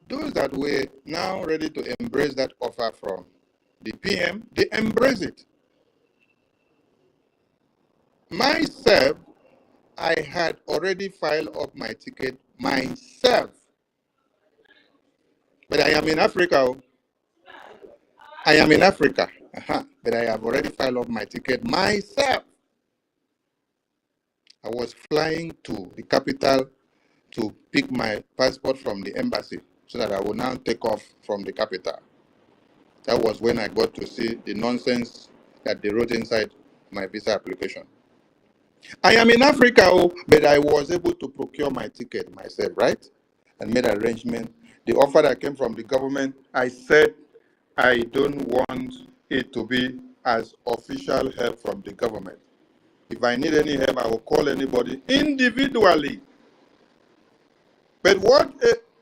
those that were now ready to embrace that offer from the PM, they embrace it. Myself, I had already filed up my ticket myself. But I am in Africa. I am in Africa. But I have already filed up my ticket myself. I was flying to the capital to pick my passport from the embassy so that I will now take off from the capital. That was when I got to see the nonsense that they wrote inside my visa application. I am in Africa, but I was able to procure my ticket myself, right? And made arrangement. The offer that came from the government, I said I don't want it to be as official help from the government. If I need any help, I will call anybody individually. But what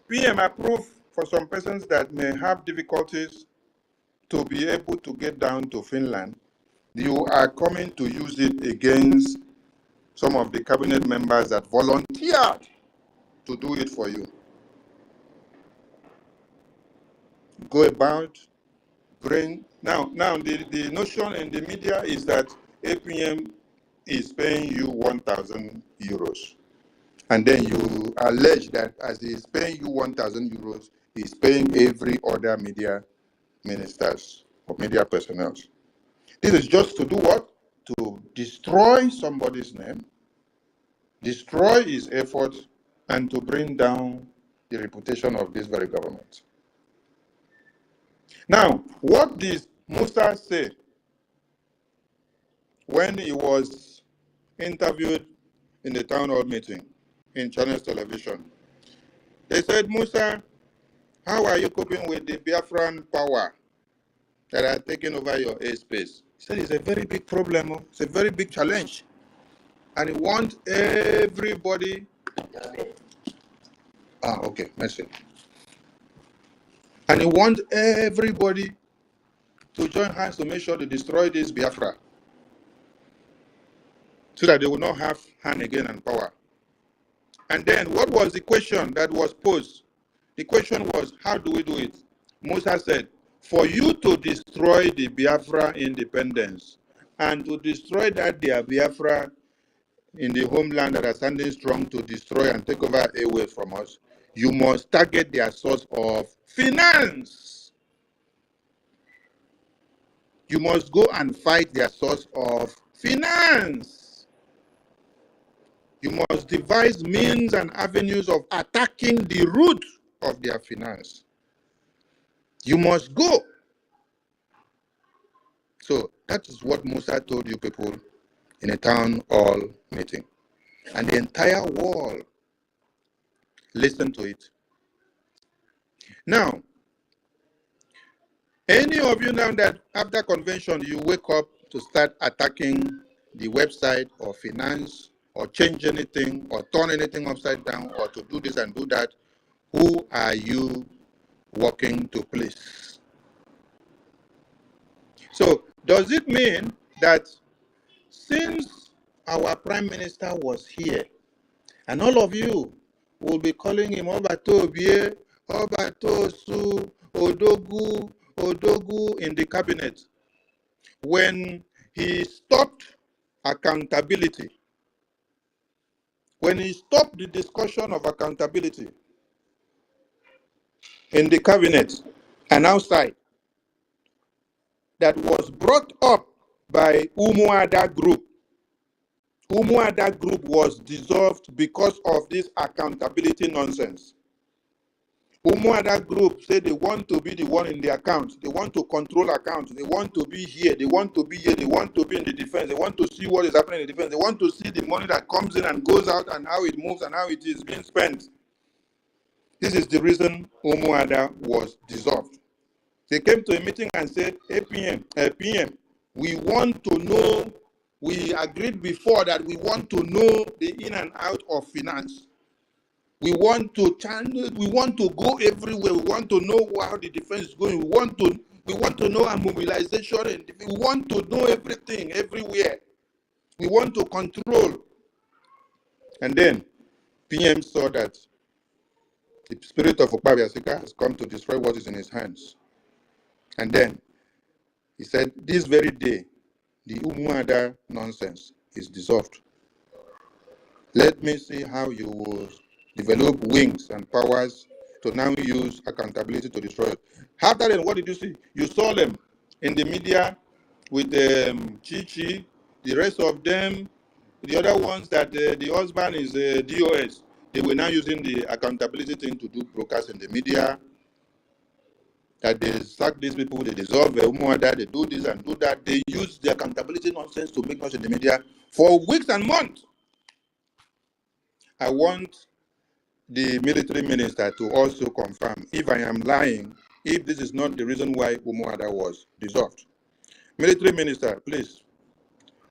PM approved for some persons that may have difficulties to be able to get down to Finland, you are coming to use it against some of the cabinet members that volunteered to do it for you. Go about, bring, now the notion in the media is that APM is paying you 1,000 euros. And then you allege that as he is paying you 1,000 euros, is paying every other media ministers or media personnel. This is just to do what? To destroy somebody's name, destroy his effort, and to bring down the reputation of this very government. Now, what did Musa say when he was interviewed in the town hall meeting in Channels Television? They said, Musa, how are you coping with the Biafran power that are taking over your airspace? He said it's a very big problem. It's a very big challenge. And he wants everybody. Okay, merci. And he wants everybody to join hands to make sure to destroy this Biafra, so that they will not have hand again and power. And then what was the question that was posed? The question was, how do we do it? Musa said, for you to destroy the Biafra independence and to destroy that their Biafra in the homeland that are standing strong to destroy and take over away from us, you must target their source of finance. You must go and fight their source of finance. You must devise means and avenues of attacking the root of their finance. You must go. So that is what Musa told you people in a town hall meeting. And the entire world listened to it. Now, any of you now that after convention you wake up to start attacking the website or finance or change anything or turn anything upside down or to do this and do that, who are you working to please? So does it mean that since our Prime Minister was here and all of you will be calling him Obatobie, Obatosu, Odogu, Odogu in the cabinet, when he stopped accountability, when he stopped the discussion of accountability in the cabinet and outside, that was brought up by Umuada Group. Umuada Group was dissolved because of this accountability nonsense. Umuada Group said they want to be the one in the account. They want to control accounts. They want to be here. They want to be here. They want to be in the defense. They want to see what is happening in the defense. They want to see the money that comes in and goes out and how it moves and how it is being spent. This is the reason Umuada was dissolved. They came to a meeting and said, hey, PM, we want to know, we agreed before that we want to know the in and out of finance. We want to channel, we want to go everywhere. We want to know how the defense is going. We want to know our mobilization. And we want to know everything, everywhere. We want to control. And then PM saw that the spirit of Okpabiasika has come to destroy what is in his hands. And then he said, this very day, the Umuada nonsense is dissolved. Let me see how you will develop wings and powers to now use accountability to destroy it. After then, what did you see? You saw them in the media with Chichi, the rest of them, the other ones that the husband is DOS. They were now using the accountability thing to do broadcast in the media. That they sack these people, they dissolve Umuada, they do this and do that. They use the accountability nonsense to make noise in the media for weeks and months. I want the military minister to also confirm if I am lying, if this is not the reason why Umuada was dissolved. Military minister, please,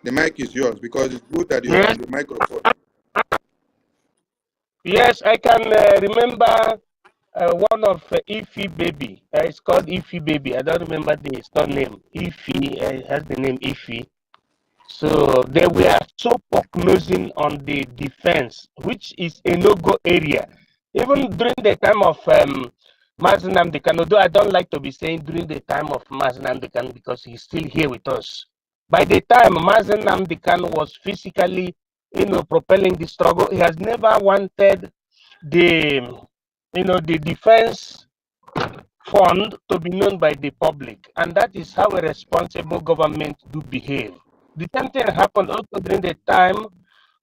the mic is yours because it's good that you are on the microphone. Yes, I can remember one of EFIK-IBIBIO. It's called EFIK-IBIBIO. I don't remember the store name. EFI has the name EFI. So they were so prognosing on the defense, which is a no-go area. Even during the time of Mazi Nnamdi Kanu, although I don't like to be saying during the time of Mazi Nnamdi Kanu because he's still here with us. By the time Mazi Nnamdi Kanu was physically, propelling the struggle, he has never wanted the, the defense fund to be known by the public, and that is how a responsible government do behave. The same thing happened also during the time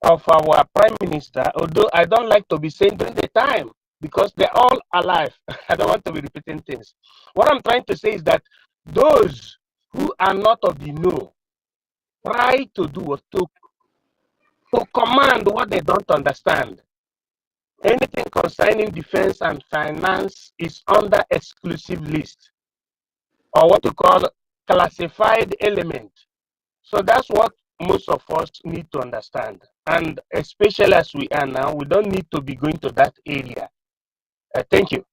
of our prime minister, although I don't like to be saying during the time because they're all alive. I don't want to be repeating things. What I'm trying to say is that those who are not of the know try to do what to command what they don't understand. Anything concerning defense and finance is under exclusive list, or what we call classified element. So that's what most of us need to understand. And especially as we are now, we don't need to be going to that area. Thank you.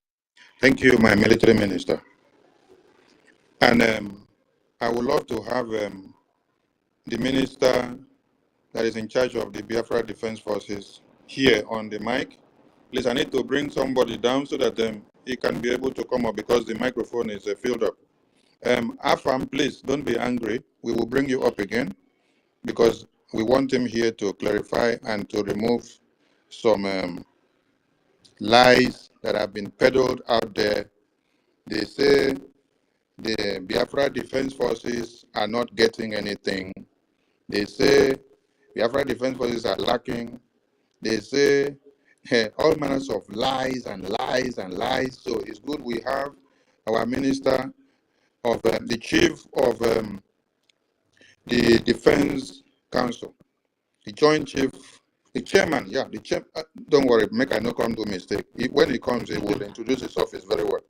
Thank you, my military minister. And I would love to have the minister that is in charge of the Biafra Defense Forces here on the mic. Please, I need to bring somebody down so that he can be able to come up because the microphone is filled up. Afam, please, don't be angry. We will bring you up again because we want him here to clarify and to remove some lies that have been peddled out there. They say the Biafra Defense Forces are not getting anything. They say Biafra Defense Forces are lacking. They say all manners of lies and lies and lies. So it's good we have our minister of the chief of the Defense Council, the Joint Chief, the chairman. Yeah, the chair. Don't worry, make I not come to mistake. When he comes, he will introduce his office very well.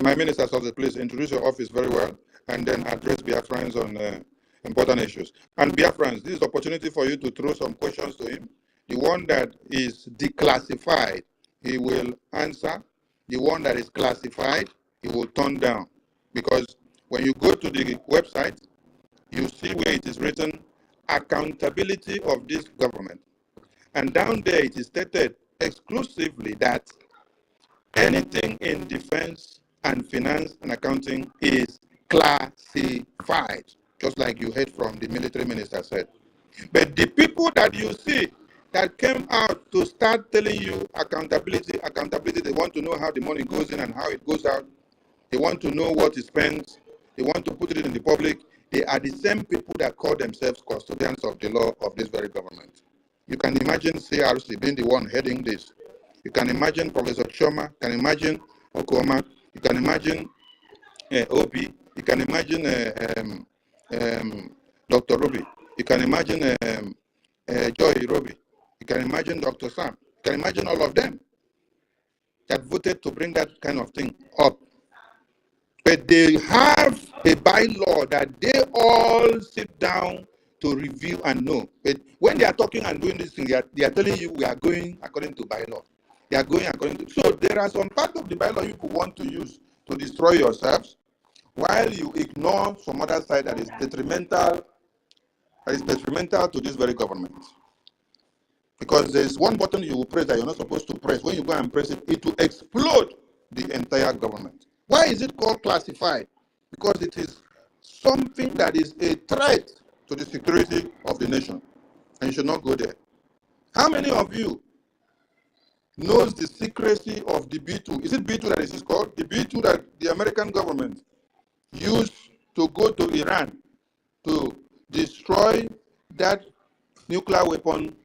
My minister, please introduce your office very well and then address Biafrans on important issues. And Biafrans, this is the opportunity for you to throw some questions to him. The one that is declassified, he will answer. The one that is classified, he will turn down. Because when you go to the website, you see where it is written, accountability of this government. And down there it is stated exclusively that anything in defense and finance and accounting is classified, just like you heard from the military minister said. But the people that you see that came out to start telling you accountability, they want to know how the money goes in and how it goes out. They want to know what is spent. They want to put it in the public. They are the same people that call themselves custodians of the law of this very government. You can imagine CRC being the one heading this. You can imagine Professor Choma, you can imagine Okoma, you can imagine Obi, you can imagine Dr. Ruby, you can imagine Joy Ruby, you can imagine Dr. Sam, you can imagine all of them that voted to bring that kind of thing up. But they have a bylaw that they all sit down to review and know. But when they are talking and doing this thing, they are telling you we are going according to bylaw. They are going according to. So there are some part of the bylaw you could want to use to destroy yourselves, while you ignore some other side that is detrimental. That is detrimental to this very government. Because there is one button you will press that you're not supposed to press. When you go and press it, it will explode the entire government. Why is it called classified? Because it is something that is a threat to the security of the nation. And you should not go there. How many of you knows the secrecy of the B2? Is it B2 that is called? The B2 that the American government used to go to Iran to destroy that nuclear weapon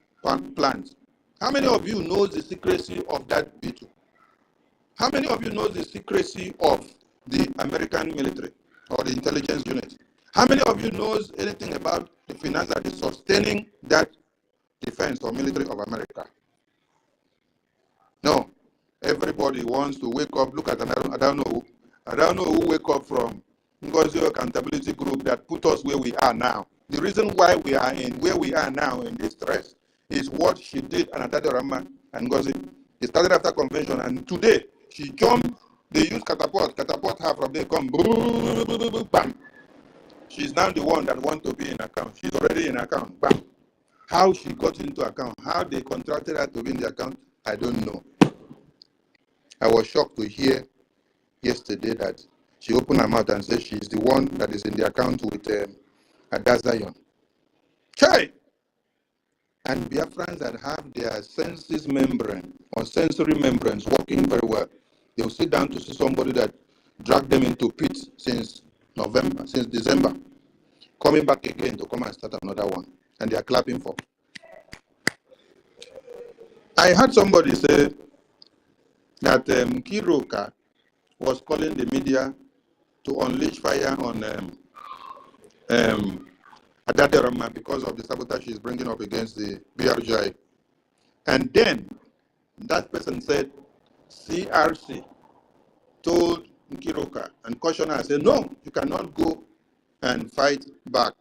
plant. How many of you knows the secrecy of that B2? How many of you know the secrecy of the American military or the intelligence unit? How many of you knows anything about the finance that is sustaining that defense or military of America? No. Everybody wants to wake up. Look at I don't know who wake up from NGOZI accountability group that put us where we are now. The reason why we are in where we are now in this stress is what she did, Anatade Rama and NGOZI. It started after convention, and today she jumped. They use catapult her from there, come, bam. She's now the one that wants to be in account. She's already in account, bam. How she got into account, how they contracted her to be in the account, I don't know. I was shocked to hear yesterday that she opened her mouth and said she's the one that is in the account with Adazion. Chai! And Biafrans that have their senses membrane or sensory membranes working very well They will sit down to see somebody that dragged them into pit since December, coming back again to come and start another one, and they are clapping for. I heard somebody say that Kiroka was calling the media to unleash fire on Adaderama because of the sabotage she's bringing up against the BRGI. And then that person said CRC told Kiroka and cautioned her, said, no, you cannot go and fight back.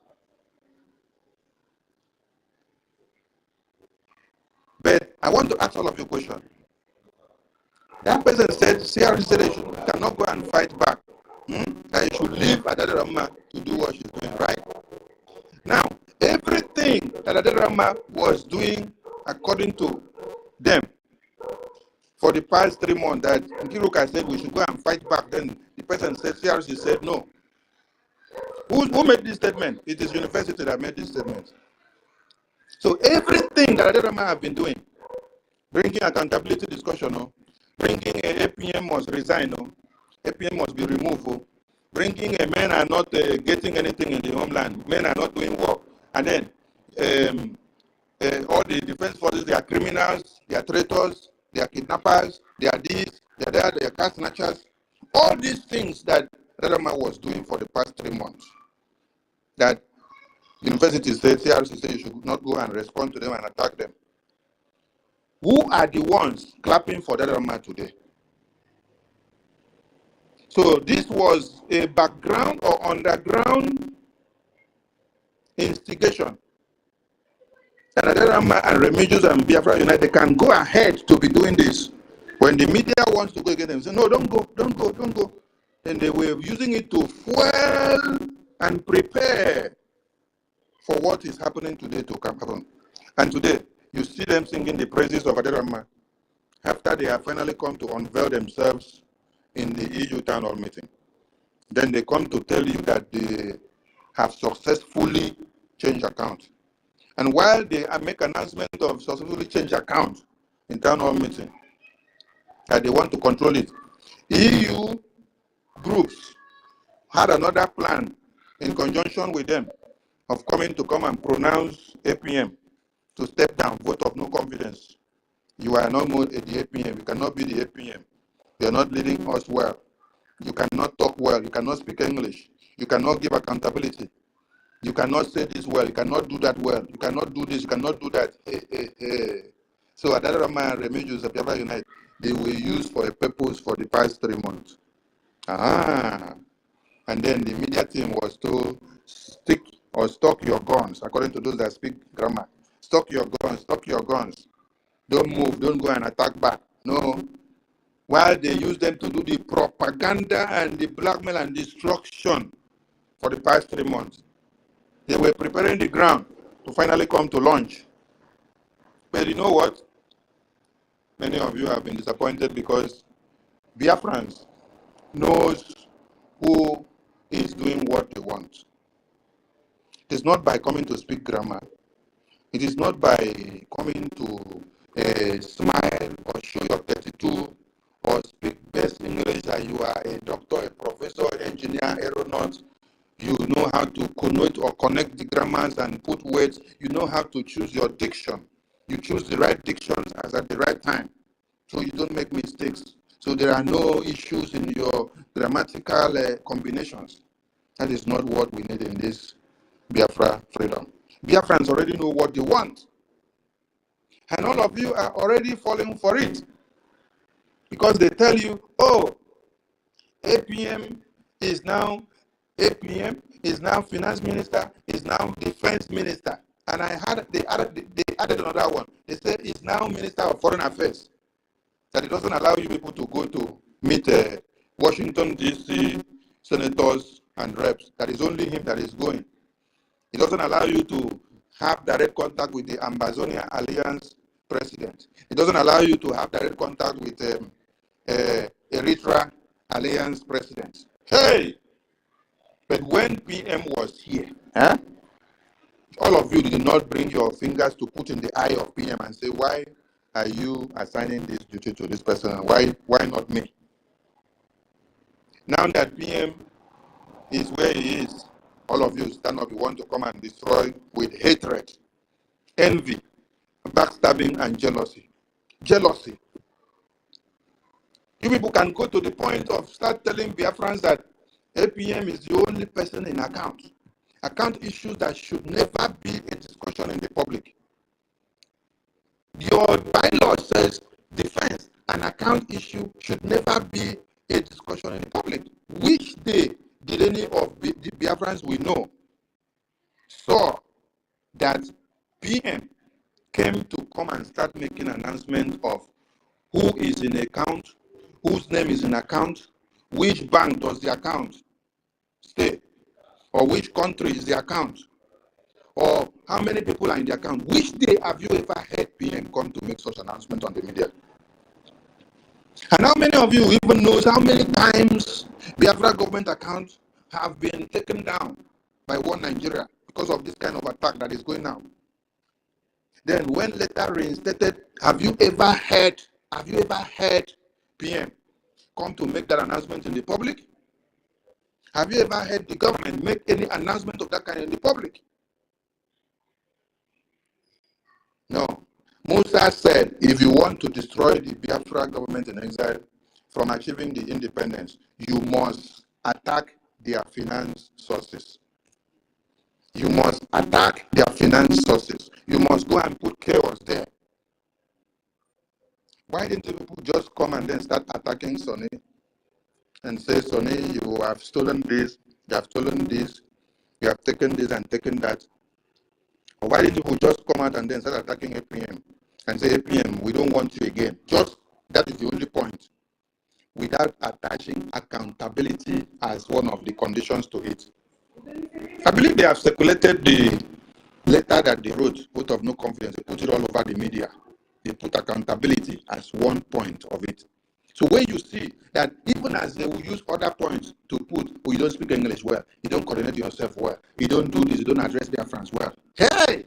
But I want to ask all of you a question. That person said, CRC said that you cannot go and fight back. That you should leave Adaderama to do what she's doing, right? Now, everything that Adaderama was doing according to them for the past 3 months that Kiruka said we should go and fight back, then the person said, CRC said no. Who made this statement? It is university that made this statement. So everything that Adaderama have been doing, bringing accountability discussion, bringing APM must resign, APM must be removed, bringing men are not getting anything in the homeland, men are not doing work, and then all the defense forces, they are criminals, they are traitors, they are kidnappers, they are this, they are that, they are car snatchers. All these things that Adaderama was doing for the past 3 months, that university said, CRC said you should not go and respond to them and attack them. Who are the ones clapping for Adaderama today? So this was a background or underground instigation. And Adaderama and Remigius and Biafra United can go ahead to be doing this. When the media wants to go against them, say, no, don't go, don't go, don't go. Then they were using it to fuel and prepare for what is happening today to come happen. And today, you see them singing the praises of Adaderama after they have finally come to unveil themselves in the EU town hall meeting. Then they come to tell you that they have successfully changed account. And while they make announcement of successfully changed account in town hall meeting, that they want to control it, EU groups had another plan in conjunction with them of come and pronounce APM to step down, vote of no confidence. You are no more the APM. You cannot be the APM. You are not leading us well. You cannot talk well. You cannot speak English. You cannot give accountability. You cannot say this well. You cannot do that well. You cannot do this. You cannot do that. So Adaderama and Remigius of Biafra United, they were used for a purpose for the past 3 months. And then the media team was to stick or stock your guns, according to those that speak grammar. Stock your guns, stock your guns. Don't move, don't go and attack back. No. While they use them to do the propaganda and the blackmail and destruction for the past 3 months, they were preparing the ground to finally come to launch. But you know what? Many of you have been disappointed because Biafrans knows who is doing what they want. It is not by coming to speak grammar. It is not by coming to smile or show your 32 or speak best English that you are a doctor, a professor, an engineer, aeronaut. You know how to connote or connect the grammars and put words. You know how to choose your diction. You choose the right dictions at the right time, so you don't make mistakes. So there are no issues in your grammatical combinations. That is not what we need in this Biafra freedom. Biafrans already know what they want. And all of you are already falling for it. Because they tell you, oh, APM is now finance minister, is now defense minister. And they added another one. They said it's now minister of foreign affairs. That it doesn't allow you people to go to meet Washington, D.C. senators and reps. That is only him that is going. It doesn't allow you to have direct contact with the Ambazonia Alliance president. It doesn't allow you to have direct contact with Eritrea Alliance president. Hey! But when PM was here, all of you did not bring your fingers to put in the eye of PM and say, why are you assigning this duty to this person? Why not me? Now that PM is where he is, all of you stand up, you want to come and destroy with hatred, envy, backstabbing, and jealousy. Jealousy. You people can go to the point of start telling Biafrans that APM is the only person in account. Account issues that should never be a discussion in the public. Your bylaw says defense and account issue should never be a discussion in the public. Which day did any of the Biafrans we know saw that PM came to come and start making announcement of who is in account, whose name is in account, which bank does the account stay, or which country is the account, or how many people are in the account? Which day have you ever heard PM come to make such announcement on the media? And how many of you even knows how many times Biafra government accounts have been taken down by one Nigeria because of this kind of attack that is going on? Then when later reinstated, have you ever heard PM come to make that announcement in the public? Have you ever heard the government make any announcement of that kind in the public? No. Musa said, if you want to destroy the Biafra government in exile from achieving the independence, you must attack their finance sources. You must attack their finance sources. You must go and put chaos there. Why didn't people just come and then start attacking Sonny and say, Sonny, you have stolen this, you have stolen this, you have taken this and taken that? Or why didn't people just come out and then start attacking APM and say, APM, we don't want you again? Just that is the only point, without attaching accountability as one of the conditions to it. I believe they have circulated the letter that they wrote, vote of no confidence. They put it all over the media. They put accountability as one point of it. So when you see that even as they will use other points to put, oh, you don't speak English well, you don't coordinate yourself well, you don't do this, you don't address Biafrans well. Hey!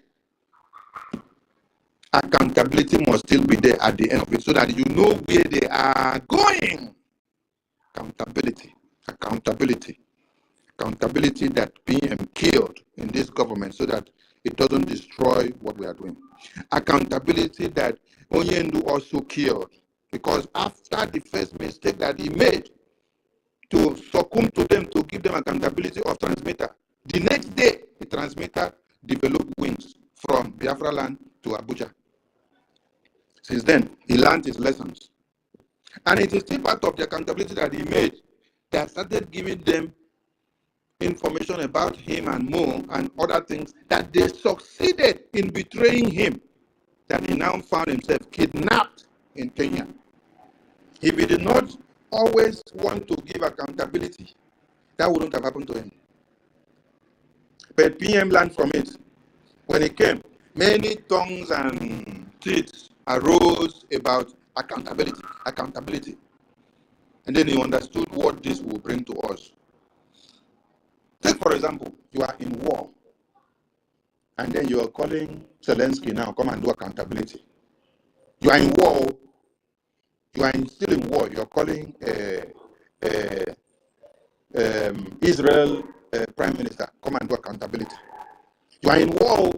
Accountability must still be there at the end of it so that you know where they are going. Accountability. Accountability. Accountability that PM killed in this government so that it doesn't destroy what we are doing. Accountability that Onyendu also killed, because after the first mistake that he made to succumb to them, to give them accountability of transmitter, the next day the transmitter developed wings from Biafra land to Abuja. Since then, he learned his lessons. And it is still part of the accountability that he made that started giving them information about him and Mo and other things, that they succeeded in betraying him, that he now found himself kidnapped in Kenya. If he did not always want to give accountability, that wouldn't have happened to him. But PM learned from it. When he came, many tongues and teeth arose about accountability, accountability. And then he understood what this will bring to us. Take, for example, you are in war, and then you are calling Zelensky now, come and do accountability. You are in war, you are still in war, you are calling Israel Prime Minister, come and do accountability. You are in war,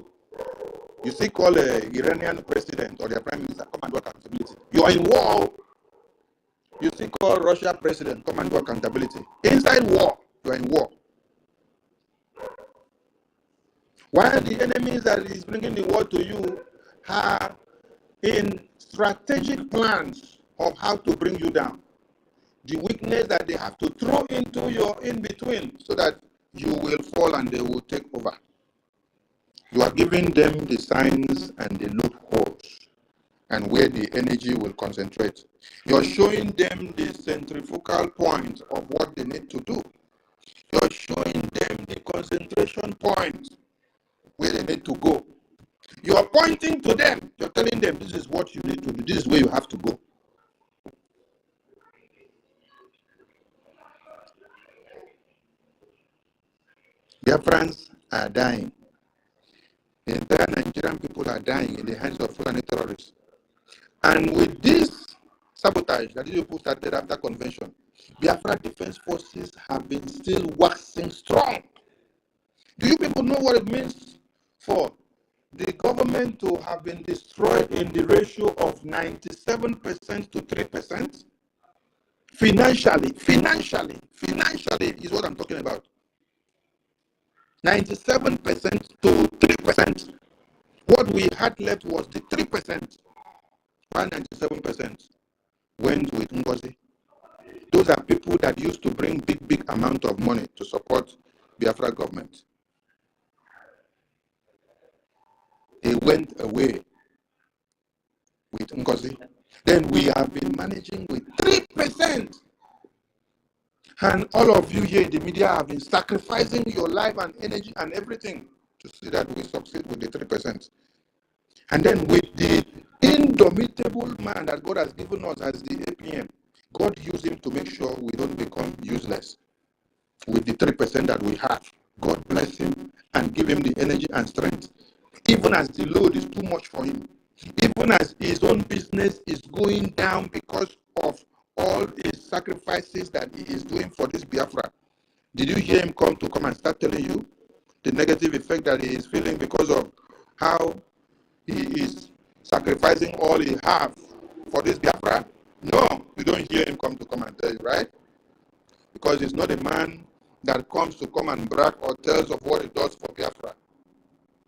you still call Iranian President or their Prime Minister, come and do accountability. You are in war, you still call Russia President, come and do accountability. Inside war, you are in war. While the enemies that is bringing the war to you are in strategic plans of how to bring you down. The weakness that they have to throw into your in-between so that you will fall and they will take over. You are giving them the signs and the loopholes and where the energy will concentrate. You're showing them the centrifugal point of what they need to do. You're showing them the concentration point where they need to go. You are pointing to them. You're telling them this is what you need to do. This is where you have to go. Biafrans are dying. The entire Nigerian people are dying in the hands of Fulani terrorists. And with this sabotage that these people started after convention, Biafra Defense Forces have been still waxing strong. Do you people know what it means for the government to have been destroyed in the ratio of 97% to 3%? Financially is what I'm talking about. 97% to 3%. What we had left was the 3%. 97% went with NGOZI. Those are people that used to bring big amount of money to support Biafra government. They went away with NGOZI. Then we have been managing with 3%. And all of you here in the media have been sacrificing your life and energy and everything to see that we succeed with the 3%. And then with the indomitable man that God has given us as the APM, God used him to make sure we don't become useless. With the 3% that we have, God bless him and give him the energy and strength. Even as the load is too much for him, even as his own business is going down because of all his sacrifices that he is doing for this Biafra. Did you hear him come and start telling you the negative effect that he is feeling because of how he is sacrificing all he have for this Biafra? No, you don't hear him come and tell you, right? Because he's not a man that comes to come and brag or tells of what he does for Biafra.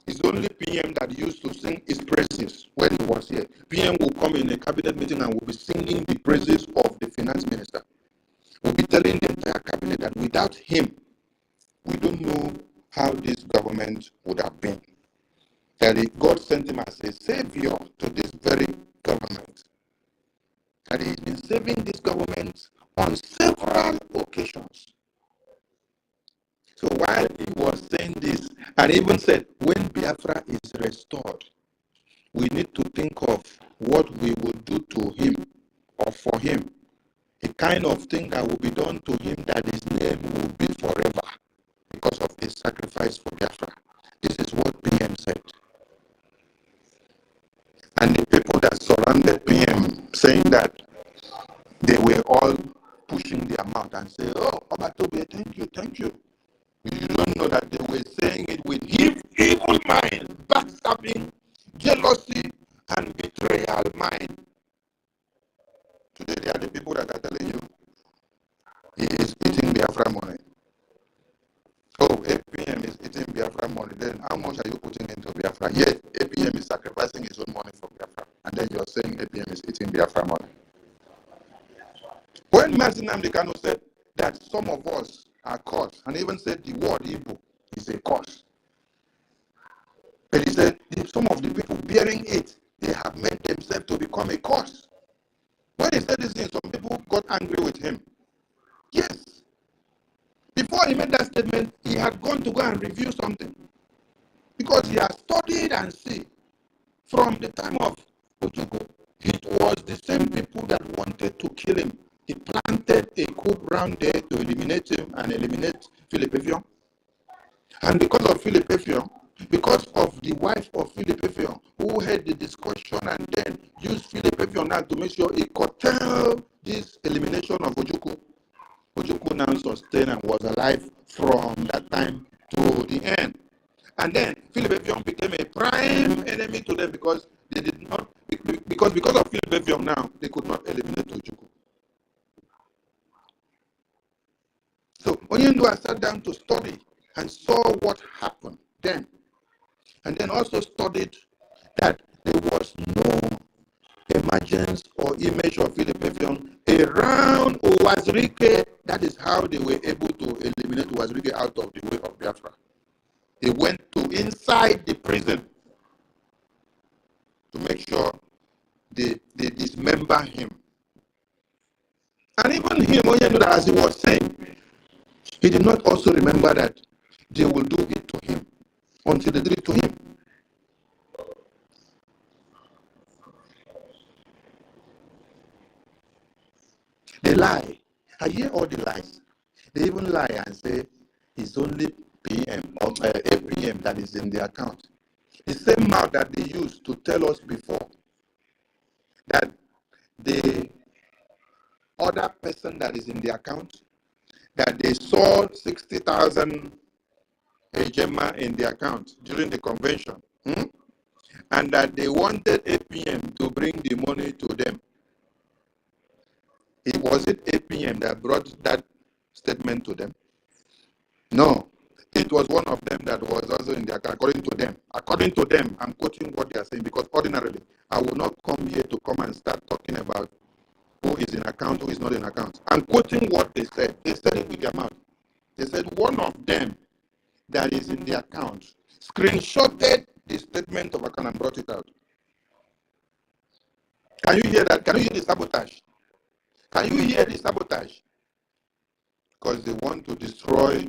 It's only PM that used to sing his praises when he was here. PM will come in a cabinet meeting and will be singing the praises of the finance minister. We'll be telling the entire cabinet that without him, we don't know how this government would have been. That God sent him as a savior to this very government. That he's been saving this government on several occasions. So while he was saying this, and even said, when Biafra is restored, we need to think of what we will do to him or for him. A kind of thing that will be done to him that his name will be forever because of his sacrifice for Biafra. This is what PM said. And the people that surrounded PM saying that they were all pushing their mouth and say, oh, Obatobe, thank you. You don't know that they were saying it with evil mind, backstabbing, jealousy, and betrayal mind. Today they are the people that are telling you he is eating Biafra money. Oh, APM is eating Biafra money. Then how much are you putting into Biafra? Yes, APM is sacrificing his own money for Biafra. And then you're saying APM is eating Biafra money. When Mazi Nnamdi Kanu said that some of us are cursed, and even said the word Igbo is a curse. But he said some of the people bearing it, they have made themselves to become a curse. When he said this thing, some people got angry with him. Yes. Before he made that statement, he had gone to go and review something. Because he had studied and see. From the time of Ojukwu, it was the same people that wanted to kill him. He planted a coup round there to eliminate him and eliminate Philip Effiong. And because of Philip Effiong, because of the wife of Philip Effiong, who had the discussion and then used Philip Effiong now to make sure he curtailed this elimination of Ojukwu. Ojukwu now sustained and was alive from that time to the end. And then Philip Effiong became a prime enemy to them because they did not, because of Philip Effiong now, they could not eliminate Ojukwu. So Onyendua sat down to study and saw what happened then. And then also studied that there was no emergence or image of Philip Effiong around Uwazirike. That is how they were able to eliminate Uwazirike out of the way of Biafra. They went to inside the prison to make sure they dismember him. And even him, Onyendua, as he was saying, he did not also remember that they will do it to him until they did it to him. They lie. I hear all the lies. They even lie and say it's only PM or APM that is in the account. The same mouth that they used to tell us before that the other person that is in the account, that they saw 60,000 Ejema in the account during the convention, and that they wanted APM to bring the money to them. Was it APM that brought that statement to them? No. It was one of them that was also in the account, according to them. According to them, I'm quoting what they are saying, because ordinarily, I will not come here to come and start talking about who is in account, who is not in account. I'm quoting what they said. They said it with their mouth. They said one of them that is in the account screenshotted the statement of account and brought it out. Can you hear that? Can you hear the sabotage? Can you hear the sabotage? Because they want to destroy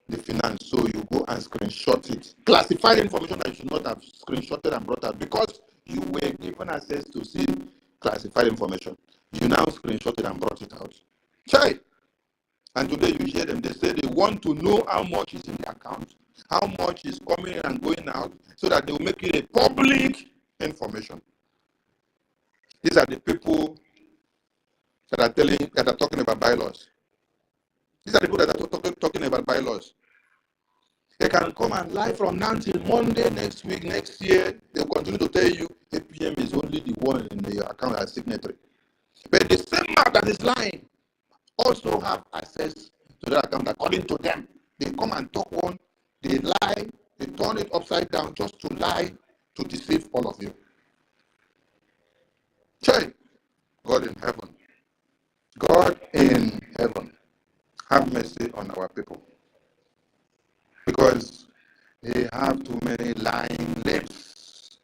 the finance, so you go and screenshot it. Classified information that you should not have screenshotted and brought out, because you were given access to see classified information. You now screenshot it and brought it out. Chai! And today you hear them, they say they want to know how much is in the account, how much is coming and going out, so that they will make it a public information. These are the people that are talking about bylaws. These are the people that are talking about bylaws. They can come and lie from now till Monday next week, next year. They'll continue to tell you APM is only the one in the account as signatory. But the same mouth that is lying also have access to that account according to them. They come and talk one, they lie, they turn it upside down just to lie, to deceive all of you. Say, God in heaven. God in heaven, have mercy on our people. Because they have too many lying lips,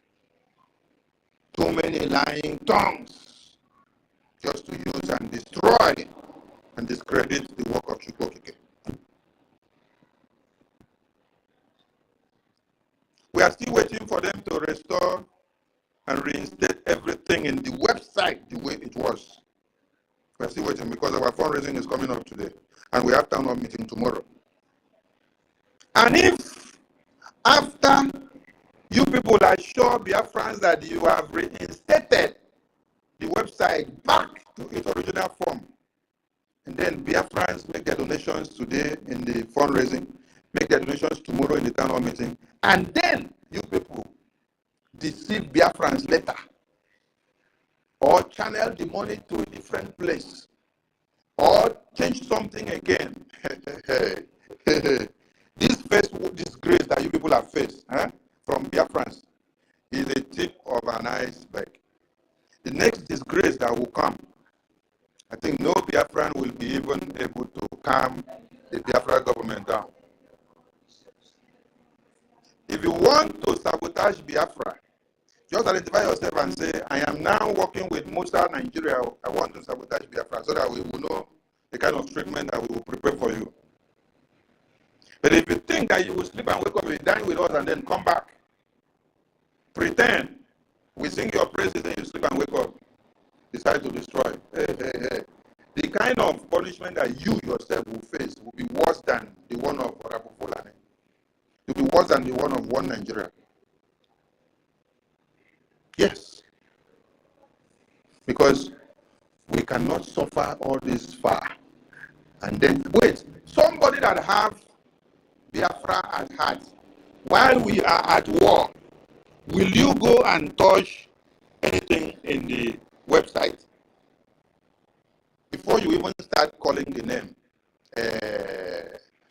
too many lying tongues, just to use and destroy and discredit the work of Chukwokike. We are still waiting for them to restore and reinstate everything in the website the way it was. We are still waiting because our fundraising is coming up today, and we have town hall meeting tomorrow. And if after you people are sure, Biafrans, that you have reinstated the website back to its original form, and then Biafrans make their donations today in the fundraising, make their donations tomorrow in the town hall meeting, and then you people deceive Biafrans later, or channel the money to a different place, or change something again. This first disgrace that you people have faced from Biafrans is a tip of an iceberg. The next disgrace that will come, I think no Biafran will be even able to calm the Biafra government down. If you want to sabotage Biafra, just identify yourself and say, I am now working with Musa Nigeria. I want to sabotage Biafra, so that we will know the kind of treatment that we will prepare for you. But if you think that you will sleep and wake up and dine with us and then come back, pretend we sing your praises and you sleep and wake up, decide to destroy. The kind of punishment that you yourself will face will be worse than the one of Rabu Fulani. It will be worse than the one of one Nigeria. Yes. Because we cannot suffer all this far. And then, wait, somebody that have Biafra at heart, while we are at war, will you go and touch anything in the website before you even start calling the name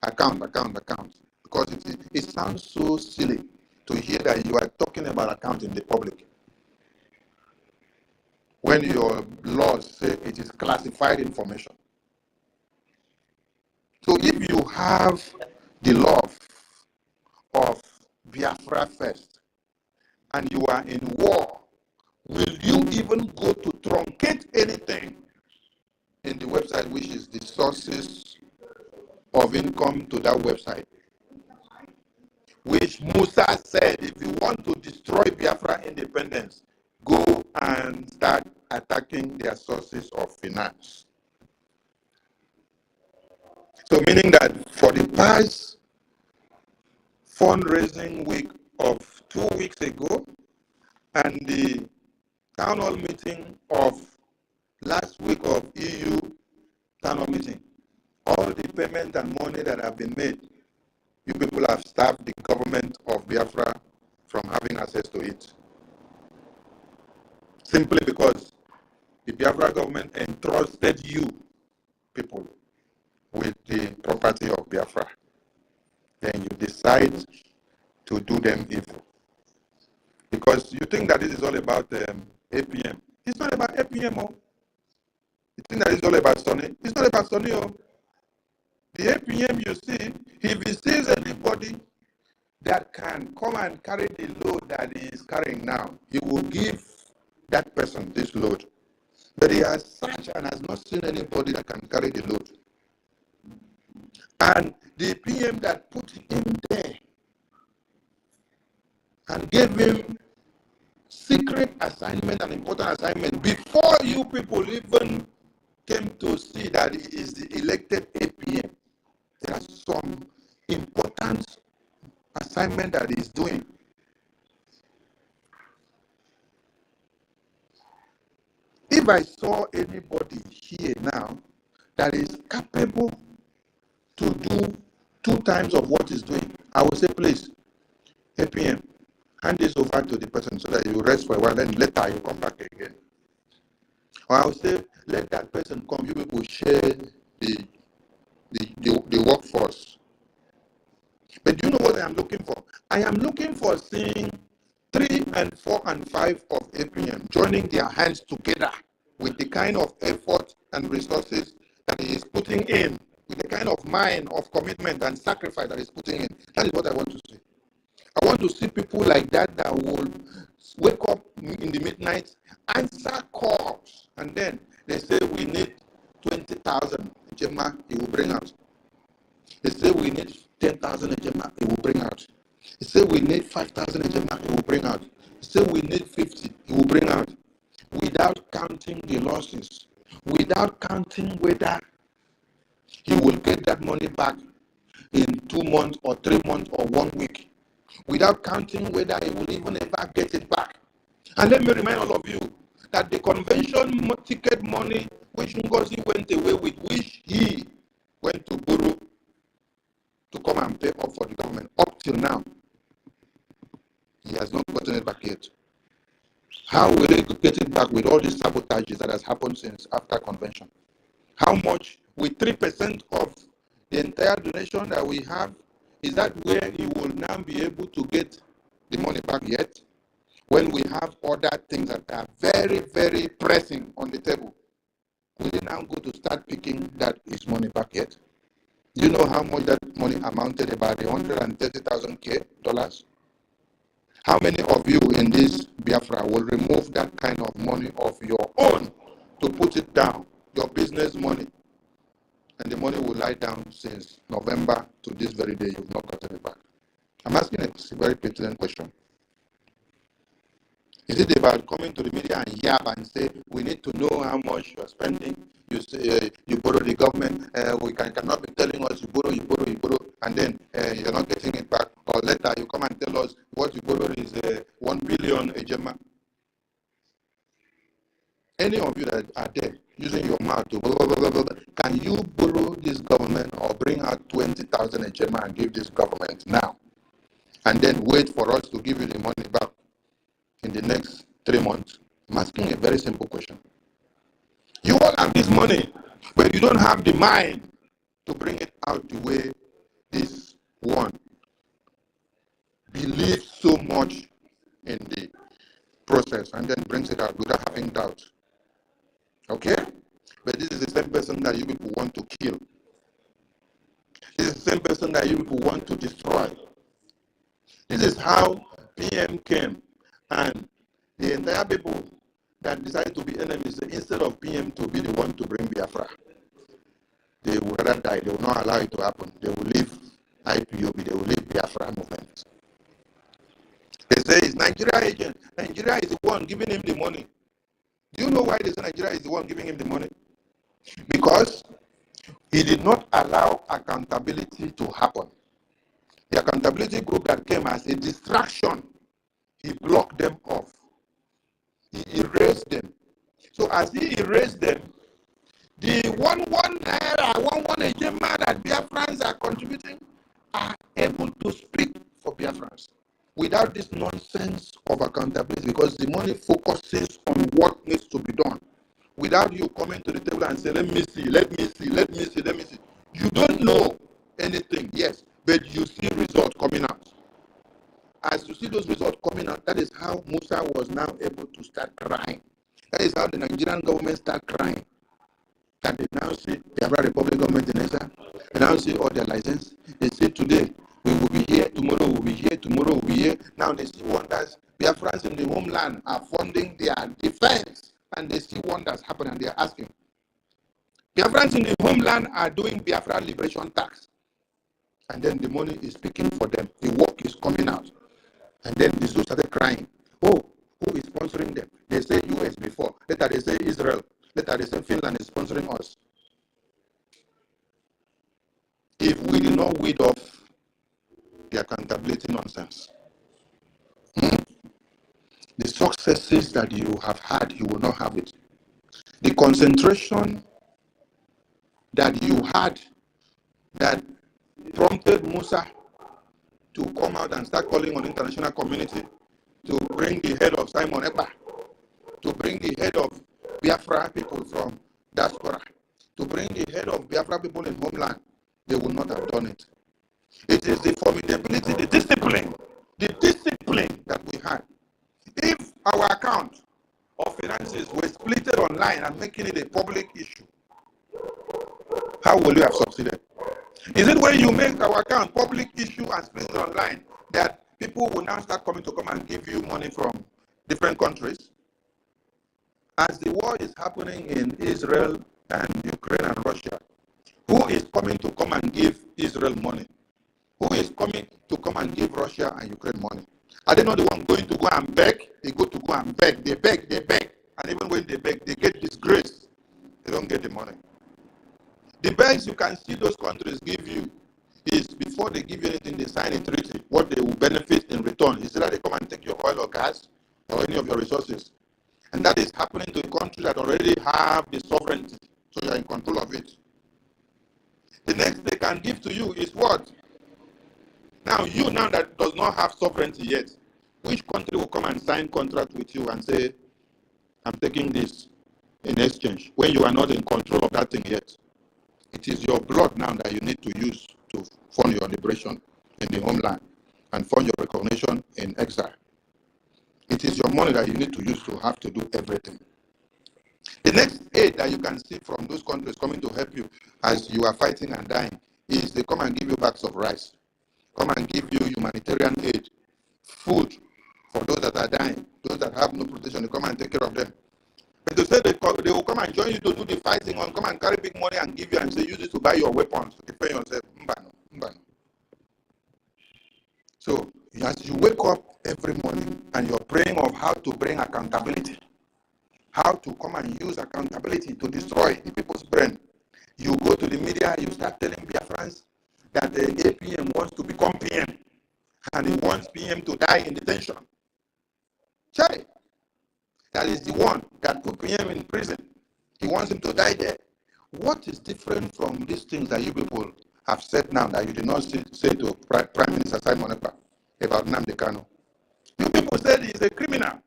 account? Because it sounds so silly to hear that you are talking about account in the public when your laws say it is classified information. So if you have the love of Biafra first, and you are in war, will you even go to truncate anything in the website, which is the sources of income to that website? Which Musa said, if you want to destroy Biafra independence, go and start attacking their sources of finance. So meaning that for the past fundraising week of 2 weeks ago and the town hall meeting of last week of EU town hall meeting, all the payment and money that have been made, you people have stopped the government of Biafra from having access to it. Simply because the Biafra government entrusted you people with the property of Biafra. Then you decide to do them evil. Because you think that this is all about APM. It's not about APM. Oh. You think that it's all about Sonny. It's not about Sonny. Oh. The APM, you see, if he sees anybody that can come and carry the load that he is carrying now, he will give that person this load. But he has searched and has not seen anybody that can carry the load. And the PM that put him there and gave him secret assignment and important assignment before you people even came to see that he is the elected APM. There are some important assignment that he's doing. If I saw anybody here now that is capable to do 2 times of what he's doing, I will say, please, APM, hand this over to the person so that you rest for a while, then later you come back again. Or I will say, let that person come, you people share the workforce. But do you know what I am looking for? I am looking for seeing 3 and 4 and 5 of APM joining their hands together with the kind of effort and resources that he is putting in, with the kind of mind of commitment and sacrifice that he's putting in. That is what I want to see. I want to see people like that that will wake up in the midnight, answer calls, and then they say we need 20,000 Jema, he will bring out. They say we need 10,000 Jema, he will bring out. They say we need 5,000 Jema, he will bring out. They say we need 50, he will bring out. Without counting the losses, without counting whether he will get that money back in 2 months or 3 months or 1 week, without counting whether he will even ever get it back. And let me remind all of you that the convention ticket money which NGOZI went away with, which he went to borrow to come and pay up for the government, up till now, he has not gotten it back yet. How will he get it back with all these sabotages that has happened since after convention? How much, with 3% of the entire donation that we have, is that where he will now be able to get the money back yet? When we have other things that are very, very pressing on the table, will he now go to start picking that his money back yet? Do you know how much that money amounted? About $130,000 How many of you in this Biafra will remove that kind of money of your own to put it down, your business money, and the money will lie down since November to this very day, you've not gotten it back? I'm asking a very pertinent question. Is it about coming to the media and yab and say, we need to know how much you're spending? You say, you borrow the government, we cannot be telling us you borrow, and then you're not getting it back. Or later you come and tell us what you borrow is 1 billion a Jema. Any of you that are there using your mouth to blah, blah, blah, blah, blah, can you borrow this government or bring out 20,000 a Jema and give this government now? And then wait for us to give you the money back in the next 3 months? I'm asking a very simple question. You all have this money, but you don't have the mind to bring it out the way this one believes so much in the process and then brings it out without having doubt. Okay? But this is the same person that you people want to kill. This is the same person that you people want to destroy. This is how PM came, and the entire people that decided to be enemies, instead of PM to be the one to bring Biafra, they would rather die. They will not allow it to happen. They will leave IPOB. They will leave Biafra movement. They say it's Nigeria agent. Nigeria is the one giving him the money. Do you know why they say Nigeria is the one giving him the money? Because he did not allow accountability to happen. The accountability group that came as a distraction, he blocked them off. He erased them. So as he erased them, the one agenda that Biafrans are contributing are able to speak for Biafrans without this nonsense of accountability, because the money focuses on what needs to be done. Without you coming to the table and say, let me see. You don't know anything, yes, but you see results coming out. As you see those results coming out, that is how Musa was now able to start crying. That is how the Nigerian government start crying. That they now see the Biafra Republic government in exile. They now see all their license. They say today we will be here, tomorrow we'll be here, tomorrow we'll be here. Now they see wonders. Biafrans in the homeland are funding their defense, and they see wonders happen, and they are asking. Biafrans in the homeland are doing Biafra liberation tax, and then the money is speaking for them. The work is coming out, and then the Jews started crying. Oh, who is sponsoring them? They say US before. Later they say Israel. Later they say Finland is sponsoring us. If we did not weed off the accountability nonsense, the successes that you have had, you will not have it. The concentration that you had that prompted Musa to come out and start calling on the international community to bring the head of Simon Ekpa, to bring the head of Biafra people from diaspora, to bring the head of Biafra people in homeland, they would not have done it. It is the formidability, the discipline that we had. If our account of finances were splitted online and making it a public issue, how will you have succeeded? Is it when you make our account public issue and split it online that people will now start coming to come and give you money from different countries? As the war is happening in Israel and Ukraine and Russia, who is coming to come and give Israel money? Who is coming to come and give Russia and Ukraine money? Are they not the one going to go and beg? They go to go and beg. They beg. And even when they beg, they get disgrace. They don't get the money. The best you can see those countries give you is before they give you anything, they sign a treaty. What they will benefit in return is that they come and take your oil or gas or any of your resources. And that is happening to countries that already have the sovereignty. So you are in control of it. The next they can give to you is what? Now, you now that does not have sovereignty yet, which country will come and sign contract with you and say, I'm taking this in exchange, when you are not in control of that thing yet? It is your blood now that you need to use to fund your liberation in the homeland and fund your recognition in exile. It is your money that you need to use to have to do everything. The next aid that you can see from those countries coming to help you as you are fighting and dying is they come and give you bags of rice, come and give you humanitarian aid, food for those that are dying, those that have no protection, they come and take care of them. But they say they will come and join you to do the fighting, or come and carry big money and give you and say, use it to buy your weapons to defend yourself. Mbano. So as you wake up every morning and you're praying of how to bring accountability, how to come and use accountability to destroy the people's brain, you go to the media, you start telling Biafrans that the APM wants to become PM and he wants PM to die in detention. Chai, that is the one that put PM in prison. He wants him to die there. What is different from these things that you people have said now that you did not say to Prime Minister Simon Ekpa about Nnamdi Kanu? You people said he's a criminal.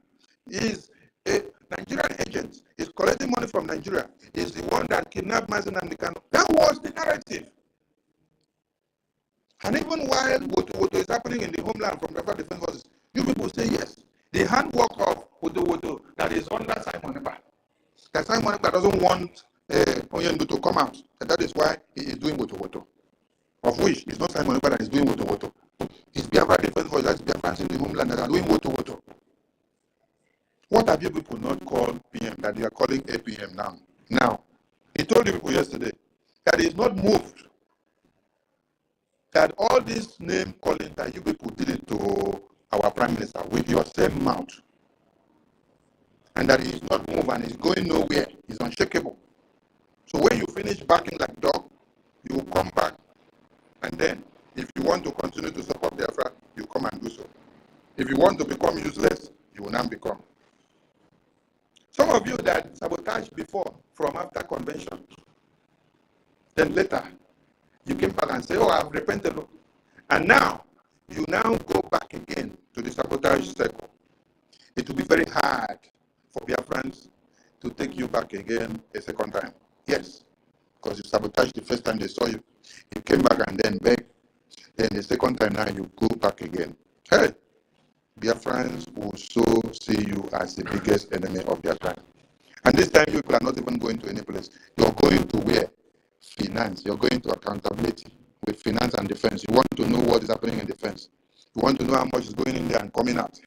He's a Nigerian agent. He's collecting money from Nigeria. He's the one that kidnapped Mazen Nnamdi Kanu. That was the narrative. And even while what is happening in the homeland from the Defense Forces, you people say yes. The handwork of Woto that is under Simon Ekpa. That Simon Ekpa doesn't want Onyendu to come out. And that is why he is doing Woto. Of which it's not Simon Ekpa that is doing Woto. It's Biafra Defense Forces, that's Biafrans in the homeland that are doing Woto. What have you people not called PM that they are calling APM now? Now, he told you people yesterday that he is not moved. That all this name calling that you people did it to our Prime Minister with your same mouth. And that he is not moved and is going nowhere. He's unshakable. So when you finish barking like dog, you will come back. And then, if you want to continue to support Biafra, you come and do so. If you want to become useless, you will not become. Some of you that sabotaged before from after convention, then later you came back and say, oh, I've repented. And now, you now go back again to the sabotage circle. It will be very hard for Biafrans to take you back again a second time. Yes, because you sabotaged the first time they saw you. You came back and then begged. Then the second time now you go back again. Hey, Biafrans will so see you as the biggest enemy of their time. And this time you people are not even going to any place. You're going to where? Finance. You're going to accountability with finance and defense. You want to know what is happening in defense. You want to know how much is going in there and coming out.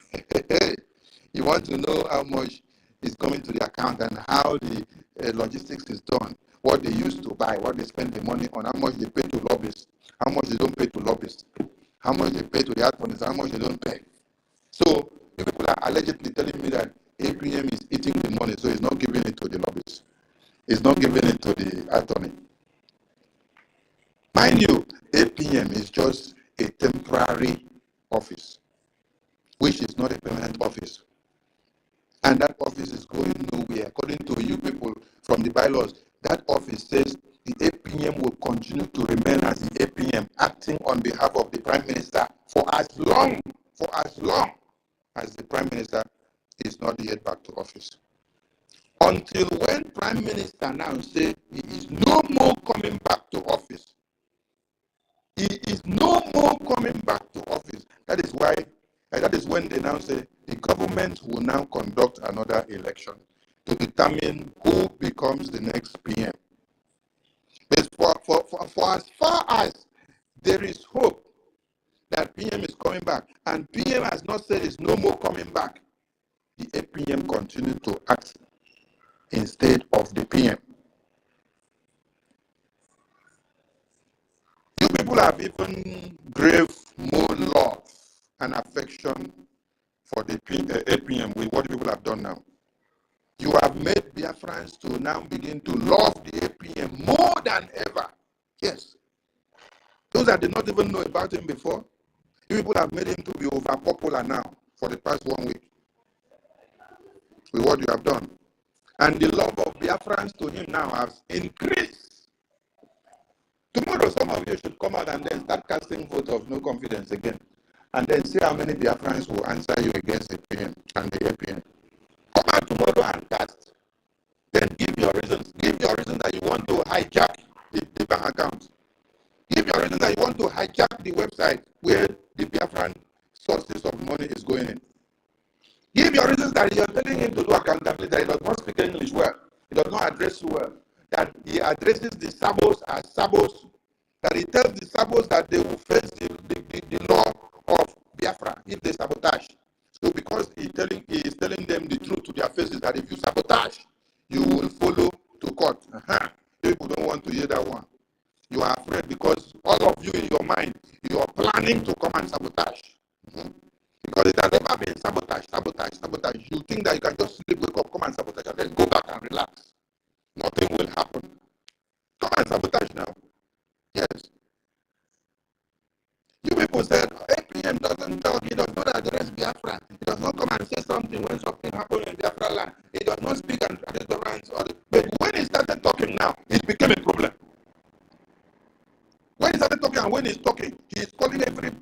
You want to know how much is coming to the account and how the logistics is done, what they used to buy, what they spend the money on, how much they pay to lobbyists, how much they don't pay to lobbyists, how much they pay to the attorneys, how much they don't pay. So you people are allegedly telling me that APM is eating the money, so it's not giving it to the lobbyists. It's not giving it to the attorney. Mind you, APM is just a temporary office, which is not a permanent office. And that office is going nowhere. According to you people from the bylaws, that office says the APM will continue to remain as the APM, acting on behalf of the Prime Minister for as long as the Prime Minister is not yet back to office. Until when Prime Minister now says he is no more coming back to office. He is no more coming back to office. That is why, that is when they now say the government will now conduct another election to determine who becomes the next PM. But for as far as there is hope that PM is coming back, and PM has not said it's no more coming back, the APM continues to act instead of the PM. You people have even grave more love and affection for the APM with what people have done now. You have made Biafrans to now begin to love the APM more than ever. Yes. Those that did not even know about him before, you people have made him to be over popular now for the past 1 week with what you have done. And the love of Biafrans to him now has increased. Tomorrow, some of you should come out and then start casting votes of no confidence again. And then see how many Biafrans will answer you against the PM and the APM. Come out tomorrow and cast. Then give your reasons. Give your reason that you want to hijack the bank account. Give your reason that you want to hijack the website where the Biafran sources of money is going in. Give your reasons that you're telling him to do accountability, that he does not speak English well, he does not address you well, that he addresses the sabos as sabos, that he tells the sabos that they will face the law of Biafra if they sabotage. So because he is telling them the truth to their faces, that if you sabotage, you will follow to court. People don't want to hear that one. You are afraid because all of you in your mind, you are planning to come and sabotage. Because it has never been sabotage. You think that you can just sleep, wake up, come and sabotage, and then go back and relax. Nothing will happen. Come and sabotage now. Yes. You people said APM doesn't talk, he does not address Biafra. He does not come and say something when something happened in Biafra land. He does not speak and tolerance. But when he started talking now, it became a problem. When he started talking and when he's talking, he's calling everybody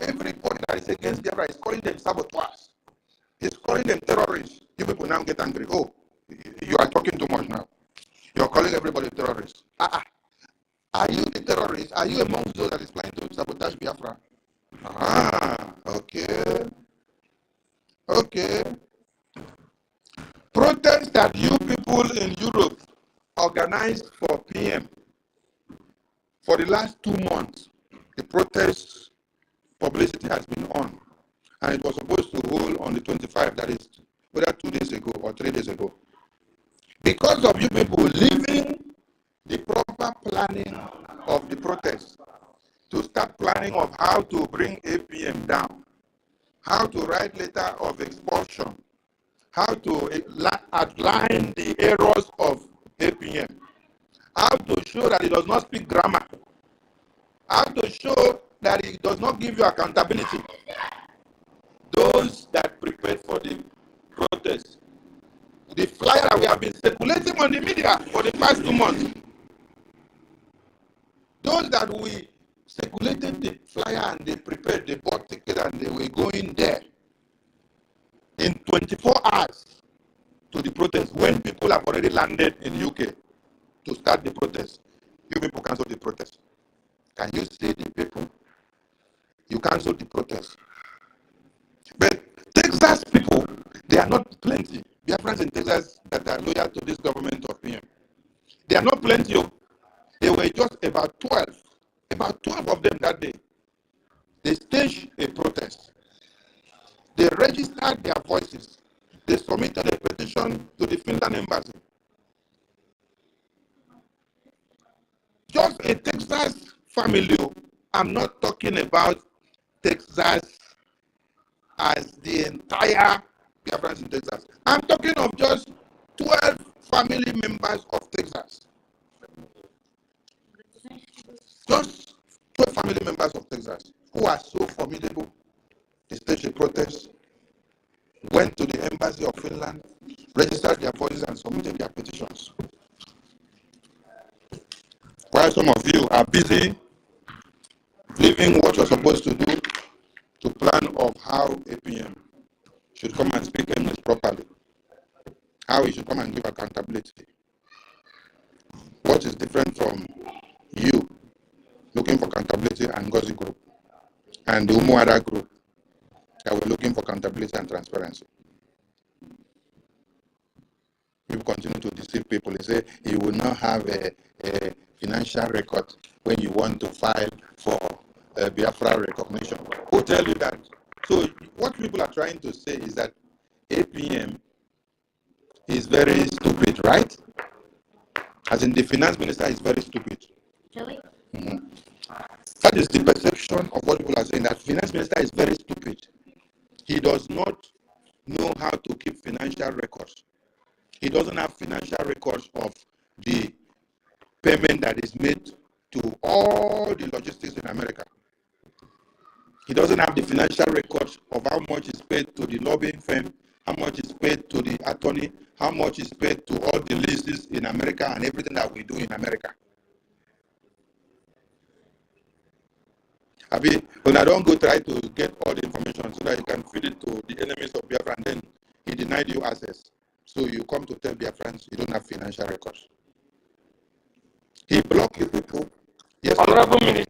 that is against Biafra, he's calling them saboteurs. He's calling them terrorists. You people now get angry. Oh, you are talking too much now. You're calling everybody terrorists. Are you the terrorist? Are you amongst those that is planning to sabotage Biafra? Okay. Protests that you people in Europe organized for PM. For the last 2 months, the protest publicity has been on. And it was supposed to hold on the 25th, that is whether 2 days ago or 3 days ago. Because of you people leaving the proper planning of the protest, to start planning of how to bring APM down, how to write letter of expulsion, how to outline the errors of APM, how to show that it does not speak grammar, how to show that it does not give you accountability. Those that prepared for the protest The flyer that we have been circulating on the media for the past 2 months. Those that we circulated the flyer and they prepared, they bought ticket and they were going there in 24 hours to the protest when people have already landed in UK to start the protest. You people cancel the protest. Can you see the people? You cancel the protest. But Texas people, they are not plenty. Biafrans in Texas that are loyal to this government of PM. They are not plenty. They were just about 12. About 12 of them that day. They staged a protest. They registered their voices. They submitted a petition to the Finland embassy. Just a Texas family. I'm not talking about Texas as the entire Biafrans in Texas. I'm talking of just 12 family members of Texas. Just 12 family members of Texas who are so formidable. They staged a protest, went to the embassy of Finland, registered their voices and submitted their petitions. While some of you are busy leaving what you're supposed to do to plan of how APM should come and speak English properly, how he should come and give accountability. What is different from you looking for accountability and NGOZI group and the Umuada group that were looking for accountability and transparency? People continue to deceive people. They say you will not have a financial record when you want to file for Biafra recognition. Who tell you that? So what people are trying to say is that APM is very stupid, right? As in the finance minister is very stupid. Really? Mm-hmm. That is the perception of what people are saying, that finance minister is very stupid. He does not know how to keep financial records. He doesn't have financial records of the payment that is made to all the logistics in America. He doesn't have the financial records of how much is paid to the lobbying firm, how much is paid to the attorney, how much is paid to all the leases in America and everything that we do in America. When I don't go try to get all the information so that you can feed it to the enemies of Biafra, and then he denied you access. So you come to tell Biafrans you don't have financial records. He blocked you people. Yes, Honorable Minister,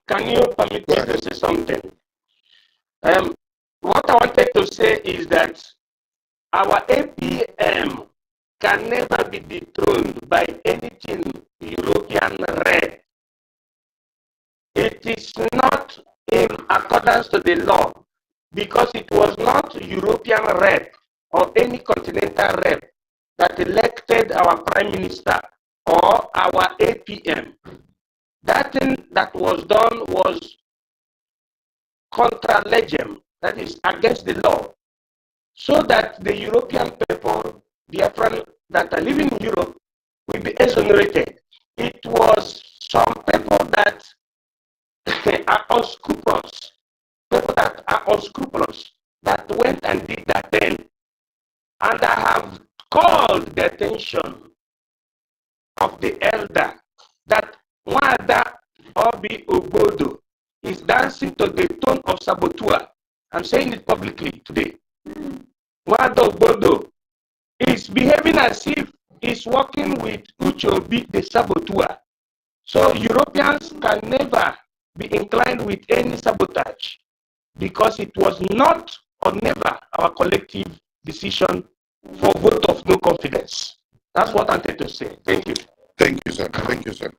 can you permit me to say something? What I wanted to say is that our APM can never be dethroned by anything European red. It is not in accordance to the law because it was not European rep or any continental rep that elected our prime minister or our APM. That thing that was done was contra legem, that is against the law, so that the European people, Biafran that are living in Europe, will be exonerated. It was some people that are unscrupulous, that went and did that thing. And I have called the attention of the elder that Wada Obi Obodo is dancing to the tone of saboteur. I'm saying it publicly today. Wada Obodo is behaving as if he's working with Uchobi, the saboteur. So Europeans can never be inclined with any sabotage because it was not or never our collective decision for vote of no confidence. That's what I wanted to say. Thank you. Thank you, sir. Thank you, sir.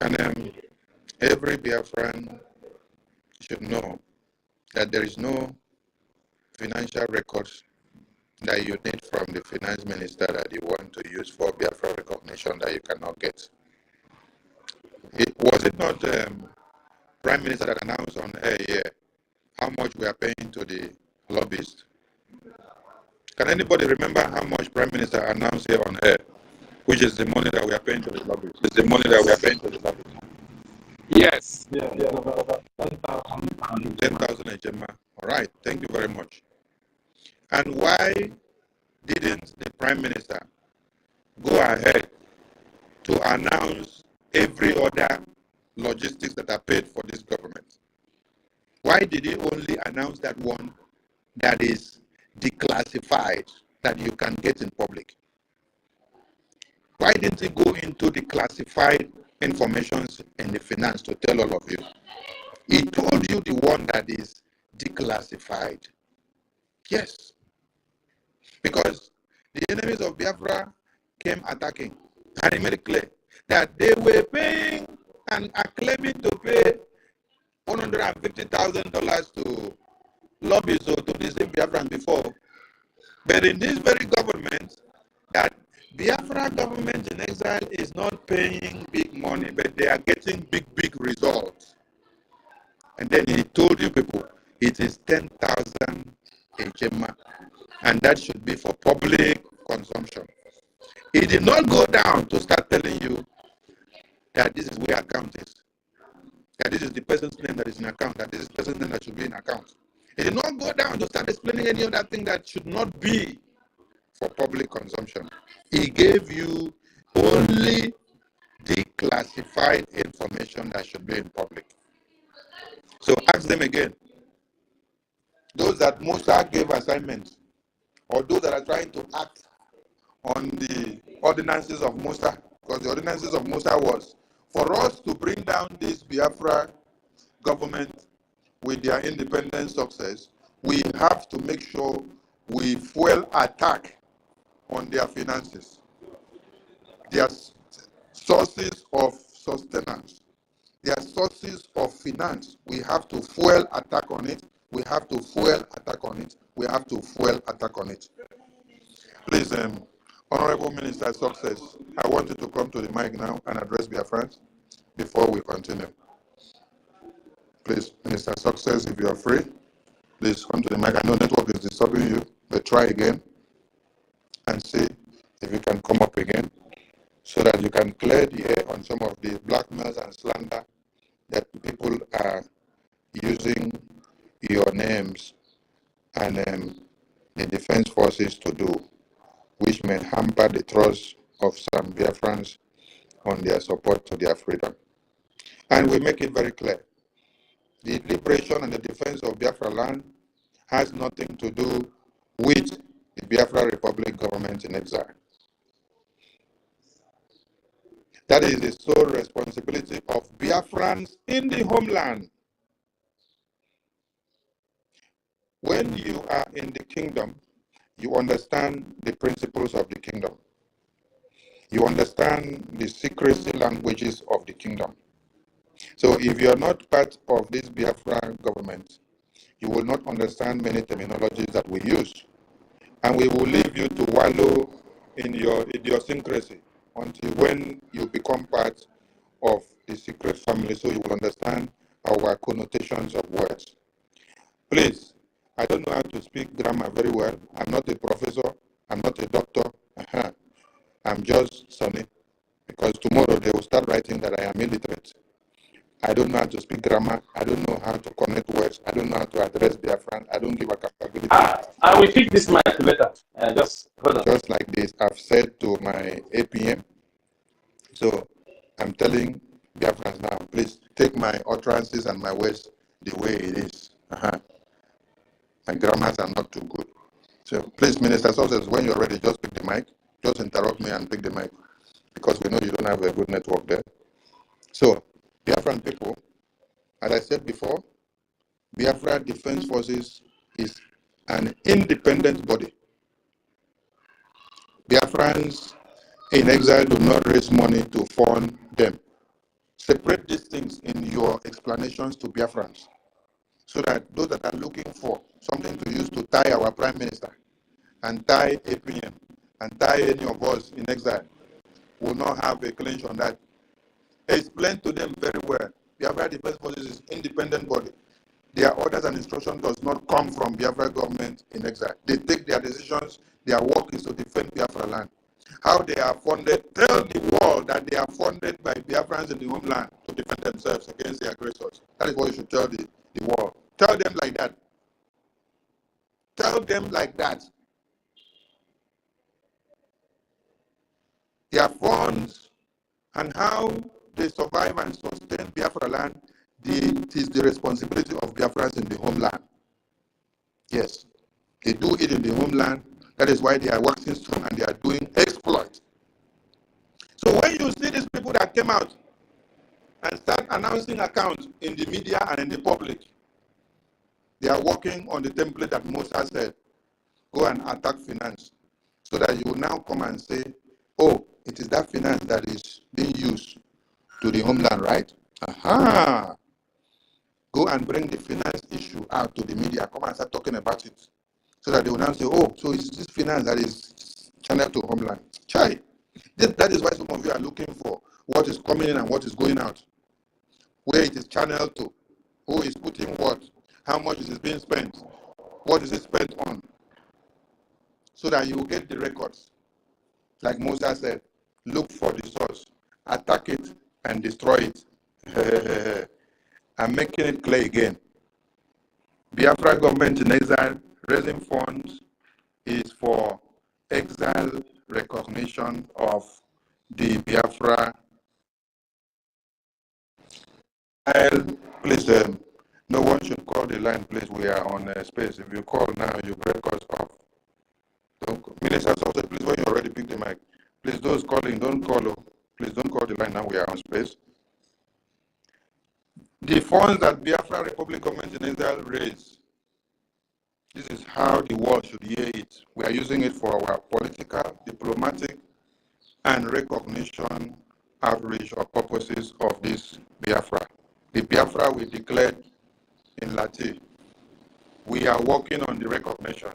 And every Biafran should know that there is no financial records that you need from the finance minister that you want to use for Biafra recognition that you cannot get. Was it not Prime Minister that announced on air here how much we are paying to the lobbyists? Can anybody remember how much Prime Minister announced here on air, which is the money that we are paying to the lobbyists? It's the money that we are paying to the lobbyists. Yes. Yeah, 10,000 HMA. All right. Thank you very much. And why didn't the Prime Minister go ahead to announce every other logistics that are paid for this government? Why did he only announce that one that is declassified, that you can get in public? Why didn't he go into the classified information in the finance to tell all of you? He told you the one that is declassified. Yes. Because the enemies of Biafra came attacking, and he made it clear that they were paying and are claiming to pay $150,000 to lobbies or to deceive Biafran before. But in this very government, that Biafra government in exile is not paying big money, but they are getting big results. And then he told you people, it is 10,000 HMA, and that should be for public consumption. He did not go down to start telling you that this is where account is, that this is the person's name that is in account, that this is the person's name that should be in account. He did not go down to start explaining any other thing that should not be for public consumption. He gave you only the classified information that should be in public. So ask them again. Those that Musa gave assignments, or those that are trying to act on the ordinances of Musa, because the ordinances of Musa was for us to bring down this Biafra government with their independent success, we have to make sure we fuel attack on their finances, their sources of sustenance, their sources of finance. We have to fuel attack on it. We have to fuel attack on it. We have to fuel attack on it. Please, Honorable Minister Success, I want you to come to the mic now and address Biafrans before we continue. Please, Minister Success, if you are free, please come to the mic. I know network is disturbing you, but try again and see if you can come up again so that you can clear the air on some of the blackmails and slander that people are using your names and the defense forces to do, which may hamper the trust of some Biafrans on their support to their freedom. And we make it very clear. The liberation and the defense of Biafra land has nothing to do with the Biafra Republic government in exile. That is the sole responsibility of Biafrans in the homeland. When you are in the kingdom, you understand the principles of the kingdom. You understand the secrecy languages of the kingdom. So if you are not part of this Biafra government, you will not understand many terminologies that we use. And we will leave you to wallow in your idiosyncrasy until when you become part of the secret family, so you will understand our connotations of words. Please, I don't know how to speak grammar very well. I'm not a professor. I'm not a doctor. I'm just Sonny. Because tomorrow they will start writing that I am illiterate. I don't know how to speak grammar. I don't know how to connect words. I don't know how to address Biafran. I don't give accountability. I will fix this mic later. Just hold on. Just like this, I've said to my APM. So I'm telling Biafrans now, please take my utterances and my words the way it is. My grammars are not too good. So please, Minister Sources, when you're ready, just pick the mic. Just interrupt me and pick the mic, because we know you don't have a good network there. So, Biafran people, as I said before, Biafra Defense Forces is an independent body. Biafrans in exile do not raise money to fund them. Separate these things in your explanations to Biafrans, so that those that are looking for something to use to tie our Prime Minister and tie APM and tie any of us in exile will not have a clinch on that. Explain to them very well. Biafra Defense Forces is an independent body. Their orders and instructions does not come from Biafra government in exile. They take their decisions. Their work is to defend Biafra land. How they are funded, tell the world that they are funded by Biafrans in the homeland to defend themselves against the aggressors. That is what you should tell the world. Tell them like that. Tell them like that. Their funds and how they survive and sustain Biafra land, it is the responsibility of Biafrans in the homeland. Yes, they do it in the homeland. That is why they are working strong and they are doing exploit. So when you see these people that came out and start announcing accounts in the media and in the public, they are working on the template that Musa said, go and attack finance, so that you will now come and say, oh, it is that finance that is being used to the homeland, right? Aha! Go and bring the finance issue out to the media, come and start talking about it, so that they will now say, oh, so it's this finance that is channeled to homeland. Chai! That is why some of you are looking for what is coming in and what is going out, where it is channeled to, who is putting what, how much is it being spent, what is it spent on, so that you will get the records. Like Moses said, look for the source, attack it, and destroy it. I'm making it clear again. Biafra government in exile raising funds is for exile recognition of the Biafra. Please, no one should call the line, please. We are on space. If you call now, you break us off. Minister also, please, when you already picked the mic, please, those calling, don't call. Please don't call the line now. We are on space. The funds that Biafra Republic government in Israel raised, this is how the world should hear it. We are using it for our political, diplomatic, and recognition outreach or purposes of this Biafra. The Biafra we declared in Latin. We are working on the recognition.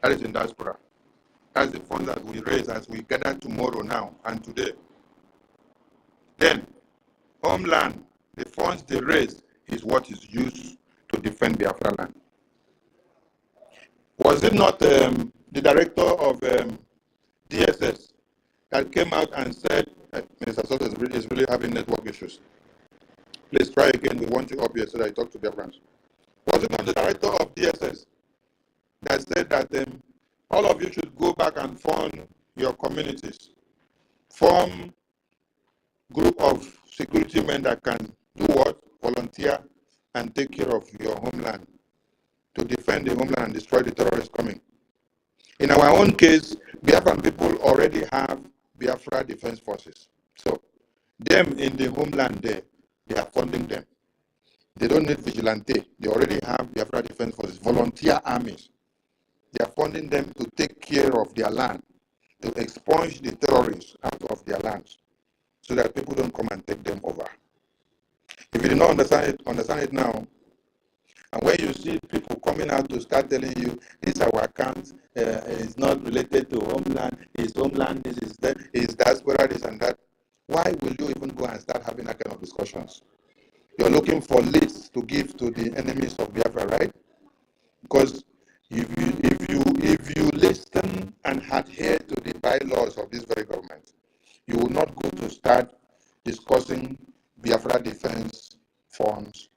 That is in diaspora. That's the funds that we raise as we gather tomorrow now and today. Then, homeland, the funds they raise is what is used to defend Biafra land. Was it not the director of DSS that came out and said, Minister Soto is really having network issues? Please try again. We want you up here so that you talk to Biafrans. Was it not the director of DSS that said that all of you should go back and fund your communities, form group of security men that can do what? Volunteer and take care of your homeland, to defend the homeland and destroy the terrorists coming. In our own case, Biafran people already have Biafra Defense Forces. So, them in the homeland there, they are funding them. They don't need vigilante. They already have Biafra Defense Forces, volunteer armies. They are funding them to take care of their land, to expunge the terrorists out of their lands, so that people don't come and take them over. If you do not understand it now, and when you see people coming out to start telling you, this is our account, it's not related to homeland, it's homeland, this is that, it's diaspora, this and that, why will you even go and start having that kind of discussions? You're looking for lists to give to the enemies of Biafra, right? Because if you listen and adhere to the bylaws of this very government, you will not go to start discussing Biafra defense funds,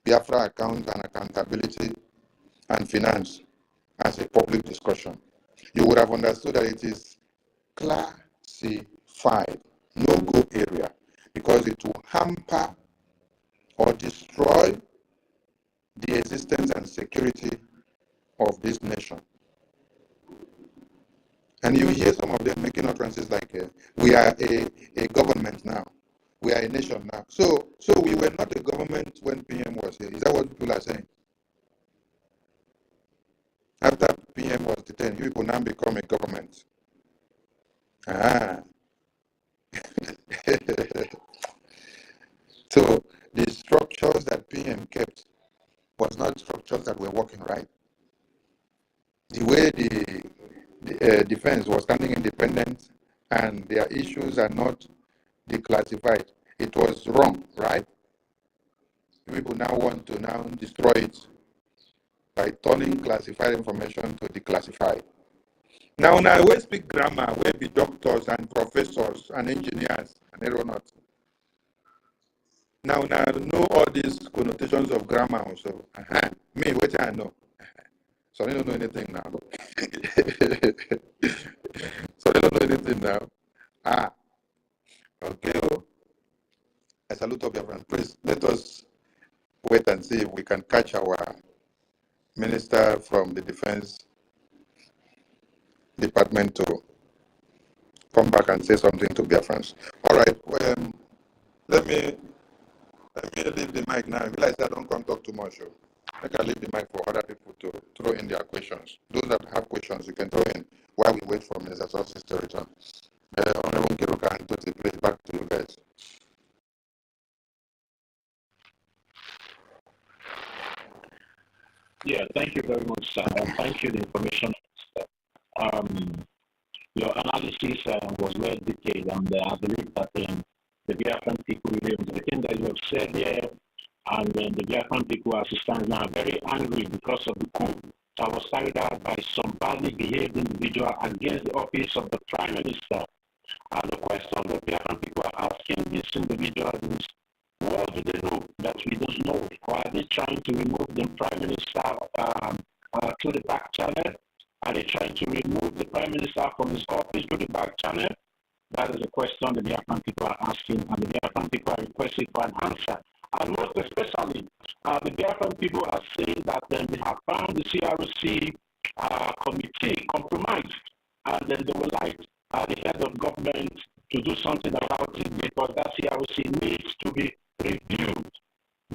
Biafra accounts and accountability and finance as a public discussion. You would have understood that it is classified, no-go area, because it will hamper or destroy the existence and security of this nation. And you hear some of them making utterances like, we are a government now. We are a nation now. So we were not a government when PM was here. Is that what people are saying? After PM was detained, you people now become a government. So the structures that PM kept was not structures that were working right. The way the defense was standing independent and their issues are not declassified, it was wrong, right? People now want to now destroy it by turning classified information to declassified. Now we speak grammar, we be doctors and professors and engineers and aeronauts. Now know all these connotations of grammar also. Me, what I know. So they don't know anything now. So they don't know anything now. Ah, okay. Oh. I salute all your friends. Please let us wait and see if we can catch our minister from the defense department to come back and say something to BIAFRANS. All right. Let me leave the mic now. If I say I don't come talk too much, I can leave the mic for other people to throw in their questions. Those that have questions, you can throw in while we wait for Minister Sources to return. Honorable Kiruka and Tuti, please back to you guys. Yeah, thank you very much, sir. Thank you for the information. Your analysis was well detailed, and I believe that the Biafran people, everything that you have said here, and the Biafran people, as it stands now, are very angry because of the coup that was carried out by some badly behaved individual against the office of the Prime Minister. And the question the Biafran people are asking this individual is, what do they know that we don't know? Or are they trying to remove the Prime Minister through the back channel? Are they trying to remove the Prime Minister from his office through the back channel? That is a question the Biafran people are asking, and the Biafran people are requesting for an answer. And most especially, the Biafran people are saying that they have found the CRC committee compromised, and then they would like the head of government to do something about it, because that CRC needs to be reviewed,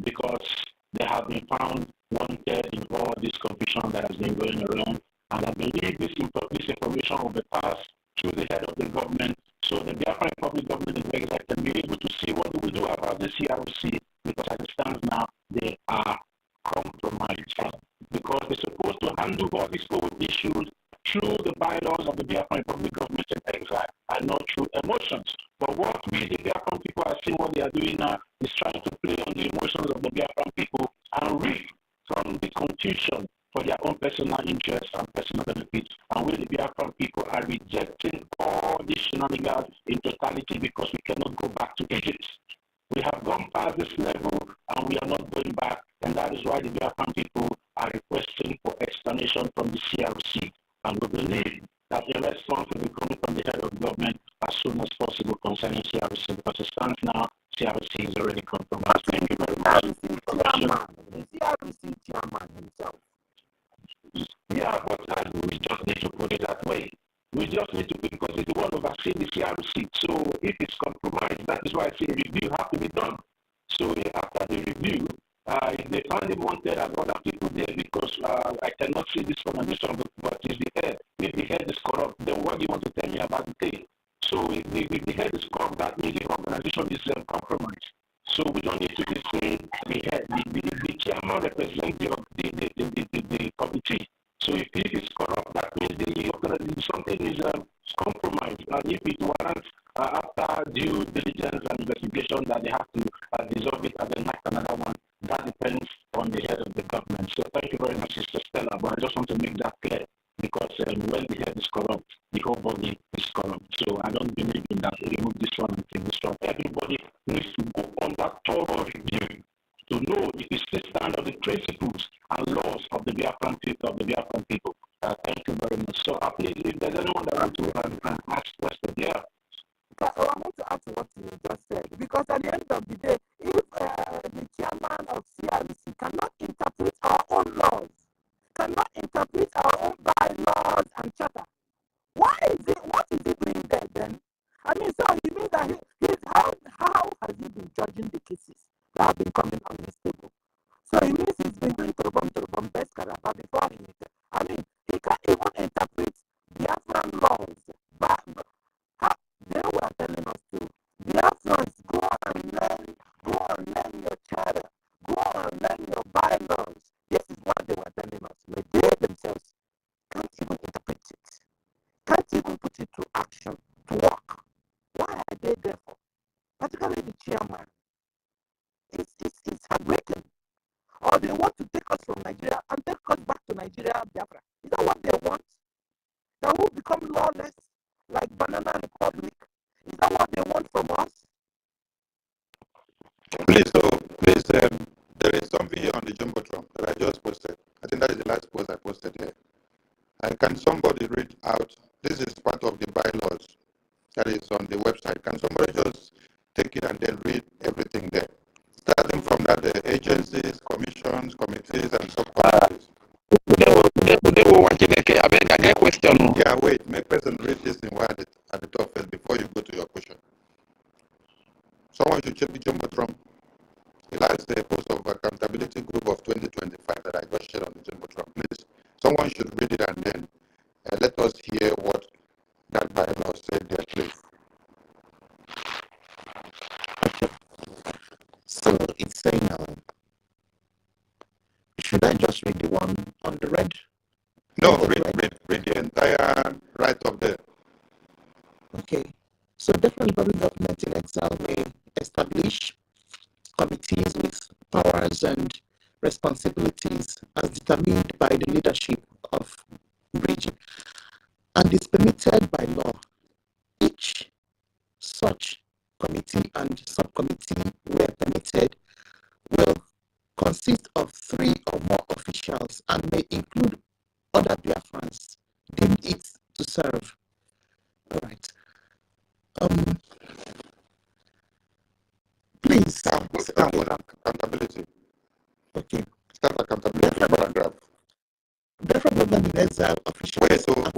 because they have been found wanted in all this confusion that has been going around. And I believe this information will be passed to the head of the government, so the Biafran public government in exile can be able to see what do we do about the CRC, because as it stands now, they are compromised. Because they're supposed to handle all these old issues through the bylaws of the Biafran public government in exile and not through emotions. But what we, the Biafran people, are seeing what they are doing now is trying to play on the emotions of the Biafran people and reap from the confusion for their own personal interests and personal benefits. And we, the Biafran people, are rejecting all these shenanigans in totality, because we cannot go back to Egypt. We have gone past this level and we are not going back. And that is why the Biafran people are requesting for explanation from the CRC. And we believe that a response will be coming from the head of government as soon as possible concerning CRC, because it stands now, CRC is already compromised. Thank you very much. The CRC chairman himself. Yeah, but we just need to put it that way. We just need to, because it's the one overseeing the CRC. So if it's compromised, that is why I say a review has to be done. So after the review, if they find him wanted and other people there, because I cannot see this one and this one, but is the head. If the head is corrupt, then what do you want to tell me about the thing? So if the head is corrupt, that means the organization is compromised. So we don't need to be saying the head, the chairman represents the committee. So if it is corrupt, that means something is compromised. And if it warrants after due diligence and investigation that they have to dissolve it and then act another one, that depends on the head of the government. So thank you very much, Sister Stella. But I just want to make that clear, because when the head is corrupt, the whole body is corrupt. So I don't believe in that. Remove this one and take this one. Everybody needs to go on that thorough review to know if it still stand on the principles and laws of the Biafran people. Thank you very much. So please, if there's anyone that wants to ask questions, yeah. I want to add to what you just said, because at the end of the day, if the chairman of CRC cannot interpret our own laws, cannot interpret our own bylaws and charter, what is he doing there then? I mean, so it means that how has he been judging the cases that have been coming on this table? So it means he's been doing turbo best character before he can't even interpret Biafran laws. But they were telling us to, Biafrans, go and learn your charter, go and learn your bylaws. This is what they were telling us. But they themselves can't even interpret it, can't even put it to action, to work. Why are they there for? Particularly the chairman. It's heartbreaking. Or they want to take us from Nigeria and take us back to Nigeria, Biafra. Is that what they want? That will become lawless like Banana Republic? Is that what they want from us? Please, there is something here on the Jumbotron that I just posted. I think that is the last post I posted here. And can somebody read out? This is part of the bylaws that is on the website. Can somebody just take it and then read everything there? Starting from that, the agencies, commissions, committees, and subcommittees. Yeah, wait. Make person read this in word at the top first before you go to your question. Someone should check the Jumbotron. The last post of accountability group of 2025 that I just shared on the Jumbotron. Please, someone should read it and then let us hear what that bylaw said there, please. So it's saying, should I just read the one on the red? No, read the entire right up there. Okay. So definitely public government in exile may establish committees with powers and responsibilities as determined by the leadership of Brgie, and is permitted by law. Each such committee and subcommittee, where permitted, will consist of 3 or more officials and may include other Biafrans deemed it to serve. All right. Please. Start with accountability. Okay. Start accountability paragraph. Biafra government in exile officials.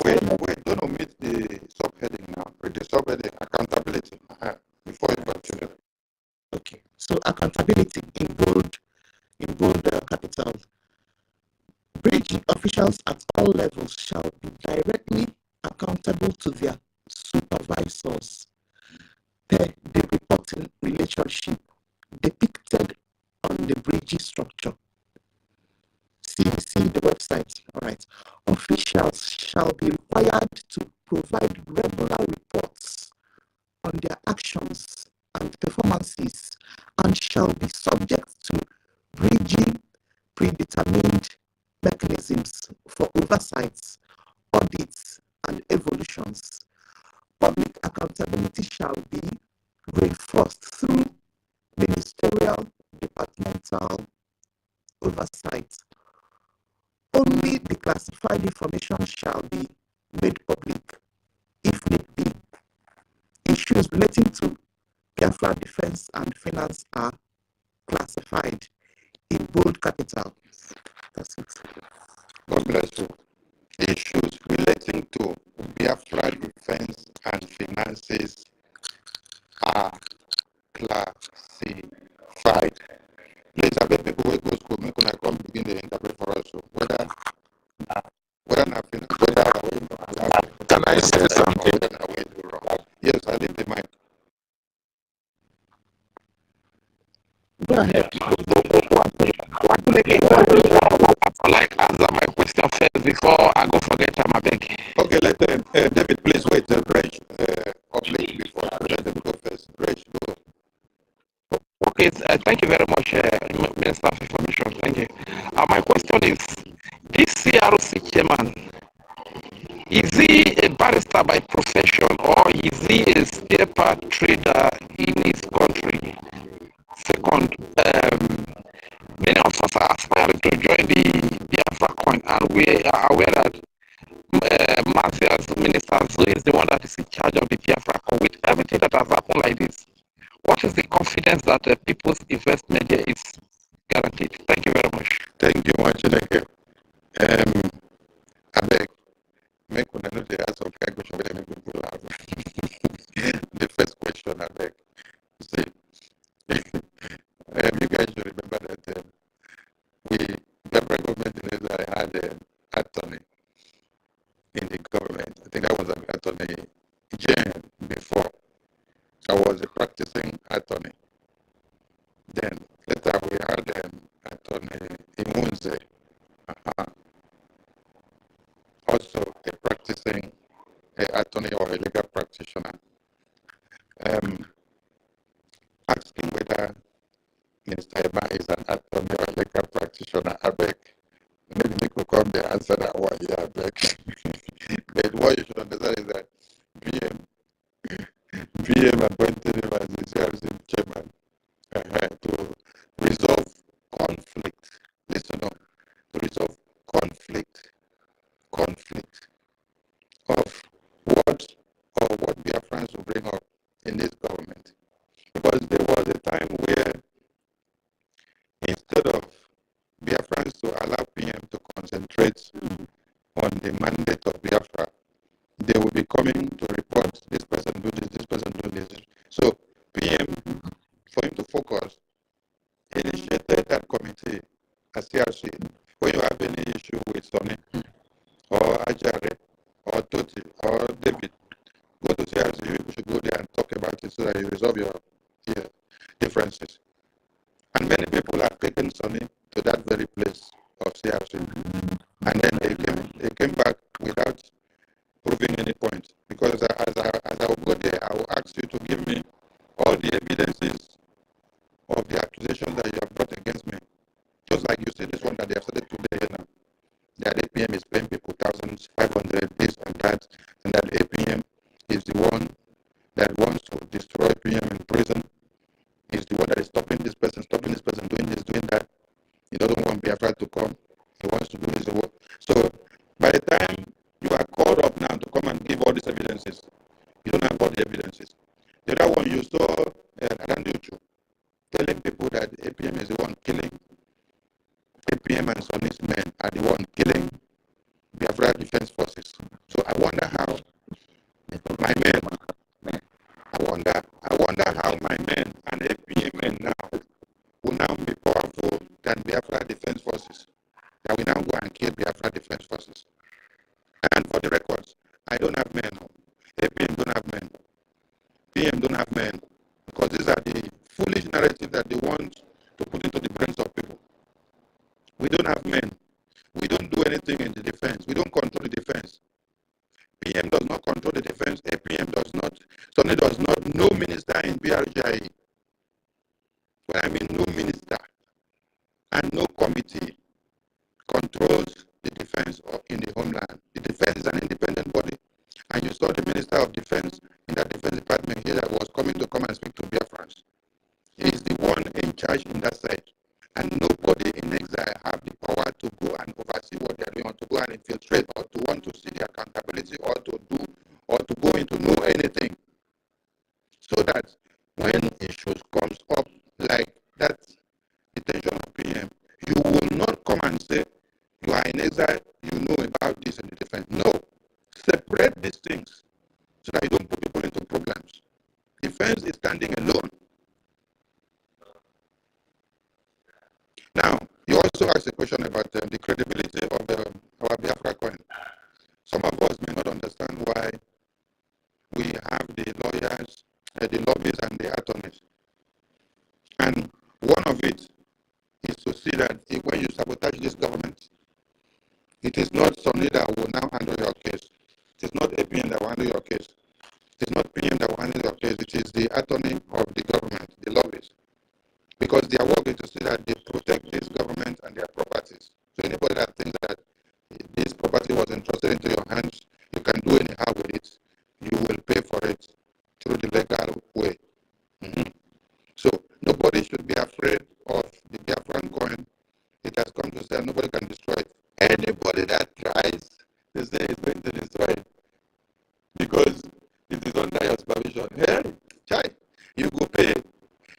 Wait, don't omit the subheading now. Read the subheading, accountability, before you continue. Okay. So accountability in bold capital. Brgie officials at all levels shall be directly accountable to their supervisors per the reporting relationship depicted on the Brgie structure. See the website. All right. Officials shall be required to provide regular reports on their actions and performances and shall be subject to Brgie predetermined mechanisms for oversights, audits, and evolutions. Public accountability shall be reinforced through ministerial, departmental oversight. Only the classified information shall be made public if need be. Issues relating to Biafra defense and finance are classified in bold capital. That's it. God bless you. Issues relating to Biafra defense and finances are classified. Please, I beg people who go to school, make when I come begin the interpret for us. Whether can I say something? Yes, I leave the mic. Go ahead. Like answer my question first before I go forget I'm a beg. Okay, let David please wait till Brgie complete before let them go first. Brgie, go. Okay, thank you very much, Minister of Information. Thank you. My question is, this CRC chairman, is he a barrister by profession or is he a spare part trader in his country? Second, many of us are aspiring to join the BIAFRACOIN, and we are aware that Marcia's minister is the one that is in charge of the BIAFRACOIN. With everything that has happened like this, what is the confidence that people's investment here is guaranteed? Thank you very much. Thank you much, Chineke. I beg, make one another answer of that question, but make people laugh. The first question, I beg. See, you guys should remember that the federal government in Israel had an attorney in the government. I think that was an attorney general before. I was a practicing attorney. Then later we had attorney Imunze, also a practicing attorney or a legal practitioner. Asking whether Mr. Eba is an attorney or legal practitioner, I beg. Maybe they could come there and answer that one, yeah, I beg. But what you should understand is that PM appointed him as the CRC chairman to resolve conflict. Listen up, to resolve conflict Sonny or Ajare or Toti or David, go to CRC. You should go there and talk about it so that you resolve your differences. And many people have taken Sonny to that very place of CRC, and then they came back without proving any point. Because as I will go there, I will ask you to give me all the evidences of the accusations that you have brought against me. Just like you see this one that they have started today now. That APM is paying people 1,500, this and that, and that APM is the one that wants to destroy PM in prison, is the one that is stopping this person, doing this, doing that. He doesn't want Biafra to come. He wants to do his work. So by the time you are called up now to come and give all these evidences, you don't have all the evidences. The other one you saw, Adanduchu, telling people that APM is the one killing. APM and Sonny's men are the one killing Biafra Defense Forces. So I wonder how my men, I wonder how my men and APM men now will now be powerful than Biafra Defense Forces. That we now go and kill Biafra Defense Forces. And for the records, I don't have men. APM don't have men. PM don't have men. Because these are the foolish narrative that they want to put into the brains of people. We don't have men. We don't do anything in the defense. We don't control the defense. PM does not control the defense. APM does not. Sonny does not. No minister in BRGI. When I mean no minister and no committee controls the defense in the homeland. The defense is an independent body. And you saw the Minister of Defense in that defense department here that was coming to come and speak to BIAFRANS. He is the one in charge in that side. And nobody in exile have the power to go and oversee what they are doing, or to go and infiltrate, or to want to see the accountability, or to do, or to go into know anything. So that when issues comes up like that detention of PM, you will not come and say, you are in exile, you know about this in the defense. No. Separate these things so that you don't put people into problems. Defense is standing alone. Now, you also asked a question about the credibility of our BIAFRACOIN. Some of us may not understand why we have the lawyers, the lobbies, and the attorneys. And one of it is to see that when you sabotage this government, it is not Sonny that will now handle your case. It is not APM that will handle your case. It is not PM that will handle your case. It is the attorney of the government, the lobbies. Because their work is to see that they protect this government and their properties. So anybody that thinks that this property was entrusted into your hands, you can do anyhow with it, you will pay for it through the legal way. So nobody should be afraid of the Biafran coin. It has come to say nobody can destroy it. Anybody that tries to say it's going to destroy it because it is under your supervision, hey, chai, you go pay.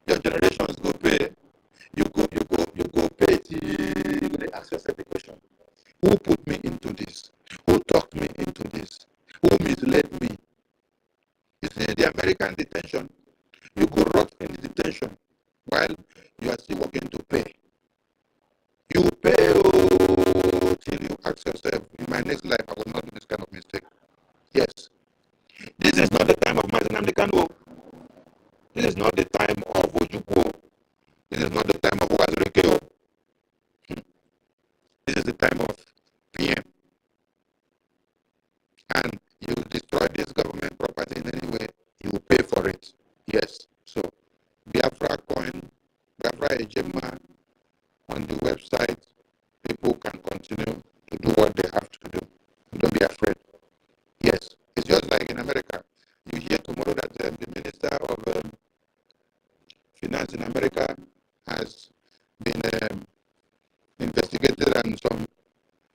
Your generations go pay. You go pay till they ask yourself the question. Who put me into this? Who talked me into this? Who misled me? You see, the American detention, you go rot in the detention while you are still working to pay. You pay till you ask yourself, in my next life, I will not do this kind of mistake. Yes. This is not the time of Mazinamdekano. This is not the time of Ojukwu. This is not the time of Wazirikeo. This is the time of PM. And you destroy this government property in any way, you will pay for it. Yes. So, Biafra coin, Biafra Ejema on the website, people can continue to do what they have to do. Don't be afraid. Yes. It's just like in America. You hear tomorrow that the Minister of Finance in America has been investigated and some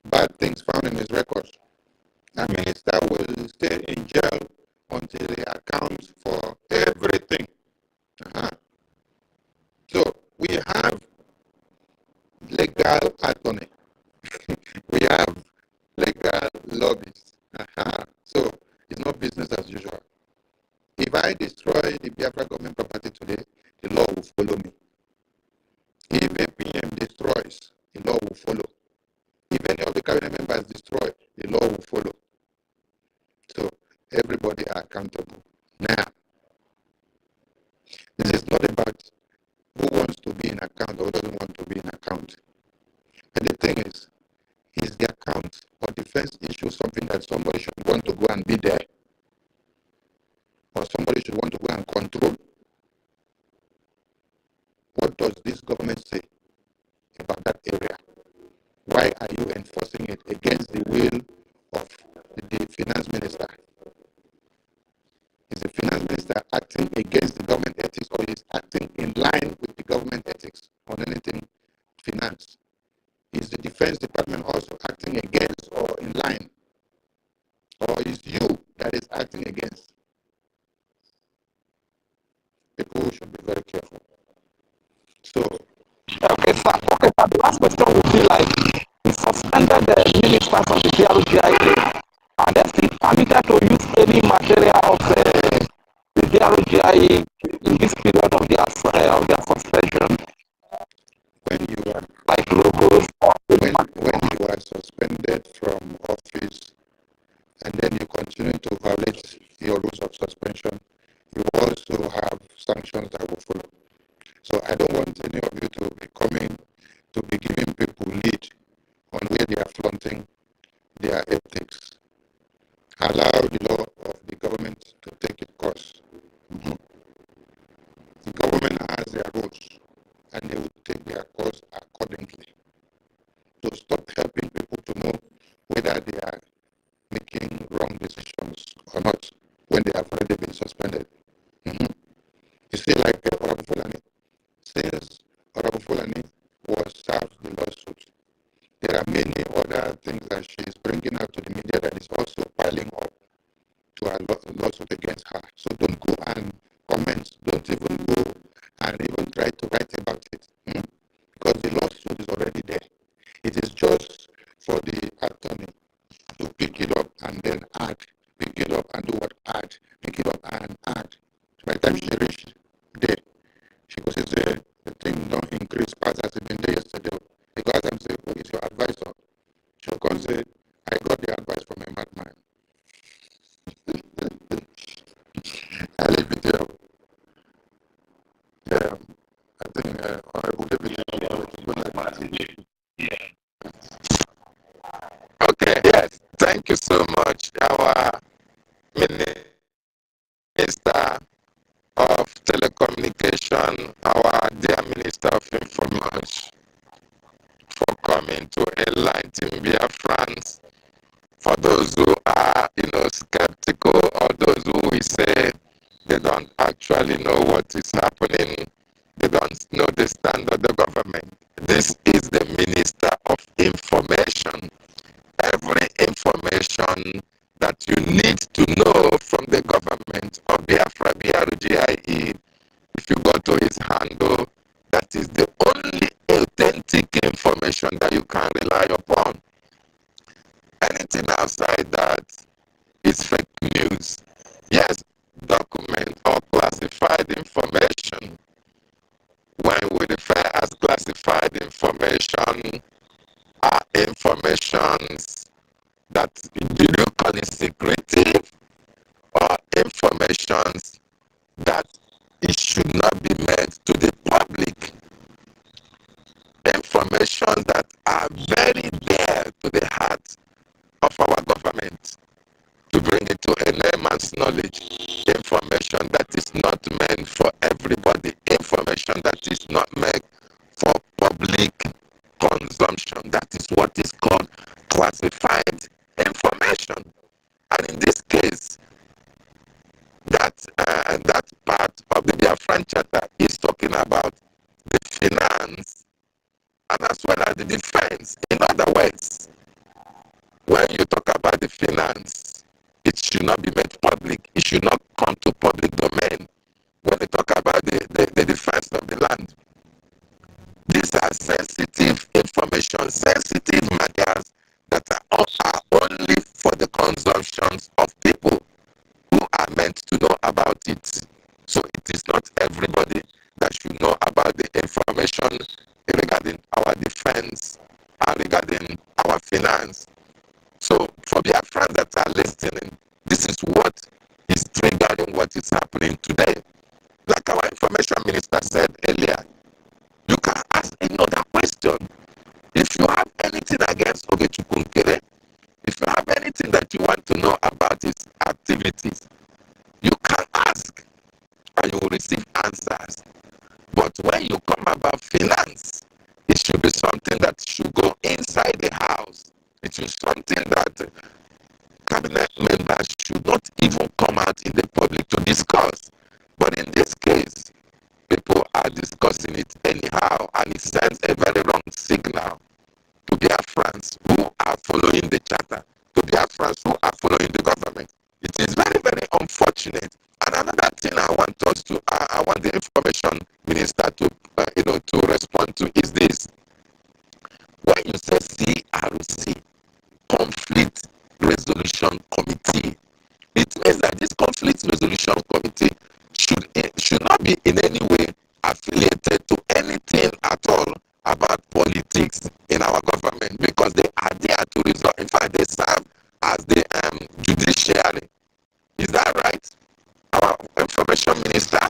bad things found in his records. That minister will stay in jail until he accounts for everything. So we have legal attorney. We have legal lobbies. So it's not business as usual. If I destroy the Biafra government property today, the law will follow me. If APM destroys, the law will follow. If any of the cabinet members does this government say about that area? Why are you enforcing it against the will of the finance minister? Is the finance minister acting against the government ethics, or is acting in line with the government ethics on anything finance? Is the Defense Department also acting against or in line? Or is you that is acting against? People should be very careful. So, okay, sir. Okay, sir. The last question would be like, he suspended the minister from the BRGIA, and then he permitted to use any material of the BRGIA in this period of their suspension. When you are like logos, when you are suspended from office and then you continue to violate your rules of suspension, you also have sanctions that will follow. So I don't want any of you to be coming to be giving people lead on where they are flaunting their ethics. Allow the law of the government to take its course. The government has their rules and they will take their course accordingly. So stop helping people to know whether they are making wrong decisions or not when they have already been suspended. You see, like Honorable Fulani, since Honorable Fulani was served the lawsuit, there are many other things that she is bringing out to the media that is also piling up to a lawsuit against her. So don't go and comment, don't even go and even try to write about it, because the lawsuit is already there. It is just for the attorney to pick it up and then add, pick it up and do what add, pick it up and add. By the time she reached there, she goes, the thing don't increase past as it been there yesterday. Because I'm saying, who is your advisor? She'll come say, I got the advice from a madman. I leave it there. Yeah, I think Honorable David. Okay, yes, thank you so much, our Minister of Telecommunication, our dear Minister of Information, for coming to enlighten Biafrans. For those who are, skeptical, or those who we say they don't actually know what is happening, they don't know the stand of the government. This is the Minister of Information. Every information that you need to know from the government of Biafra, BRGIE, if you go to his handle, that is the only authentic information that you can rely upon. Anything outside that is fake news. Yes, document or classified information. When we refer as classified information, are informations that do you call it secretive, or informations that it should not be made to the public. Information that are very dear to the heart of our government, to bring it to a layman's knowledge. Information that is not meant for everybody. Information that is not meant for public consumption. That is what is called classified information. And in this case, that part of the Biafran Charter is talking about the finance and as well as the defense. In other words, when you talk about the finance, it should not be made public. It should not come to public domain. When you talk about the defense of the land, these are sensitive information, sensitive matters that are only for the consumptions of people who are meant to know about it. So it is not everybody that should know about the information regarding our defense and regarding our finance. So for the Biafrans that are listening, this is what is triggering what is happening today. Like our information minister said earlier, you can ask another question. If you have anything against Ogechukwu, if you have anything that you want to know about his activities, you can ask and you will receive answers. But when you come about finance, it should be something that should go inside the house. It is something that cabinet members should not even come out in the public to discuss. But in this case, people are discussing it anyhow, and it sends a very wrong signal to Biafrans who are following the charter, to Biafrans who are following the government. It is very, very unfortunate. And another thing I want us to, I want the information minister to, to respond to is this. When you say CRC, Conflict Resolution Committee, it means that this Conflict Resolution Committee should not be in any way affiliated to anything at all about politics in our government, because they are there to resolve. In fact, they serve as the judiciary. Is that right? Our information minister?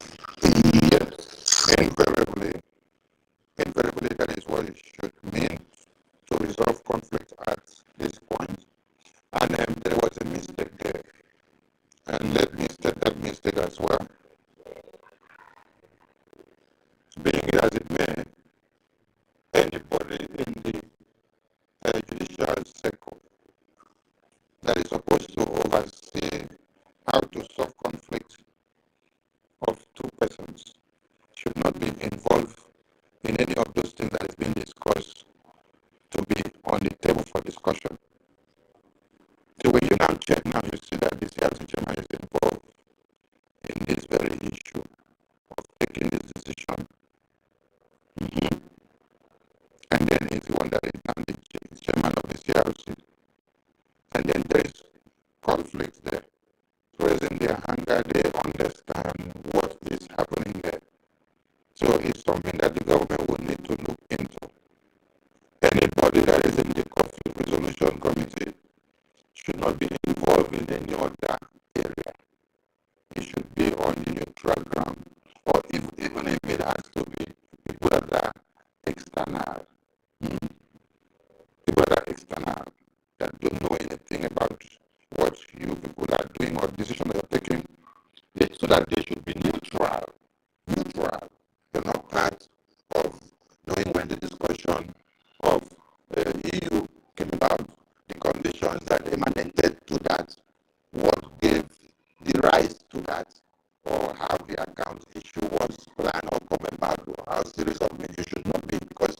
Yes, invariably that is what it should mean to resolve conflict at this point. And there was a mistake there. And let me state that mistake as well. Being it as it may, anybody in the judicial circle that is supposed to oversee how to solve conflict of two persons should not be involved in any of those things that is being discussed to be on the table for discussion. So when you now check now, you see that the CRC chairman is involved in this very issue of taking this decision. And then he's the one that is now the chairman of the CRC. And then there is conflict there. Raising their anger, they understand what is happening there. So it's something that the government will need to look into. Anybody that is in the conflict resolution committee should not be involved in any other area. It should be on the neutral ground, or even if it has to be people that are external. People that are external, that don't know anything about what you people are doing or decisions that are taking, so that they should be neutral. They're not part of knowing when the discussion of EU came about, the conditions that emanated to that, what gave the rise to that, or how the account issue was planned or come about, or how serious of it you should not be, because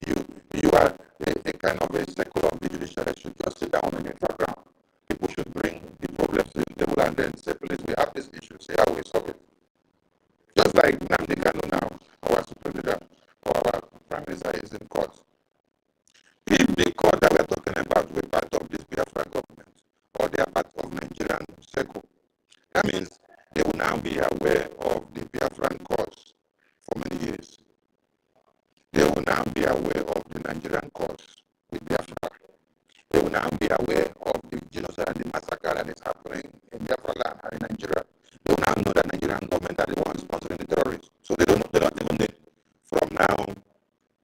you are a kind of a circle of the judiciary should just sit down on a neutral ground. People should bring the problems to the table and then say, please, we have this issue, see how we solve it. Just like Nnamdi Kanu now, our supreme leader, or our prime minister is in court. If the court that we're talking about were part of this Biafra government, or they are part of Nigerian circle, that means they will now be aware of the Biafran cause for many years. They will now be aware of the Nigerian cause with Biafra. They will now be aware of the genocide and the massacre that is happening in Biafra land and in Nigeria. They will now know that Nigerian government are the ones sponsoring the terrorists. So they don't even need from now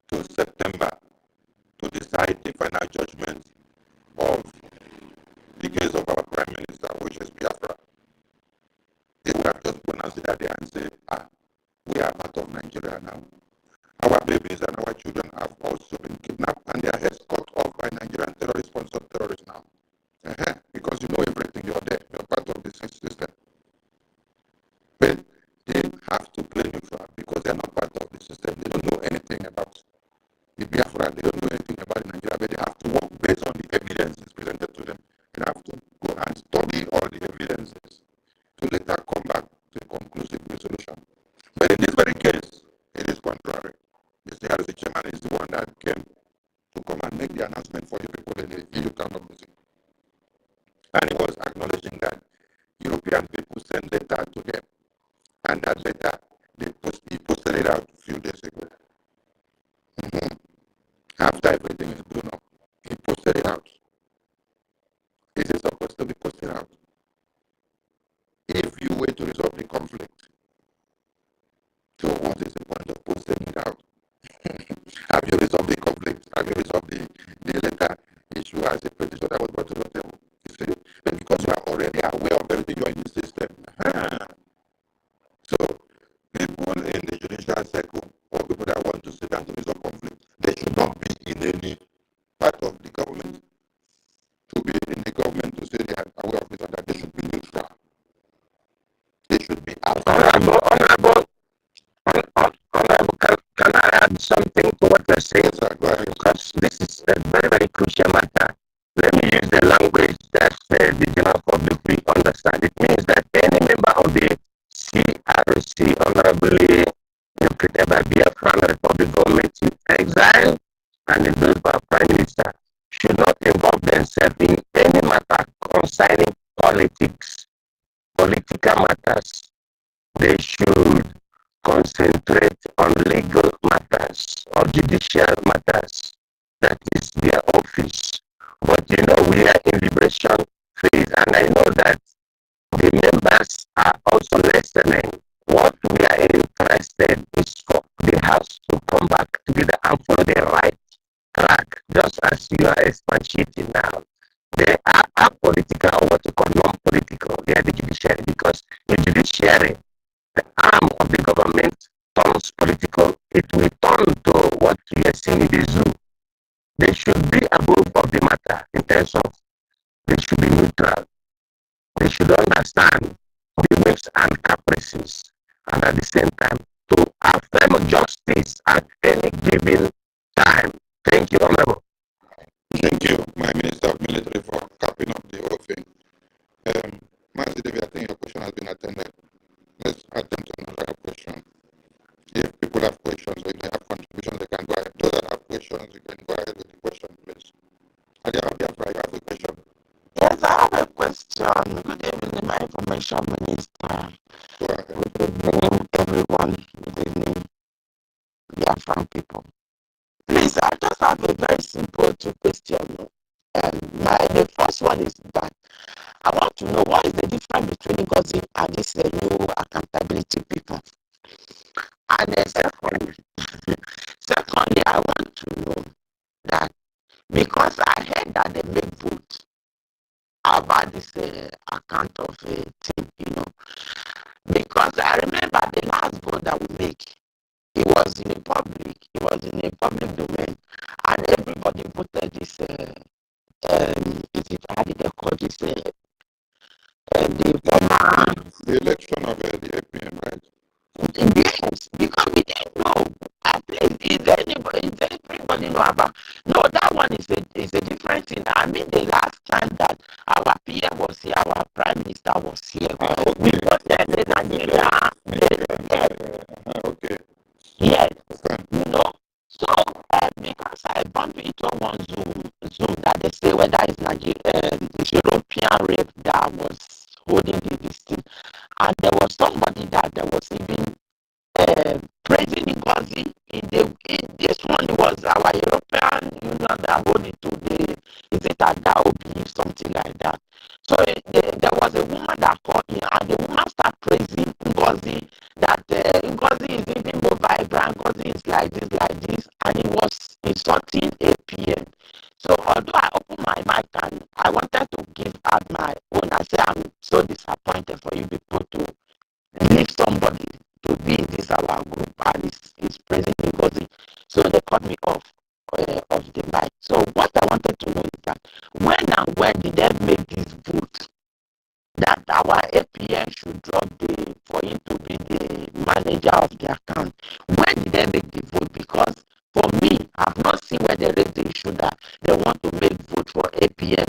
to September to decide the final judgment of the case of our prime minister, which is Biafra. They would have just pronounced it at the end and say, we are part of Nigeria now. Our babies and our children have also been kidnapped and their heads cut off by Nigerian terrorist-sponsored terrorists now. Because you know everything, you're there, you're part of this system. But they have to play neutral because they're not part of the system. They don't know anything about the Biafra, they don't know anything about Nigeria, but they have to work based on the evidences presented to them. They have to go and study all the evidences to later come back to a conclusive resolution. But in this very case, it is contrary. The CRC chairman is the one that came to come and make the announcement for you people in the EU community. And he was acknowledging that European people sent letter to them. And that letter, he posted it out a few days ago. After everything is blown up, he posted it out. It is supposed to be posted out. If you were to resolve the conflict, so what is the point of posting it out? Have you resolved the conflict? Have you resolved the letter issue as a petition that was brought to the table? You see, but because you are already aware of everything you're in the system. So people in the judicial circle part of the government to be in the government to say they are aware of it and that they should be neutral. They should be Honorable, can I add something to what you're saying? Yes, go ahead. Because this is a very, very crucial matter. Let me use the language that the general public will understand. It means that any member of the CRC, honorably created by Biafran Republic government in exile and endorsed by Prime Minister, should not involve themselves in any matter concerning politics, political matters. They should concentrate on legal matters or judicial matters. That is their office. But you know, we are in liberation phase, and I know that the members are also listening. What we are interested is for the House to come back together and follow the right track, just as you are expatiating now. They are apolitical or what you call non-political. They are the judiciary, because the judiciary, the arm of the government, turns political. It will turn to what we are seeing in the zoo. They should be above of the matter in terms of they should be neutral. They should understand the whims and caprices, and at the same time to affirm justice at any given time. Thank you, Honorable. Thank you, my Minister of Military, for capping up the whole thing. Master David, I think your question has been attended. Let's attempt another question. If people have questions or if they have contributions, they can go ahead. Those that have questions, you can go ahead with the question, please. Biafra, you have a question. Yes, I have a question. Good evening, my information minister. Go ahead. Good evening, everyone. Good evening, Biafran people. Please, I just have a very simple two questions. The first one is that I want to know what is the difference between NGOZI and this new accountability people. And secondly, I want to know that because I heard that they make vote about this account of a team, because I remember the last vote that we make, it was in a public domain, and everybody voted this. How did they call this? The election of the APM, right? Yes, because we didn't know. At least, is everybody know about? No, that one is a different thing. I mean, the last time that our PM was here, our Prime Minister was here, we voted in Nigeria. Okay. Yes, So, because I bumped into one Zoom that they say whether it's Nigeria, European rep that was holding this thing, and there was somebody that was even praising NGOZI. This one was our European Union that hold it to is it Adaobi, something like that. So there was a woman that called me, and the woman started praising NGOZI, that NGOZI is even more vibrant, NGOZI is like this, and it was insulting APM. So although I opened my mic and I wanted to give out my own, I said I'm so disappointed for you people to leave somebody to be in this our group and is praising NGOZI. So they cut me off the mic. So what I wanted to know is that when did they make this vote that our APM should drop for him to be the manager of the account? When did they make the vote? Because for me, I've not seen where they raised the issue that they want to make vote for APM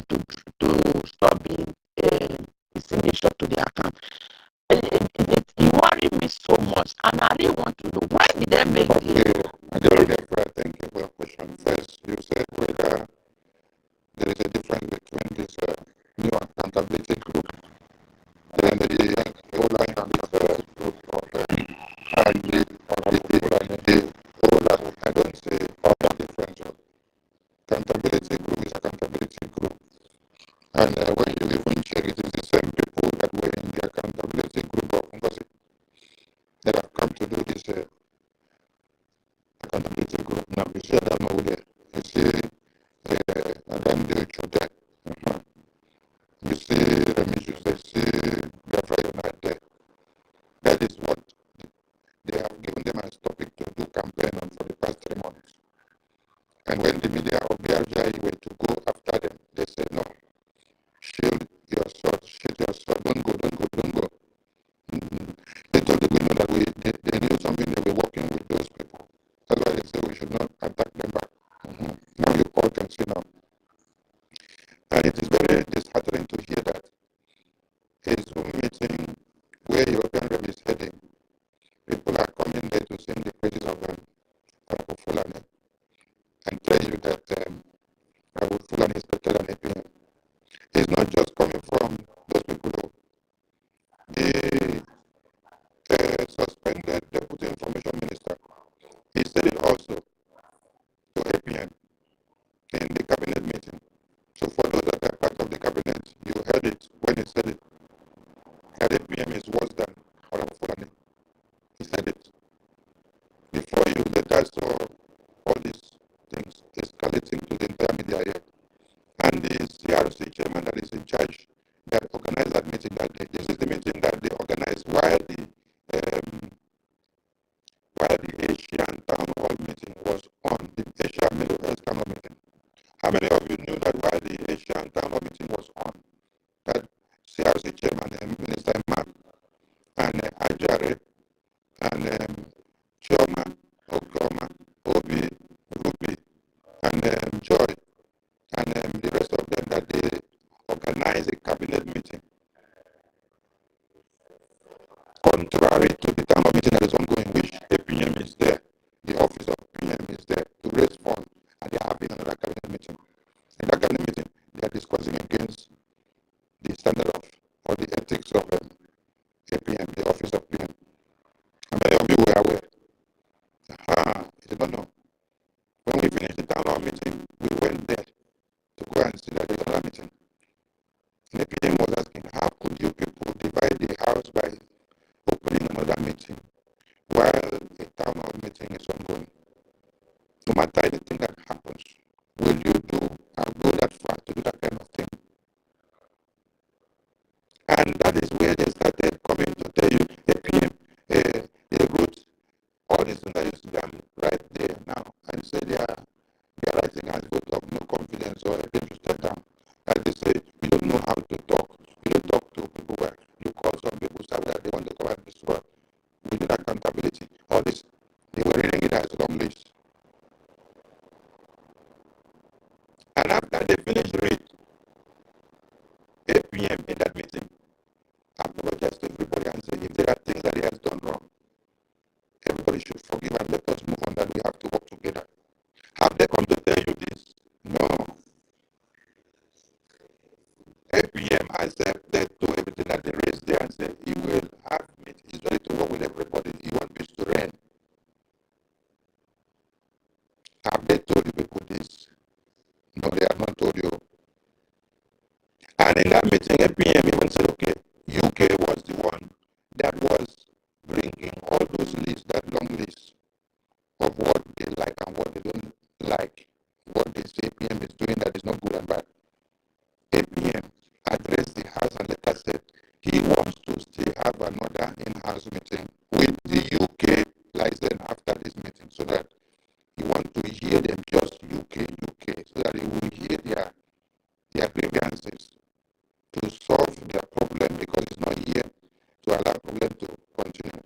to stop being signature to the account. It worried me so much, and I really want to know why did they make Thank you for your question. First, you said whether there is a difference between this new accountability group and the old accountability group of I don't say the difference. Accountability group is accountability group. And when you even check, it is the same people that were in the accountability group of NGOZI that have come to do this accountability later I saw all these things escalating to the entire media here. And the CRC chairman that is in charge that organized that meeting that day. This is the meeting that they organized while the Asian Town Hall meeting was on, the Asia Middle East Town Hall meeting. How many of you knew that while the Asian Town Hall meeting was on, that CRC chairman and Minister Mark and Ajare and Choma, Okoma, Obi, Ruby, and Joy, and the rest of them, that they organized a cabinet meeting contrary to the town hall meeting that is ongoing, which the PM is there, the office of PM is there to raise funds, and they are having another cabinet meeting. In that cabinet meeting, they are discussing against the standard of or the ethics of APM, the office of PM. How many of you were aware? You don't know. When we finished the town hall meeting, we went there to go and see that there's another meeting. And the PM was asking, how could you people divide the house by opening another meeting while a town hall meeting is ongoing? No matter anything that happens, will you go that far to do that kind of thing? And that is where they started coming to tell you, APM, they wrote all these things that you see them right there now and say they are writing as vote of no confidence or APM should step down. As they say, you don't know how to talk. You don't talk to people where you call some people that they want to come and destroy. We need accountability. All this, they were reading it as long list. And after they finished reading, 8 p.m. in that meeting, apologize to everybody and say if there are things that he has done wrong, everybody should forgive and let us move on, that we have to work together. Have they come to tell you this? No. 8 p.m. accepted to everything that they raised there and said he will have it. He's ready to work with everybody. He wants peace to reign. Have they told the people this? No, they have not told you. And in that meeting, 8 p.m. even said, okay, UK was the one that was bringing all those lists, that long list of what they like and what they don't like, what this APM is doing that is not good and bad. APM addressed the House and later said he wants to still have another in-house meeting with the UK license after this meeting, so that he wants to hear them just UK, so that he will hear their grievances to solve their problem, because it's not here to allow problem to continue.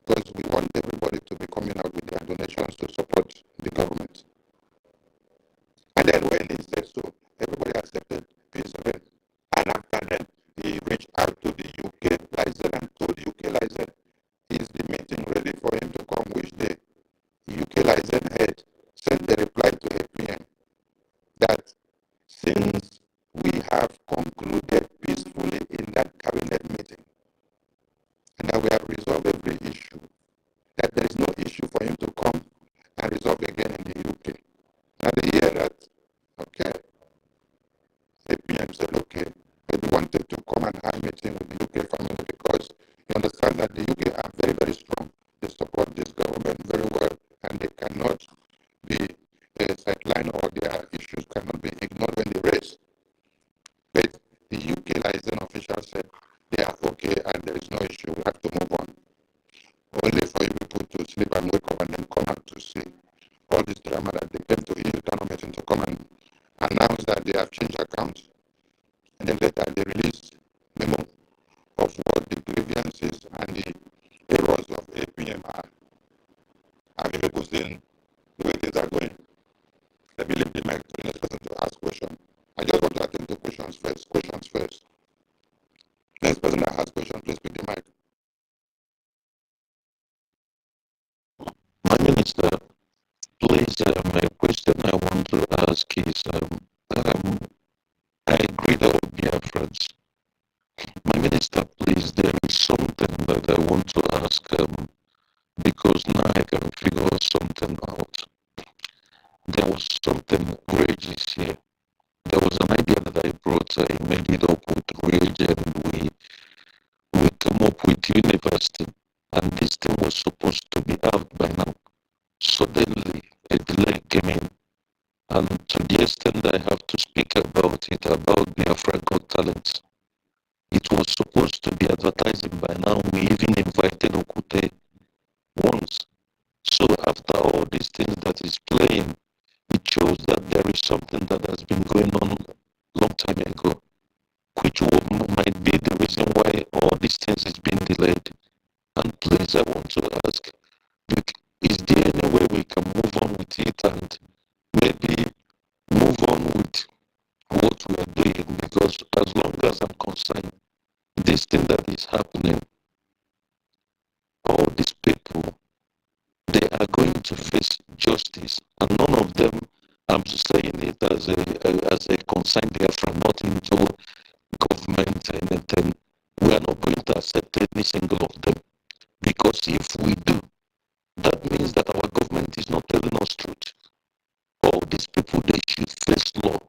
Because we want everybody to be coming out with their donations to support the government. And then when he said so, everybody accepted peace of it. And after that, he reached out to the UK license and told the UK license, is the meeting ready for him to come? Which day? The UK license head sent a reply to APM that since we have concluded peacefully in that cabinet meeting, and that we have resolved every issue, that there is no issue for him to come and resolve again in the UK. Now they hear that, okay, APM said, okay, but we wanted to come and have a meeting with the UK family because you understand that the UK are very, very strong. They support this government very well, and they cannot be sidelined, or their issues cannot be ignored when they raise. But the UK license official said they are okay and there is no issue. We have to move on. Only for you people to sleep and wake up and then come out to see all this drama that they came to EU town meeting to come and announce that they have changed accounts. And then later they released memo of what the grievances and the errors of APM are. Have you people seen the way things are going? Let me leave the mic to the next person to ask questions. I just want to attend to questions first. Next person that has questions, please pick the mic. My minister, please, a question I want to ask is, I agree with Biafrans. My minister, please, there is something that I want to ask, because now I can figure something out. There was something Brgie here. There was an idea that I brought. I made it up with Brgie, and we come up with university, and this thing was supposed to be out by now. So then after all these things that is playing, it shows that there is something that has been going on a long time ago, which might be the reason why all these things is being delayed. And please, I want to ask, is there any way we can move on with it and maybe move on with what we are doing? Because as long as I'm concerned, this thing that is happening, all these people, they are going to face justice, and none of them, I'm saying it as a concerned Biafran, not into government and anything. We are not going to accept any single of them, because if we do, that means that our government is not telling us truth. All these people, they should face law,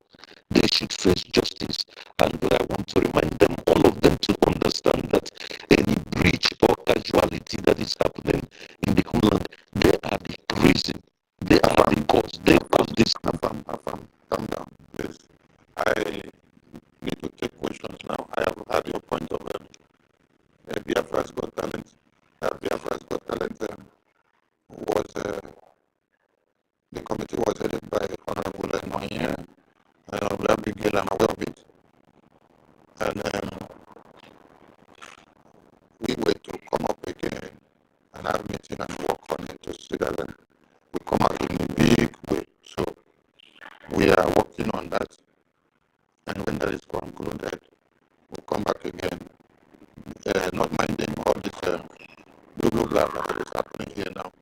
they should face justice, and I want to remind them, all of them, to understand that any breach or casualty that is happening in the homeland, they are the reason, they are the cause, they cause this. Calm down, please. I need to take questions now. I have had your point of Biafra's Got Talent. Biafra's Got Talent was the committee was headed by Honorable Noye, Honorable Abigail. I'm aware of it, and we were to come up again and have a meeting and work on it to see that we come out in a big way. So we are working on that, and when that is concluded, we'll come back again. Not minding all this blah blah blah that is happening here now.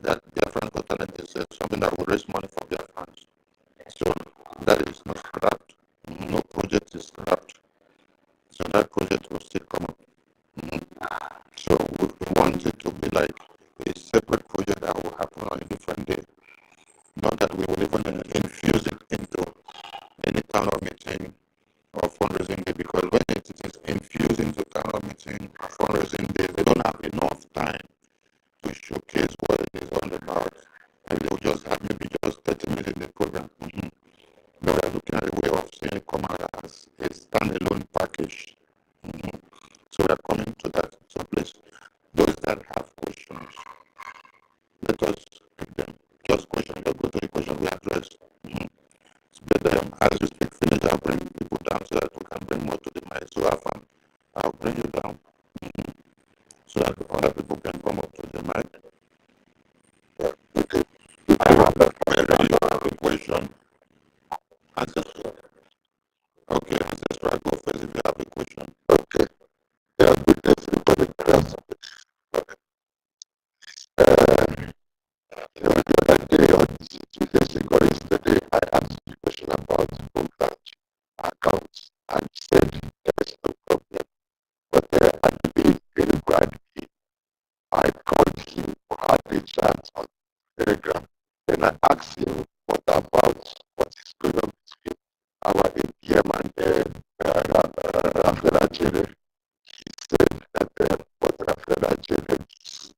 That Biafran Got Talent is something that will raise money for Biafrans. So that is not scrapped. No project is scrapped. So that project will still come up. So we want it to be like a separate project that will happen on a different day. Not that we will even infuse it into any town hall meeting or fundraising day, because when it is infused into town hall meeting or fundraising day, they don't have enough time to showcase what it is all about. And they will just have maybe just 30 minutes in the program. But we are looking at a way of seeing it come out as a standalone package. So we are coming to that. So please, those that have questions, let us pick them. Just questions, let's go to the question we address. But as you speak, finish, I'll bring people down so that we can bring more to the mic. So I'll bring you down so that other people can come up to the mic. Okay. I have a question. Ancestral. Okay, Ancestral, go first if you have a question. Okay. Yeah, good day, everybody. The other day, or 2 days ago, yesterday, I asked you a question about home accounts and said there is no problem. But at the very Brgie, I called him, had a chat on Telegram. Then I asked him what is going on between our APM and Rafael. He said that what Rafael is.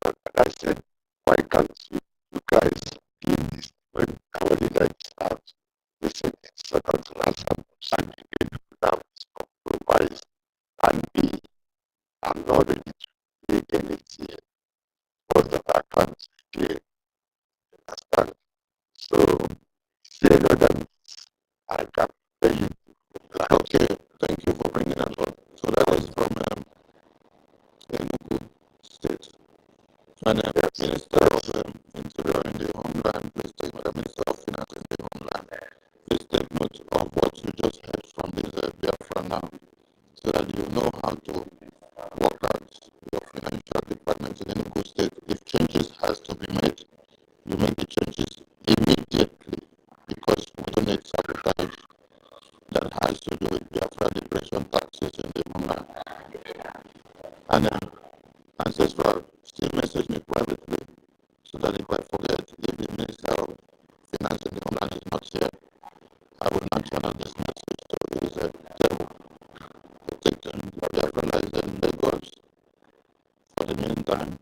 And I said, why can't you guys give this when our leader is out? They said it's second class and you can now compromise and me. I'm not ready to make anything for the account again. Understand? So say that I can pay you. Okay, thank you for bringing that up. So that is from Enugu State. And Minister of Interior in the Homeland, please take note, Minister of Finance in the Homeland. Please take note of what you just heard from this Biafra now, so that you know how to work out your financial department in Enugu State. If changes has to be made, you make the changes immediately, because we don't need sabotage that has to do with Biafra liberation taxes in the Homeland. And Ancestral, still message me privately, so that if I forget, if the Minister of Finance in the Homeland is not here, I will not channel this message to his table to take them to Biafra in Lagos. For the meantime,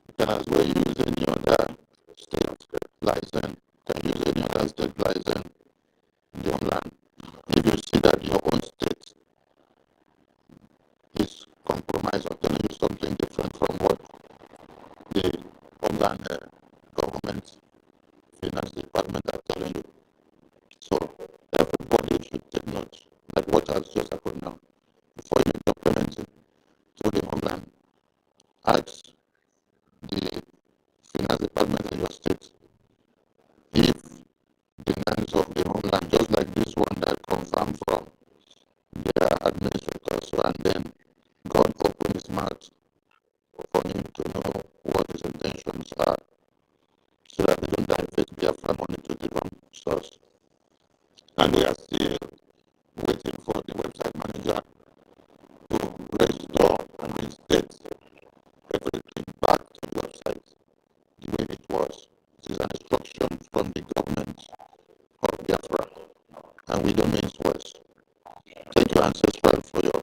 you can as well use any other state license, you can use any other state license in the Homeland. If you see that your own state is compromised or telling you something different from what the and government finance department are telling you. So everybody should take note, like what has just happened now. Before you make your payment to the homeland, ask the finance department in your state if the names of the homeland, just like this one that confirmed from their administrator, so and then God opened his mouth for him to know what his intentions are, so that they don't divert Biafra money to the wrong source. And we are still waiting for the website manager to restore and reinstate everything back to the website the way it was. This is an instruction from the government of Biafra, and we don't mean words. Thank you, Ancestral, for your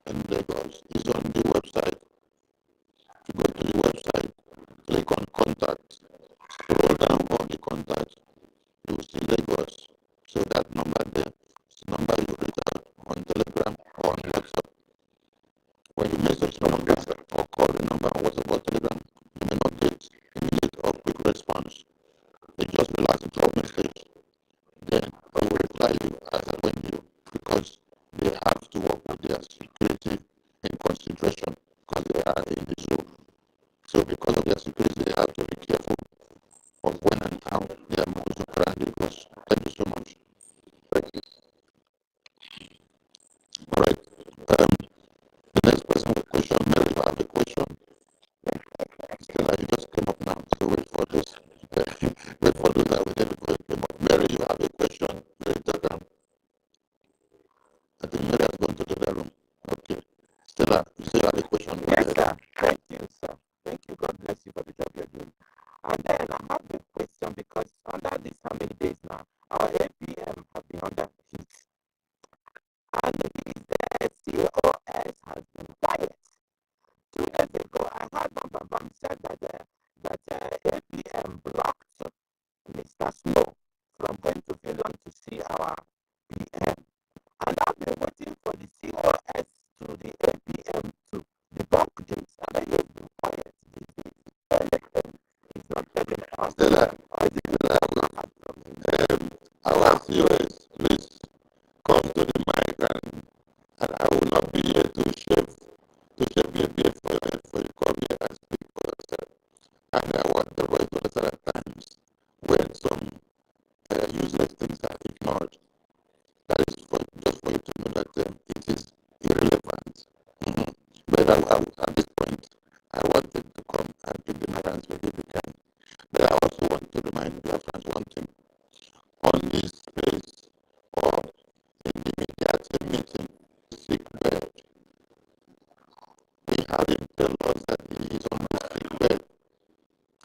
endeavors. It's on the website. If you go to the website, click on contact, scroll down on the contact, you will see Lagos. So that number there is the number you reach out on Telegram or on WhatsApp. When you message from WhatsApp or call the number on WhatsApp or Telegram, you may not get immediate or quick response. They just relax and drop message. Then I will reply you as and when you, because they have to work with their security in consideration because they are in the zone. So because of their security, they have to be careful of when and how they are moving to operandi. Because thank you so much. Thank you. All right. The next person with question, Mary, you have a question. Stella, you just came up now, so wait for this. Wait for those that waited before you came up. Mary, you have a question. Mary, take them. I think Mary has gone to the other room. Okay. Stella, you say you have a question. Yes, sir. Thank you, sir. Thank you. God bless you for the job you're doing. And then I have a question because under this how many days now, our APM have been under heat. And his COS has been quiet. 2 days ago, I heard Bam said that APM blocked Mr. Snow from going to Finland to see our PM. And I've been waiting for the COS to the APM to debunk this. And I have been quiet these days. It's not telling us. Stella, our COS, please come to the mic, and I will not be here to shave your beard for your head, for you come here and speak for yourself. And I want everybody to understand at times when some useless things are ignored. That is just for you to know that it is irrelevant. But at this point, I wanted to come and give the Biafrans with you can. But I also want to remind Biafrans one thing. On this space or in the media meeting, sick bed, we had him tell us that he is on the sick bed,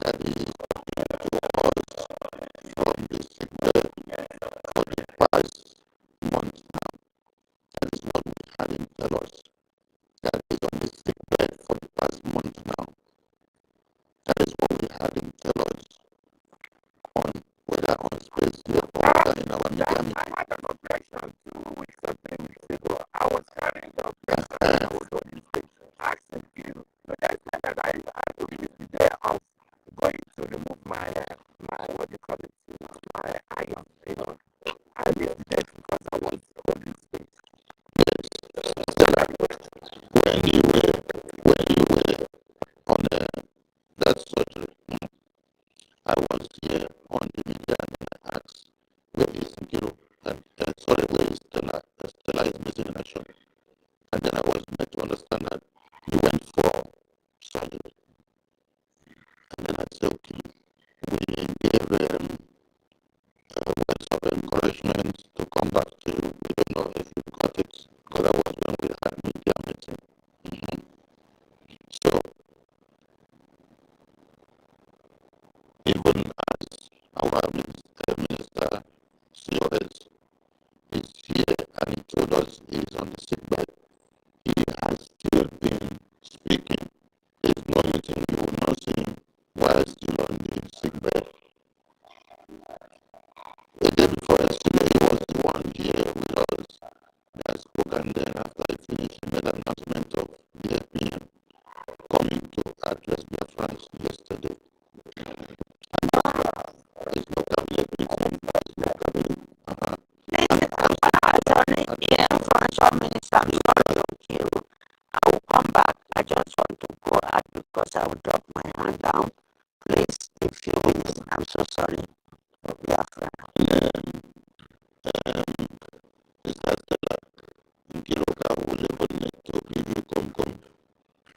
that he is talking to us from the sick bed for the past month now. That is what we had him tell us. That he is on the sick bed for the past month now. That is what we had him tell us on whether on space here or whether in our media meeting. I had an operation 2 weeks or 3 weeks ago. I was carrying the operation. I was on the stage asking you. But I said that I will use the day of going to remove my what do you call it, my iron, I used the day because I was on the stage. When you were on that surgery, I was here on the media and I asked where is Nkiru and sorry, where is Stella? Stella is missing in action. And then I was made to understand that you went for surgery. And then I said, okay, we gave words of encouragement to come back to you. We don't know if you got it, because that was when we had media meeting. So even as our minister COS is here and he told us he is on the sick bed, he has still been speaking. There's no anything you will not see him while still on the sick bed. The day before yesterday, he was the one here with us that spoke, and then after he finished, he made an announcement of the FPM coming to address BIAFRANS yesterday. stand down. Please, if you, I'm so sorry. Biafra.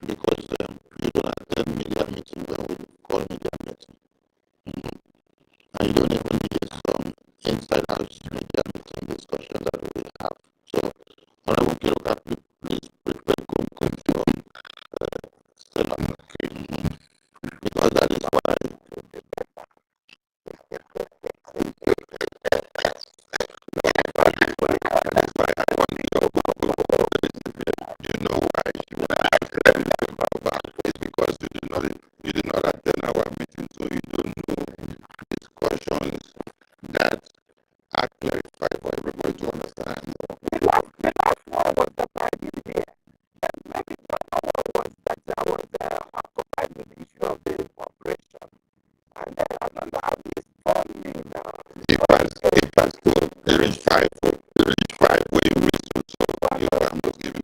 Because you don't attend media meeting when we call media meeting. And you don't even hear some inside house media meeting discussions that we have. So, Honorable Kiruka, please prepare confirm still on the screen. Because that is why I want your you know why you it's because you did not attend our meeting, so you don't know discussions that are clarified for everybody to understand. The last one was the idea that maybe was that I was occupied with the issue of the operation. And then I don't know how this told me now. It was to reach five where you missed it, so you know I'm not giving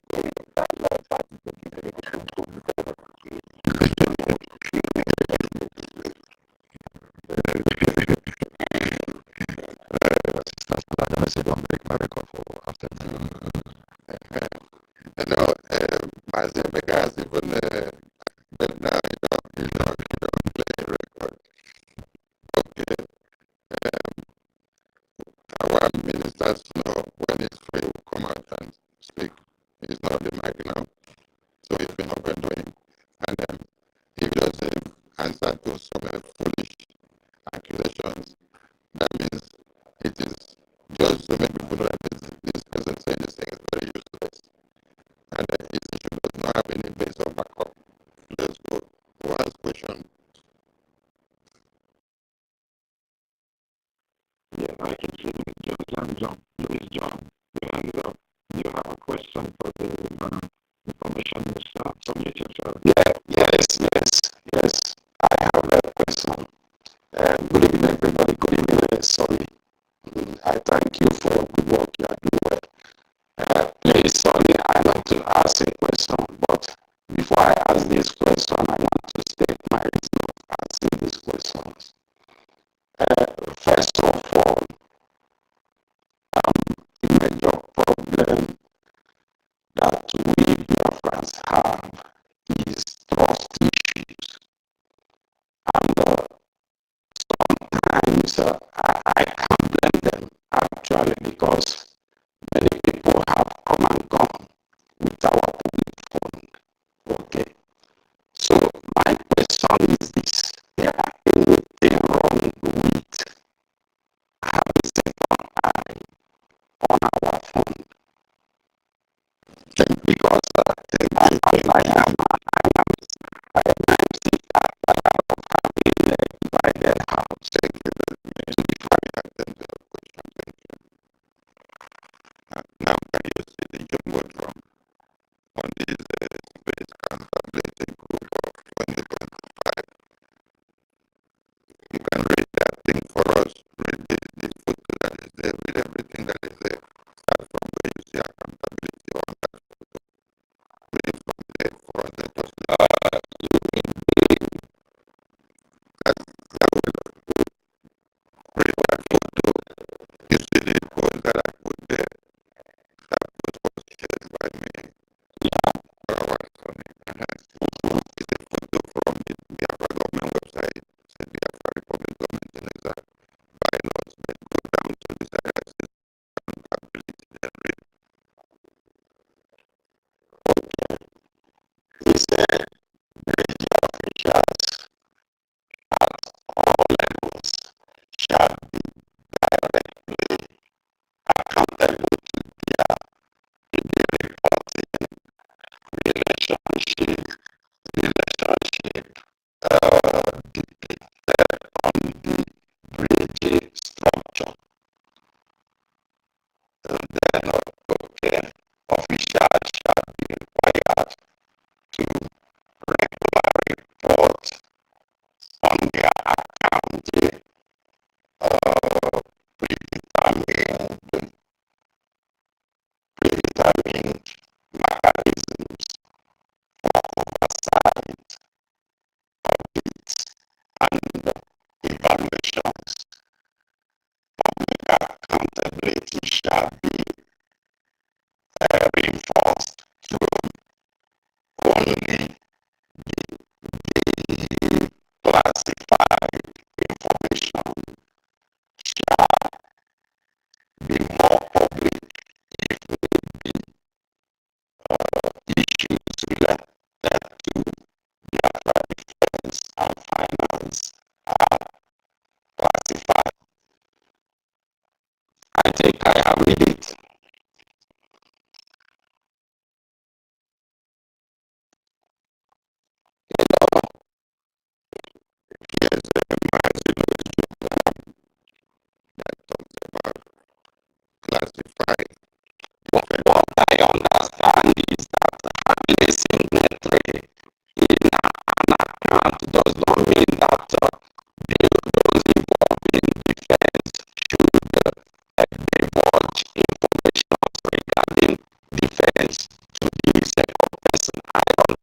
don't break my record for after you know, myself because even but now you don't play record. Okay. Our ministers know when it's free will come out and speak. He's not the mic now. So he's been open to him. And if he doesn't answer to some foolish accusations, that means it is just to make people know that this person saying this thing is very useless. And his issue does not have any base or backup. Let's go to ask question. Yeah, I can see Louis John, your hands up. You have a question for the information minister from yourself. Yeah, yes. I have a question. Good evening, everybody. Good evening, Sonny. I thank you for your good work you are doing. Please, Sonny, I want to ask a question, but before I ask this question, I want to state my reason of asking these questions. First of all, the major problem that we Biafrans have is trust issues. And sometimes I can't blame them actually because many people have come and gone with our public fund. Okay. So my question is this: there are anything wrong with having second eye on our fund? Because I am sick of having divided house. To be shall be reinforced through only the classified information shall be more public if issues related to Biafra defense and finance are classified. I think I have read it. Here's my that talks about classified. What I understand is that having a signatory in an account does not mean that those involved in defense should divulge information regarding defense to the second person. I don't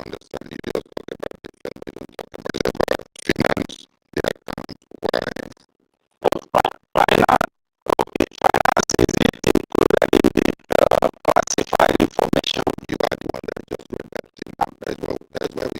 understand. You just talk about defense, you don't talk about finance, the account, why? Finance. Okay, finance is it included in the classified information. You are the one that just read that thing. That's why we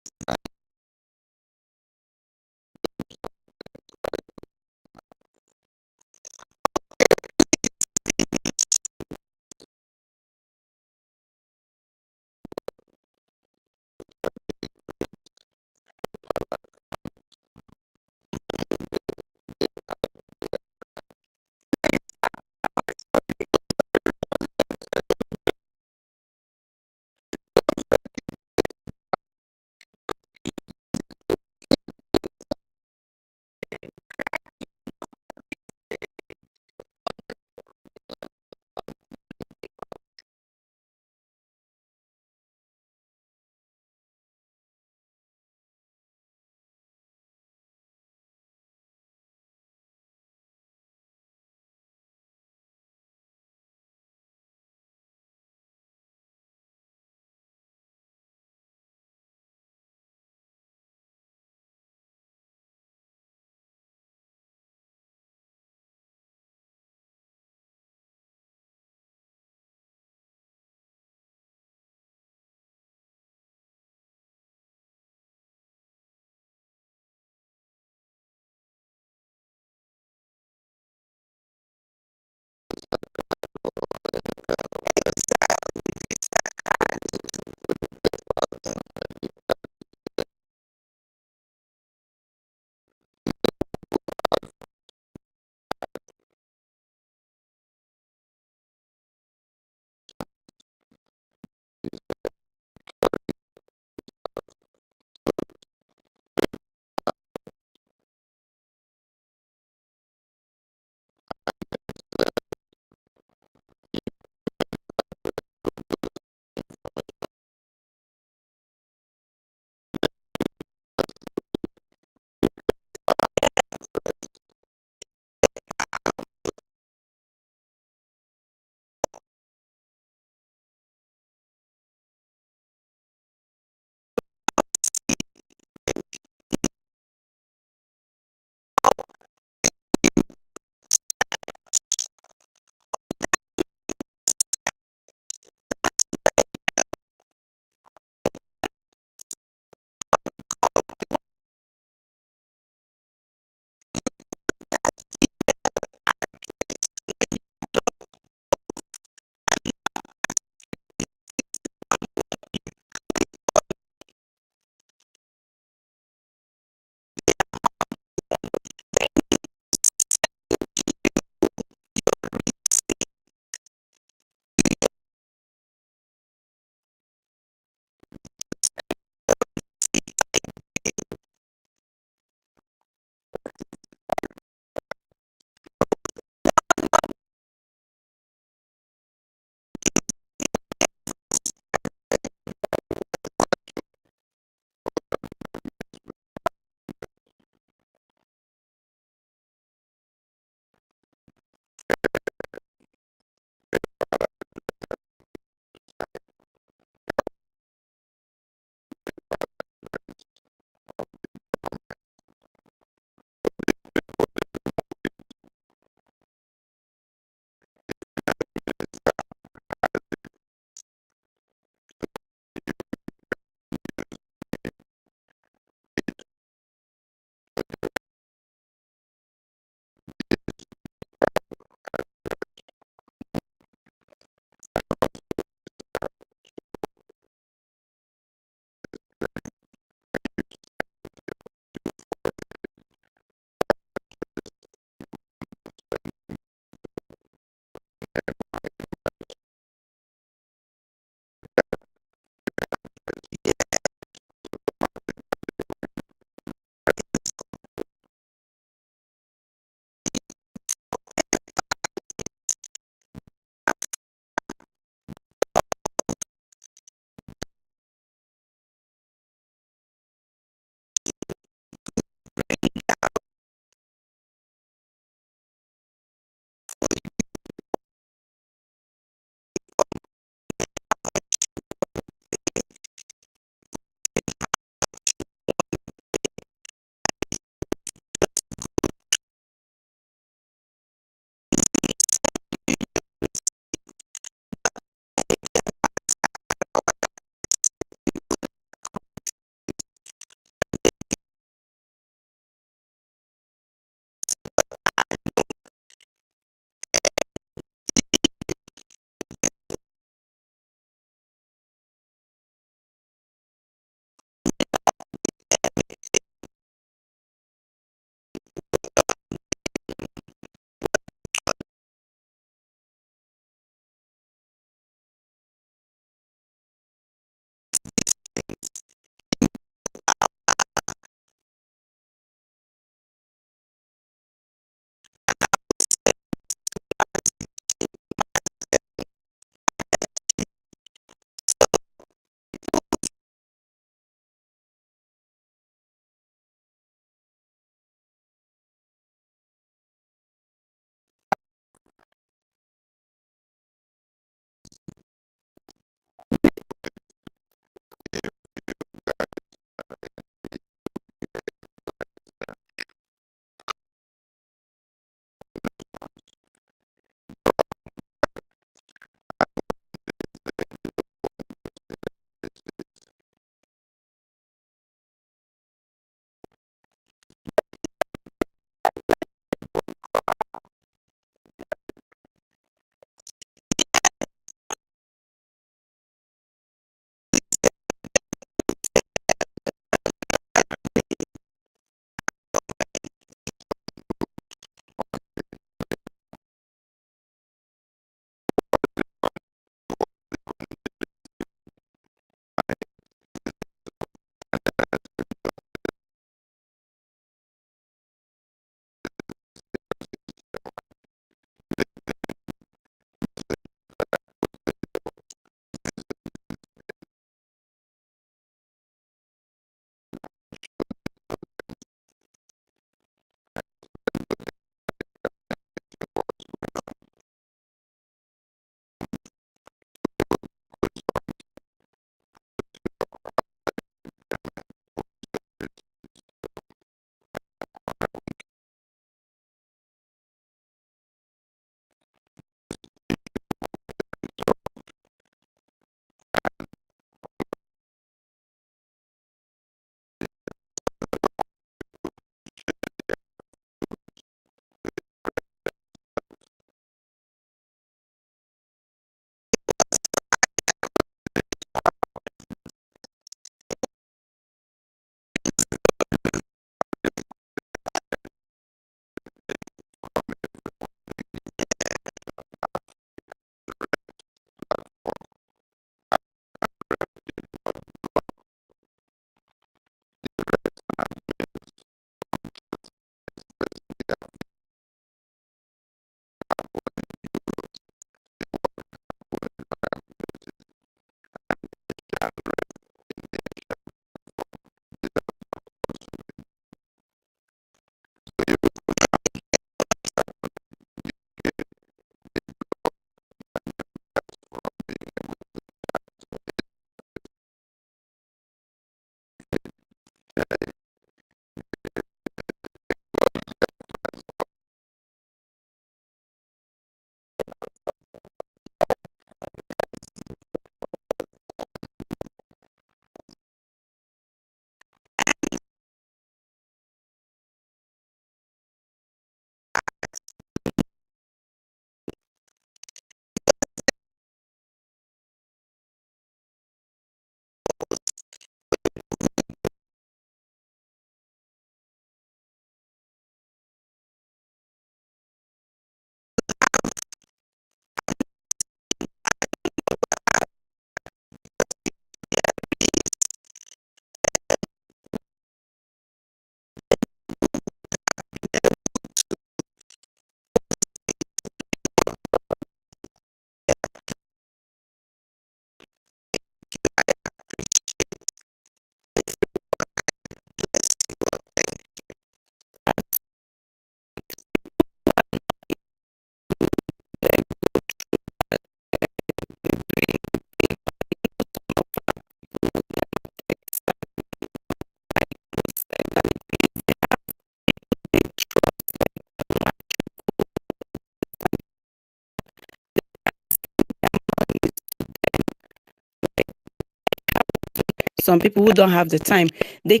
some people who don't have the time, they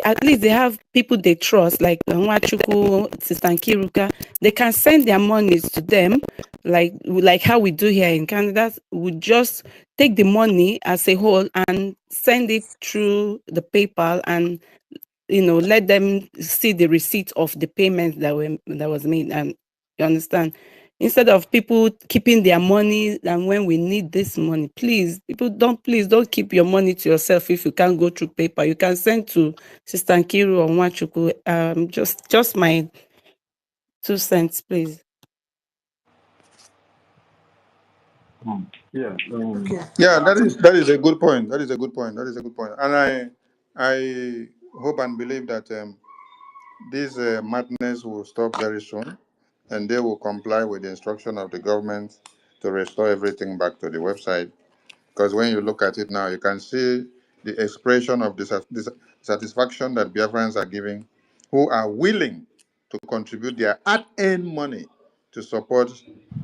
at least they have people they trust, like Nwachuku, Sister Kiruka. They can send their monies to them, like how we do here in Canada. We just take the money as a whole and send it through the PayPal, and let them see the receipt of the payment that was made. And you understand, instead of people keeping their money, and when we need this money, please don't keep your money to yourself. If you can't go through PayPal, you can send to Sister Nkiru or Nwachuku. Just my 2 cents, please. Yeah. Yeah, that is a good point. That is a good point. That is a good point. And I hope and believe that this madness will stop very soon, and they will comply with the instruction of the government to restore everything back to the website. Because when you look at it now, you can see the expression of dissatisfaction that Biafrans are giving, who are willing to contribute their hard-earned money to support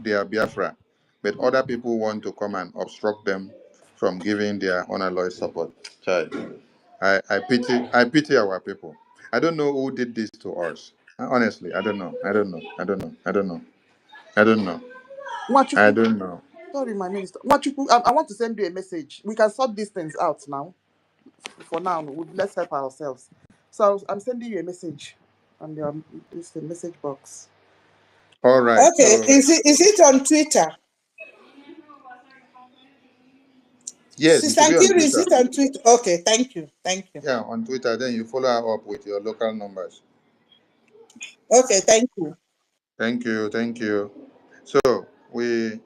their Biafra, but other people want to come and obstruct them from giving their unalloyed support. Child, I pity our people. I don't know who did this to us. Honestly, I don't know. I don't know. I don't know. I don't know. I don't know. I don't know. Sorry, my minister. Nwachuku, I want to send you a message. We can sort these things out now. For now, let's help ourselves. So I'm sending you a message, and it's the message box. All right. Okay, So is it on Twitter? yes, it Sister should be on Nkiru, is Twitter. it on Twitter? Okay, thank you. Yeah, on Twitter. Then you follow her up with your local numbers. Okay, thank you. Thank you. Thank you. So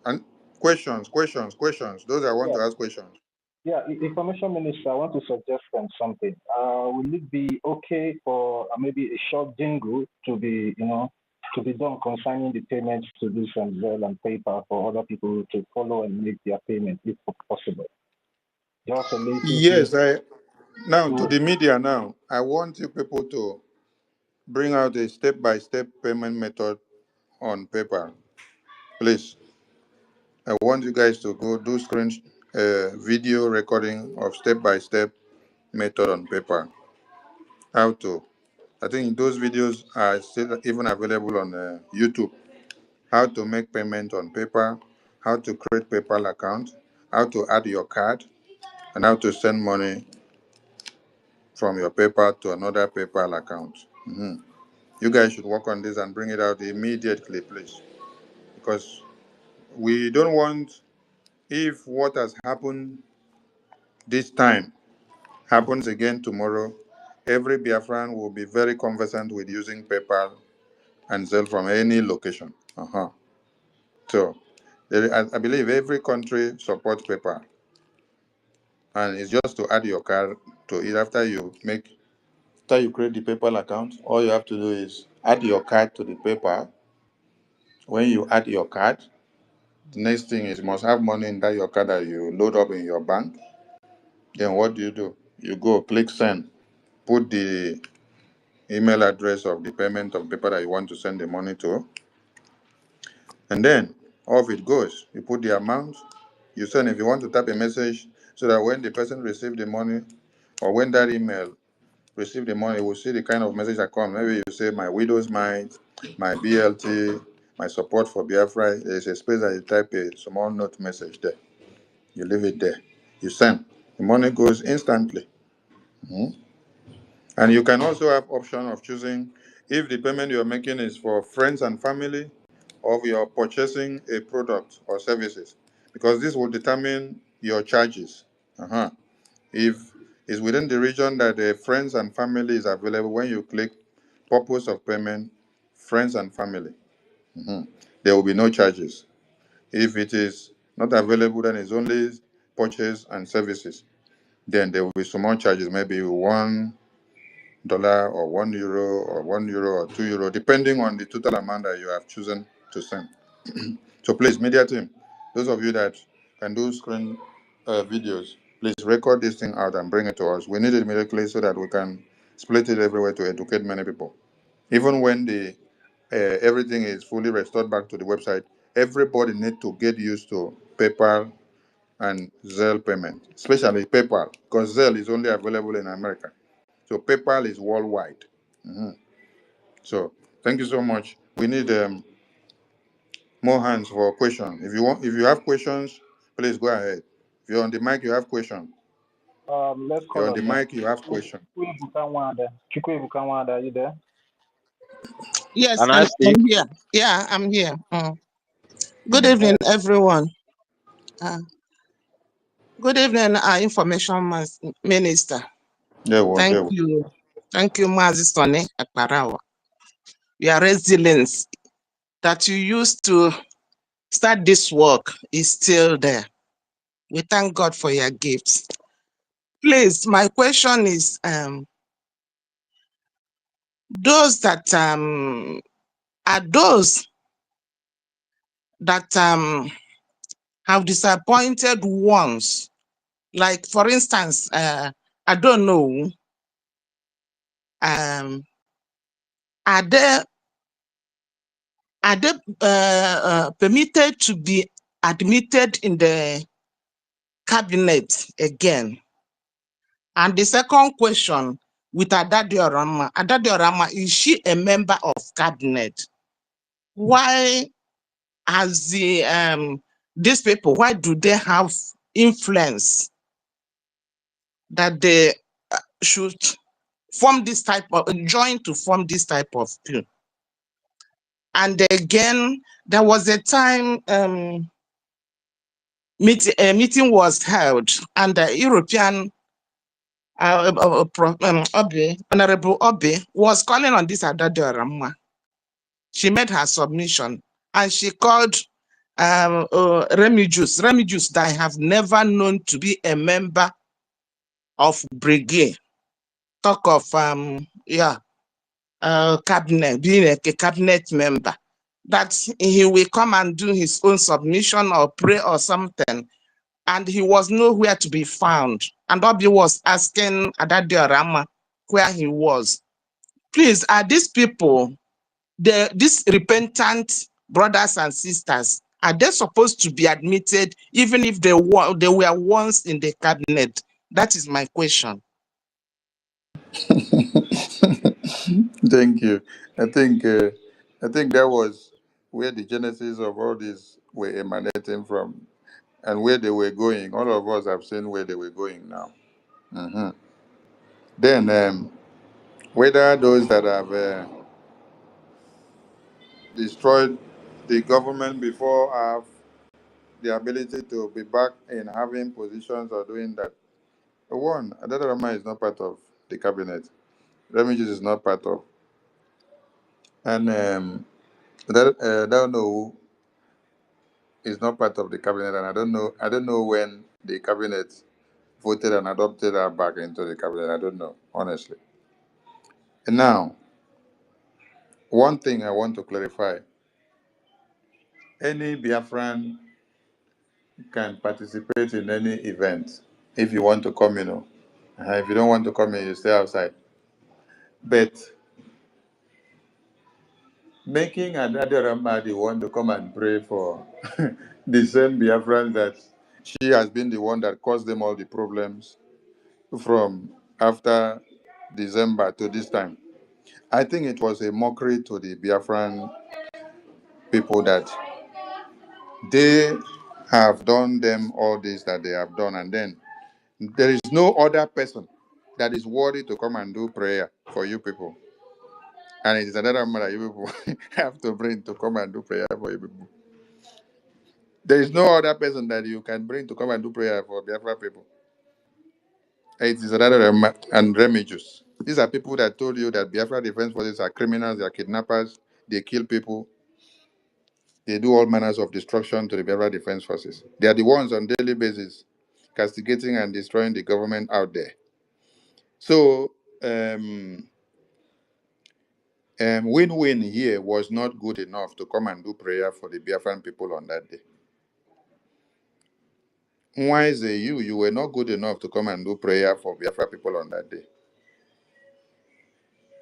and questions. Those that want Yeah. to ask questions. Yeah, Information Minister, I want to suggest something. Will it be okay for maybe a short jingle to be done concerning the payments to this and Zelle and PayPal for other people to follow and make their payment if possible? Just a little Yes, jingle. now to the media now. I want you people to bring out a step-by-step payment method on paper, please. I want you guys to go do screen video recording of step-by-step method on paper. How to? I think those videos are still even available on YouTube. How to make payment on paper, how to create PayPal account, how to add your card, and how to send money from your PayPal to another PayPal account. You guys should work on this and bring it out immediately, please. Because we don't want, if what has happened this time happens again tomorrow, every Biafran will be very conversant with using PayPal and Zelle from any location. So I believe every country supports PayPal. And it's just to add your card to it after you create the PayPal account. All you have to do is add your card to the PayPal. When you add your card, the next thing is you must have money in that your card that you load up in your bank. Then what do? You go click send, put the email address of the payment of paper that you want to send the money to, and then off it goes. You put the amount, you send. If you want to type a message so that when the person receives the money or when that email receive the money, we'll see the kind of message that comes. Maybe you say my widow's mite, my BLT, my support for Biafra. There's a space that you type a small note message there. You leave it there. You send. The money goes instantly. And you can also have option of choosing if the payment you're making is for friends and family or if you're purchasing a product or services, because this will determine your charges. If it's within the region that the friends and family is available, when you click purpose of payment, friends and family, there will be no charges. If it is not available, then it's only purchase and services. Then there will be some more charges, maybe $1 or €1 or €1 or €2, depending on the total amount that you have chosen to send. So please, media team, those of you that can do screen videos, please record this thing out and bring it to us. We need it immediately so that we can split it everywhere to educate many people. Even when the everything is fully restored back to the website, everybody need to get used to PayPal and Zelle payment, especially PayPal, because Zelle is only available in America. So PayPal is worldwide. Mhm. So thank you so much. We need more hands for questions. If you have questions, please go ahead. If you're on the mic, you have questions. Let's You're call on on the them. mic, you have questions. Chukwuebuka, are you there? Yes, Can I speak? I'm here. Yeah, I'm here. Good evening, everyone. Good evening, Information Minister. Thank you. Thank you, Mazi Sone Akparawa. Your resilience that you used to start this work is still there. We thank God for your gifts. Please, my question is, those that are those that have disappointed ones, like for instance, I don't know, are they permitted to be admitted in the cabinet again? And the second question with Adadiorama, is she a member of cabinet? Why has these people, why do they have influence that they should form this type of, join to form this type of bill? And again, there was a time a meeting was held, and the European Honorable Obi was calling on this Adadiorama. She made her submission, and she called Remigius that I have never known to be a member of Brgie. Talk of cabinet, being a cabinet member, that he will come and do his own submission or pray or something, and he was nowhere to be found. And Obi was asking Adadiorama where he was. Please, are these people, these repentant brothers and sisters, are they supposed to be admitted even if they were once in the cabinet? That is my question. Thank you. I think that was where the genesis of all this were emanating from and where they were going. All of us have seen where they were going now. Mhm. Then, whether those that have destroyed the government before have the ability to be back in having positions or doing that. One, Adadorama is not part of the cabinet. Remigius is not part of. And I don't know who is not part of the cabinet, and I don't know when the cabinet voted and adopted her back into the cabinet. I don't know, honestly. And now, one thing I want to clarify: any Biafran can participate in any event if you want to come, if you don't want to come in, you stay outside. But making Adadorama the one to come and pray for the same Biafrans that she has been the one that caused them all the problems from after December to this time. I think it was a mockery to the Biafran people that they have done them all this that they have done, and then there is no other person that is worthy to come and do prayer for you people. And it is another man that you people have to bring to come and do prayer for you people. There is no other person that you can bring to come and do prayer for Biafra people. It is another and Remigius. These are people that told you that Biafra Defense Forces are criminals, they are kidnappers, they kill people, they do all manners of destruction to the Biafra Defense Forces. They are the ones on daily basis castigating and destroying the government out there. So, win-win here was not good enough to come and do prayer for the Biafran people on that day. Why is it you were not good enough to come and do prayer for Biafra people on that day?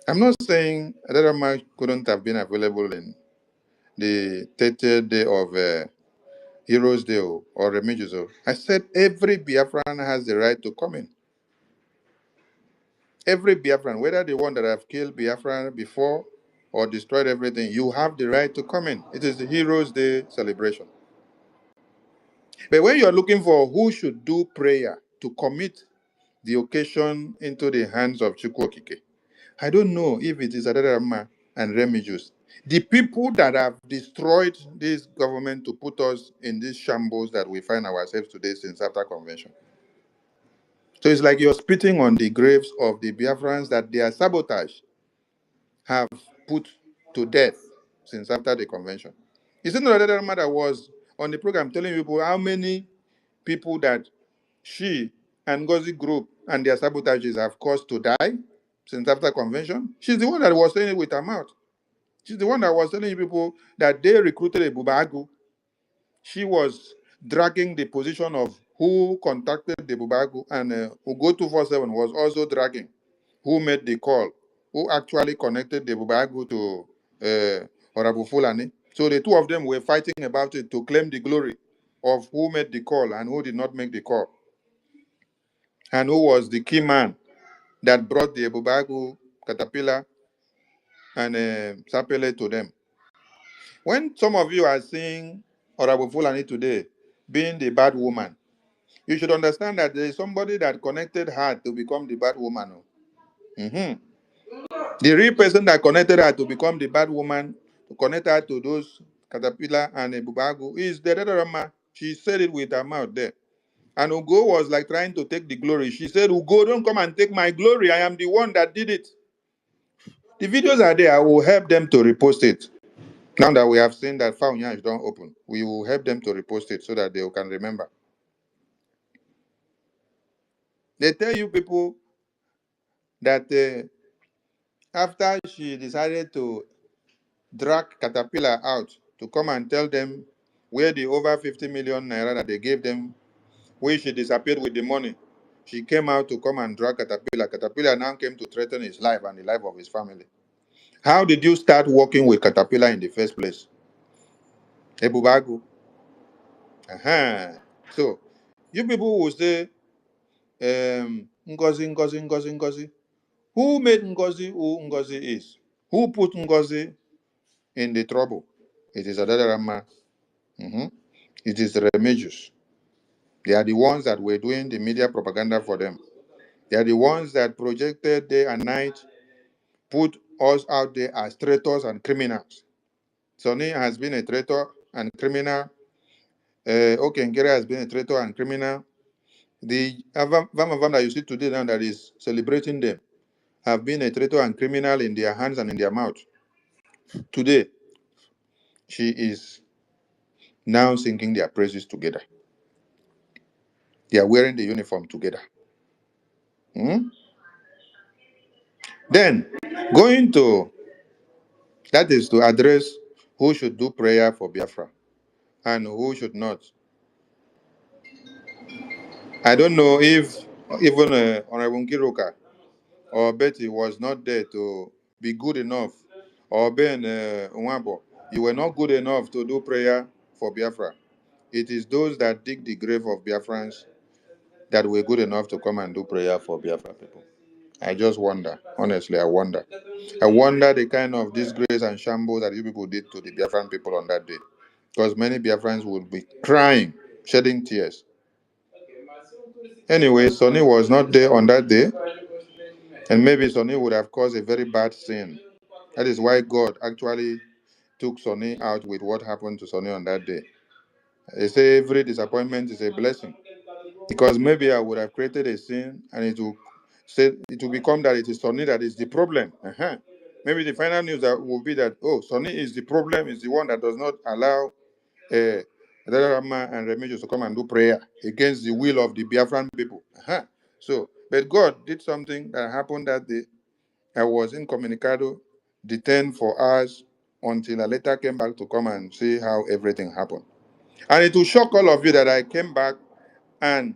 I'm not saying Adadorama couldn't have been available in the 30th day of Heroes Day or Remigius. I said every Biafran has the right to come in. Every Biafran, whether the one that have killed Biafran before or destroyed everything, you have the right to come in. It is the Heroes Day celebration. But when you are looking for who should do prayer to commit the occasion into the hands of Chukwokike, I don't know if it is Adarama and Remigius. The people that have destroyed this government to put us in these shambles that we find ourselves today since after convention. So it's like you're spitting on the graves of the Biafrans that their sabotage have put to death since after the convention. Is it not Adarama that was on the program telling people how many people that she and NGOZI group and their sabotages have caused to die since after convention? She's the one that was saying it with her mouth. She's the one that was telling people that they recruited a Bubagu. She was dragging the position of who contacted the Bubagu, and Ugo 247 was also dragging who made the call, who actually connected the Bubagu to Horabu Fulani. So the two of them were fighting about it to claim the glory of who made the call and who did not make the call, and who was the key man that brought the Bubagu, Caterpillar, and Sapele to them. When some of you are seeing Horabu Fulani today being the bad woman, you should understand that there is somebody that connected her to become the bad woman. Mhm. The real person that connected her to become the bad woman, to connect her to those Caterpillar and Bubagu, is the Rama. She said it with her mouth there. And Ugo was like trying to take the glory. She said, Ugo, don't come and take my glory. I am the one that did it. The videos are there. I will help them to repost it. Now that we have seen that Faunya is don't open, we will help them to repost it so that they can remember. They tell you people that after she decided to drag Caterpillar out to come and tell them where the over 50 million naira that they gave them, where she disappeared with the money, she came out to come and drag Caterpillar. Caterpillar now came to threaten his life and the life of his family. How did you start working with Caterpillar in the first place? Ebubagu. So, you people will say, Ngozi, Ngozi, Ngozi, Ngozi. Who made Ngozi who Ngozi is? Who put Ngozi in the trouble? It is Adadarama. It is the Remigius. They are the ones that were doing the media propaganda for them. They are the ones that projected day and night, put us out there as traitors and criminals. Sonny has been a traitor and criminal. Okenkere has been a traitor and criminal. The Vam that you see today now that is celebrating them have been a traitor and criminal in their hands and in their mouth. Today, she is now singing their praises together. They are wearing the uniform together. Then, going to, that is to address who should do prayer for Biafra and who should not. I don't know if even Honorable Nkiruka or Betty was not there to be good enough, or Ben Nwabo, you were not good enough to do prayer for Biafra. It is those that dig the grave of Biafrans that were good enough to come and do prayer for Biafra people. I just wonder, honestly, I wonder. I wonder the kind of disgrace and shambles that you people did to the Biafran people on that day. Because many Biafrans would be crying, shedding tears. Anyway, Sonny was not there on that day. And maybe Sonny would have caused a very bad sin. That is why God actually took Sonny out with what happened to Sonny on that day. They say every disappointment is a blessing. Because maybe I would have created a sin and it will become that it is Sonny that is the problem. Maybe the final news that will be that, oh, Sonny is the problem, is the one that does not allow Rama and Remigius to come and do prayer against the will of the Biafran people. So, but God did something that happened that day. I was incommunicado, detained for hours until I later came back to come and see how everything happened. And it will shock all of you that I came back and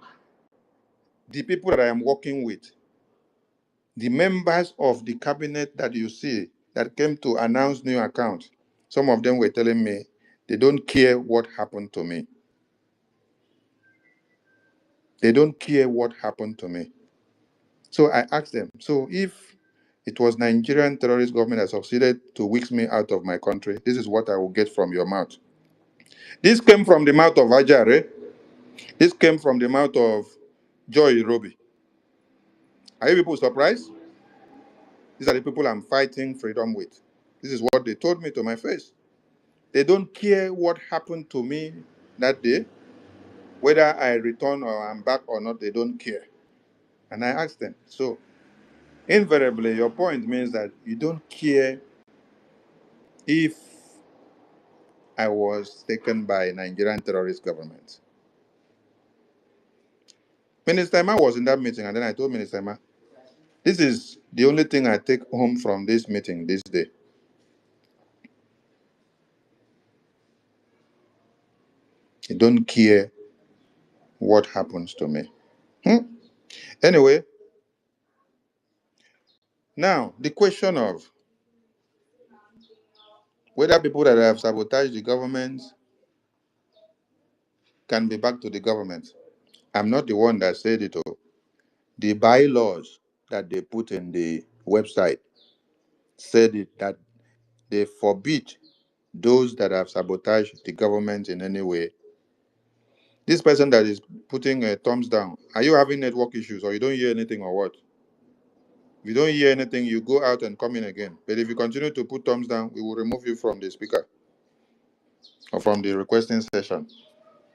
the people that I am working with, the members of the cabinet that you see that came to announce new accounts, some of them were telling me they don't care what happened to me. They don't care what happened to me. So I asked them, so if it was Nigerian terrorist government that succeeded to whisk me out of my country, this is what I will get from your mouth. This came from the mouth of Ajare. This came from the mouth of Joy Irobi. Are you people surprised? These are the people I'm fighting freedom with. This is what they told me to my face. They don't care what happened to me that day. Whether I return or I'm back or not, they don't care. And I asked them, so invariably, your point means that you don't care if I was taken by Nigerian terrorist government. Minister Emma was in that meeting, and then I told Minister Emma, this is the only thing I take home from this meeting this day. You don't care what happens to me. Anyway, now the question of whether people that have sabotaged the government can be back to the government. I'm not the one that said it. The bylaws that they put in the website said it, that they forbid those that have sabotaged the government in any way. This person that is putting a thumbs down, are you having network issues or you don't hear anything or what? If you don't hear anything, you go out and come in again. But if you continue to put thumbs down, we will remove you from the speaker or from the requesting session,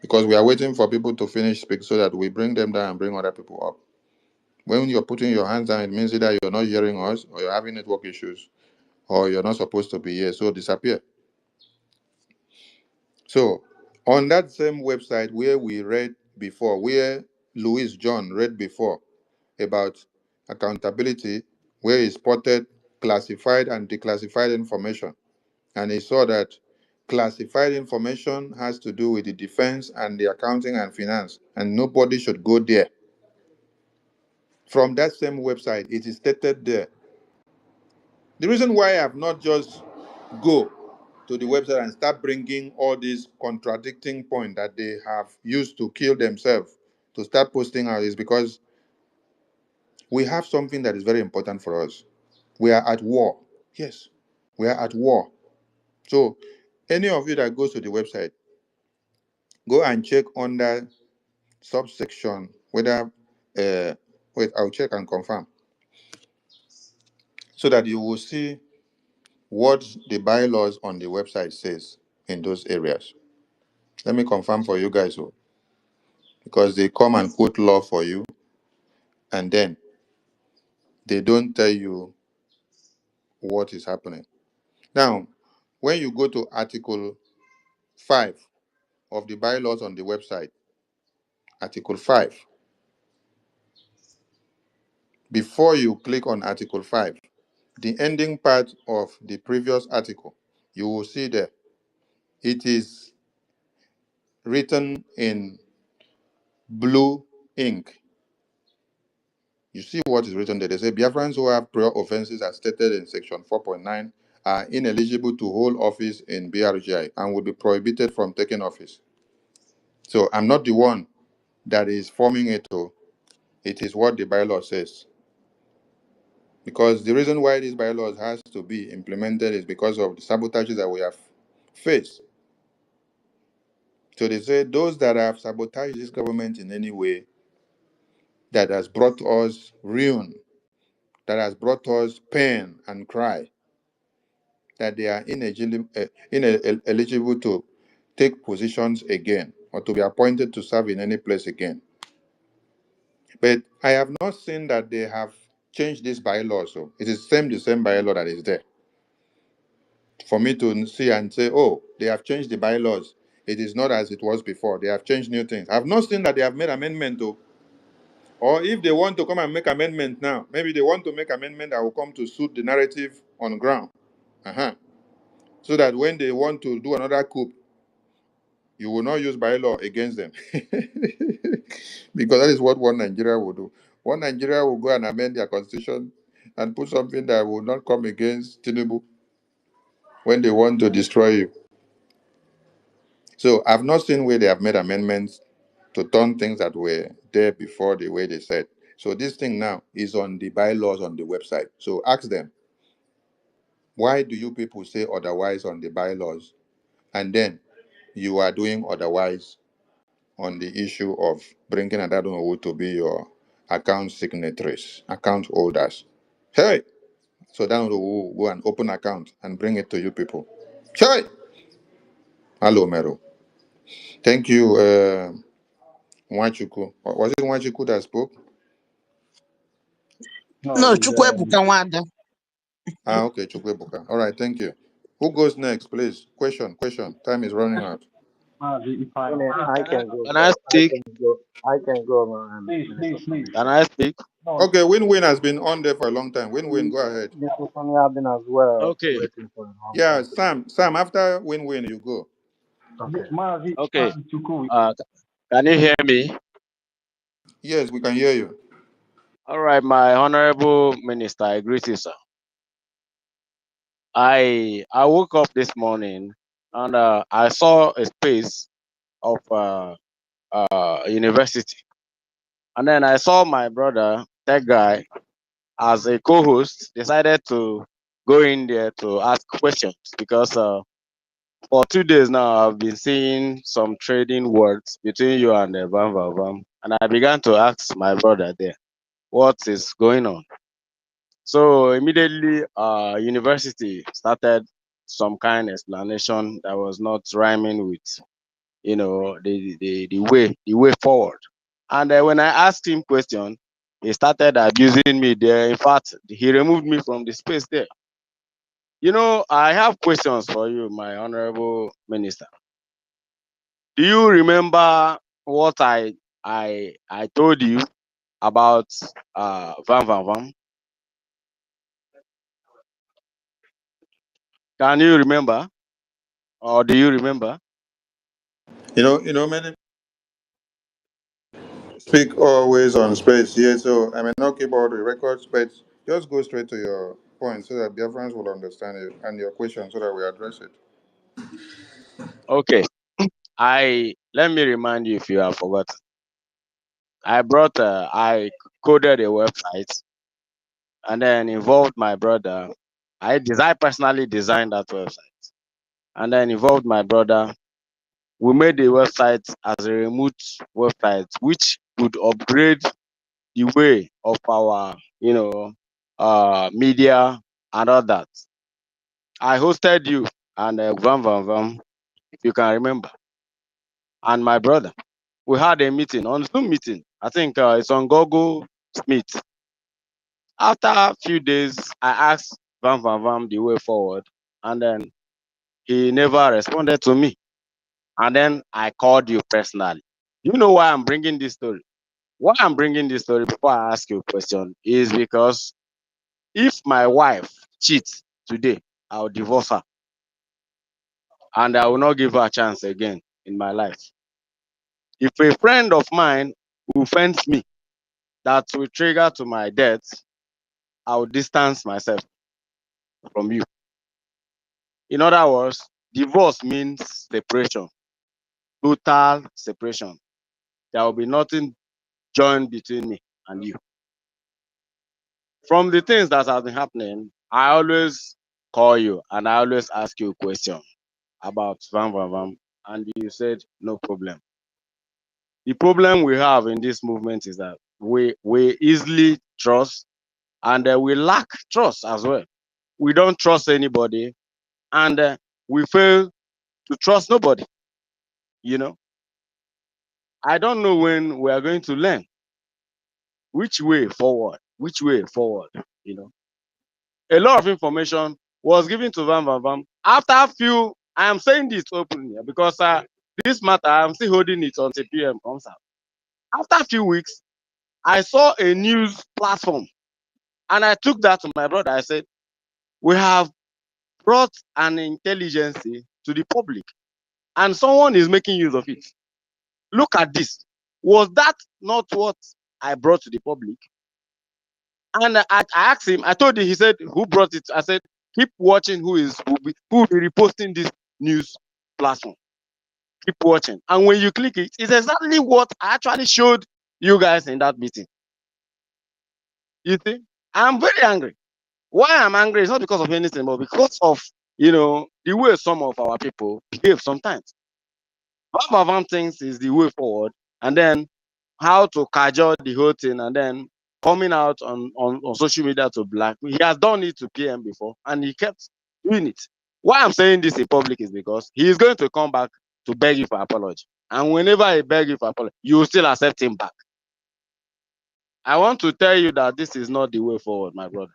because we are waiting for people to finish speak so that we bring them down and bring other people up. When you're putting your hands down, it means either you're not hearing us or you're having network issues or you're not supposed to be here, so disappear. So on that same website where we read before, where Louis John read before about accountability, where he spotted classified and declassified information, and he saw that classified information has to do with the defense and the accounting and finance, and nobody should go there. From that same website, it is stated there. The reason why I have not just go to the website and start bringing all these contradicting points that they have used to kill themselves to start posting out is because we have something that is very important for us. We are at war. Yes, we are at war. So any of you that goes to the website, go and check under subsection whether, wait, I'll check and confirm, so that you will see what the bylaws on the website says in those areas. Let me confirm for you guys, because they come and quote law for you, and then they don't tell you what is happening. Now, when you go to Article 5 of the bylaws on the website, Article 5, before you click on Article 5, the ending part of the previous article, you will see there, it is written in blue ink. You see what is written there. They say Biafrans who have prior offenses as stated in section 4.9 are ineligible to hold office in BRGI and will be prohibited from taking office. So I'm not the one that is forming it. It is what the bylaw says. Because the reason why these bylaws has to be implemented is because of the sabotages that we have faced. So they say those that have sabotaged this government in any way, that has brought us ruin, that has brought us pain and cry, that they are ineligible to take positions again or to be appointed to serve in any place again. But I have not seen that they have changed this bylaw. So it is the same bylaw that is there. For me to see and say, oh, they have changed the bylaws. It is not as it was before. They have changed new things. I have not seen that they have made amendment to. Or if they want to come and make amendment now, maybe they want to make amendment that will come to suit the narrative on ground. So that when they want to do another coup, you will not use bylaw against them. Because that is what one Nigeria will do. One Nigeria will go and amend their constitution and put something that will not come against Tinubu when they want to destroy you. So I've not seen where they have made amendments to turn things that were there before the way they said. So this thing now is on the bylaws on the website. So ask them, why do you people say otherwise on the bylaws, and then you are doing otherwise on the issue of bringing Adadunwu to be your account signatories, account holders? Hey, so then we'll go and open account and bring it to you people. Hey, hello, Mero. Thank you, Nwachuku. Was it Nwachuku that spoke? No, Chukwebuka Wada. Ah, okay, Chukwebuka. All right, thank you. Who goes next, please? Question. Time is running out. I can go. Can I speak? I can go, Can I speak? Okay, Win-Win has been on there for a long time. Win-Win, go ahead. Mr. Sonny have been as well Okay. waiting for a long Yeah, time. Sam, after Win-Win, you go. Okay. Can you hear me? Yes, we can hear you. All right, my honorable minister, I greet you, sir. I woke up this morning and I saw a space of university, and then I saw my brother, that guy, as a co-host, decided to go in there to ask questions because for 2 days now I've been seeing some trading words between you and the Van Van Van, and I began to ask my brother there what is going on. So immediately, university started some kind of explanation that was not rhyming with, the way forward. And when I asked him question, he started abusing me there. In fact, he removed me from the space there. I have questions for you, my honorable minister. Do you remember what I told you about Van Van Van? Can you remember? Or do you remember? Many speak always on space here, so I may not keep all the records, but just go straight to your point so that Biafrans will understand it and your question so that we address it. Okay. Let me remind you if you have forgotten. I coded a website and then involved my brother. I personally designed that website and then involved my brother. We made the website as a remote website, which would upgrade the way of our, media and all that. I hosted you and Van Van Van, if you can remember, and my brother. We had a meeting on Zoom meeting. I think it's on Google Meet. After a few days, I asked Van Van Van the way forward, and then he never responded to me. And then I called you personally. You know why I'm bringing this story? Why I'm bringing this story before I ask you a question is because if my wife cheats today, I'll divorce her. And I will not give her a chance again in my life. If a friend of mine offends me, that will trigger to my death, I will distance myself from you. In other words, divorce means separation, total separation. There will be nothing joined between me and you. From the things that have been happening, I always call you and I always ask you a question about Van Van Van, and you said no problem. The problem we have in this movement is that we easily trust, and we lack trust as well. We don't trust anybody, and we fail to trust nobody. I don't know when we are going to learn which way forward. A lot of information was given to Van Van Van. After a few, I am saying this openly because this matter, I'm still holding it until PM comes out. After a few weeks, I saw a news platform and I took that to my brother. I said, we have brought an intelligence to the public and someone is making use of it. Look at this. Was that not what I brought to the public? And I asked him, I told him, he said, who brought it? I said, keep watching who will be reposting this news platform. Keep watching. And when you click it, it's exactly what I actually showed You guys in that meeting. You see, I'm very angry. Why I'm angry is not because of anything, but because of the way some of our people behave sometimes. One of them things is the way forward, and then how to cajole the whole thing, and then coming out on social media to black. He has done it to PM before, and he kept doing it. Why I'm saying this in public is because he is going to come back to beg you for apology. And whenever he begs you for apology, you will still accept him back. I want to tell you that this is not the way forward, my brother.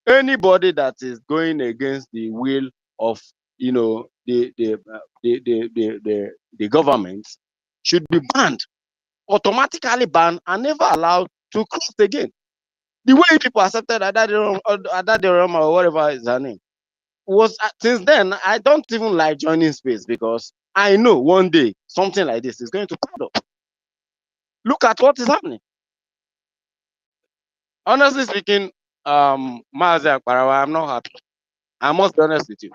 Anybody that is going against the will of the government should be banned, automatically banned, and never allowed to cross again. The way people accepted Adaderom or whatever is her name was since then I don't even like joining space because I know one day something like this is going to pop up. Look at what is happening. Honestly speaking, Mazi Akbarawa, I'm not happy. I must be honest with you.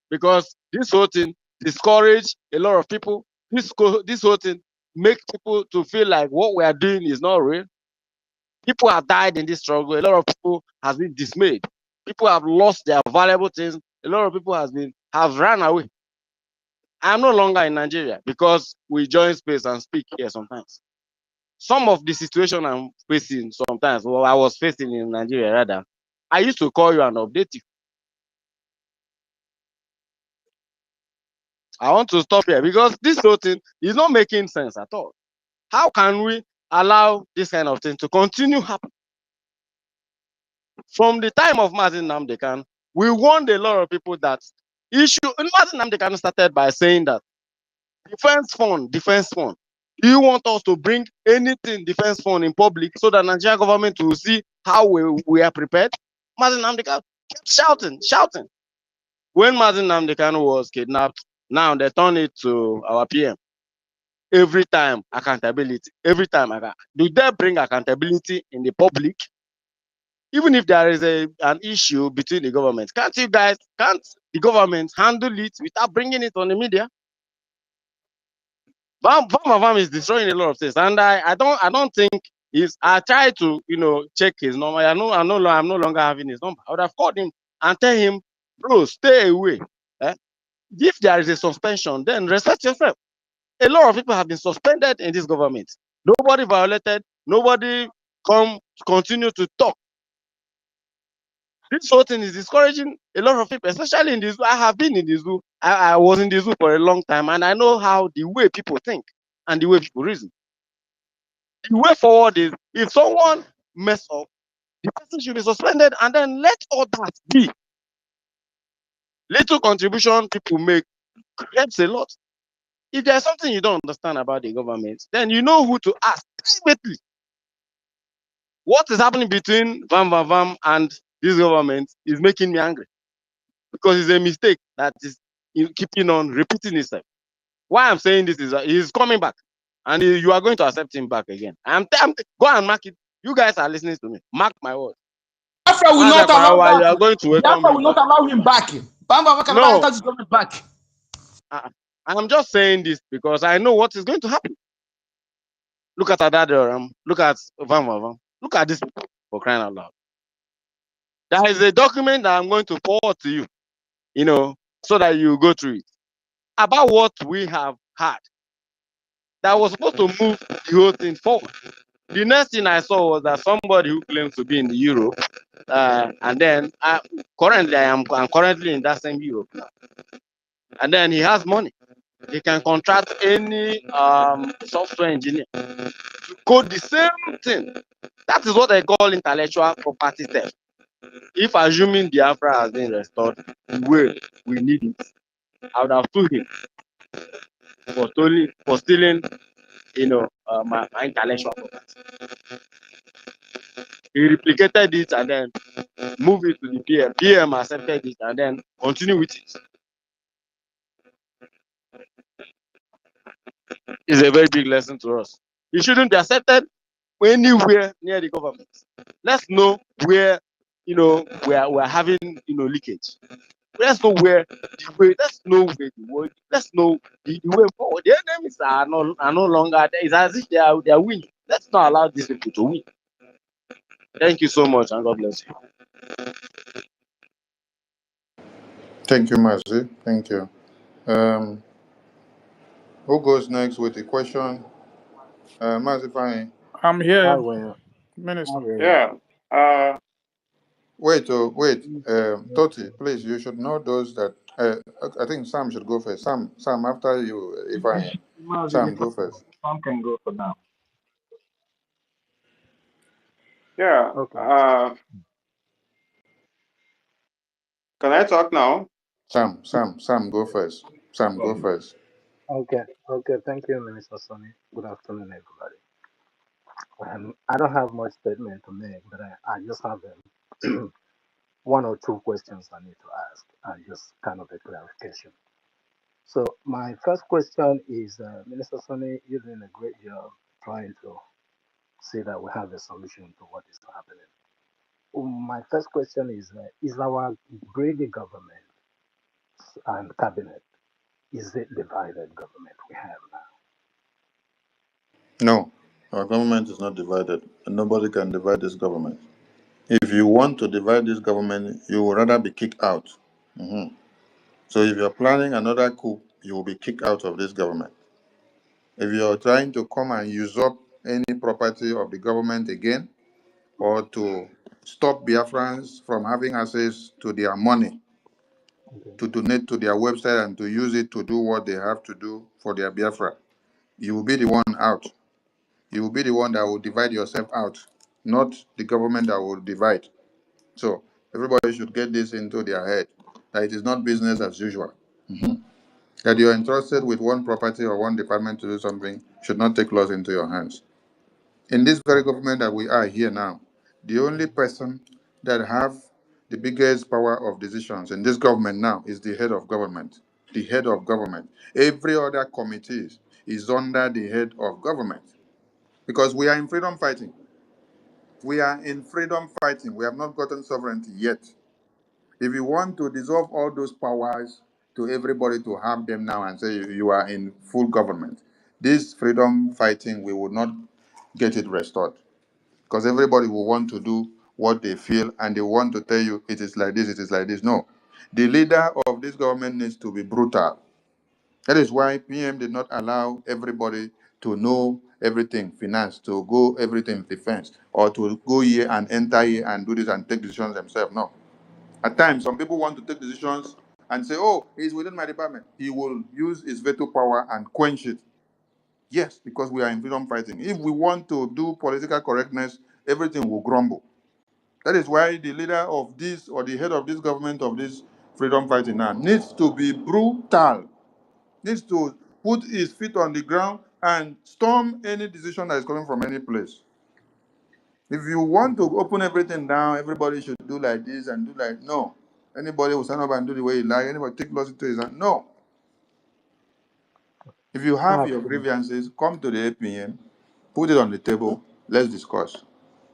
Because this whole thing discourage a lot of people. This whole thing make people to feel like what we are doing is not real. People have died in this struggle. A lot of people have been dismayed. People have lost their valuable things. A lot of people have run away. I'm no longer in Nigeria because we join space and speak here sometimes. Some of the situation I'm facing sometimes, well, I was facing in Nigeria rather, I used to call you and update you. I want to stop here because this whole thing is not making sense at all. How can we allow this kind of thing to continue happening? From the time of Mazi Nnamdi Kanu, we warned a lot of people that issue. Mazi Nnamdi Kanu started by saying that defense fund. Do you want us to bring anything defense fund in public so that Nigerian government will see how we are prepared? Mazi Nnamdi Kanu kept shouting. When Mazi Nnamdi Kanu was kidnapped, now they turn it to our PM. Every time accountability. Every time do they bring accountability in the public? Even if there is an issue between the government, can't the government handle it without bringing it on the media? Bam is destroying a lot of things, and I don't think I try to check his number. I'm no longer having his number. I would have called him and tell him, bro, stay away. If there is a suspension, then respect yourself. A lot of people have been suspended in this government. Nobody violated. Nobody continue to talk. This whole thing is discouraging a lot of people, especially in the zoo. I have been in the zoo. I was in the zoo for a long time, and I know how the way people think and the way people reason. The way forward is if someone mess up, the person should be suspended, and then let all that be. Little contribution people make helps a lot. If there's something you don't understand about the government, then you know who to ask privately. What is happening between Vam and this government is making me angry because it's a mistake that is keeping on repeating itself. Why I'm saying this is he's coming back, and you are going to accept him back again. Go and mark it. You guys are listening to me. Mark my word. Biafra will not allow that. You are going to Biafra will not allow him back. Bamba can no. enter his government back. I'm just saying this because I know what is going to happen. Look at Adaderam. Look at Vam. Look at this people, for crying out loud. There is a document that I'm going to forward to you, so that you go through it. About what we have had. That was supposed to move the whole thing forward. The next thing I saw was that somebody who claims to be in the Europe, and then I'm currently in that same Europe. And then he has money. He can contract any software engineer to code the same thing. That is what they call intellectual property theft. If assuming Biafra has been restored the way we need it, I would have sued him for stealing, my intellectual property. He replicated it and then moved it to the PM. PM accepted it and then continue with it. It's a very big lesson to us. It shouldn't be accepted anywhere near the government. Let's know where we're having leakage. Let's know where the way. Let's know where the way. Let's know the way forward. The enemies are no longer there. It's as if they are winning. Let's not allow these people to win. Thank you so much, and God bless you. Thank you, Mazi. Thank you. Who goes next with the question? Mazi Fine. I'm I here, will. I Minister. will. Yeah. Wait, Toti, please, you should know those that. I think Sam should go first. Sam, after you, if I. Sam, go first. Some can go for now. Yeah. Okay. Can I talk now? Sam, go first. Sam, go first. Okay. Okay. Thank you, Minister Sonny. Good afternoon, everybody. I don't have much statement to make, but I just have one or two questions I need to ask, and just kind of a clarification. So my first question is, Minister Sonny, you're doing a great job trying to see that we have a solution to what is happening. My first question is our Brady government and cabinet, is it divided government we have now? No, our government is not divided, and nobody can divide this government. If you want to divide this government, you would rather be kicked out. Mhm. So if you're planning another coup, you will be kicked out of this government. If you're trying to come and usurp any property of the government again, or to stop Biafrans from having access to their money, to donate to their website and to use it to do what they have to do for their Biafra, you will be the one out. You will be the one that will divide yourself out, not the government that will divide. So everybody should get this into their head, that it is not business as usual. Mhm. That you're entrusted with one property or one department to do something should not take laws into your hands. In this very government that we are here now, the only person that have the biggest power of decisions in this government now is the head of government. The head of government. Every other committee is under the head of government. Because we are in freedom fighting. We are in freedom fighting. We have not gotten sovereignty yet. If you want to dissolve all those powers to everybody to have them now and say you are in full government, this freedom fighting, we will not get it restored. Because everybody will want to do what they feel and they want to tell you it is like this, it is like this. No. The leader of this government needs to be brutal. That is why PM did not allow everybody to know everything, finance, to go everything defense, or to go here and enter here and do this and take decisions themselves. No. At times, some people want to take decisions and say, oh, it's within my department. He will use his veto power and quench it. Yes, because we are in freedom fighting. If we want to do political correctness, everything will crumble. That is why the leader of this or the head of this government of this freedom fighting now needs to be brutal, needs to put his feet on the ground and storm any decision that is coming from any place. If you want to open everything down, everybody should do like this and do like, no. Anybody will stand up and do the way he like, anybody take laws into his hand. No. If you have your grievances, come to the APM, put it on the table, let's discuss.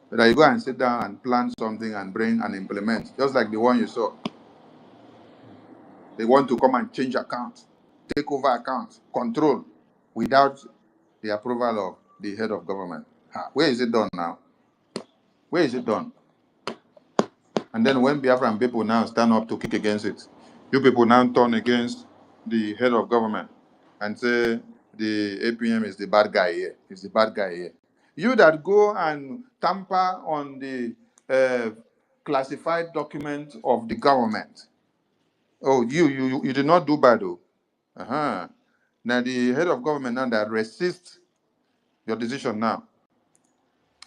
But you go and sit down and plan something and bring and implement, just like the one you saw. They want to come and change accounts, take over accounts, control, without the approval of the head of government. Where is it done now? Where is it done? And then when Biafran people now stand up to kick against it, you people now turn against the head of government and say the APM is the bad guy here. Is the bad guy here. You that go and tamper on the classified document of the government. Oh, you did not do bad, though. Now the head of government now that resists your decision now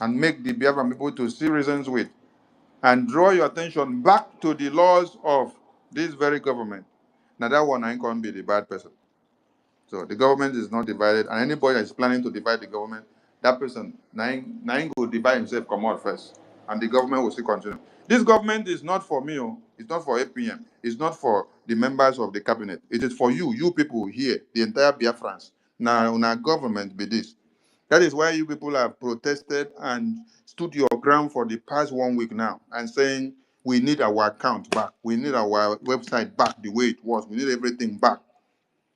and make the Biafran people to see reasons with and draw your attention back to the laws of this very government. Now that one I can't be the bad person. So the government is not divided, and anybody that is planning to divide the government, that person Naing will divide himself, come out first, and the government will still continue. This government is not for me, it's not for APM, it's not for the members of the cabinet. It is for you people here, the entire Biafrans. Now, on our government be this. That is why you people have protested and stood your ground for the past 1 week now and saying we need our account back. We need our website back the way it was. We need everything back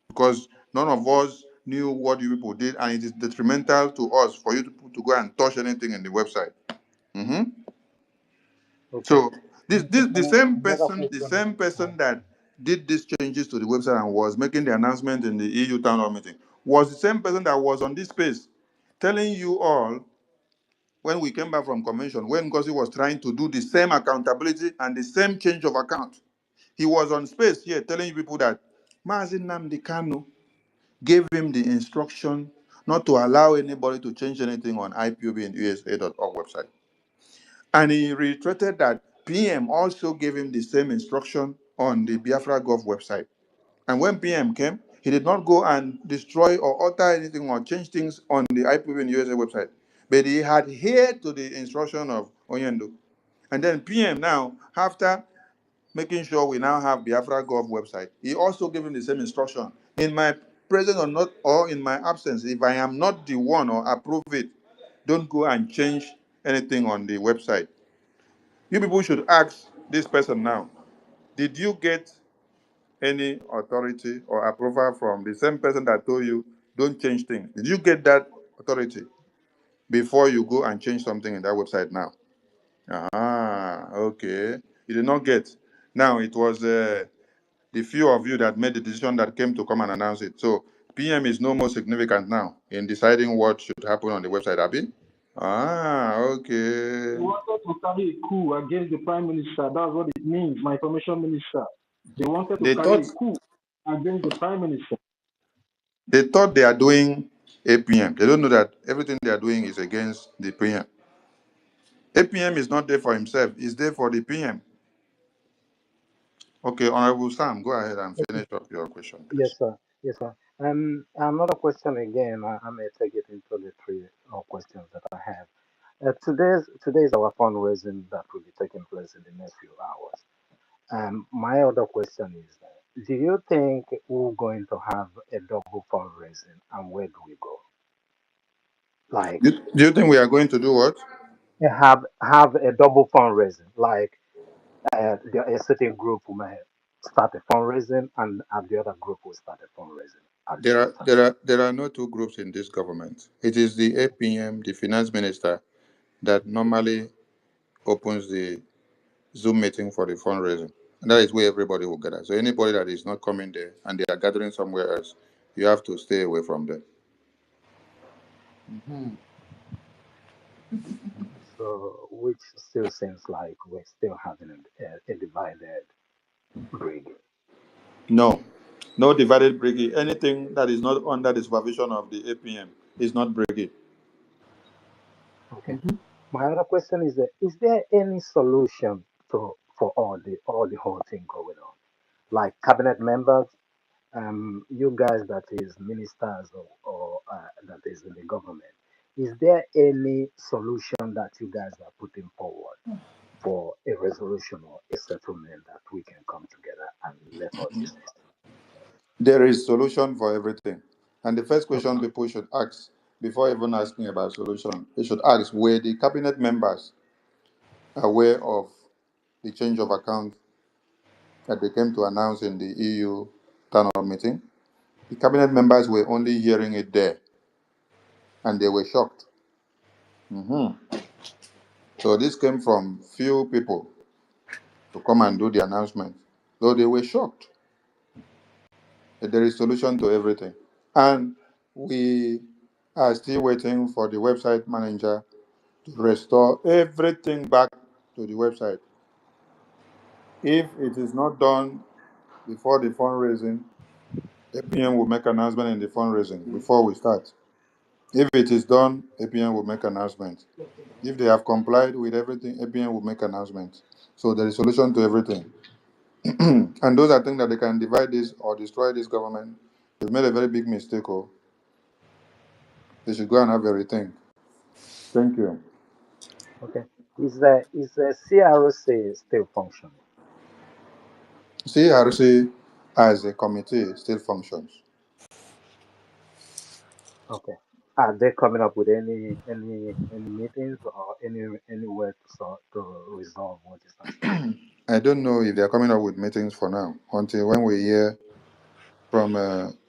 because none of us knew what you people did, and it is detrimental to us for you to go and touch anything in the website. Okay. So this the same Another person that did these changes to the website and was making the announcement in the EU town hall meeting was the same person that was on this space telling you all when we came back from convention, when NGOZI was trying to do the same accountability and the same change of account. He was on space here telling you people that Mazi Nnamdi Kanu gave him the instruction not to allow anybody to change anything on IPOB and USA.org website. And he reiterated that PM also gave him the same instruction on the Biafra Gov website. And when PM came, he did not go and destroy or alter anything or change things on the IPOB and USA website. But he had adhered to the instruction of Onyendo. And then PM now, after making sure we now have Biafra Gov website, he also gave him the same instruction. In my presence or not, or in my absence, if I am not the one or approve it, don't go and change anything on the website. You people should ask this person now, did you get any authority or approval from the same person that told you don't change things? Did you get that authority before you go and change something in that website now? Okay. You did not get. Now it was the few of you that made the decision that came to come and announce it. So PM is no more significant now in deciding what should happen on the website, Abi? Okay. They wanted to carry a coup against the Prime Minister. That's what it means, my information minister. They wanted to carry a coup against the Prime Minister. They thought they are doing APM. They don't know that everything they are doing is against the PM. APM is not there for himself. It's there for the PM. Okay, Honorable Sam, go ahead and finish up your question, please. Yes, sir. Yes, sir. Another question again. I may take it into the three questions that I have. Today's our fundraising that will be taking place in the next few hours. My other question is, do you think we're going to have a double fundraising, and where do we go? Like, Do you think we are going to do what? have a double fundraising, like a certain group may start a fundraising, and the other group will start a fundraising at the same time. There are no two groups in this government. It is the APM, the finance minister, that normally opens the Zoom meeting for the fundraising. And that is where everybody will gather. So anybody that is not coming there and they are gathering somewhere else, you have to stay away from them. So, which still seems like we're still having a divided Brgie. No divided Brgie. Anything that is not under the supervision of the APM is not Brgie. Okay. My other question is there any solution for all the whole thing going on? Like cabinet members, you guys that is ministers or that is in the government, is there any solution that you guys are putting forward for a resolution or a settlement that we can come together and let all this? There is solution for everything. And the first question people should ask before even asking about solution, they should ask, were the cabinet members aware of the change of account that they came to announce in the EU town hall meeting? The cabinet members were only hearing it there, and they were shocked. So this came from few people to come and do the announcement. So they were shocked. That there is solution to everything. And we are still waiting for the website manager to restore everything back to the website. If it is not done before the fundraising, APM will make announcement in the fundraising before we start. If it is done, APM will make announcement. If they have complied with everything, APM will make announcement. So there is solution to everything. And those that think that they can divide this or destroy this government, they've made a very big mistake. They should go and have a rethink. Thank you. Okay. Is the CRC still functioning? CRC as a committee still functions. Okay. Are they coming up with any meetings or any way to resolve what is happening? I don't know if they're coming up with meetings for now until when we hear from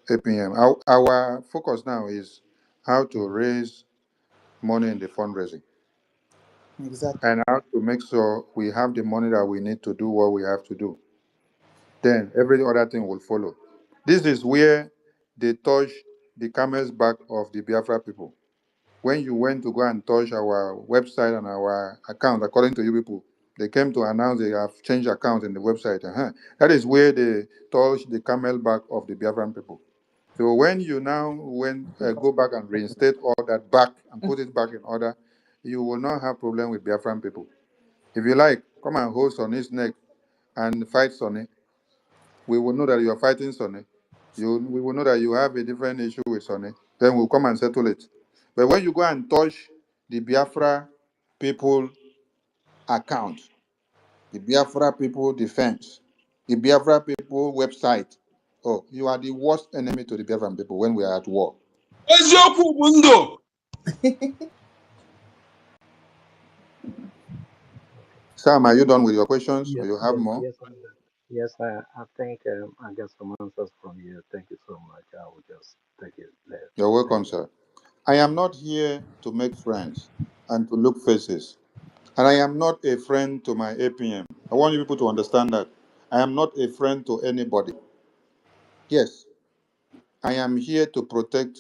APM. Our focus now is how to raise money in the fundraising Exactly. and how to make sure we have the money that we need to do what we have to do. Then every other thing will follow. This is where they touch the camel's back of the Biafra people. When you went to go and touch our website and our account, according to you people, they came to announce they have changed account in the website. That is where they touch the camel back of the Biafran people. So when you now go back and reinstate all that back and put it back in order, you will not have problem with Biafran people. If you like, come and hold Sonny's neck and fight Sonny. We will know that you are fighting Sonny. We will know that you have a different issue with Sonny. Then we'll come and settle it. But when you go and touch the Biafra people account, the Biafra people defense, the Biafra people website, oh, you are the worst enemy to the Biafran people when we are at war. Sam, are you done with your questions? Or Yes, you have yes, more? yes, yes. I think I got some answers from you. Thank you so much. I will just take it later. You're welcome, Thank you. sir. I am not here to make friends and to look faces. And I am not a friend to my APM. I want you people to understand that. I am not a friend to anybody. Yes, I am here to protect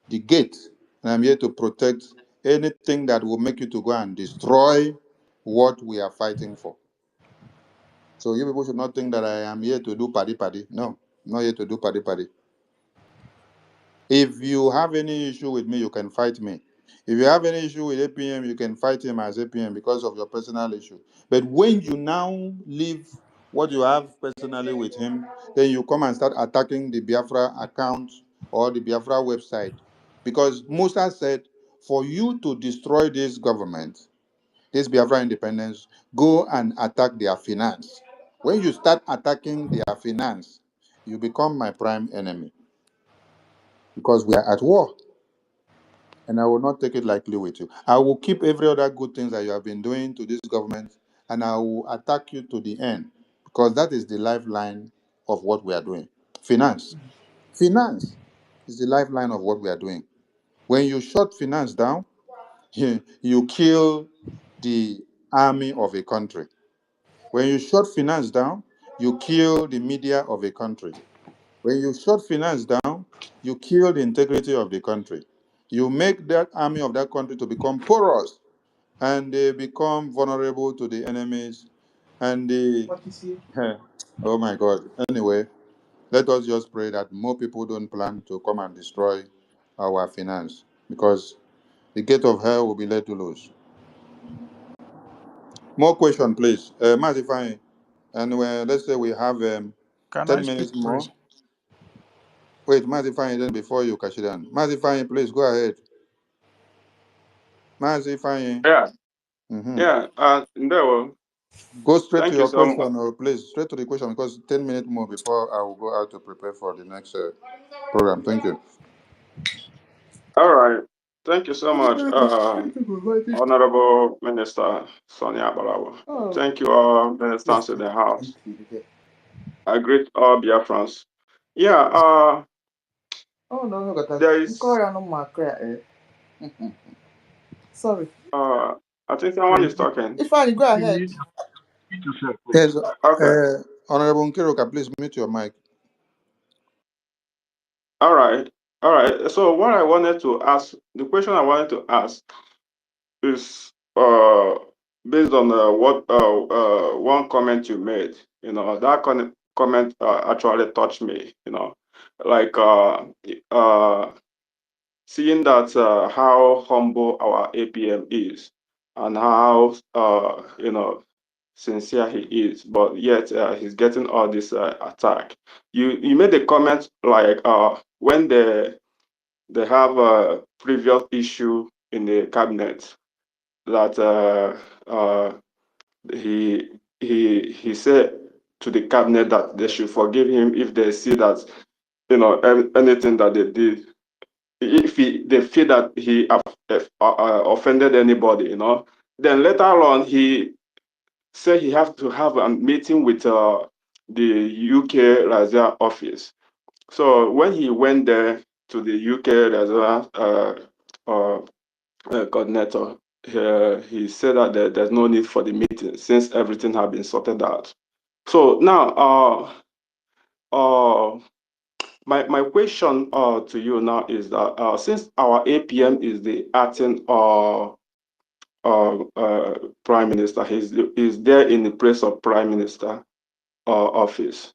the gate. And I'm here to protect anything that will make you to go and destroy what we are fighting for. So you people should not think that I am here to do paddy. No, I'm not here to do paddy. If you have any issue with me, you can fight me. If you have any issue with APM, you can fight him as APM because of your personal issue. But when you now leave what you have personally with him, then you come and start attacking the Biafra account or the Biafra website. Because Musa said, for you to destroy this government, this Biafra independence, go and attack their finance. When you start attacking their finance, you become my prime enemy because we are at war. And I will not take it lightly with you. I will keep every other good things that you have been doing to this government, and I will attack you to the end, because that is the lifeline of what we are doing. Finance. Finance is the lifeline of what we are doing. When you shut finance down, you kill the army of a country. When you shut finance down, you kill the media of a country. When you shut finance down, you kill the integrity of the country. You make that army of that country to become porous, and they become vulnerable to the enemies. And the oh my God. Anyway, let us just pray that more people don't plan to come and destroy our finance, because the gate of hell will be let to loose. More question, please. Mazify, and let's say we have Can I 10 speak, minutes please? more. Wait, Mazify, then before you catch it on. Mazify, please go ahead. Mazify. Yeah, Mm-hmm. yeah. No, Go straight to thank you your so much. question, or please, straight to the question, because 10 minutes more before I will go out to prepare for the next program. Thank you. All right. Thank you so much, Honorable Minister Sonia Balawa. Thank you, all ministers in the House. I greet all Biafrans. Yeah, there is, Sorry. I think someone is talking. Ifeanyi, go ahead. Yes, Okay. Honorable Nkiruka, please mute your mic. All right. All right. So what I wanted to ask, the question I wanted to ask is based on what one comment you made. You know, that comment actually touched me. You know, like seeing that how humble our APM is, and how you know, sincere he is, but yet he's getting all this attack. You made a comment like when they have a previous issue in the cabinet that he said to the cabinet that they should forgive him if they see that, you know, anything that they did if they feel that he offended anybody, you know. Then later on, he said he has to have a meeting with the UK Razia office. So when he went there to the UK Razia coordinator, he said that there's no need for the meeting since everything had been sorted out. So now, my question to you now is that since our APM is the acting Prime Minister, he's there in the place of Prime Minister office.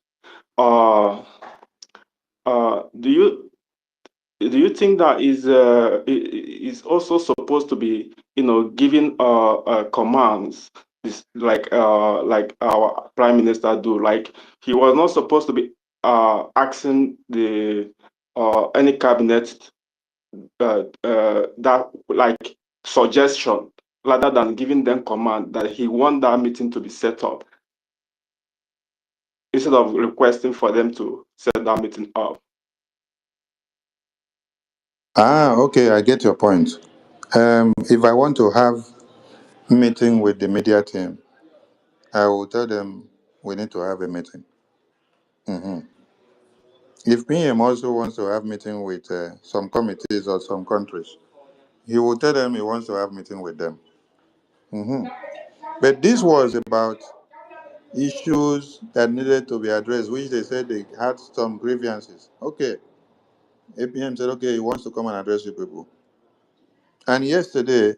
Do you think that is also supposed to be, you know, giving commands, like our Prime Minister do? Like he was not supposed to be asking the any cabinet that like suggestion rather than giving them command that he want that meeting to be set up instead of requesting for them to set that meeting up. Ah, okay, I get your point. If I want to have meeting with the media team, I will tell them we need to have a meeting. If PM also wants to have meeting with some committees or some countries, he will tell them he wants to have meeting with them. But this was about issues that needed to be addressed, which they said they had some grievances. Okay, APM said, okay, he wants to come and address you people. And yesterday,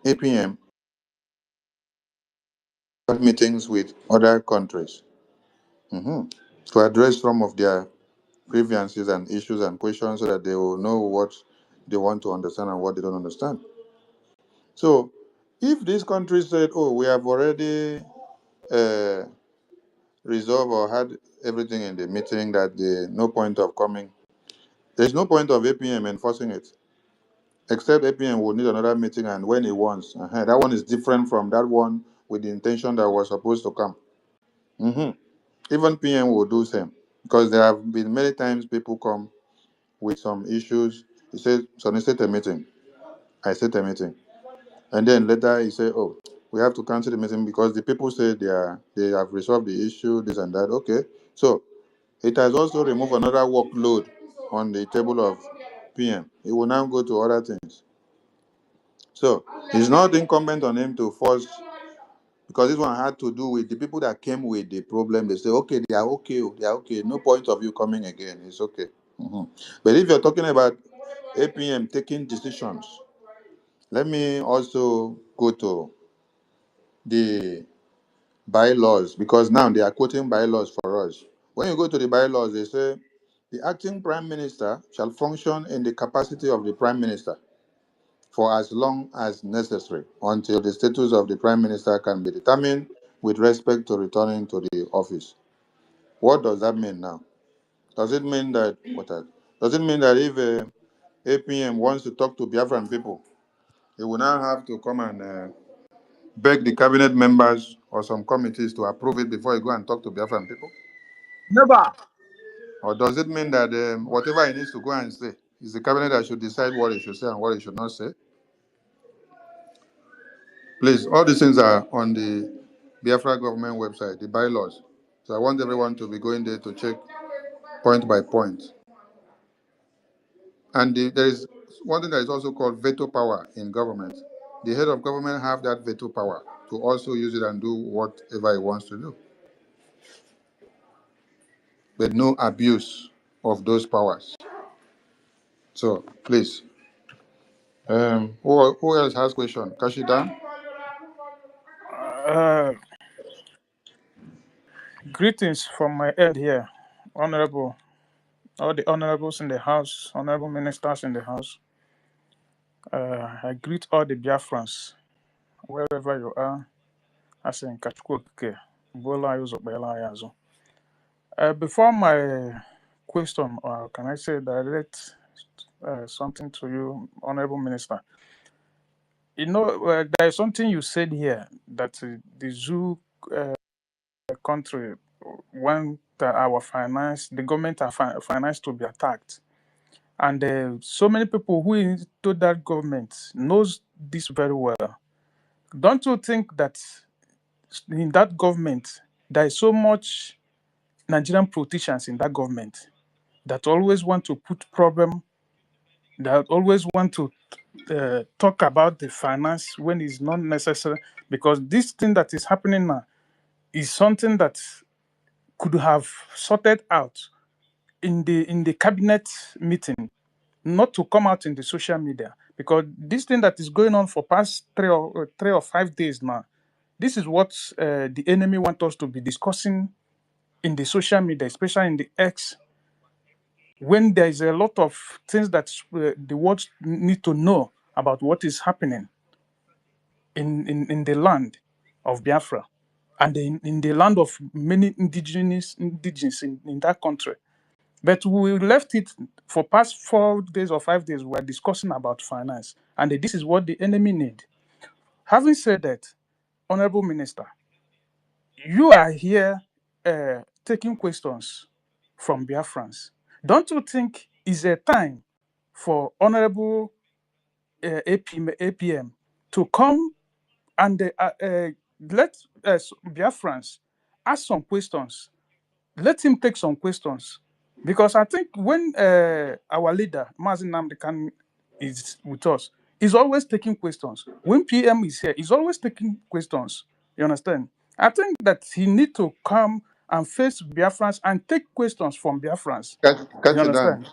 APM had meetings with other countries to address some of their grievances and issues and questions so that they will know what they want to understand and what they don't understand. So if these countries said, oh, we have already resolved or had everything in the meeting, that no point of coming, there's no point of APM enforcing it, except APM will need another meeting and when he wants. That one is different from that one with the intention that was supposed to come. Even PM will do same, because there have been many times people come with some issues. He says, Sonny, set a meeting. I set a meeting. And then later he said, oh, we have to cancel the meeting because the people say they have resolved the issue, this and that. Okay. So it has also removed another workload on the table of PM. He will now go to other things. So it's not incumbent on him to force, because this one had to do with the people that came with the problem. They say, okay, they are okay, no point of you coming again, it's okay. But if you're talking about APM taking decisions, let me also go to the bylaws, because now they are quoting bylaws for us. When you go to the bylaws, they say the acting prime minister shall function in the capacity of the prime minister for as long as necessary until the status of the prime minister can be determined with respect to returning to the office. What does that mean now? Does it mean that if APM wants to talk to Biafran people, he will now have to come and beg the cabinet members or some committees to approve it before he go and talk to Biafran people? Never. Or does it mean that whatever he needs to go and say, is the cabinet that should decide what he should say and what he should not say? Please, all these things are on the Biafra government website, the bylaws. So I want everyone to be going there to check point by point. And there is one thing that is also called veto power in government. The head of government have that veto power to also use it and do whatever he wants to do. But no abuse of those powers. So please, who else has question? Kashida? Greetings from my end here, Honorable, all the honorables in the house, honorable ministers in the house. I greet all the Biafrans, wherever you are. I say, before my question, or can I say direct something to you, honorable minister? You know, there is something you said here that the zoo country, when the government are finance to be attacked, And so many people who into that government knows this very well. Don't you think that in that government there is so much Nigerian politicians in that government that always want to put problem, that always want to talk about the finance when it's not necessary, because this thing that is happening now is something that could have sorted out in the cabinet meeting, not to come out in the social media, because this thing that is going on for past 3 or 5 days now, this is what the enemy want us to be discussing in the social media, especially in the X, when there is a lot of things that the world need to know about what is happening in the land of Biafra and in the land of many indigenous in that country. But we left it for past 4 days or 5 days. We are discussing about finance, and this is what the enemy need. Having said that, Honorable Minister, you are here taking questions from Biafrans. Don't you think it's a time for Honorable APM to come and let Biafrans ask some questions? Let him take some questions. Because I think when our leader, Mazin Namdekan, is with us, he's always taking questions. When PM is here, he's always taking questions. You understand? I think that he need to come and face Biafrans and take questions from Biafrans. You Catch it down. understand?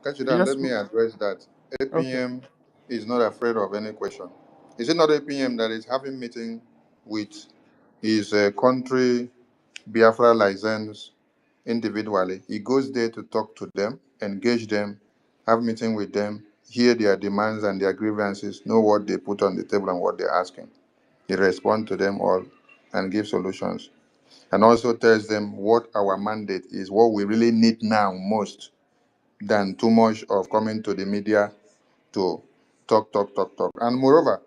Catch it down. Yes. Let me address that. Okay. APM is not afraid of any question. Is it not APM that is having meeting with his country Biafra license individually? He goes there to talk to them, engage them, have meeting with them, hear their demands and their grievances, know what they put on the table and what they're asking. He responds to them all and gives solutions. And also tells them what our mandate is, what we really need now most than too much of coming to the media to talk. And moreover,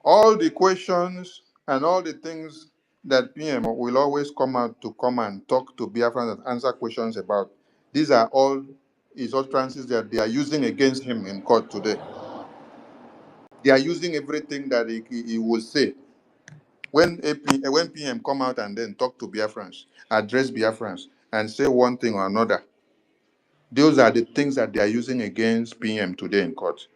all the questions and all the things that PM will always come out to come and talk to Biafrans and answer questions about, these are all his utterances that they are using against him in court today. They are using everything that he will say. When PM come out and then talk to Biafrans, address Biafrans, and say one thing or another, those are the things that they are using against PM today in court.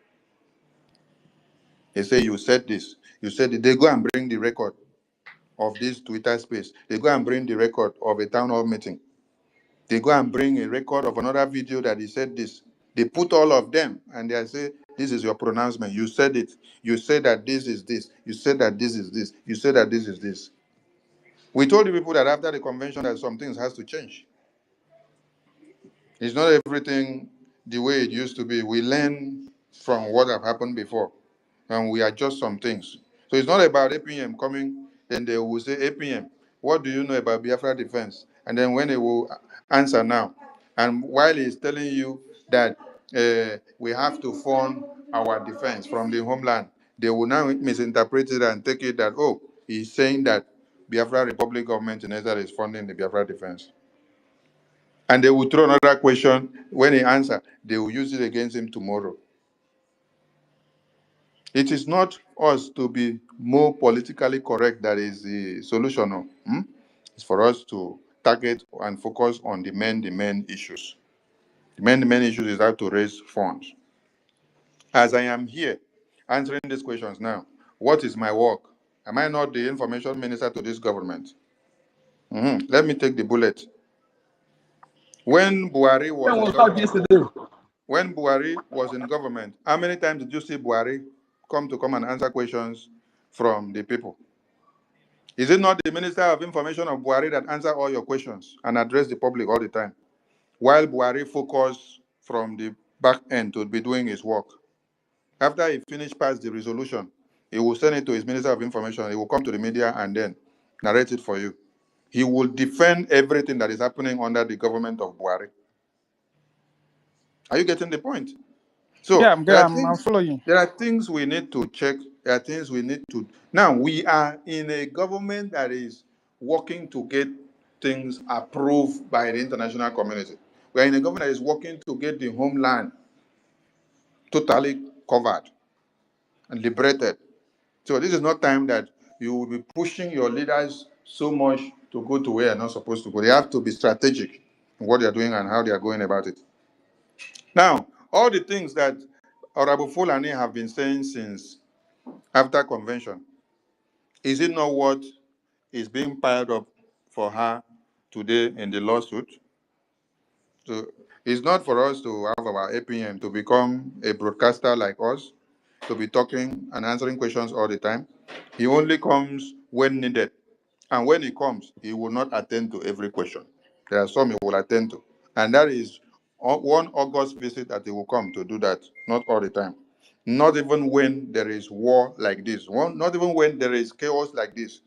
They say, you said this, you said it. They go and bring the record of this Twitter space. They go and bring the record of a town hall meeting. They go and bring a record of another video that he said this. They put all of them and they say, this is your pronouncement. You said it. You said that this is this. You said that this is this. You said that this is this. We told the people that after the convention that some things has to change. It's not everything the way it used to be. We learn from what have happened before and we adjust some things. So it's not about APM coming, then they will say, APM, what do you know about Biafra defense? And then when they will answer now, and while he's telling you that we have to fund our defense from the homeland, they will now misinterpret it and take it that, oh, he's saying that Biafra Republic government in Israel is funding the Biafra defense. And they will throw another question. When he answers, they will use it against him tomorrow. It is not us to be more politically correct that is the solution. No. It's for us to target and focus on the main issues. The main issues is how to raise funds. As I am here answering these questions now, what is my work? Am I not the information minister to this government? Let me take the bullet. When Buhari was in government, how many times did you see Buhari come and answer questions from the people? Is it not the Minister of Information of Buhari that answer all your questions and address the public all the time? While Buhari focused from the back end to be doing his work. After he finished past the resolution, he will send it to his Minister of Information. He will come to the media and then narrate it for you. He will defend everything that is happening under the government of Buhari. Are you getting the point? So Yeah, I'm following. there are things we need to check. There are things we need to. Now we are in a government that is working to get things approved by the international community. We are in a government that is working to get the homeland totally covered and liberated. So this is not time that you will be pushing your leaders so much to go to where they're not supposed to go. They have to be strategic in what they are doing and how they are going about it. Now, all the things that Honorable Fulani have been saying since after convention, is it not what is being piled up for her today in the lawsuit? So it's not for us to have our APM to become a broadcaster like us, to be talking and answering questions all the time. He only comes when needed. And when he comes, he will not attend to every question. There are some he will attend to. And that is one August visit that he will come to do that, not all the time. Not even when there is war like this. Not even when there is chaos like this.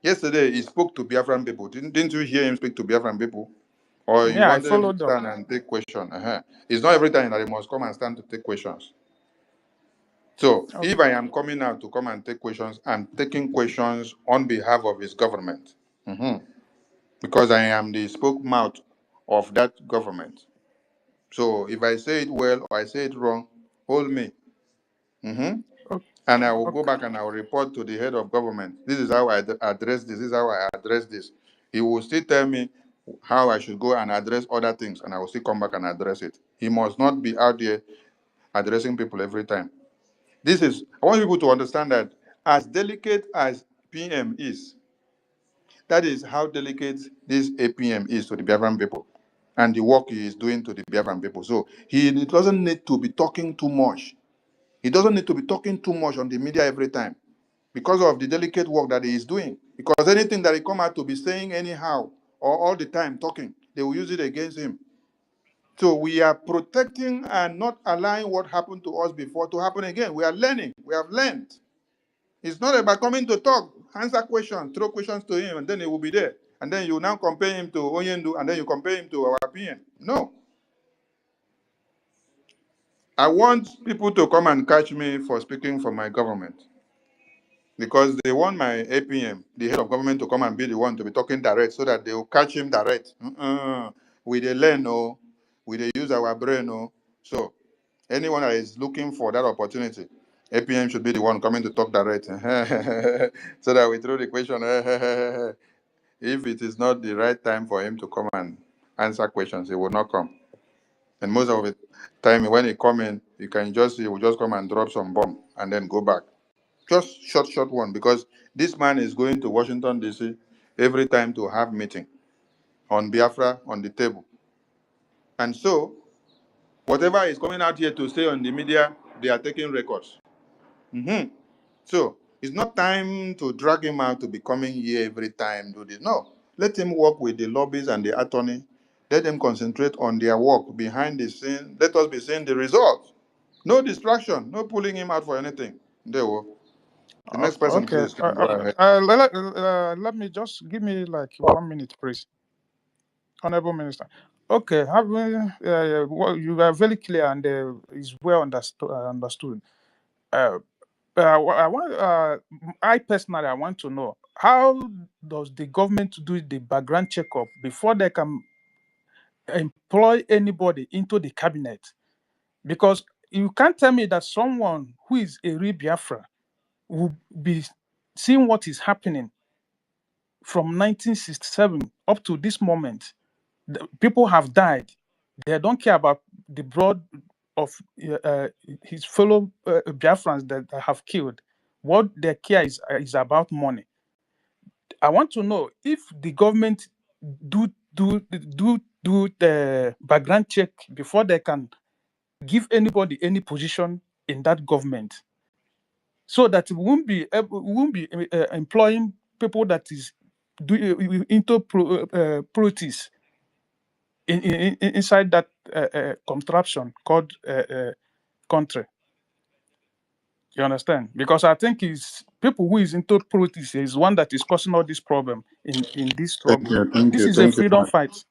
Yesterday, he spoke to Biafran people. Didn't you hear him speak to Biafran people? Or you Yeah, I wanted him to followed up. stand and take questions? It's not every time that he must come and stand to take questions. So if I am coming out to come and take questions, I'm taking questions on behalf of his government. Because I am the spoke mouth of that government. So if I say it well or I say it wrong, hold me. And I will go back and I will report to the head of government. This is how I address this. This is how I address this. He will still tell me how I should go and address other things, and I will still come back and address it. He must not be out there addressing people every time. I want people to understand that as delicate as PM is, that is how delicate this APM is to the Biafran people and the work he is doing to the Biafran people. So he doesn't need to be talking too much. He doesn't need to be talking too much on the media every time because of the delicate work that he is doing. Because anything that he come out to be saying anyhow or all the time talking, they will use it against him. So we are protecting and not allowing what happened to us before to happen again. We are learning. We have learned. It's not about coming to talk, answer questions, throw questions to him, and then he will be there. And then you now compare him to Onyendu, and then you compare him to our PM. No. I want people to come and catch me for speaking for my government. Because they want my APM, the head of government, to come and be the one to be talking direct so that they will catch him direct. We they learn, no. We they use our brain, no. So anyone that is looking for that opportunity, APM should be the one coming to talk direct. So that we throw the question, if it is not the right time for him to come and answer questions, he will not come. And most of the time when he come in, he will just come and drop some bomb and then go back. Just short one, because this man is going to Washington, D.C. every time to have meeting on Biafra on the table. And so, whatever is coming out here to say on the media, they are taking records. So, it's not time to drag him out to be coming here every time, do this. No, let him work with the lobbies and the attorney. Let them concentrate on their work behind the scene. Let us be seeing the results. No distraction, no pulling him out for anything. There we go. The next person, Okay. please, can go ahead. Let me just give me like 1 minute, please. Honorable Minister. Okay, well, you are very clear and is well understood. I personally, I want to know, how does the government do the background checkup before they can employ anybody into the cabinet? Because you can't tell me that someone who is a real Biafra will be seeing what is happening from 1967 up to this moment. People have died. They don't care about the blood of his fellow Biafrans that have killed. What they care is about money. I want to know if the government do the background check before they can give anybody any position in that government, so that we won't be employing people that is into politics inside that contraption called country. You understand? Because I think it's people who is into politics is one that is causing all this problem in this struggle. This is a Thank you, freedom much. fight.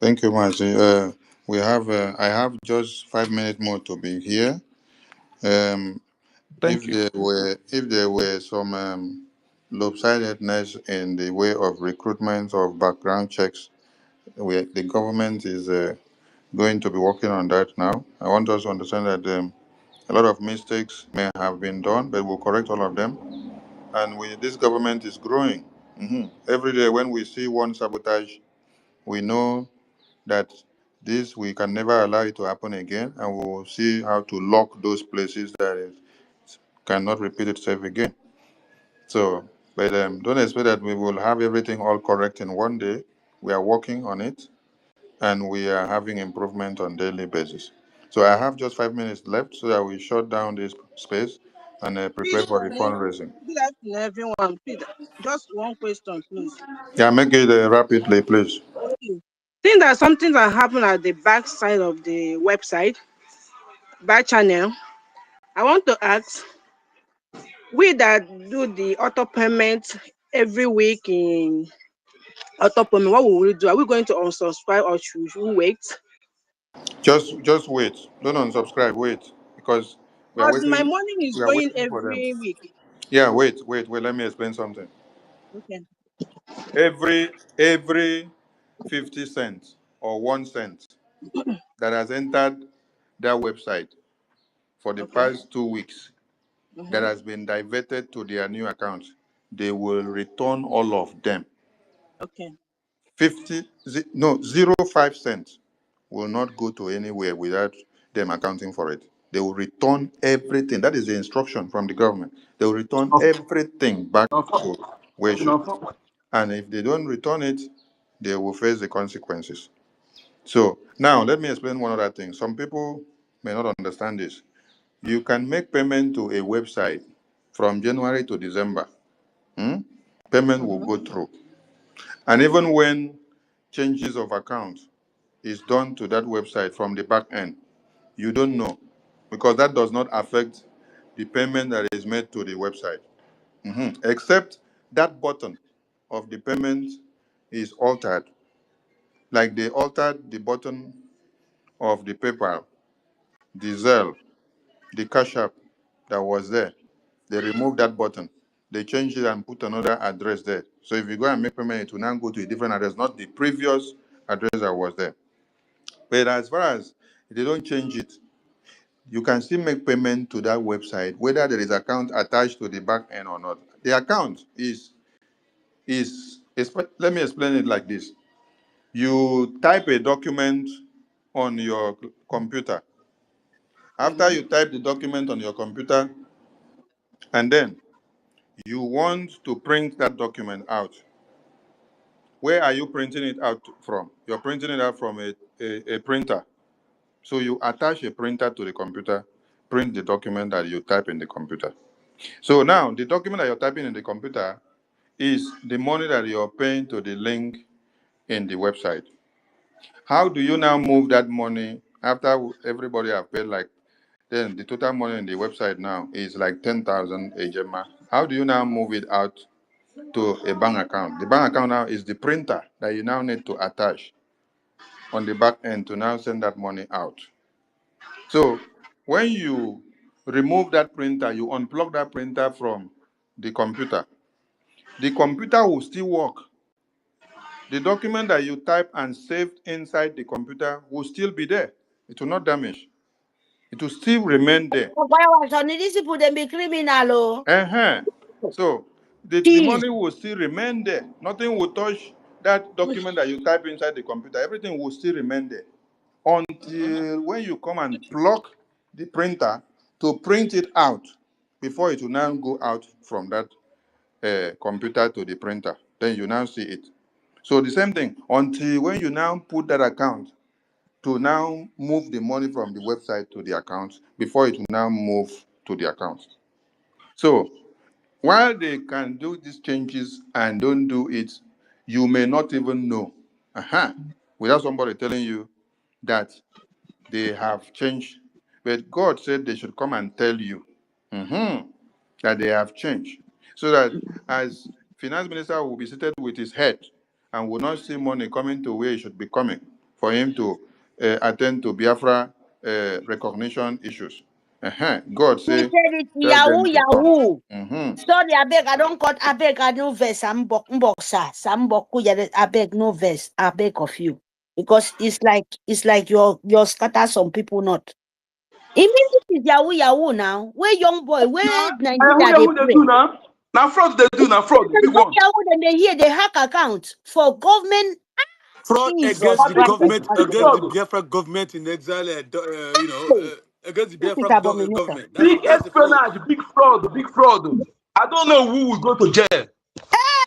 Thank you much. We have, I have just 5 minutes more to be here. Thank you. If there were some lopsidedness in the way of recruitment of background checks, the government is going to be working on that now. I want us to understand that a lot of mistakes may have been done, but we'll correct all of them. And this government is growing. Every day when we see one sabotage, we know that we can never allow it to happen again, and we will see how to lock those places that it cannot repeat itself again. So, but don't expect that we will have everything all correct in one day. We are working on it, and we are having improvement on daily basis. So I have just 5 minutes left so that we shut down this space and prepare for the fundraising. Good afternoon, everyone. Please, just one question, please. Yeah, make it rapidly, please. Okay. I think that something that happened at the back side of the website, back channel. I want to ask, we that do the auto payment every week in auto payment, what will we do? Are we going to unsubscribe or should we wait? Just wait. Don't unsubscribe. Wait, because we are But my waiting. money is We are going waiting for them. every week. Yeah, wait. Let me explain something. Okay. Every 50 cents or 1 cent that has entered that website for the past 2 weeks that has been diverted to their new account, they will return all of them. Okay. 0.5 cents will not go to anywhere without them accounting for it. They will return everything. That is the instruction from the government. They will return everything back to where it should. And if they don't return it, they will face the consequences. So now let me explain one other thing. Some people may not understand this. You can make payment to a website from January to December. Payment will go through. And even when changes of account is done to that website from the back end, you don't know, because that does not affect the payment that is made to the website. Except that button of the payment is altered. Like they altered the button of the PayPal, the Zelle, the Cash App that was there. They removed that button. They changed it and put another address there. So if you go and make payment, it will now go to a different address, not the previous address that was there. But as far as they don't change it, you can still make payment to that website, whether there is account attached to the back end or not. The account is let me explain it like this. You type a document on your computer. After you type the document on your computer, and then you want to print that document out. Where are you printing it out from? You're printing it out from a printer. So you attach a printer to the computer, print the document that you type in the computer. So now the document that you're typing in the computer is the money that you're paying to the link in the website. How do you now move that money after everybody have paid? Like, then the total money in the website now is like 10,000 Ejema. How do you now move it out to a bank account? The bank account now is the printer that you now need to attach on the back end to now send that money out. So when you remove that printer, you unplug that printer from the computer will still work. The document that you type and saved inside the computer will still be there. It will not damage. It will still remain there. These people, they be criminal. So the money will still remain there. Nothing will touch that document that you type inside the computer. Everything will still remain there until when you come and plug the printer to print it out before it will now go out from that computer to the printer. Then you now see it. So the same thing until when you now put that account to now move the money from the website to the account before it will now move to the account. So while they can do these changes and don't do it, you may not even know, without somebody telling you that they have changed. But God said they should come and tell you that they have changed. So that as finance minister will be seated with his head and will not see money coming to where it should be coming for him to attend to Biafra recognition issues. God He say, said it, tell them Yahoo, to come. Yahoo. Sorry, I beg, I don't cut, I beg, I no verse, I'm boxer, some boku, I beg, no verse, I beg of you. because it's like you're scatter some people not. It means this is Yahoo now. Where young boy, where Nigeria they Who they play. do now? Now fraud they do, now fraud, the big one. Yahoo, then they hear they hack accounts for government. Fraud Jesus against the Christ. government, against the Biafra government in exile, against the This is Biafra abomination. government. Big That's the fraud. espionage, big fraud, big fraud. I don't know who will go to jail.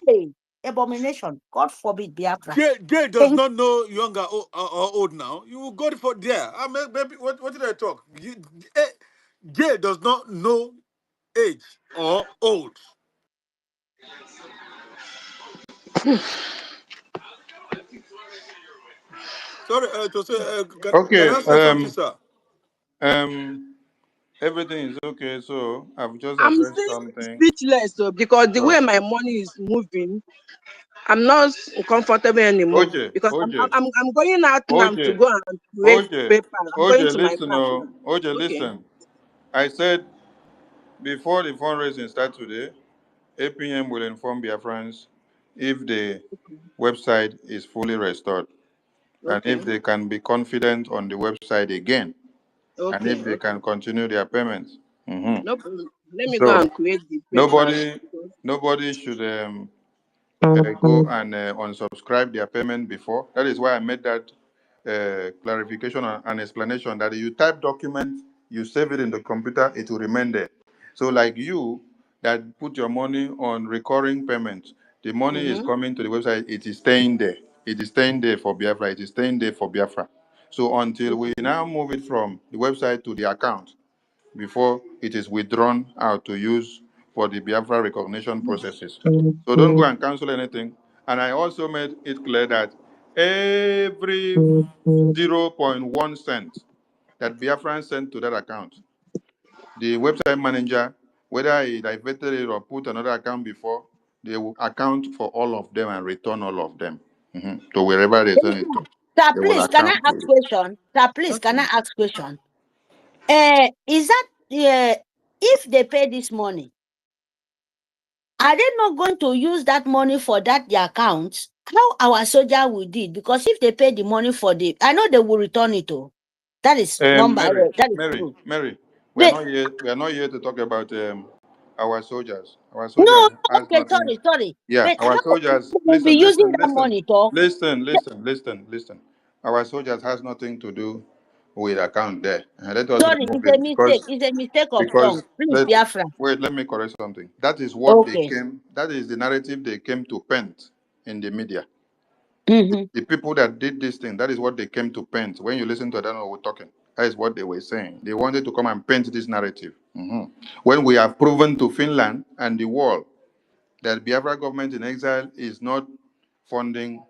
Hey, abomination. God forbid Biafra. Gay does not know younger or old now. You will go for there. I mean, maybe what did I talk? Gay does not know age or old. Sorry, can Okay. I say something, sir? Everything is okay. So I've just I'm addressed still something. speechless because the way So my money is moving, I'm not comfortable anymore because OJ, I'm going out now to OJ, go and create OJ, paper. I'm going to my listen, bank now. OJ, Okay. listen. I said before the fundraising starts today, APM will inform BIAFRANS if the website is fully restored and Okay. if they can be confident on the website again and if Okay. they can continue their payments. No problem. Let me go So and create the papers. nobody should go and unsubscribe their payment before. That is why I made that clarification and explanation that you type document, you save it in the computer, it will remain there. So like you that put your money on recurring payments, the money is coming to the website, it is staying there. It is staying there for Biafra, it is staying there for Biafra. So until we now move it from the website to the account, before it is withdrawn out to use for the Biafra recognition processes. So don't go and cancel anything. And I also made it clear that every 0.1 cent that Biafran sent to that account, the website manager, whether he diverted it or put another account before, they will account for all of them and return all of them. So wherever they send it to, Sir, they will please, can I account for ask it. question? Sir, please, can I ask question? Is that if they pay this money, are they not going to use that money for that their accounts? How our soldier will do it? Because if they pay the money for the, I know they will return it. Oh, that is number. That is true. Mary, we are But not here. We are not here to talk about our soldiers. Our soldiers no, has okay, nothing. sorry. Yeah, But our how soldiers. they will be Listen, using listen, that listen, money, though? listen. Our soldiers has nothing to do with account there. Let us Sorry, remove it's a it mistake. It's a mistake of tongue. Please, let Biafra. wait. Let me correct something. That is what they Okay. came. That is the narrative they came to paint in the media. Mm-hmm. The people that did this thing, that is what they came to paint. When you listen to them, we're talking. That is what they were saying. They wanted to come and paint this narrative. When we have proven to Finland and the world that Biafra government in exile is not funding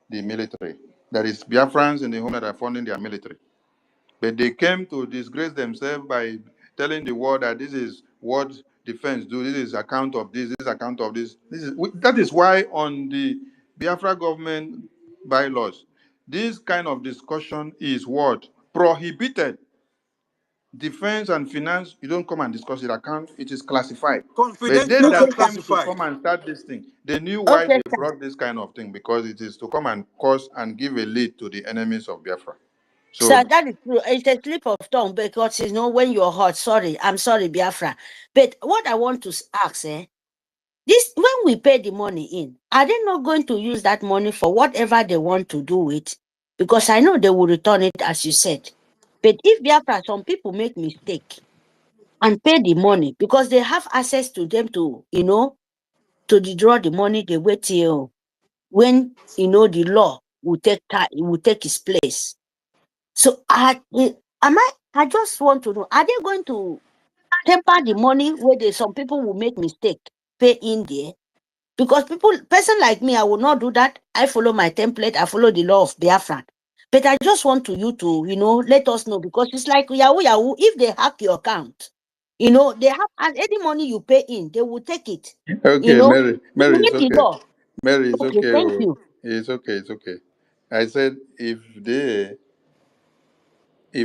the military. That is Biafrans in the home that are funding their military. But they came to disgrace themselves by telling the world that this is what defense do. This is account of this. This is account of this. That is why on the Biafra government bylaws, this kind of discussion is what prohibited. Defense and finance, you don't come and discuss it. Account, it is classified. But they Confidential and that came to classified. come and start this thing, they knew why they brought this kind of thing because it is to come and cause and give a lead to the enemies of Biafra. Sir, So that is true. It's a slip of tongue because you know when you're hot. Sorry, I'm sorry, Biafra. But what I want to ask, this when we pay the money in, are they not going to use that money for whatever they want to do with? Because I know they will return it as you said. But if Biafra, some people make mistake and pay the money because they have access to them to, to withdraw the money, they wait till when the law will take its place. So I just want to know, are they going to temper the money where some people will make mistake, pay in there? Because person like me, I will not do that. I follow my template, I follow the law of Biafran. But I just want you to, let us know because it's like Yahoo, if they hack your account, they have, and any money you pay in, they will take it. okay, Mary, it's The okay. law. Mary, it's Okay, okay. thank you. It's okay. I said if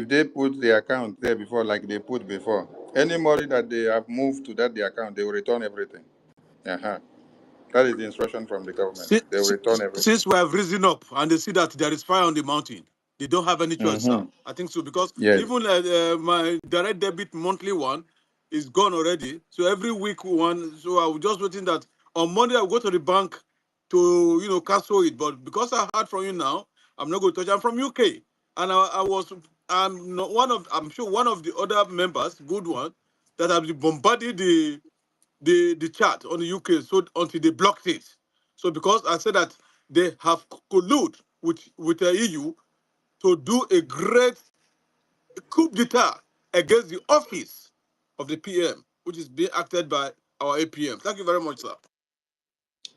they put the account there before, like they put before, any money that they have moved to the account, they will return everything. That is the instruction from the government. They will return everything. Since we have risen up and they see that there is fire on the mountain, they don't have any choice now. I think so, because even my direct debit monthly one is gone already. So every week one, so I was just waiting that on Monday I'll go to the bank to cancel it. But because I heard from you now, I'm not going to touch. I'm from UK, and I'm sure one of the other members, good one, that have bombarded the chat on the UK so until they blocked it. So because I said that they have collude with the EU to do a great coup d'etat against the office of the PM, which is being acted by our APM. Thank you very much, sir.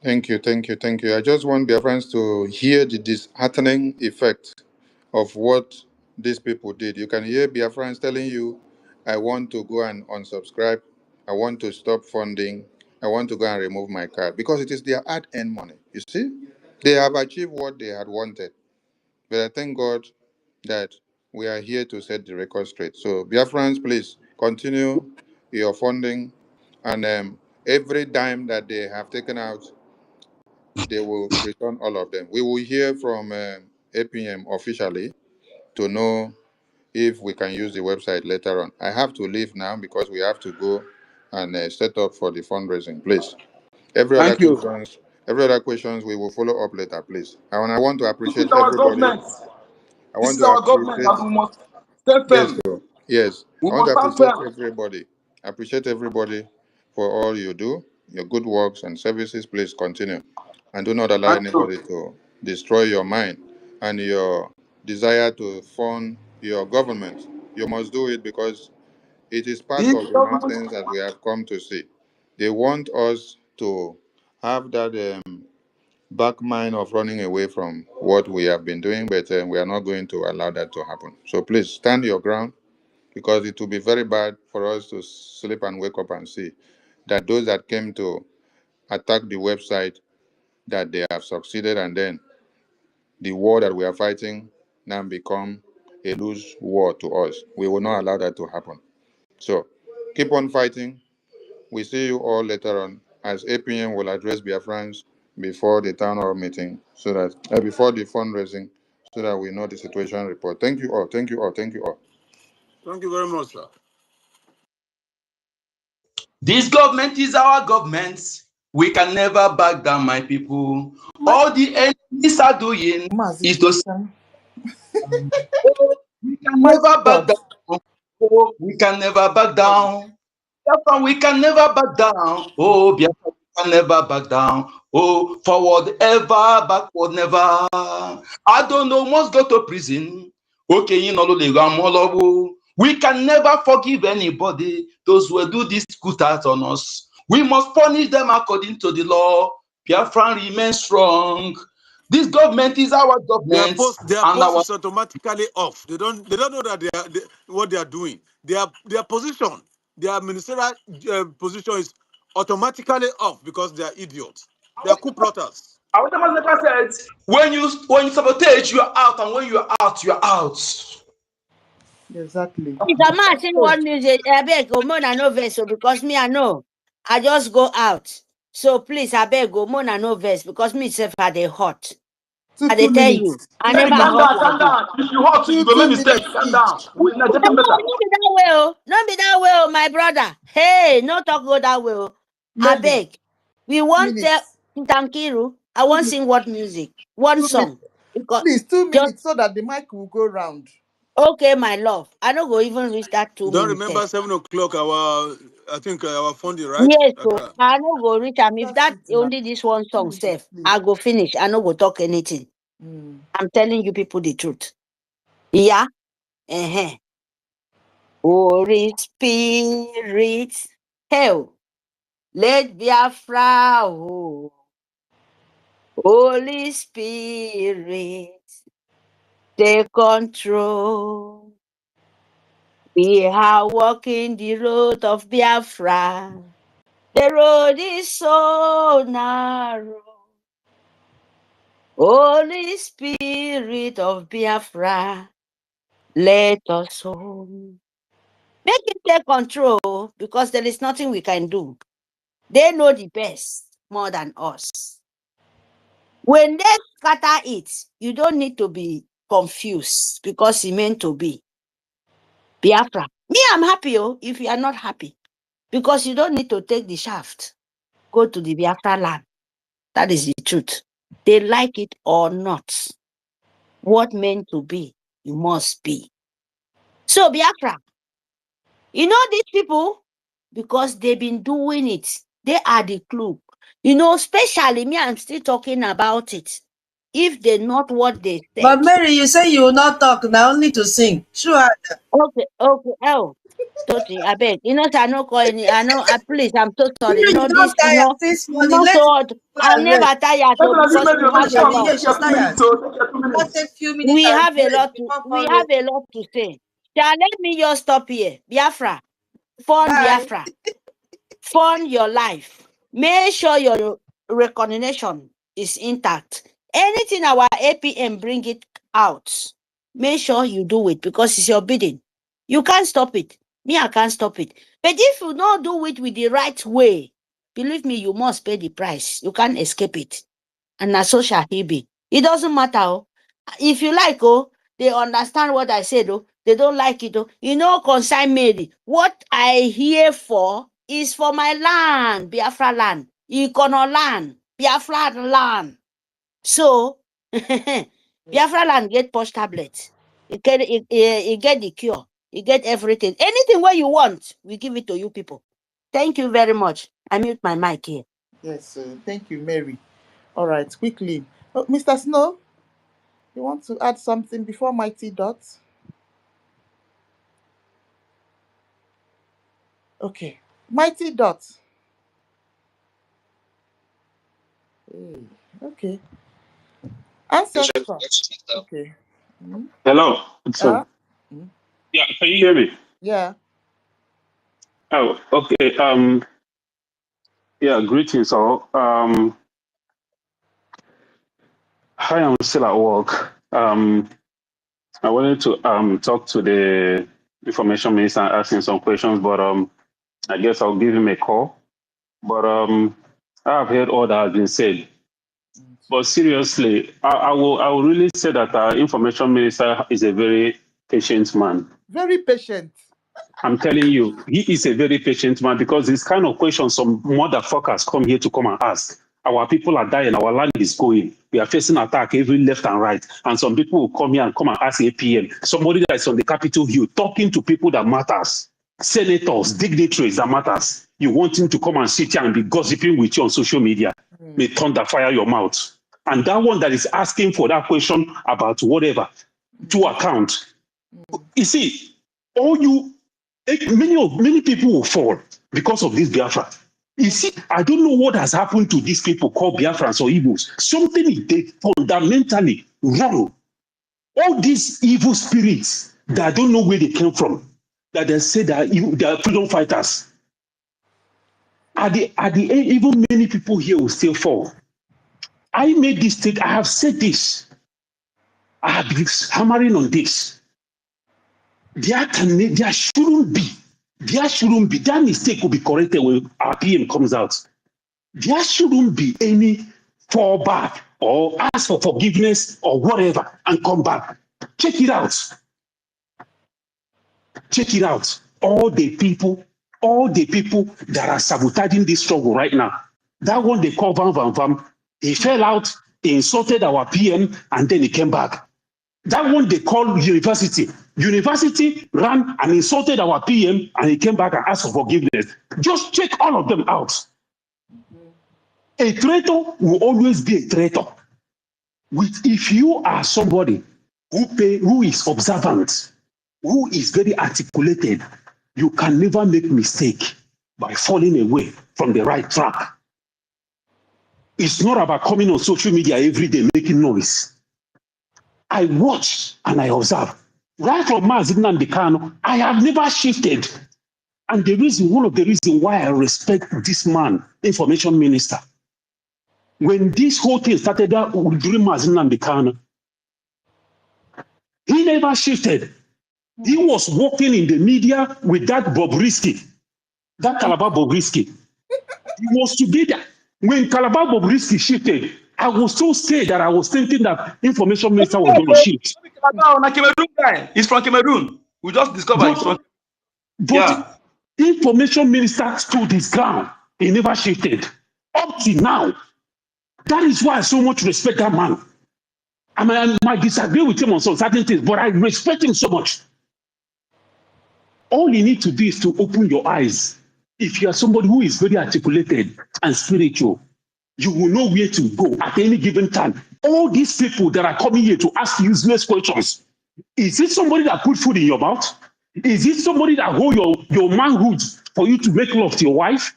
Thank you, thank you, thank you. I just want their friends to hear the disheartening effect of what these people did. You can hear Biafrans telling you, I want to go and unsubscribe. I want to stop funding. I want to go and remove my card because it is their hard-earned money. You see, they have achieved what they had wanted. But I thank God that we are here to set the record straight. So, Biafrans, please continue your funding, and every dime that they have taken out, they will return all of them. We will hear from APM officially to know if we can use the website later on. I have to leave now because we have to go and set up for the fundraising, please. Thank you. Every other questions we will follow up later, please. And I want to This appreciate is our everybody. government. I This want is to our government, appreciate. and we must stand Yes, firm. sir. Yes. We I want to must stand appreciate firm. everybody. Appreciate everybody for all you do, your good works and services. Please continue. And do not allow Thank you. anybody to destroy your mind and your desire to fund your government. You must do it because it is part This of the government, nonsense that we have come to see. They want us to have that back mind of running away from what we have been doing, but we are not going to allow that to happen. So please stand your ground because it will be very bad for us to sleep and wake up and see that those that came to attack the website, that they have succeeded, and then the war that we are fighting now become a lose war to us. We will not allow that to happen. So keep on fighting. We see you all later on as APM will address Biafrans before the town hall meeting, so that before the fundraising, so that we know the situation report. Thank you all. Thank you all. Thank you all. Thank you very much, sir. this government is our government. We can never back down, my people. All the enemies are doing is to we can My never back God. down. Oh, we can never back down. Biafra, we can never back down. Oh, Biafra, we can never back down. Oh, forward ever, backward never. I don't know, must go to prison. Okay, you know, we can never forgive anybody. Those who do this good act on us. We must punish them according to the law. Biafra remain strong. This government is our government, Their and post our is automatically off. They don't know that what they are doing. Their position, their ministerial position is automatically off because they are idiots. They are coup plotters. said, when you sabotage, you are out, and when you are out, you are out. Exactly. If a man sing one music, I beg go more than no verse, so because me I know, I just go out. So please, I beg go more than no verse because me self had a hot. I dey 2 tell you, minutes. I 2 never Calm hot down, minutes. like calm this. down. If you hot, you go make 2 mistake. minutes Calm down. each. We are No, getting better. no be that way, oh. No be that way, oh, my brother. Hey, no talk go that way, oh. I Lady, beg. We want minutes. Tankiru. I 2 want minutes. sing what music? One 2 minutes. song. Because Please, 2 just minutes so that the mic will go round. okay, my love. I don't go even reach that You 2 don't minutes. remember 7 o'clock? I think our funding, right? Yes, so I no go reach am. If That's that it now. only this one 2 song minutes, safe, please. I go finish. I no go talk anything. Mm. I'm telling you people the truth. Yeah. Uh-huh. Holy Spirit. Hell. Let Biafra. Oh. Holy Spirit. Take control. We are walking the road of Biafra. The road is so narrow. Holy Spirit of Biafra, let us home. Make it take control because there is nothing we can do. They know the best. more than us. When they scatter it, you don't need to be confused because it meant to be. Biafra. Me, I'm happy if you are not happy because you don't need to take the shaft. Go to the Biafra land. That is the truth. They like it or not. What meant to be, you must be. So Biafra, you know these people, because they've been doing it. They are the clue. You know, especially me, I'm still talking about it. If they're not what they said. But Mary, you say you will not talk, now only to sing. Sure. Okay. Oh. Totally, I beg. You know, I know calling. I know. Please, I'm so sorry. You You know don't this. You tire know, this you morning. know. Let So I'm never tired. So because we have a lot. Yes, she's tired. Just a few minutes We and have a break. lot to. We have a lot to say. Shall let me just stop here. Biafra, fund Bye. Biafra, fund your life. Make sure your recognition is intact. Anything our APM bring it out, make sure you do it because it's your bidding. You can't stop it. Me, I can't stop it. But if you don't do it with the right way, believe me, you must pay the price. You can't escape it. And na so shall he be. It doesn't matter. If you like, they understand what I said, they don't like it. You know, consign Mary. What I here for is for my land, Biafra land, IKOM land, Biafra land. So, Biafra land get post tablets. You get the cure. You get everything. Anything where you want, we give it to you people. Thank you very much. I mute my mic here. Yes, thank you, Mary. All right, quickly. Oh, Mr. Snow, you want to add something before Mighty Dot? Okay. Mighty Dot. Okay. Ancestor. Okay. Hello. What's up? Yeah, can you hear me? Yeah. Oh, okay. Yeah, greetings all. I am still at work. I wanted to talk to the information minister and ask him some questions, but I guess I'll give him a call. But I've heard all that has been said. But seriously, I will really say that our information minister is a very patient man. Very patient. I'm telling you, he is a very patient man because this kind of question some motherfuckers come here to come and ask. Our people are dying, our land is going. We are facing attack every left and right. And some people will come here and come and ask APM. Somebody that is on the Capitol Hill talking to people that matters. Senators, dignitaries that matters. You want him to come and sit here and be gossiping with you on social media. May thunder fire your mouth. And that one that is asking for that question about whatever, to account. You see, many people will fall because of this Biafra. You see, I don't know what has happened to these people called Biafrans or Igbos. Something is fundamentally wrong. All these evil spirits that I don't know where they came from, that they say that they are freedom fighters. At the end, even many people here will still fall. I made this take. I have said this. I have been hammering on this. There shouldn't be. That mistake will be corrected when our PM comes out. There shouldn't be any fallback or ask for forgiveness or whatever and come back. Check it out. Check it out. All the people that are sabotaging this struggle right now. That one they call Van. He fell out, he insulted our PM, and then he came back. That one they call University. University ran and insulted our PM and he came back and asked for forgiveness. Just check all of them out. A traitor will always be a traitor. If you are somebody who is observant, who is very articulated, you can never make mistake by falling away from the right track. It's not about coming on social media every day making noise. I watch and I observe. Right from Mazinan Dekano, I have never shifted. And one of the reasons why I respect this man, information minister, when this whole thing started out during Mazinan Dekano, he never shifted. He was working in the media with that Bobrisky, that Calabar Bobrisky. He was together. When Calabar Bobrisky shifted, I was so scared that I was thinking that information minister was going to shift. Cameroon guy. He's from Cameroon. We just discovered he's from. But information minister stood his ground. He never shifted. Up to now. That is why I so much respect that man. I mean, I might disagree with him on some certain things, but I respect him so much. All you need to do is to open your eyes. If you are somebody who is very articulated and spiritual, you will know where to go at any given time. All these people that are coming here to ask useless questions, is it somebody that put food in your mouth? Is it somebody that hold your manhood for you to make love to your wife?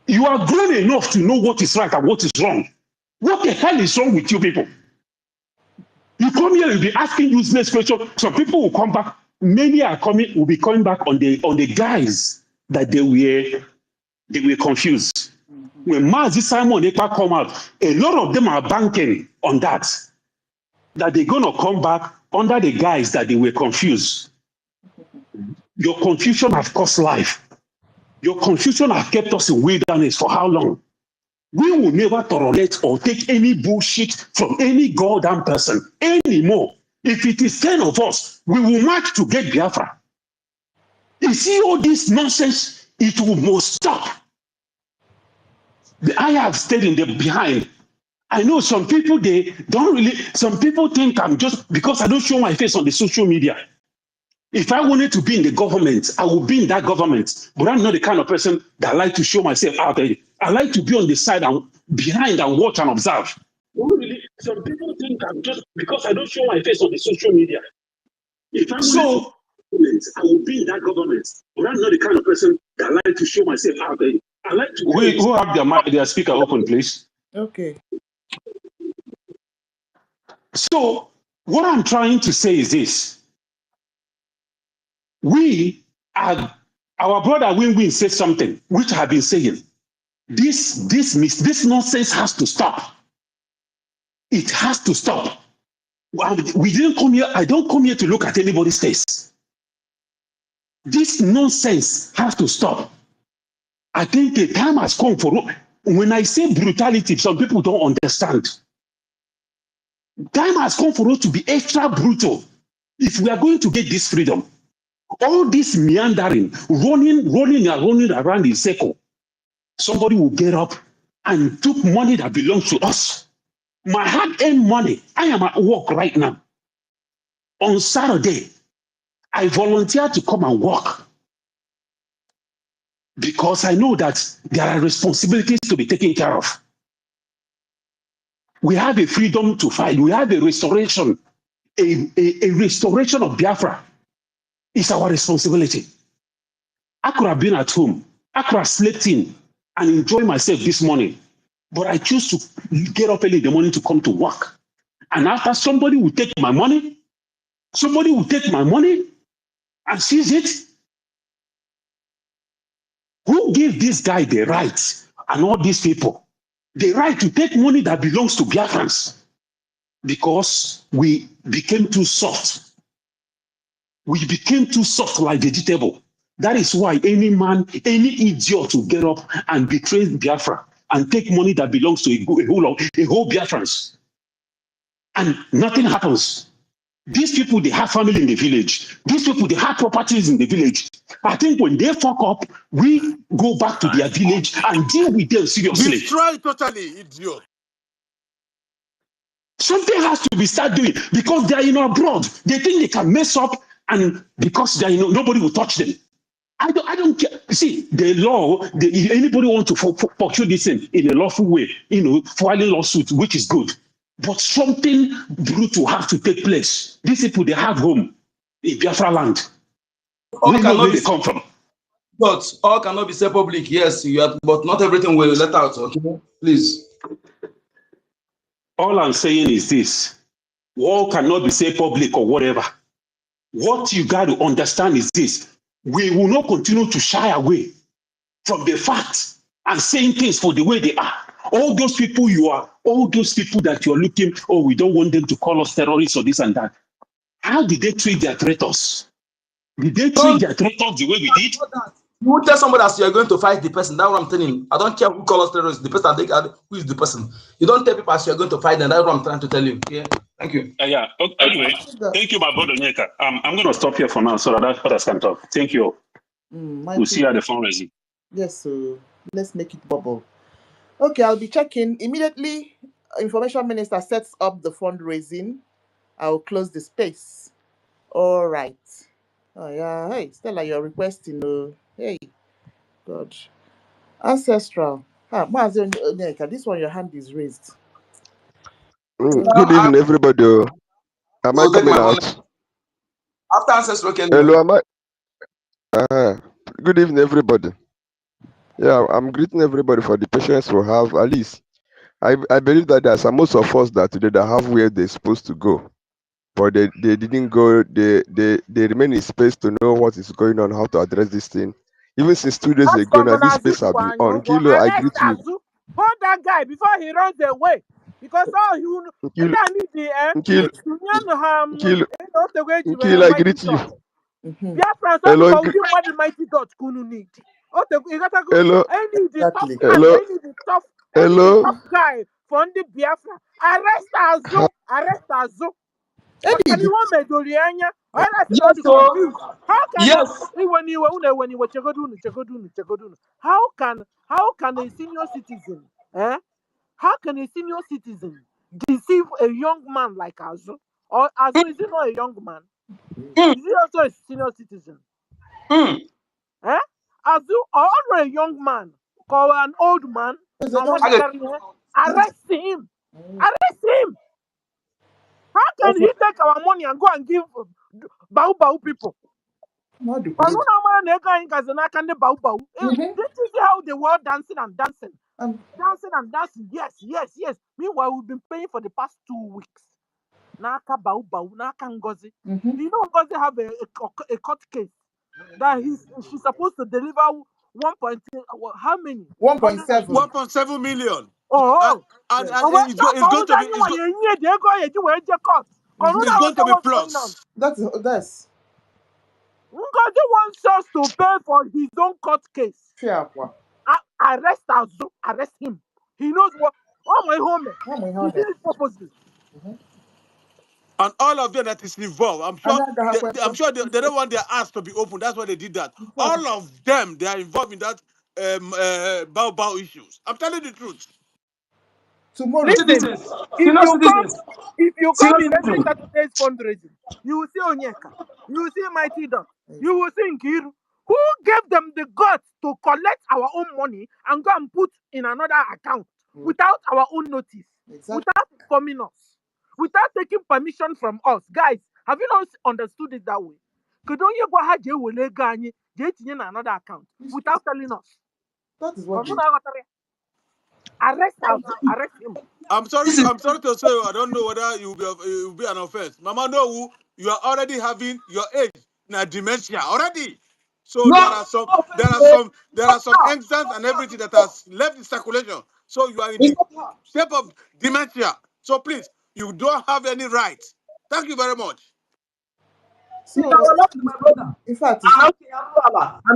You are grown enough to know what is right and what is wrong. What the hell is wrong with you people? You come here and be asking useless questions. Some people will come back. Many will be coming back on the guys that they were confused. When Mazi Simon Ekpa come out, a lot of them are banking on that they're going to come back under the guise that they were confused. Your confusion has cost life. Your confusion has kept us in wilderness for how long? We will never tolerate or take any bullshit from any goddamn person anymore. If it is 10 of us, we will march to get Biafra. You see all this nonsense, it will must stop. I have stayed in the behind. I know some people, some people think I'm just, because I don't show my face on the social media. If I wanted to be in the government, I would be in that government. But I'm not the kind of person that like to show myself out there. I like to be on the side and behind and watch and observe. Really, some people think I'm just, because I don't show my face on the social media. If I wanted to, I would be in that government. But I'm not the kind of person that like to show myself out there. I like to. Who have their speaker open, please? Okay. So what I'm trying to say is this. Our brother Win said something, which I have been saying. This nonsense has to stop. It has to stop. We didn't come here, I don't come here to look at anybody's face. This nonsense has to stop. I think the time has come for, when I say brutality, some people don't understand. Time has come for us to be extra brutal if we are going to get this freedom. All this meandering, running around in circle, somebody will get up and took money that belongs to us. My hard-earned money, I am at work right now. On Saturday, I volunteered to come and work because I know that there are responsibilities to be taken care of. We have a freedom to fight. We have a restoration, a restoration of Biafra. It's our responsibility. I could have been at home. I could have slept in and enjoy myself this morning. But I choose to get up early in the morning to come to work. And after somebody will take my money, and seize it. Who gave this guy the right, and all these people, the right to take money that belongs to Biafrans? Because we became too soft. We became too soft like vegetable. That is why any man, any idiot will get up and betray Biafra and take money that belongs to a whole Biafrans. And nothing happens. These people, they have family in the village. These people, they have properties in the village. I think when they fuck up, we go back to their village and deal with them seriously. Destroy totally, idiot. Something has to be started doing because they are in abroad. They think they can mess up, and because they are nobody will touch them. I don't care. See, the law, if anybody want to pursue this in a lawful way, filing lawsuits, which is good. But something brutal has to take place. These people, they have home in Biafra land. All we know where they come from. But all cannot be said public, yes, but not everything will let out, okay? Please. All I'm saying is this. All cannot be said public or whatever. What you got to understand is this. We will not continue to shy away from the facts and saying things for the way they are. All those people that you're looking, we don't want them to call us terrorists or this and that. How did they treat their traitors? Did they treat their traitors the way we did? You will tell somebody that you are going to fight the person. That's what I'm telling you. I don't care who calls terrorists. The person, who is the person. You don't tell people as you are going to fight them. That's what I'm trying to tell you. Yeah. Thank you. Yeah. Anyway, thank you, my brother Onyeka. I'm going to stop here for now so that others can talk. Thank you. We'll see you at the fundraising. Yes, so let's make it bubble. Okay, I'll be checking immediately. Information Minister sets up the fundraising. I'll close the space. All right. Oh yeah. Hey, Stella, you're requesting. Hey, God. Ancestral. Mazi Onyeka, this one, your hand is raised. Good evening, everybody. Am I coming out? After Ancestral, Hello, am I? Good evening, everybody. Yeah, I'm greeting everybody for the patience we have. At least, I believe that there are some most of us that today that have where they're supposed to go, but they didn't go. They remain in space to know what is going on, how to address this thing. Even since 2 days ago, now this space have been on. Kilo, I greet you. Hold that guy before he runs away. Because all you Kilo, I greet you. Biafrans, Hello, all the mad mighty God kunu need. hello, Any the tough hello, any the hello. tough guy for the Biafra. Arrest Azu. What can you want me to Rianya? I not confused. How can when you were chegodun? How can a senior citizen how can a senior citizen deceive a young man like Azu? Or Azu is he not a young man? Is he also a senior citizen? Azu or a young man or an old man? Arrest him! Arrest him! How can he take our money and go and give Bau people? Did you see how they were dancing and dancing? Dancing and dancing. Yes. Meanwhile, we've been paying for the past 2 weeks. Naka Bau, Naka NGOZI. You know NGOZI have a court case that she's supposed to deliver 1. How many? 1.7. 1.7 million. Oh, and it's going to be plus. That's NGOZI wants us to pay for his own court case. Arrest Azu, arrest him. He knows what. Oh my home. He did it purposely. And all of them that is involved, I'm sure they don't want their ass to be open. That's why they did that. All of them, they are involved in that Bao issues. I'm telling the truth. Tomorrow, listen, if you come in every Saturday's fundraising, you will see Onyeka, you will see Mighty Dog, you will see Nkiru. Who gave them the guts to collect our own money and go and put in another account without our own notice, without informing us, without taking permission from us? Guys, have you not understood it that way? Could only go ahead in another account without telling us? That is what arrest him. I'm sorry to say, I don't know whether it will be an offense. Mama, no, you are already having your age now dementia already. So there are some enzymes and everything that has left in circulation. So you are in the shape of dementia. So please, you don't have any right. Thank you very much. So, my brother. In fact, an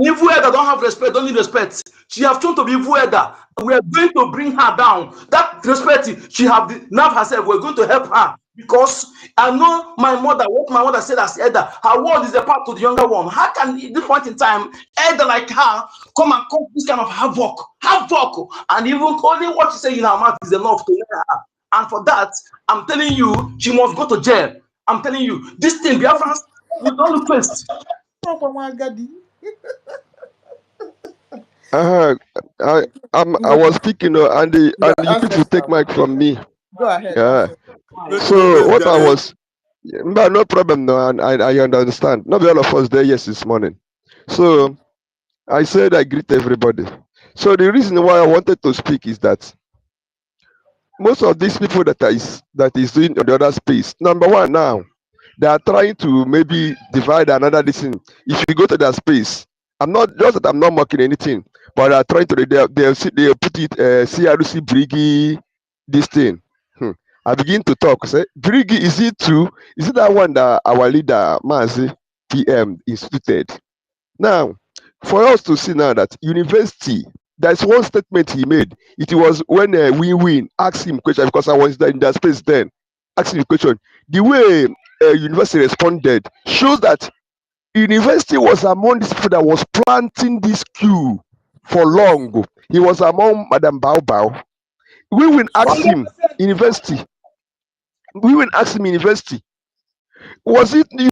evil elder don't have respect, don't need respect. She have shown to be evil elder. We are going to bring her down. That respect, she have nerve herself. We're going to help her because I know my mother. What my mother said as elder, her word is a part to the younger one. How can at this point in time, elder like her come and cause this kind of havoc, and even only what she say in her mouth is enough to let her. And for that, I'm telling you, she must go to jail. I'm telling you, this thing, Biafrans, we don't request. I was speaking, and you people take mic from me. Go ahead. Yeah. So what I was, no problem. No, and I understand. Not all of us there. Yes, this morning. So I said I greet everybody. So the reason why I wanted to speak is that most of these people that is doing on the other space. Number one, now they are trying to maybe divide another thing. If you go to that space, I'm not mocking anything, but they are trying to they put it CRC Brgie this thing. I begin to talk. Say, Brgie, is it true? Is it that one that our leader Mazi PM instituted? Now, for us to see now that university, there's one statement he made. It was when Win asked him question, because I was in that space then, asked him the question. The way university responded shows that university was among these people that was planting this queue for long. He was among Madam Bao Bao. We will ask him university. We will ask him university. Was it